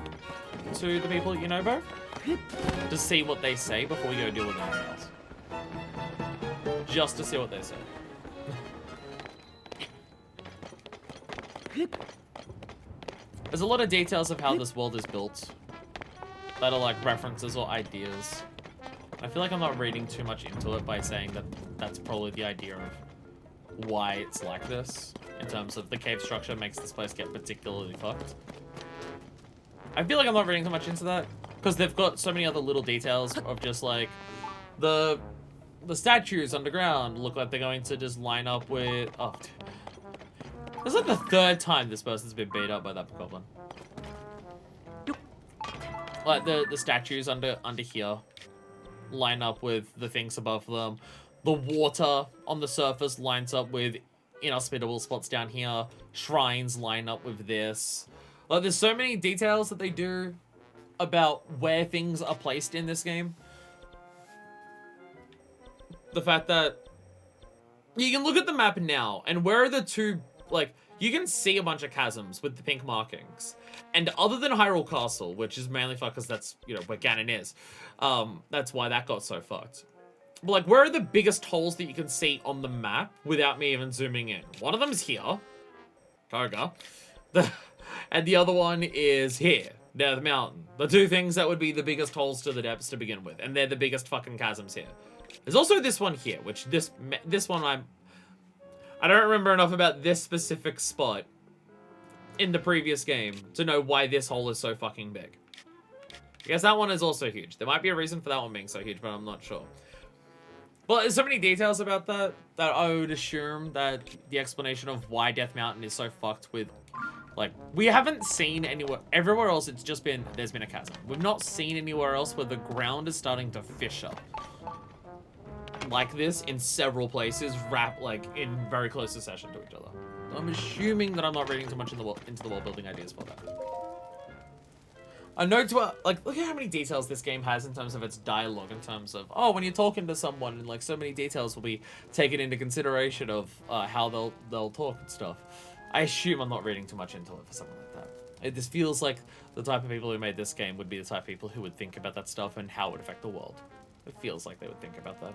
to the people at Yunobo to see what they say before we go deal with anything else. Just to see what they say. There's a lot of details of how this world is built that are like references or ideas. I feel like I'm not reading too much into it by saying that that's probably the idea of why it's like this, in terms of the cave structure makes this place get particularly fucked. I feel like I'm not reading too much into that, because they've got so many other little details of just like, the statues underground look like they're going to just line up with, oh, this is like the third time this person's been beat up by that goblin. Like the statues under here line up with the things above them. The water on the surface lines up with inhospitable spots down here. Shrines line up with this. Like, there's so many details that they do about where things are placed in this game. The fact that you can look at the map now, and where are the two, like, you can see a bunch of chasms with the pink markings. And other than Hyrule Castle, which is mainly fucked because that's, you know, where Ganon is, that's why that got so fucked. But, like, where are the biggest holes that you can see on the map without me even zooming in? One of them's here. Koga. And the other one is here, near the mountain. The two things that would be the biggest holes to the depths to begin with. And they're the biggest fucking chasms here. There's also this one here, which this one I don't remember enough about this specific spot in the previous game to know why this hole is so fucking big. I guess that one is also huge. There might be a reason for that one being so huge, but I'm not sure. Well, there's so many details about that I would assume that the explanation of why Death Mountain is so fucked with, like, we haven't seen everywhere else it's just been, there's been a chasm. We've not seen anywhere else where the ground is starting to fissure like this in several places, like in very close succession to each other. I'm assuming that I'm not reading too much into the world building ideas for that. A note to, like, look at how many details this game has in terms of its dialogue, in terms of, oh, when you're talking to someone, and like so many details will be taken into consideration of how they'll talk and stuff. I assume I'm not reading too much into it for something like that. This feels like the type of people who made this game would be the type of people who would think about that stuff and how it would affect the world. It feels like they would think about that.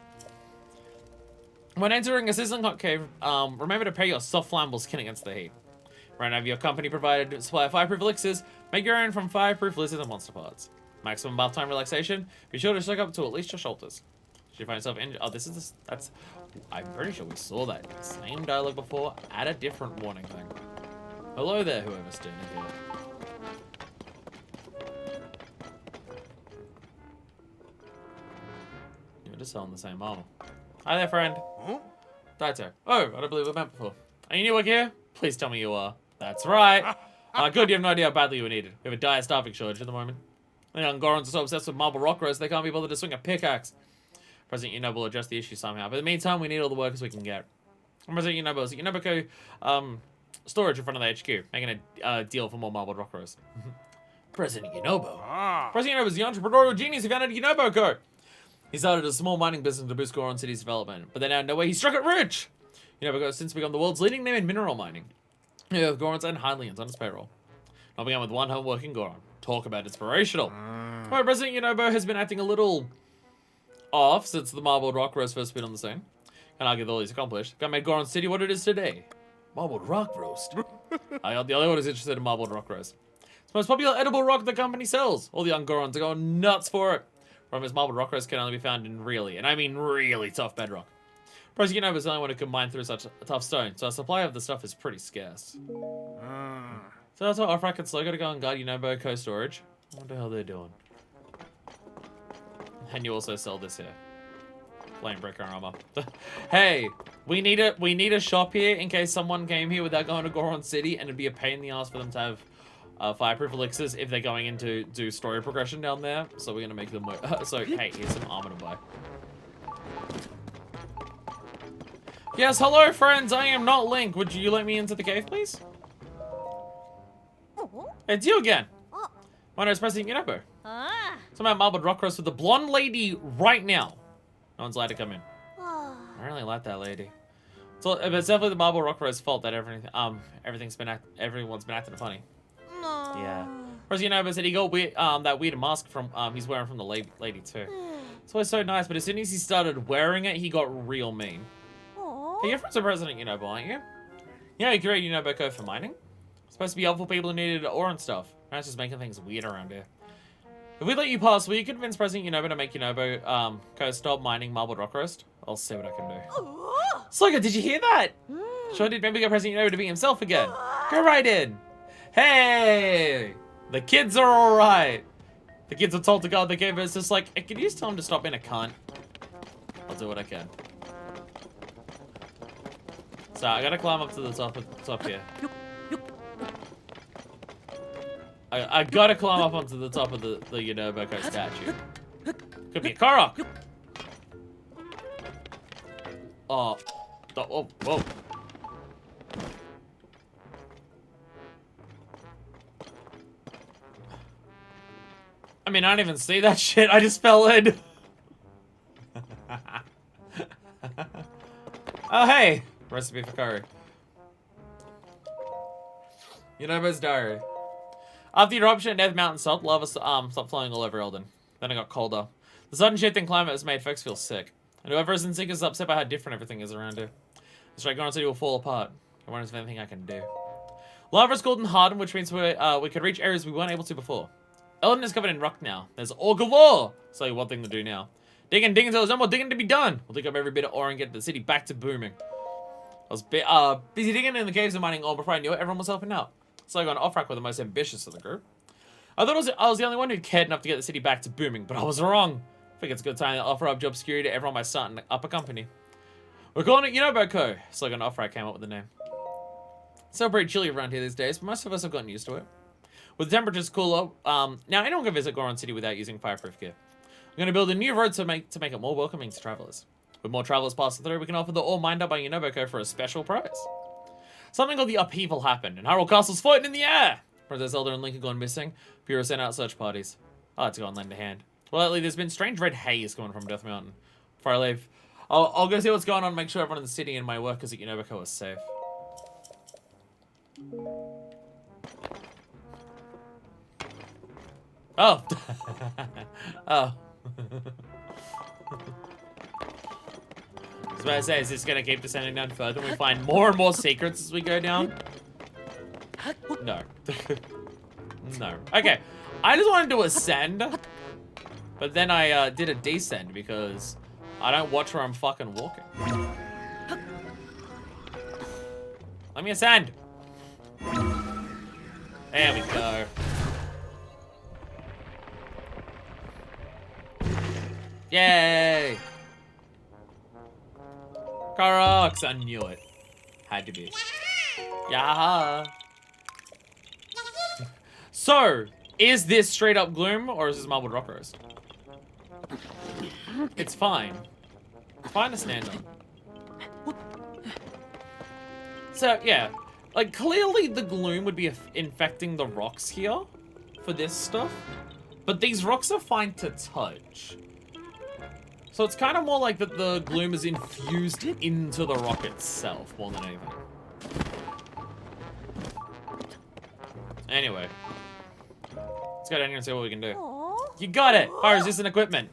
When entering a sizzling hot cave, remember to pair your soft flammable skin against the heat. Right now, your company provided supply of fireproof elixirs. Make your own from fireproof lizards and monster parts. Maximum bath time relaxation. Be sure to soak up to at least your shoulders. Should you find yourself injured? Oh, that's. I'm pretty sure we saw that same dialogue before. Add a different warning thing. Hello there, whoever's standing here. You're just selling the same armor. Hi there, friend. Huh? Daito. Oh, I don't believe we met before. Are you new work here? Please tell me you are. That's right. Good, you have no idea how badly you were needed. We have a dire staffing shortage at the moment. The young Gorons are so obsessed with marble rock roast they can't be bothered to swing a pickaxe. President Yunobo will address the issue somehow, but in the meantime, we need all the workers we can get. I'm President Yunobo. So Yunobo, storage in front of the HQ, making a deal for more marble rock roast. President Yunobo. President Yunobo is the entrepreneurial genius who founded Yunobo Co. He started a small mining business to boost Goron City's development, but then out of nowhere, he struck it rich. Yunobo has since become the world's leading name in mineral mining. Yeah, Gorons and Hylians on his payroll. I began with one home-working Goron. Talk about inspirational. Well, President Yunobo has been acting a little off since the marbled rock roast first been on the scene. And argue that all he's accomplished. God made Goron City what it is today. Marbled rock roast. The only one who's interested in marbled rock roast. It's the most popular edible rock the company sells. All the young Gorons are going nuts for it. From his marbled rock roast can only be found in really, and I mean really, tough bedrock. President Yunobo is the only one who can mine through such a tough stone, so our supply of the stuff is pretty scarce. So that's what Offrack and Slow gotta go and guard Yunobo co-storage. What the hell they're doing? And you also sell this here. Flamebreaker armor. Hey, we need a shop here in case someone came here without going to Goron City, and it'd be a pain in the ass for them to have fireproof elixirs if they're going in to do story progression down there. So we're gonna make them work. So hey, here's some armor to buy. Yes, hello friends, I am not Link. Would you let me into the cave, please? It's you again. My name is President Yunobo. Some about marbled rock roast with the blonde lady right now. No one's allowed to come in. I really like that lady. So it's definitely the marbled rock roast's fault that everyone's been acting funny. Yeah. President Yunobo said he got that weird mask from he's wearing from the lady too. It's always so nice, but as soon as he started wearing it, he got real mean. Hey, you're friends with President Yunobo, aren't you? Yeah, you created Yunobo Co for mining. It's supposed to be helpful people who needed ore and stuff. Now it's just making things weird around here. If we let you pass, will you convince President Yunobo to make Yunobo Co stop mining marbled rock roast? I'll see what I can do. Slugger, did you hear that? Sure did. Maybe get President Yunobo to be himself again. Go right in. Hey, the kids are all right. The kids are told to guard the cave. It's just like, hey, can you just tell him to stop being a cunt? I'll do what I can. So I gotta climb up to the top here. I gotta climb up onto the top of the Yunobo Co statue. Could be a Korok. Oh, whoa. I mean, I didn't even see that shit. I just fell in. Oh, hey. Recipe for curry. Yunobo's diary. After the eruption at Death Mountain stopped, lava stopped flowing all over Elden. Then it got colder. The sudden shift in climate has made folks feel sick. And whoever is in sick is upset by how different everything is around here. The straight Goron City will fall apart. I wonder if there's anything I can do. Lava is cooled and hardened, which means we could reach areas we weren't able to before. Elden is covered in rock now. There's ore galore! So one thing to do now. Dig until there's no more digging to be done. We'll dig up every bit of ore and get the city back to booming. I was busy digging in the caves and mining ore before I knew it. Everyone was helping out. So I got Offrack with the most ambitious of the group. I thought I was the only one who cared enough to get the city back to booming, but I was wrong. think it's a good time to offer up job security to everyone by starting up a company. We're calling it Yunobo Co. It's like an offer I came up with the name. It's still pretty chilly around here these days, but most of us have gotten used to it. With the temperatures cooler, now anyone can visit Goron City without using fireproof gear. We're going to build a new road to make it more welcoming to travelers. With more travelers passing through, we can offer the all mined up by Yunobo Co for a special price. Something called the upheaval happened, and Hyrule Castle's floating in the air. Princess Zelda and Link are gone missing. Pyrrha sent out search parties. I like to go and lend a hand. Well, lately there's been strange red haze coming from Death Mountain. Before I leave, I'll go see what's going on and make sure everyone in the city and my workers at Yunobo Co is safe. Oh. Oh. I was about to say, is this going to keep descending down further and we find more and more secrets as we go down? No. No. Okay. I just wanted to ascend, but then I did a descend because I don't watch where I'm fucking walking. Let me ascend. There we go. Yay! Koroks! I knew it. Had to be. Yeah. So, is this straight up gloom or is this marbled rock roast? It's fine. It's fine to stand on. So, yeah. Like, clearly the gloom would be infecting the rocks here for this stuff. But these rocks are fine to touch. So it's kind of more like that the gloom is infused into the rock itself more than anything. Anyway. Let's go down here and see what we can do. Aww. You got it! Fire resistant equipment!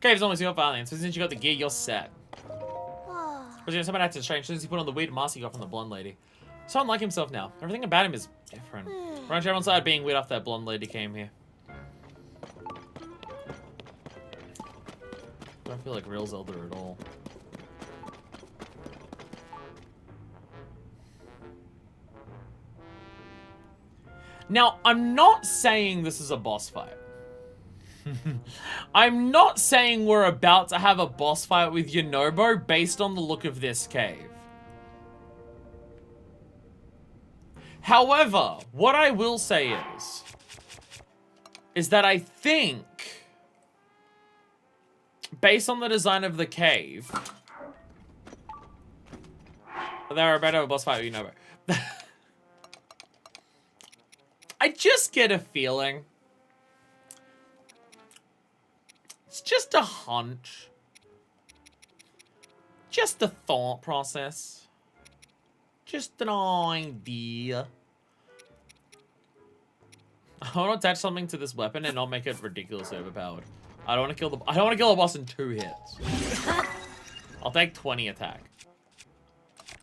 Cave's almost your violence, but since you got the gear, you're set. But you know, someone acted strange since he put on the weird mask he got from the blonde lady. So unlike himself now. Everything about him is different. Aren't you everyone started being weird after that blonde lady came here? I don't feel like real Zelda at all. Now, I'm not saying this is a boss fight. I'm not saying we're about to have a boss fight with Yunobo based on the look of this cave. However, what I will say is that I think, based on the design of the cave, they're about to have a boss fight with Yunobo. I just get a feeling. It's just a hunch. Just a thought process. Just an idea. I want to attach something to this weapon and not make it ridiculously overpowered. I don't want to kill a boss in 2 hits. I'll take 20 attack.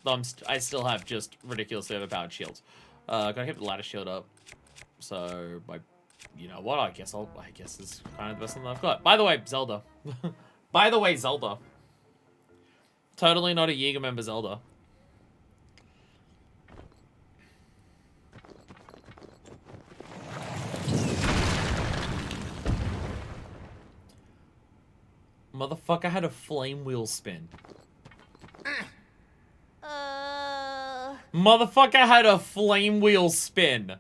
Though I still have just ridiculously overpowered shields. Gotta keep the ladder shield up. So, you know what? I guess this is kind of the best one that I've got. By the way, Zelda. By the way, Zelda. Totally not a Yiga member, Zelda. Motherfucker had a flame wheel spin. Motherfucker had a flame wheel spin.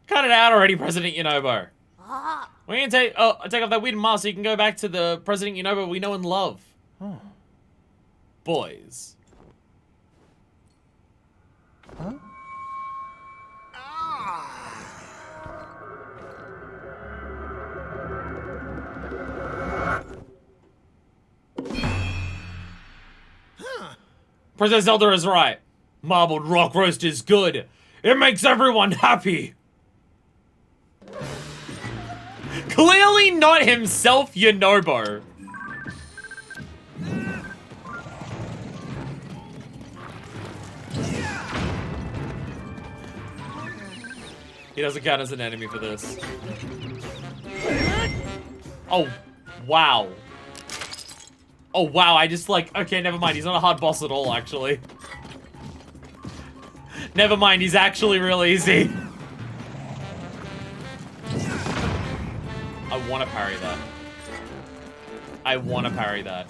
Cut it out already, President Yunobo. We're gonna take off that weird mask so you can go back to the President Yunobo we know and love. Oh. Boys. Huh? Princess Zelda is right. Marbled rock roast is good. It makes everyone happy. Clearly not himself, Yunobo. He doesn't count as an enemy for this. Oh, wow. Oh, wow, I just like... Okay, never mind. He's not a hard boss at all, actually. Never mind, he's actually real easy. I want to parry that. I want to parry that.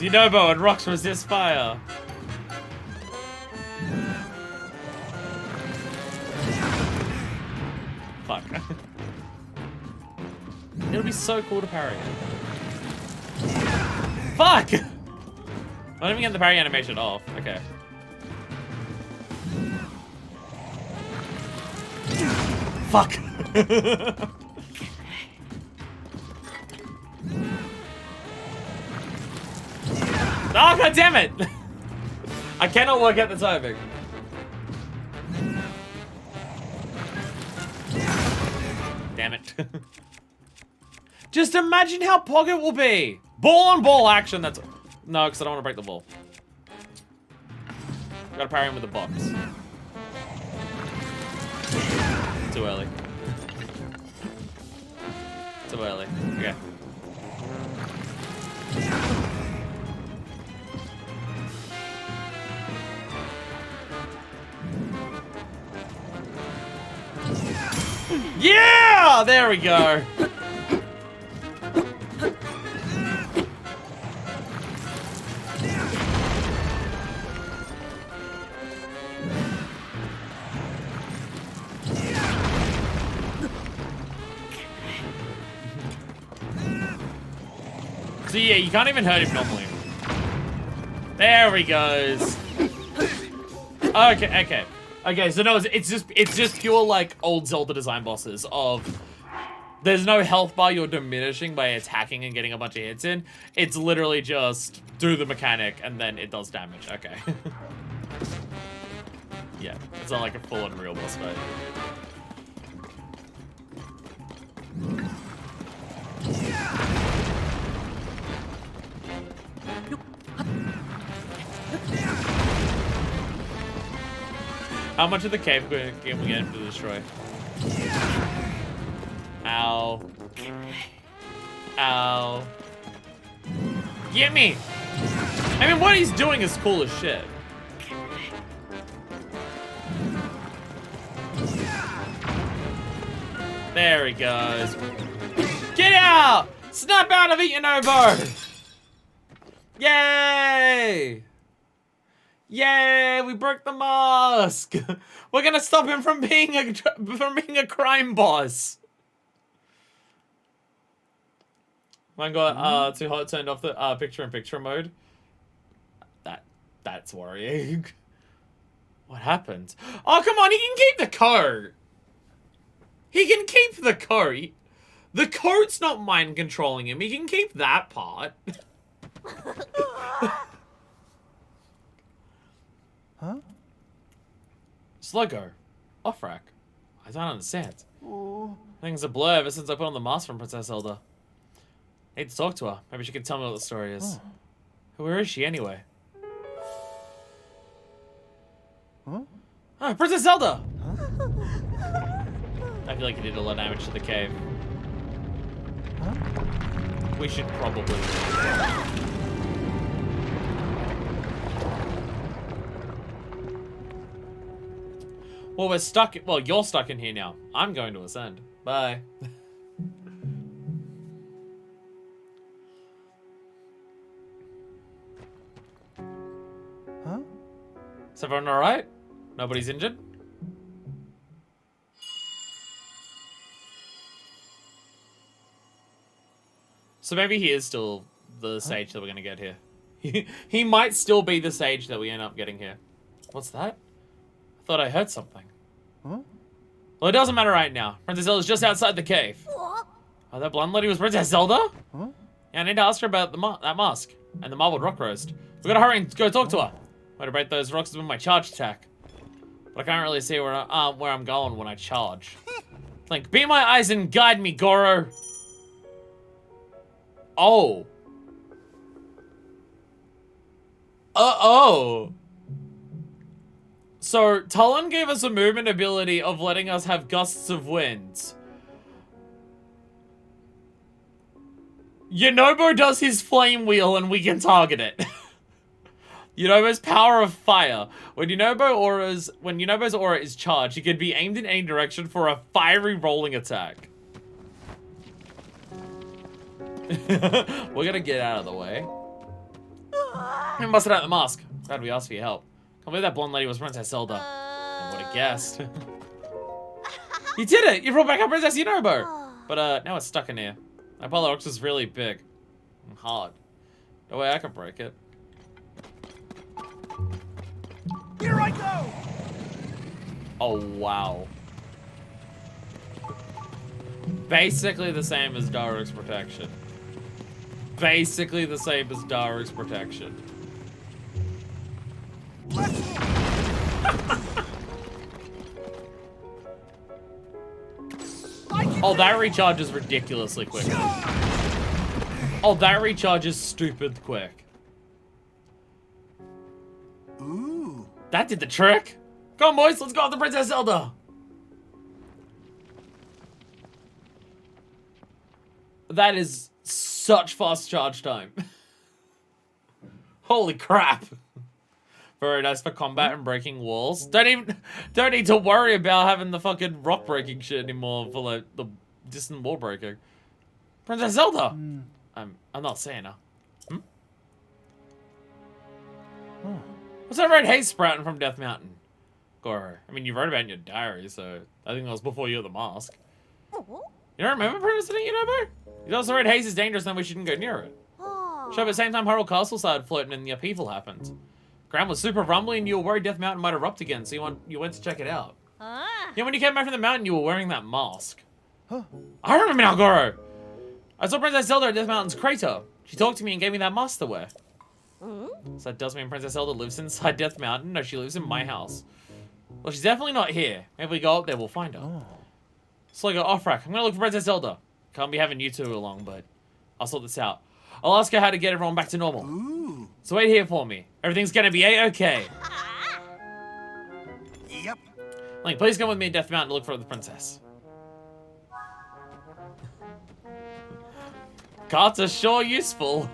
Yunobo and rocks resist fire. Fuck. It'll be so cool to parry it. Fuck! I don't even get the parry animation off. Okay. Fuck! Oh, god damn it! I cannot work out the timing. Damn it. Just imagine how Pocket will be. Ball on ball action, that's... No, because I don't want to break the ball. Gotta parry him with the box. Too early. Too early. Okay. Yeah! There we go. So yeah, you can't even hurt him normally. There he goes. Okay, so no, it's just pure like old Zelda design bosses of there's no health bar you're diminishing by attacking and getting a bunch of hits in. It's literally just do the mechanic and then it does damage. Okay. Yeah, it's not like a full on real boss fight. How much of the cave can we get him to destroy? Ow. Ow. Get me! I mean, what he's doing is cool as shit. There he goes. Get out! Snap out of it, Yunobo! Yay! Yay! We broke the mask. We're gonna stop him from being a crime boss. Mine got too hot, turned off the picture-in-picture mode. That's worrying. What happened? Oh come on! He can keep the coat. He can keep the coat. The coat's not mind controlling him. He can keep that part. Huh? Sluggo. Off-rack. I don't understand. Things are blur ever since I put on the mask from Princess Zelda. I need to talk to her. Maybe she can tell me what the story is. Where is she anyway? Huh? Oh, Princess Zelda! I feel like you did a lot of damage to the cave. Huh? We should probably... Well, we're stuck. Well, you're stuck in here now. I'm going to ascend. Bye. Huh? Is everyone alright? Nobody's injured? So maybe he is still the sage that we're gonna get here. He might still be the sage that we end up getting here. What's that? I thought I heard something. Huh? Well, it doesn't matter right now. Princess Zelda's just outside the cave. Oh, that blonde lady was Princess Zelda? Huh? Yeah, I need to ask her about that mask and the marbled rock roast. We gotta hurry and go talk to her. Way to break those rocks with my charge attack. But I can't really see where I'm going when I charge. Link, be my eyes and guide me, Goro. Oh. Uh-oh. So, Talon gave us a movement ability of letting us have gusts of wind. Yunobo does his flame wheel and we can target it. Yunobo's power of fire. When Yunobo's aura is charged, it can be aimed in any direction for a fiery rolling attack. We're gonna get out of the way. We busted out the mask. Glad we asked for your help. Can't believe that blonde lady was Princess Zelda. I would have guessed. You did it! You brought back our Princess Yunobo! But now it's stuck in here. My Polar Ox is really big and hard. No way I can break it. Here I go! Oh, wow. Basically the same as Daruk's protection. Basically the same as Daruk's protection. Oh, that recharges ridiculously quick. Oh, that recharges stupid quick. Ooh. That did the trick. Come on, boys, let's go after Princess Zelda. That is such fast charge time. Holy crap. Very nice for combat and breaking walls. Don't need to worry about having the fucking rock breaking shit anymore for like the distant wall breaking. Princess Zelda. I'm not saying her. Oh. What's that red haze sprouting from Death Mountain? Goro. I mean, you wrote about it in your diary, so I think that was before you had the mask. You don't remember Princess Yunobo? You know, the red haze is dangerous, then we shouldn't go near it. Sure, but at the same time, Hyrule Castle started floating and the upheaval happened. Ground was super rumbly and you were worried Death Mountain might erupt again, so you went to check it out. Yeah, when you came back from the mountain, you were wearing that mask. Huh. I remember now, Goro! I saw Princess Zelda at Death Mountain's crater. She talked to me and gave me that mask to wear. So that does mean Princess Zelda lives inside Death Mountain? No, she lives in my house. Well, she's definitely not here. Maybe we go up there, we'll find her. Oh. So I go, off-rack. I'm gonna look for Princess Zelda. Can't be having you two along, but I'll sort this out. I'll ask her how to get everyone back to normal. Ooh. So wait here for me. Everything's gonna be A-okay. Yep. Link, please come with me to Death Mountain to look for the princess. Carts are sure useful.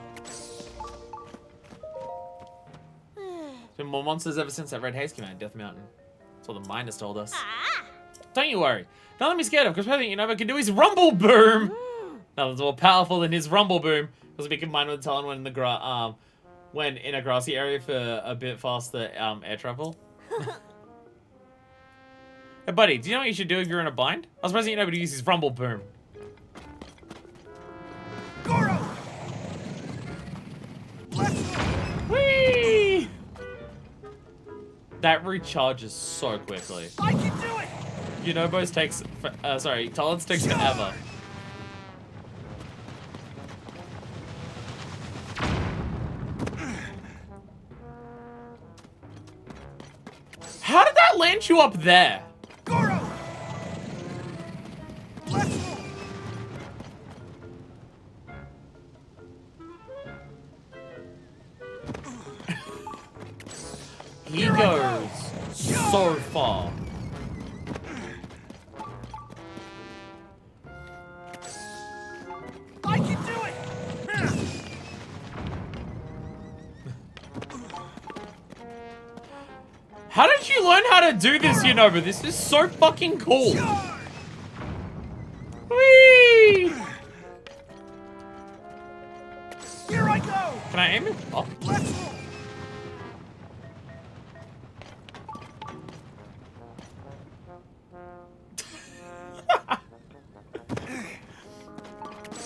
There's been more monsters ever since that red haze came out in Death Mountain. That's what the miners told us. Don't you worry. Don't let me scared of, because President Yunobo can do his rumble boom. Nothing's more powerful than his rumble boom. Because we combined with Talon when in a grassy area for a bit faster air travel. Hey buddy, do you know what you should do if you're in a bind? I was President Yunobo to use his rumble boom. Goron! Whee! That recharges so quickly. I can do it! Yunobo's Talon's takes forever. How did that land you up there? Goron! He goes so far. I can do it! How did you learn how to do this, Yunobo? This is so fucking cool. Whee! Here I go! Can I aim it? Oh.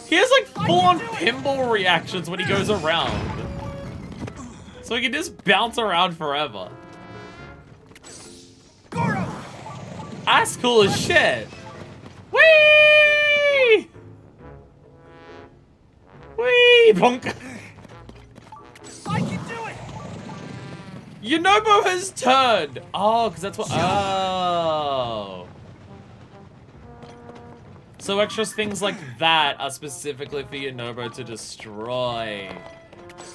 He has like full-on pinball reactions when he goes around. So he can just bounce around forever. Goron! That's cool as shit. Whee! Whee! Bonk. I can do it! Yunobo has turned. Oh, because that's what. Oh. So extra things like that are specifically for Yunobo to destroy.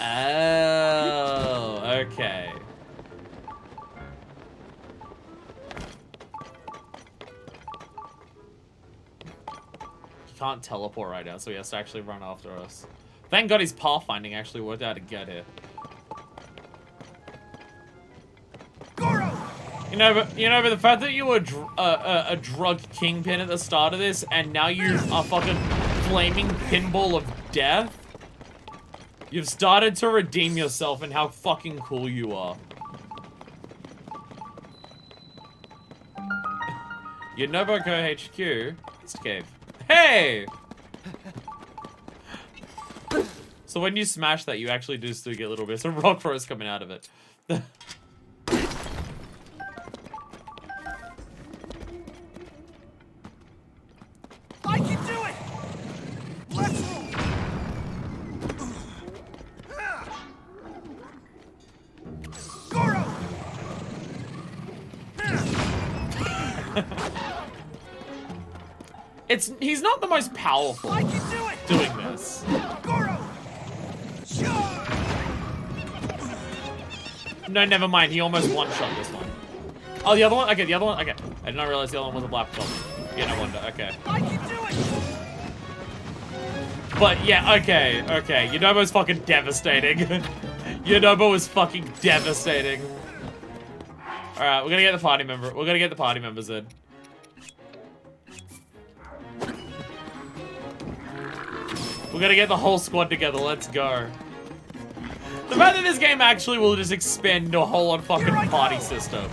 Oh, okay. He can't teleport right now, so he has to actually run after us. Thank God his pathfinding actually worked out to get here. Goron! But the fact that you were a drug kingpin at the start of this, and now you are fucking flaming pinball of death, you've started to redeem yourself and how fucking cool you are. Yunobo Go HQ. It's cave. Hey! So when you smash that, you actually do still get little bits of rock roast coming out of it. I can do it! Let's roll! Goron! He's not the most powerful I can do it! doing this. Goron! Charge! No, never mind. He almost one-shot this one. Oh, the other one? Okay, the other one? Okay. I did not realize the other one was a black goblin. Yeah, no wonder. Okay. I can do it! But yeah, okay. Yunobo's fucking devastating. Yunobo is fucking devastating. Alright, we're gonna get the party member. We're gonna get the party members in. We're gonna get the whole squad together. Let's go. The fact that this game actually will just expand into a whole on fucking party system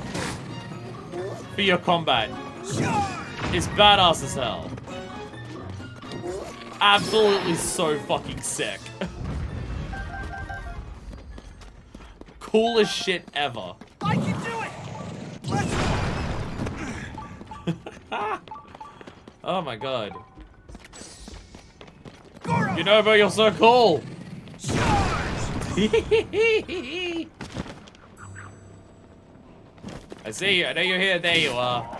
for your combat is badass as hell. Absolutely so fucking sick. Coolest shit ever. I can do it! Let's Oh my god. Goron! Yunobo, you're so cool. Charge! I see you. I know you're here. There you are.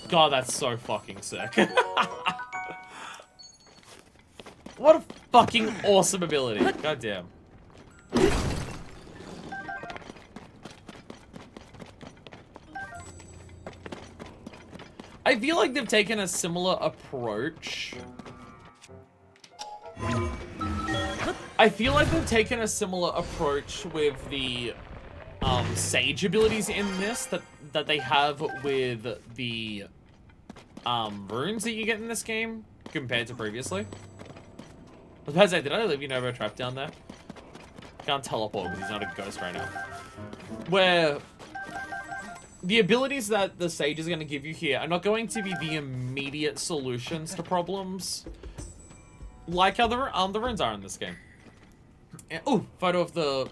God, that's so fucking sick. What a fucking awesome ability. God damn. I feel like they've taken a similar approach. With the Sage abilities in this that they have with the runes that you get in this game compared to previously. I was about to say, did I leave Yunobo trapped down there? Can't teleport because he's not a ghost right now. Where the abilities that the Sage is going to give you here are not going to be the immediate solutions to problems like how the runes are in this game. Oh, photo of the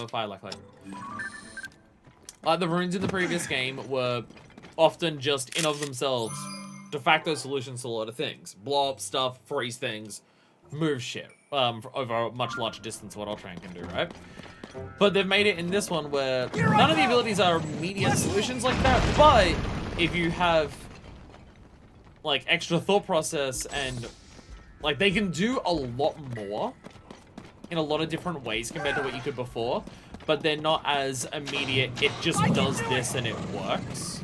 fire light. The runes in the previous game were often just in of themselves de facto solutions to a lot of things. Blow up stuff, freeze things, move shit over a much larger distance than what Ultraman can do, right? But they've made it in this one where none of the abilities are immediate solutions like that, but if you have like extra thought process and like they can do a lot more in a lot of different ways compared to what you could before, but they're not as immediate. It just does this and it works.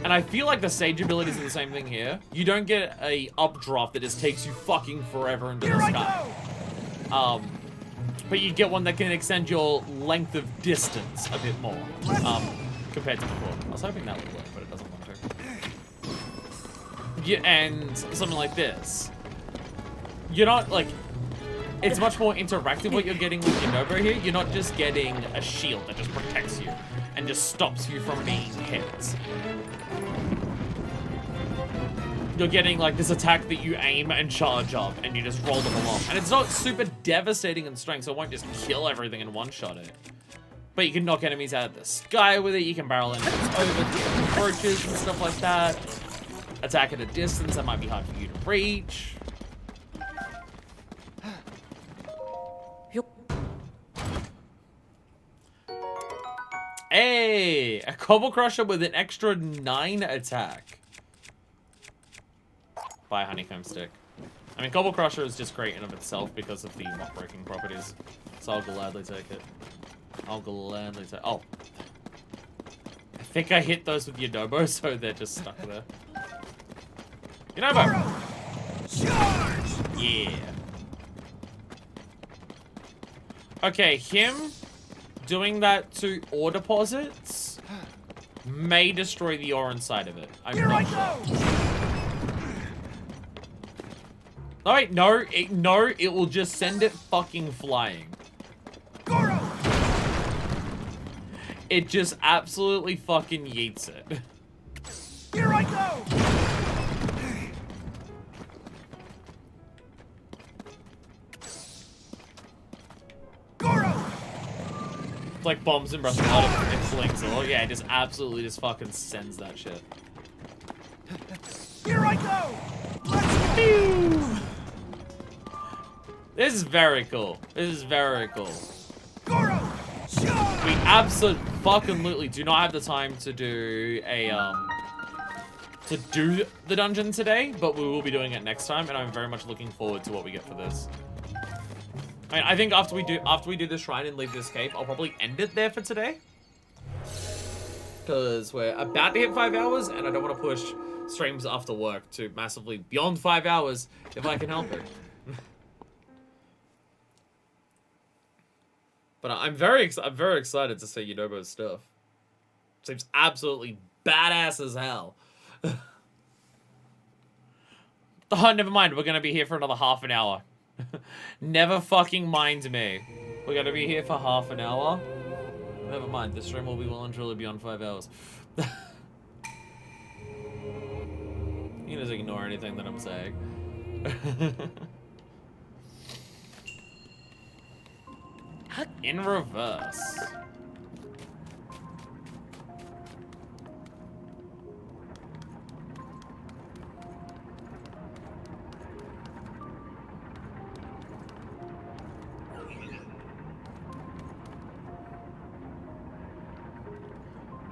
And I feel like the Sage abilities are the same thing here. You don't get a updraft that just takes you fucking forever into the sky. But you get one that can extend your length of distance a bit more compared to before. I was hoping that would work, but it doesn't want to. Yeah, and something like this. You're not like, it's much more interactive what you're getting with Yunobo here. You're not just getting a shield that just protects you and just stops you from being hit. You're getting like this attack that you aim and charge up and you just roll them along. And it's not super devastating in strength, so it won't just kill everything in one shot it. But you can knock enemies out of the sky with it, you can barrel enemies over the approaches and stuff like that. Attack at a distance that might be hard for you to reach. Hey, a Cobble Crusher with an extra 9 attack. Buy a Honeycomb Stick. I mean, Cobble Crusher is just great in of itself because of the rock-breaking properties. So I'll gladly take it. I'll gladly take. Oh, I think I hit those with Yunobo, so they're just stuck there. Yunobo! Charge! Yeah. Okay, him doing that to ore deposits may destroy the ore inside of it. I'm not sure. Oh wait, no, it will just send it fucking flying. Goron! It just absolutely fucking yeets it. Here I go! Goron! It's like bombs in Breath of the Wild, it flings it. Oh yeah, it just absolutely just fucking sends that shit. Here I go! Let's go! This is very cool. This is very cool. Goron! Charge! We absolutely do not have the time to do a the dungeon today, but we will be doing it next time, and I'm very much looking forward to what we get for this. I mean, I think after we do this shrine and leave this cave, I'll probably end it there for today. Because we're about to hit 5 hours, and I don't want to push streams after work to massively beyond 5 hours if I can help it. But I'm very excited to see Yunobo's stuff. Seems absolutely badass as hell. Oh, never mind. We're gonna be here for another half an hour. Never fucking mind me. We're gonna be here for half an hour. Never mind. This stream will be well and truly beyond 5 hours. You can just ignore anything that I'm saying. In reverse.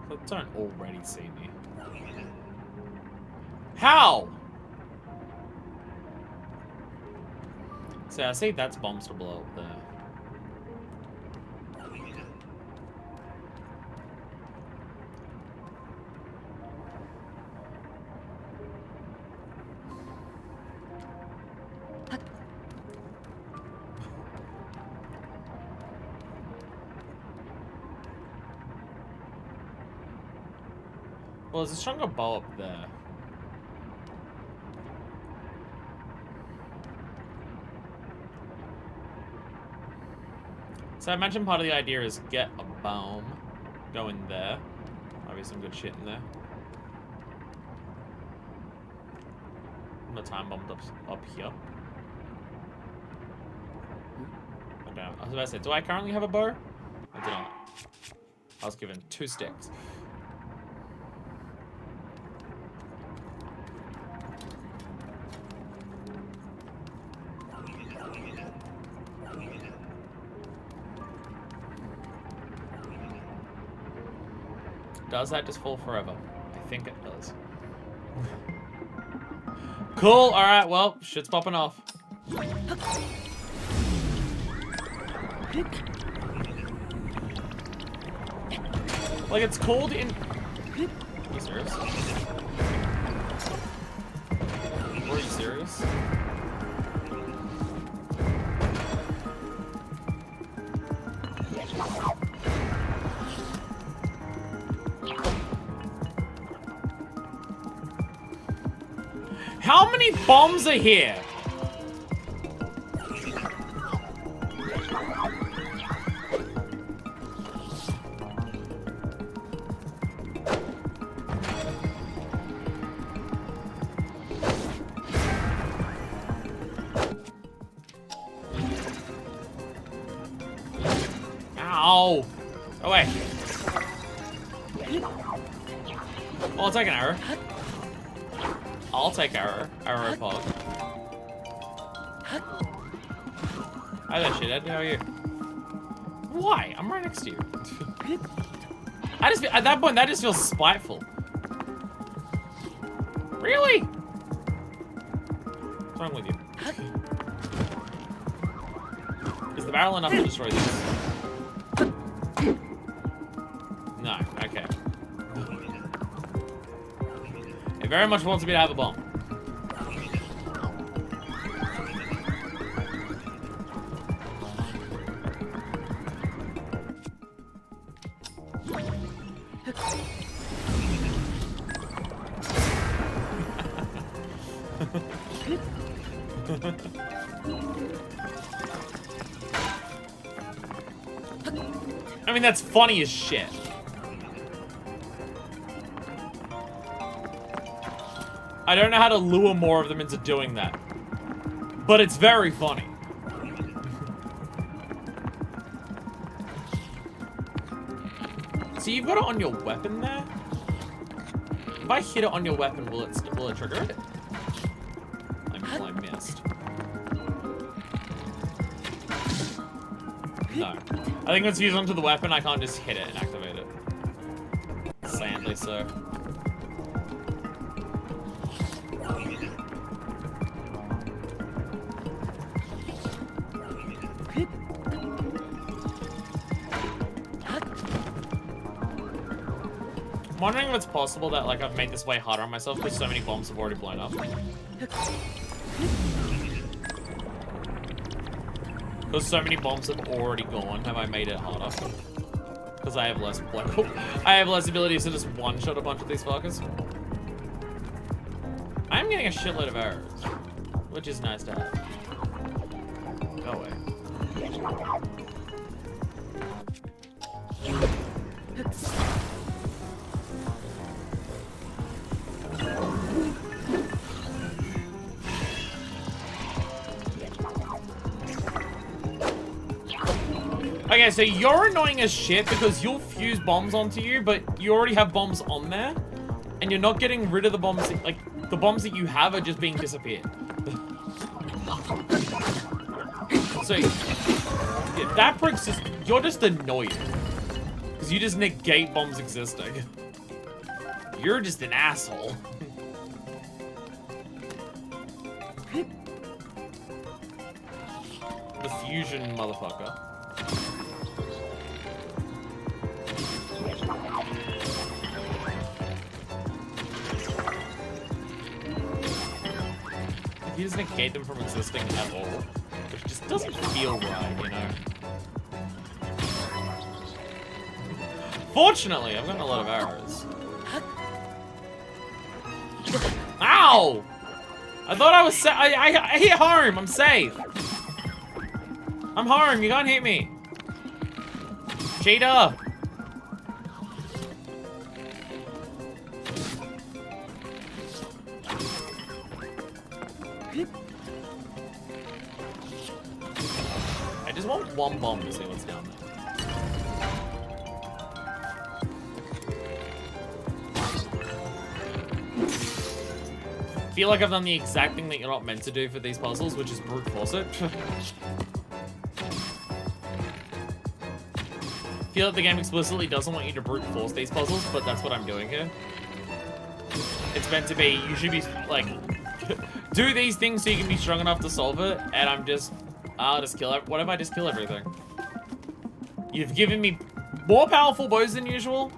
But don't already see me. How? So I see that's bombs to blow up there. Well, there's a stronger bow up there. So I imagine part of the idea is get a bomb, go in there. Might be some good shit in there. I'm gonna time bombed up here. Okay, I was about to say, do I currently have a bow? I do not. I was given 2 sticks. Does that just fall forever? I think it does. Cool, alright, well, shit's popping off. Like, it's cold in... Are you serious? Are you serious? How many bombs are here? Ow! Oh wait. Oh, I'll take an arrow. I'll take arrow pod. Hi there, shithead. How are you? Why? I'm right next to you. I just at that point that just feels spiteful. Really? What's wrong with you? Is the barrel enough to destroy this? No. Okay. It very much wants me to have a bomb. I mean, that's funny as shit. I don't know how to lure more of them into doing that. But it's very funny. So you've got it on your weapon there? If I hit it on your weapon, will it trigger it? I missed. No. I think it's used onto the weapon, I can't just hit it and activate it. Sadly so. I'm wondering if it's possible that, like, I've made this way harder on myself because so many bombs have already blown up. Because so many bombs have already gone, have I made it harder? Because I have less abilities to just one-shot a bunch of these fuckers. I'm getting a shitload of arrows, which is nice to have. Go away. Okay, so you're annoying as shit because you'll fuse bombs onto you, but you already have bombs on there, and you're not getting rid of the bombs. Like, the bombs that you have are just being disappeared. So, yeah, that prick's just, you're just annoying. Because you just negate bombs existing. You're just an asshole. The fusion motherfucker. He doesn't negate them from existing at all, which just doesn't feel right, you know? Fortunately, I've gotten a lot of arrows. Ow! I thought I was I hit home! I'm safe! I'm home, you can't hit me! Cheater! I just want one bomb to see what's down there. I feel like I've done the exact thing that you're not meant to do for these puzzles, which is brute force it. I feel like the game explicitly doesn't want you to brute force these puzzles, but that's what I'm doing here. It's meant to be, you should be, like, do these things so you can be strong enough to solve it, and I'll just kill it. What if I just kill everything? You've given me more powerful bows than usual.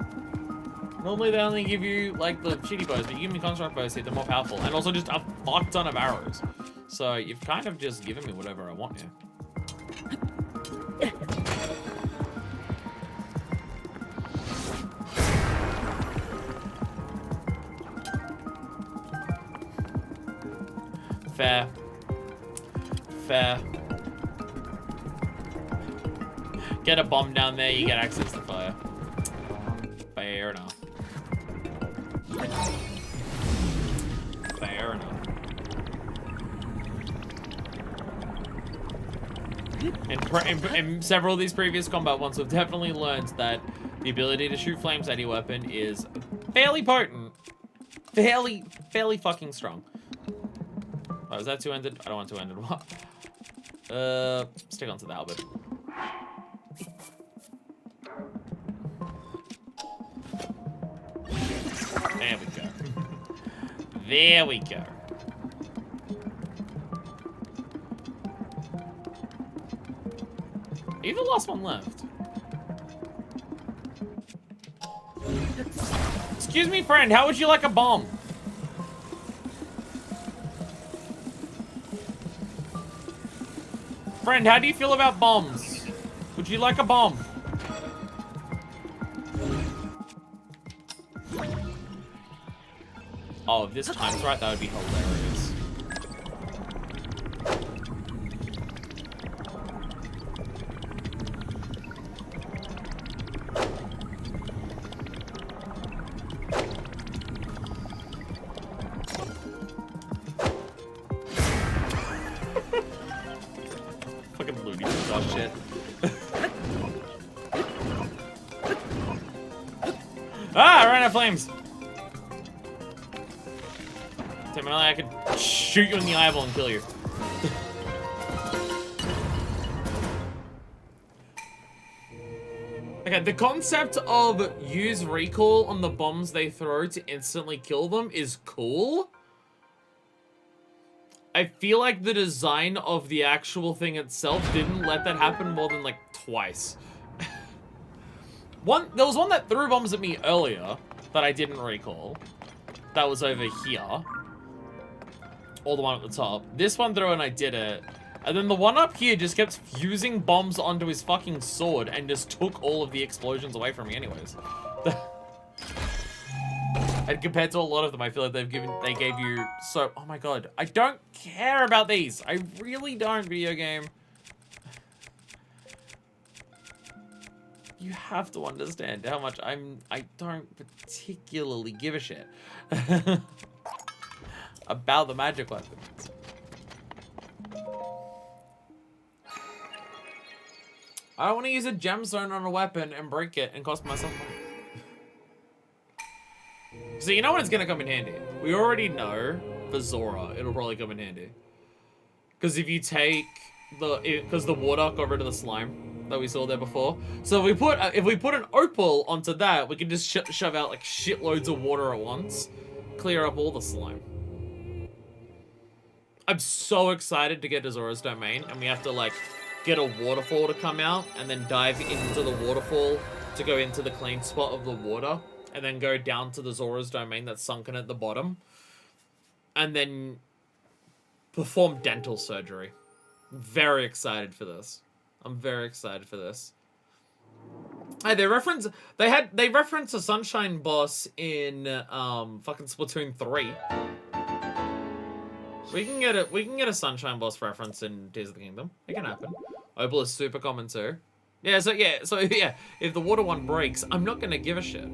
Normally they only give you, like, the shitty bows, but you give me construct bows here, they're more powerful. And also just a fuck ton of arrows. So you've kind of just given me whatever I want here. Fair. Fair. Get a bomb down there, you get access to fire. Fair enough. Fair enough. In several of these previous combat ones, we've definitely learned that the ability to shoot flames at your weapon is fairly potent. Fairly fucking strong. Oh, is that two-ended? I don't want two-ended. What? Stick onto the halberd. There we go. There we go. Are you the last one left? Excuse me, friend, how would you like a bomb? Friend, how do you feel about bombs? Would you like a bomb? Oh, if this time's right, that would be hilarious. Fucking Looney Tunes ass shit. Ah, I ran out of flames. Timothy, I could shoot you in the eyeball and kill you. Okay, the concept of use recoil on the bombs they throw to instantly kill them is cool. I feel like the design of the actual thing itself didn't let that happen more than like twice. There was one that threw bombs at me earlier that I didn't recall. That was over here. Or the one at the top. This one threw and I did it. And then the one up here just kept fusing bombs onto his fucking sword and just took all of the explosions away from me anyways. And compared to a lot of them, I feel like they gave you so... Oh my god. I don't care about these. I really don't, video game. You have to understand how much I don't particularly give a shit about the magic weapons. I don't want to use a gemstone on a weapon and break it and cost myself money. So you know when it's gonna come in handy? We already know for Zora, it'll probably come in handy. Because if you take because the water got rid of the slime that we saw there before. So if we put an opal onto that, we can just shove out like shitloads of water at once, clear up all the slime. I'm so excited to get to Zora's Domain, and we have to like get a waterfall to come out, and then dive into the waterfall to go into the clean spot of the water, and then go down to the Zora's Domain that's sunken at the bottom, and then perform dental surgery. I'm very excited for this. I'm very excited for this. Hey, they reference a Sunshine boss in fucking Splatoon 3. We can get a Sunshine boss reference in Tears of the Kingdom. It can happen. Opal is super common too. Yeah, so if the water one breaks, I'm not gonna give a shit.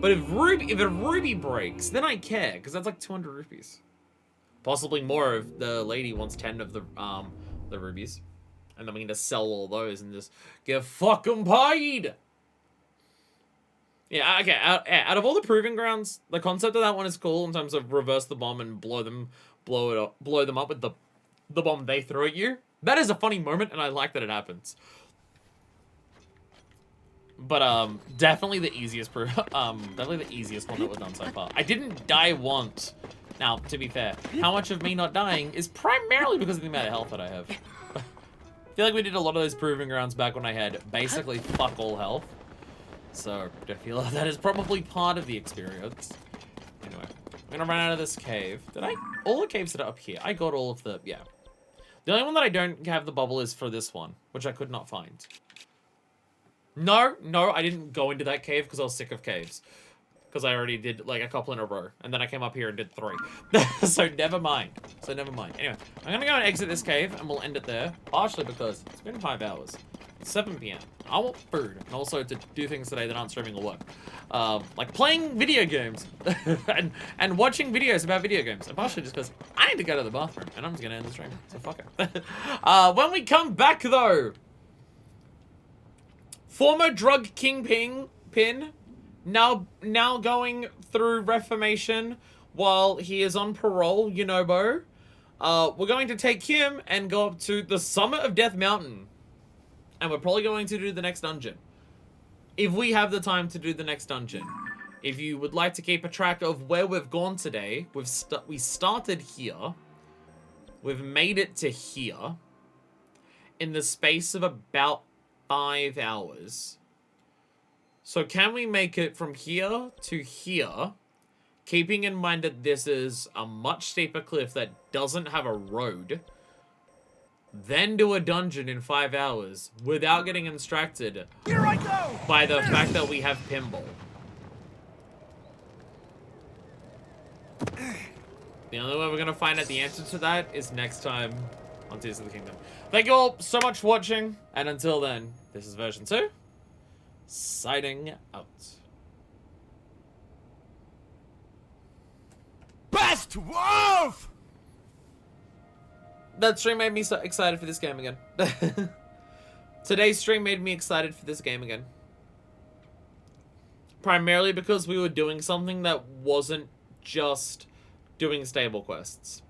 But if a ruby breaks, then I care, because that's like 200 rupees. Possibly more if the lady wants 10 of the rubies. And then we can just sell all those and just get fucking paid. Yeah, okay, out of all the proving grounds, the concept of that one is cool in terms of reverse the bomb and blow them up with the bomb they throw at you. That is a funny moment, and I like that it happens. But definitely the easiest one that we've done so far. I didn't die once. Now, to be fair, how much of me not dying is primarily because of the amount of health that I have. I feel like we did a lot of those proving grounds back when I had basically fuck all health. So I feel like that is probably part of the experience. Anyway, I'm gonna run out of this cave. All the caves that are up here, I got all of the, yeah. The only one that I don't have the bubble is for this one, which I could not find. No, I didn't go into that cave because I was sick of caves. Because I already did like a couple in a row. And then I came up here and did 3. So never mind. Anyway, I'm going to go and exit this cave and we'll end it there. Partially because it's been 5 hours. It's 7 p.m. I want food. And also to do things today that aren't streaming or work. Like playing video games. and watching videos about video games. And partially just because I need to go to the bathroom. And I'm just going to end the stream. So fuck it. When we come back though. Former drug kingpin now going through reformation while he is on parole, Yunobo. We're going to take him and go up to the summit of Death Mountain. And we're probably going to do the next dungeon. If we have the time to do the next dungeon. If you would like to keep a track of where we've gone today, we started here. We've made it to here. In the space of about 5 hours. So can we make it from here to here, keeping in mind that this is a much steeper cliff that doesn't have a road, then do a dungeon in 5 hours without getting distracted by the fact that we have pinball? The only way we're going to find out the answer to that is next time on Tears of the Kingdom. Thank you all so much for watching, and until then, this is version 2, signing out. Best wolf! That stream made me so excited for this game again. Today's stream made me excited for this game again. Primarily because we were doing something that wasn't just doing stable quests.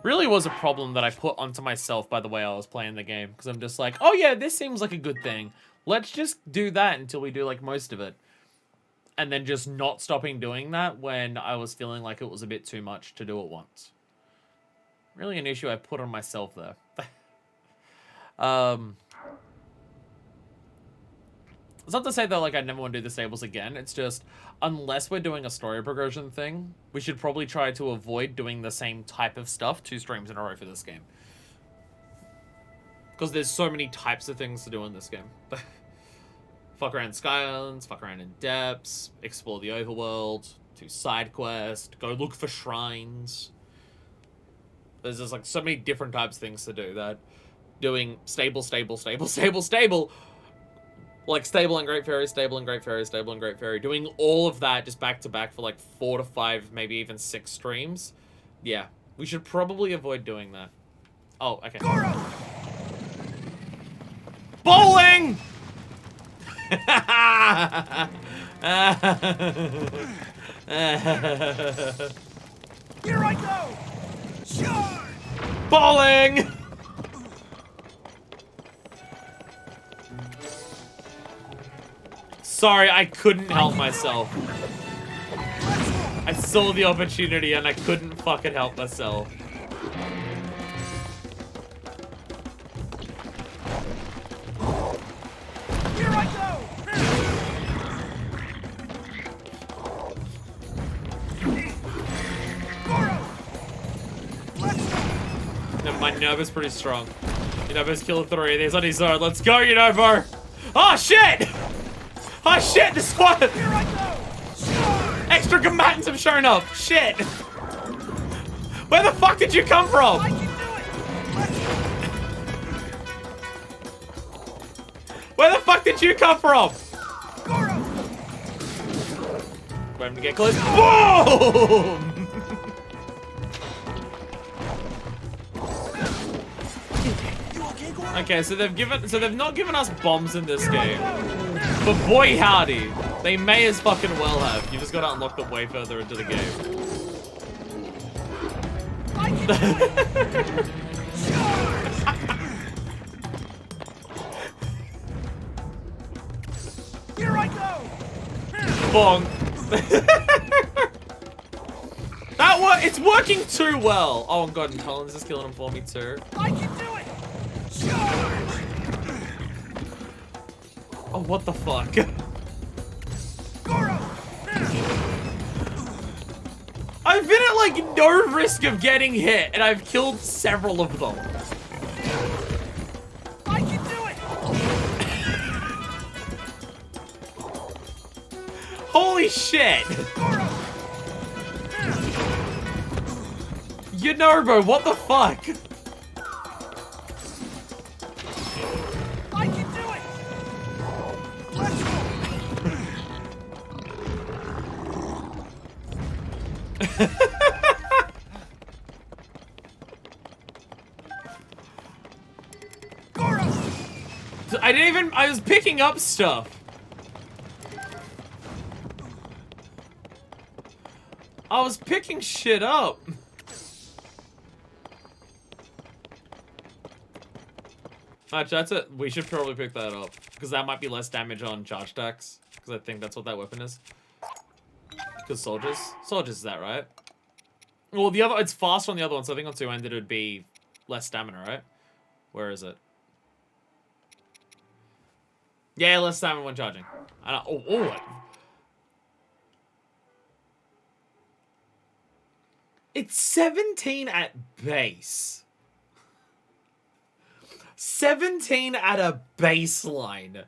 Really was a problem that I put onto myself by the way I was playing the game. Because I'm just like, oh yeah, this seems like a good thing. Let's just do that until we do like most of it. And then just not stopping doing that when I was feeling like it was a bit too much to do at once. Really an issue I put on myself there. It's not to say that like I never want to do the stables again. It's just unless we're doing a story progression thing, we should probably try to avoid doing the same type of stuff 2 streams in a row for this game. Because there's so many types of things to do in this game. Fuck around Sky Islands, fuck around in depths, explore the overworld, do side quest, go look for shrines. There's just like so many different types of things to do that doing stable, like stable and Great Fairy, stable and Great Fairy, stable and Great Fairy, doing all of that just back to back for like 4 to 5, maybe even 6 streams. Yeah, we should probably avoid doing that. Oh, okay. Goron! Bowling! Here I go! Charge! Bowling! Sorry, I couldn't help myself. I saw the opportunity and I couldn't fucking help myself. Here I go! Goron! Let's go! No, my Yunobo's pretty strong. Yunobo's killed 3. There's on his own. Let's go, Yunobo! Oh, shit! Oh, shit! The squad! Here I go! Charge! Extra combatants have shown up! Shit! Where the fuck did you come from? I can do it! Let's go! Where the fuck did you come from? Goron! Wait him to get close. Boom! You okay, Goron? Okay, so they've not given us bombs in this game. But boy howdy, they may as fucking well have. You just gotta unlock them way further into the game. I can do it! Charge! Here I go! Bong. It's working too well. Oh god, and Colin's just killing him for me too. I can do it! Charge! Oh, what the fuck? Goron! I've been at like no risk of getting hit, and I've killed several of them. I can do it! Holy shit! Goron! Yunobo, what the fuck? I can do it! Let's go! Goron! I was picking up stuff. I was picking shit up. Actually, that's it. We should probably pick that up. Because that might be less damage on charge attacks. Because I think that's what that weapon is. Because soldiers? Soldiers, is that right? Well, the other, it's faster on the other one, so I think on 2-handed it would be less stamina, right? Where is it? Yeah, less stamina when charging. It's 17 at base. 17 at a baseline.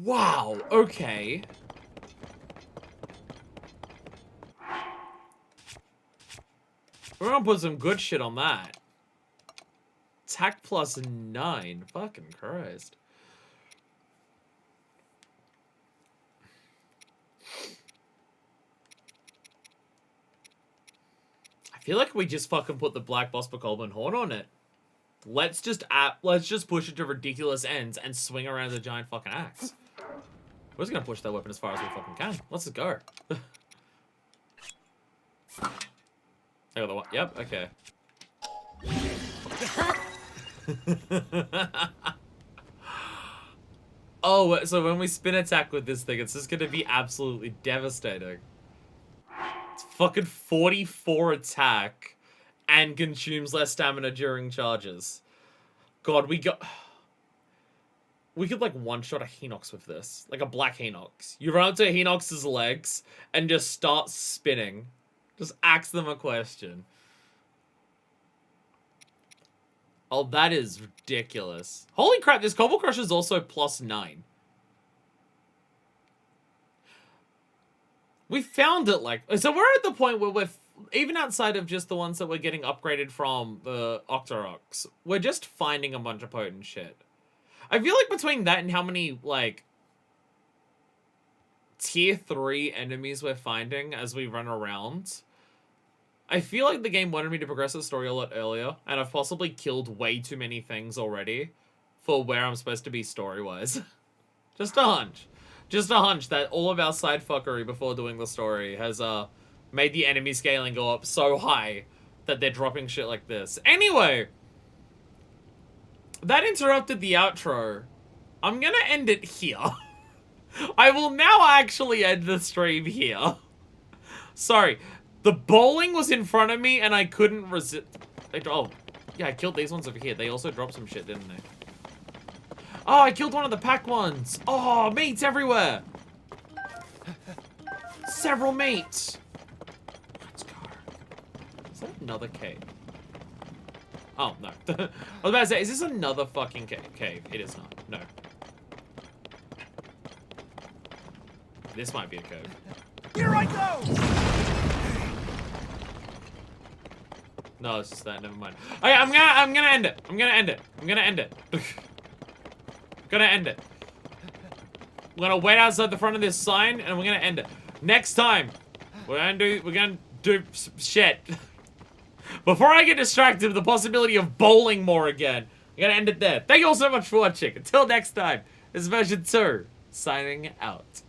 Wow, okay. We're gonna put some good shit on that. Attack plus 9. Fucking Christ. feel like we just fucking put the Black Boss Goblin Horn on it. Let's just push it to ridiculous ends and swing around the giant fucking axe. We're just gonna push that weapon as far as we fucking can. Let's just go. I got the one. Yep, okay. Oh, so when we spin attack with this thing, it's just gonna be absolutely devastating. It's fucking 44 attack and consumes less stamina during charges. God, we could like one-shot a Hinox with this. Like a black Hinox. You run up to Hinox's legs and just start spinning. Just ask them a question. Oh, that is ridiculous. Holy crap, this Cobble Crush is also +9. We found it like... So we're at the point where we're... Even outside of just the ones that we're getting upgraded from the Octoroks, we're just finding a bunch of potent shit. I feel like between that and how many, like... Tier 3 enemies we're finding as we run around... I feel like the game wanted me to progress the story a lot earlier, and I've possibly killed way too many things already for where I'm supposed to be story-wise. Just a hunch. Just a hunch that all of our side fuckery before doing the story has made the enemy scaling go up so high that they're dropping shit like this. Anyway, that interrupted the outro. I'm gonna end it here. I will now actually end the stream here. Sorry. The bowling was in front of me, and I couldn't resist. Oh, yeah, I killed these ones over here. They also dropped some shit, didn't they? Oh, I killed one of the pack ones. Oh, meats everywhere. Several meats. Let's go. Is that another cave? Oh, no. I was about to say, is this another fucking cave? It is not. No. This might be a cave. Here I go! No, it's just that. Never mind. Okay, I'm gonna end it. I'm gonna end it. I'm gonna end it. I'm gonna end it. We're gonna wait outside the front of this sign, and we're gonna end it. Next time, we're gonna do shit. Before I get distracted with the possibility of bowling more again, I'm gonna end it there. Thank you all so much for watching. Until next time, this is version 2, signing out.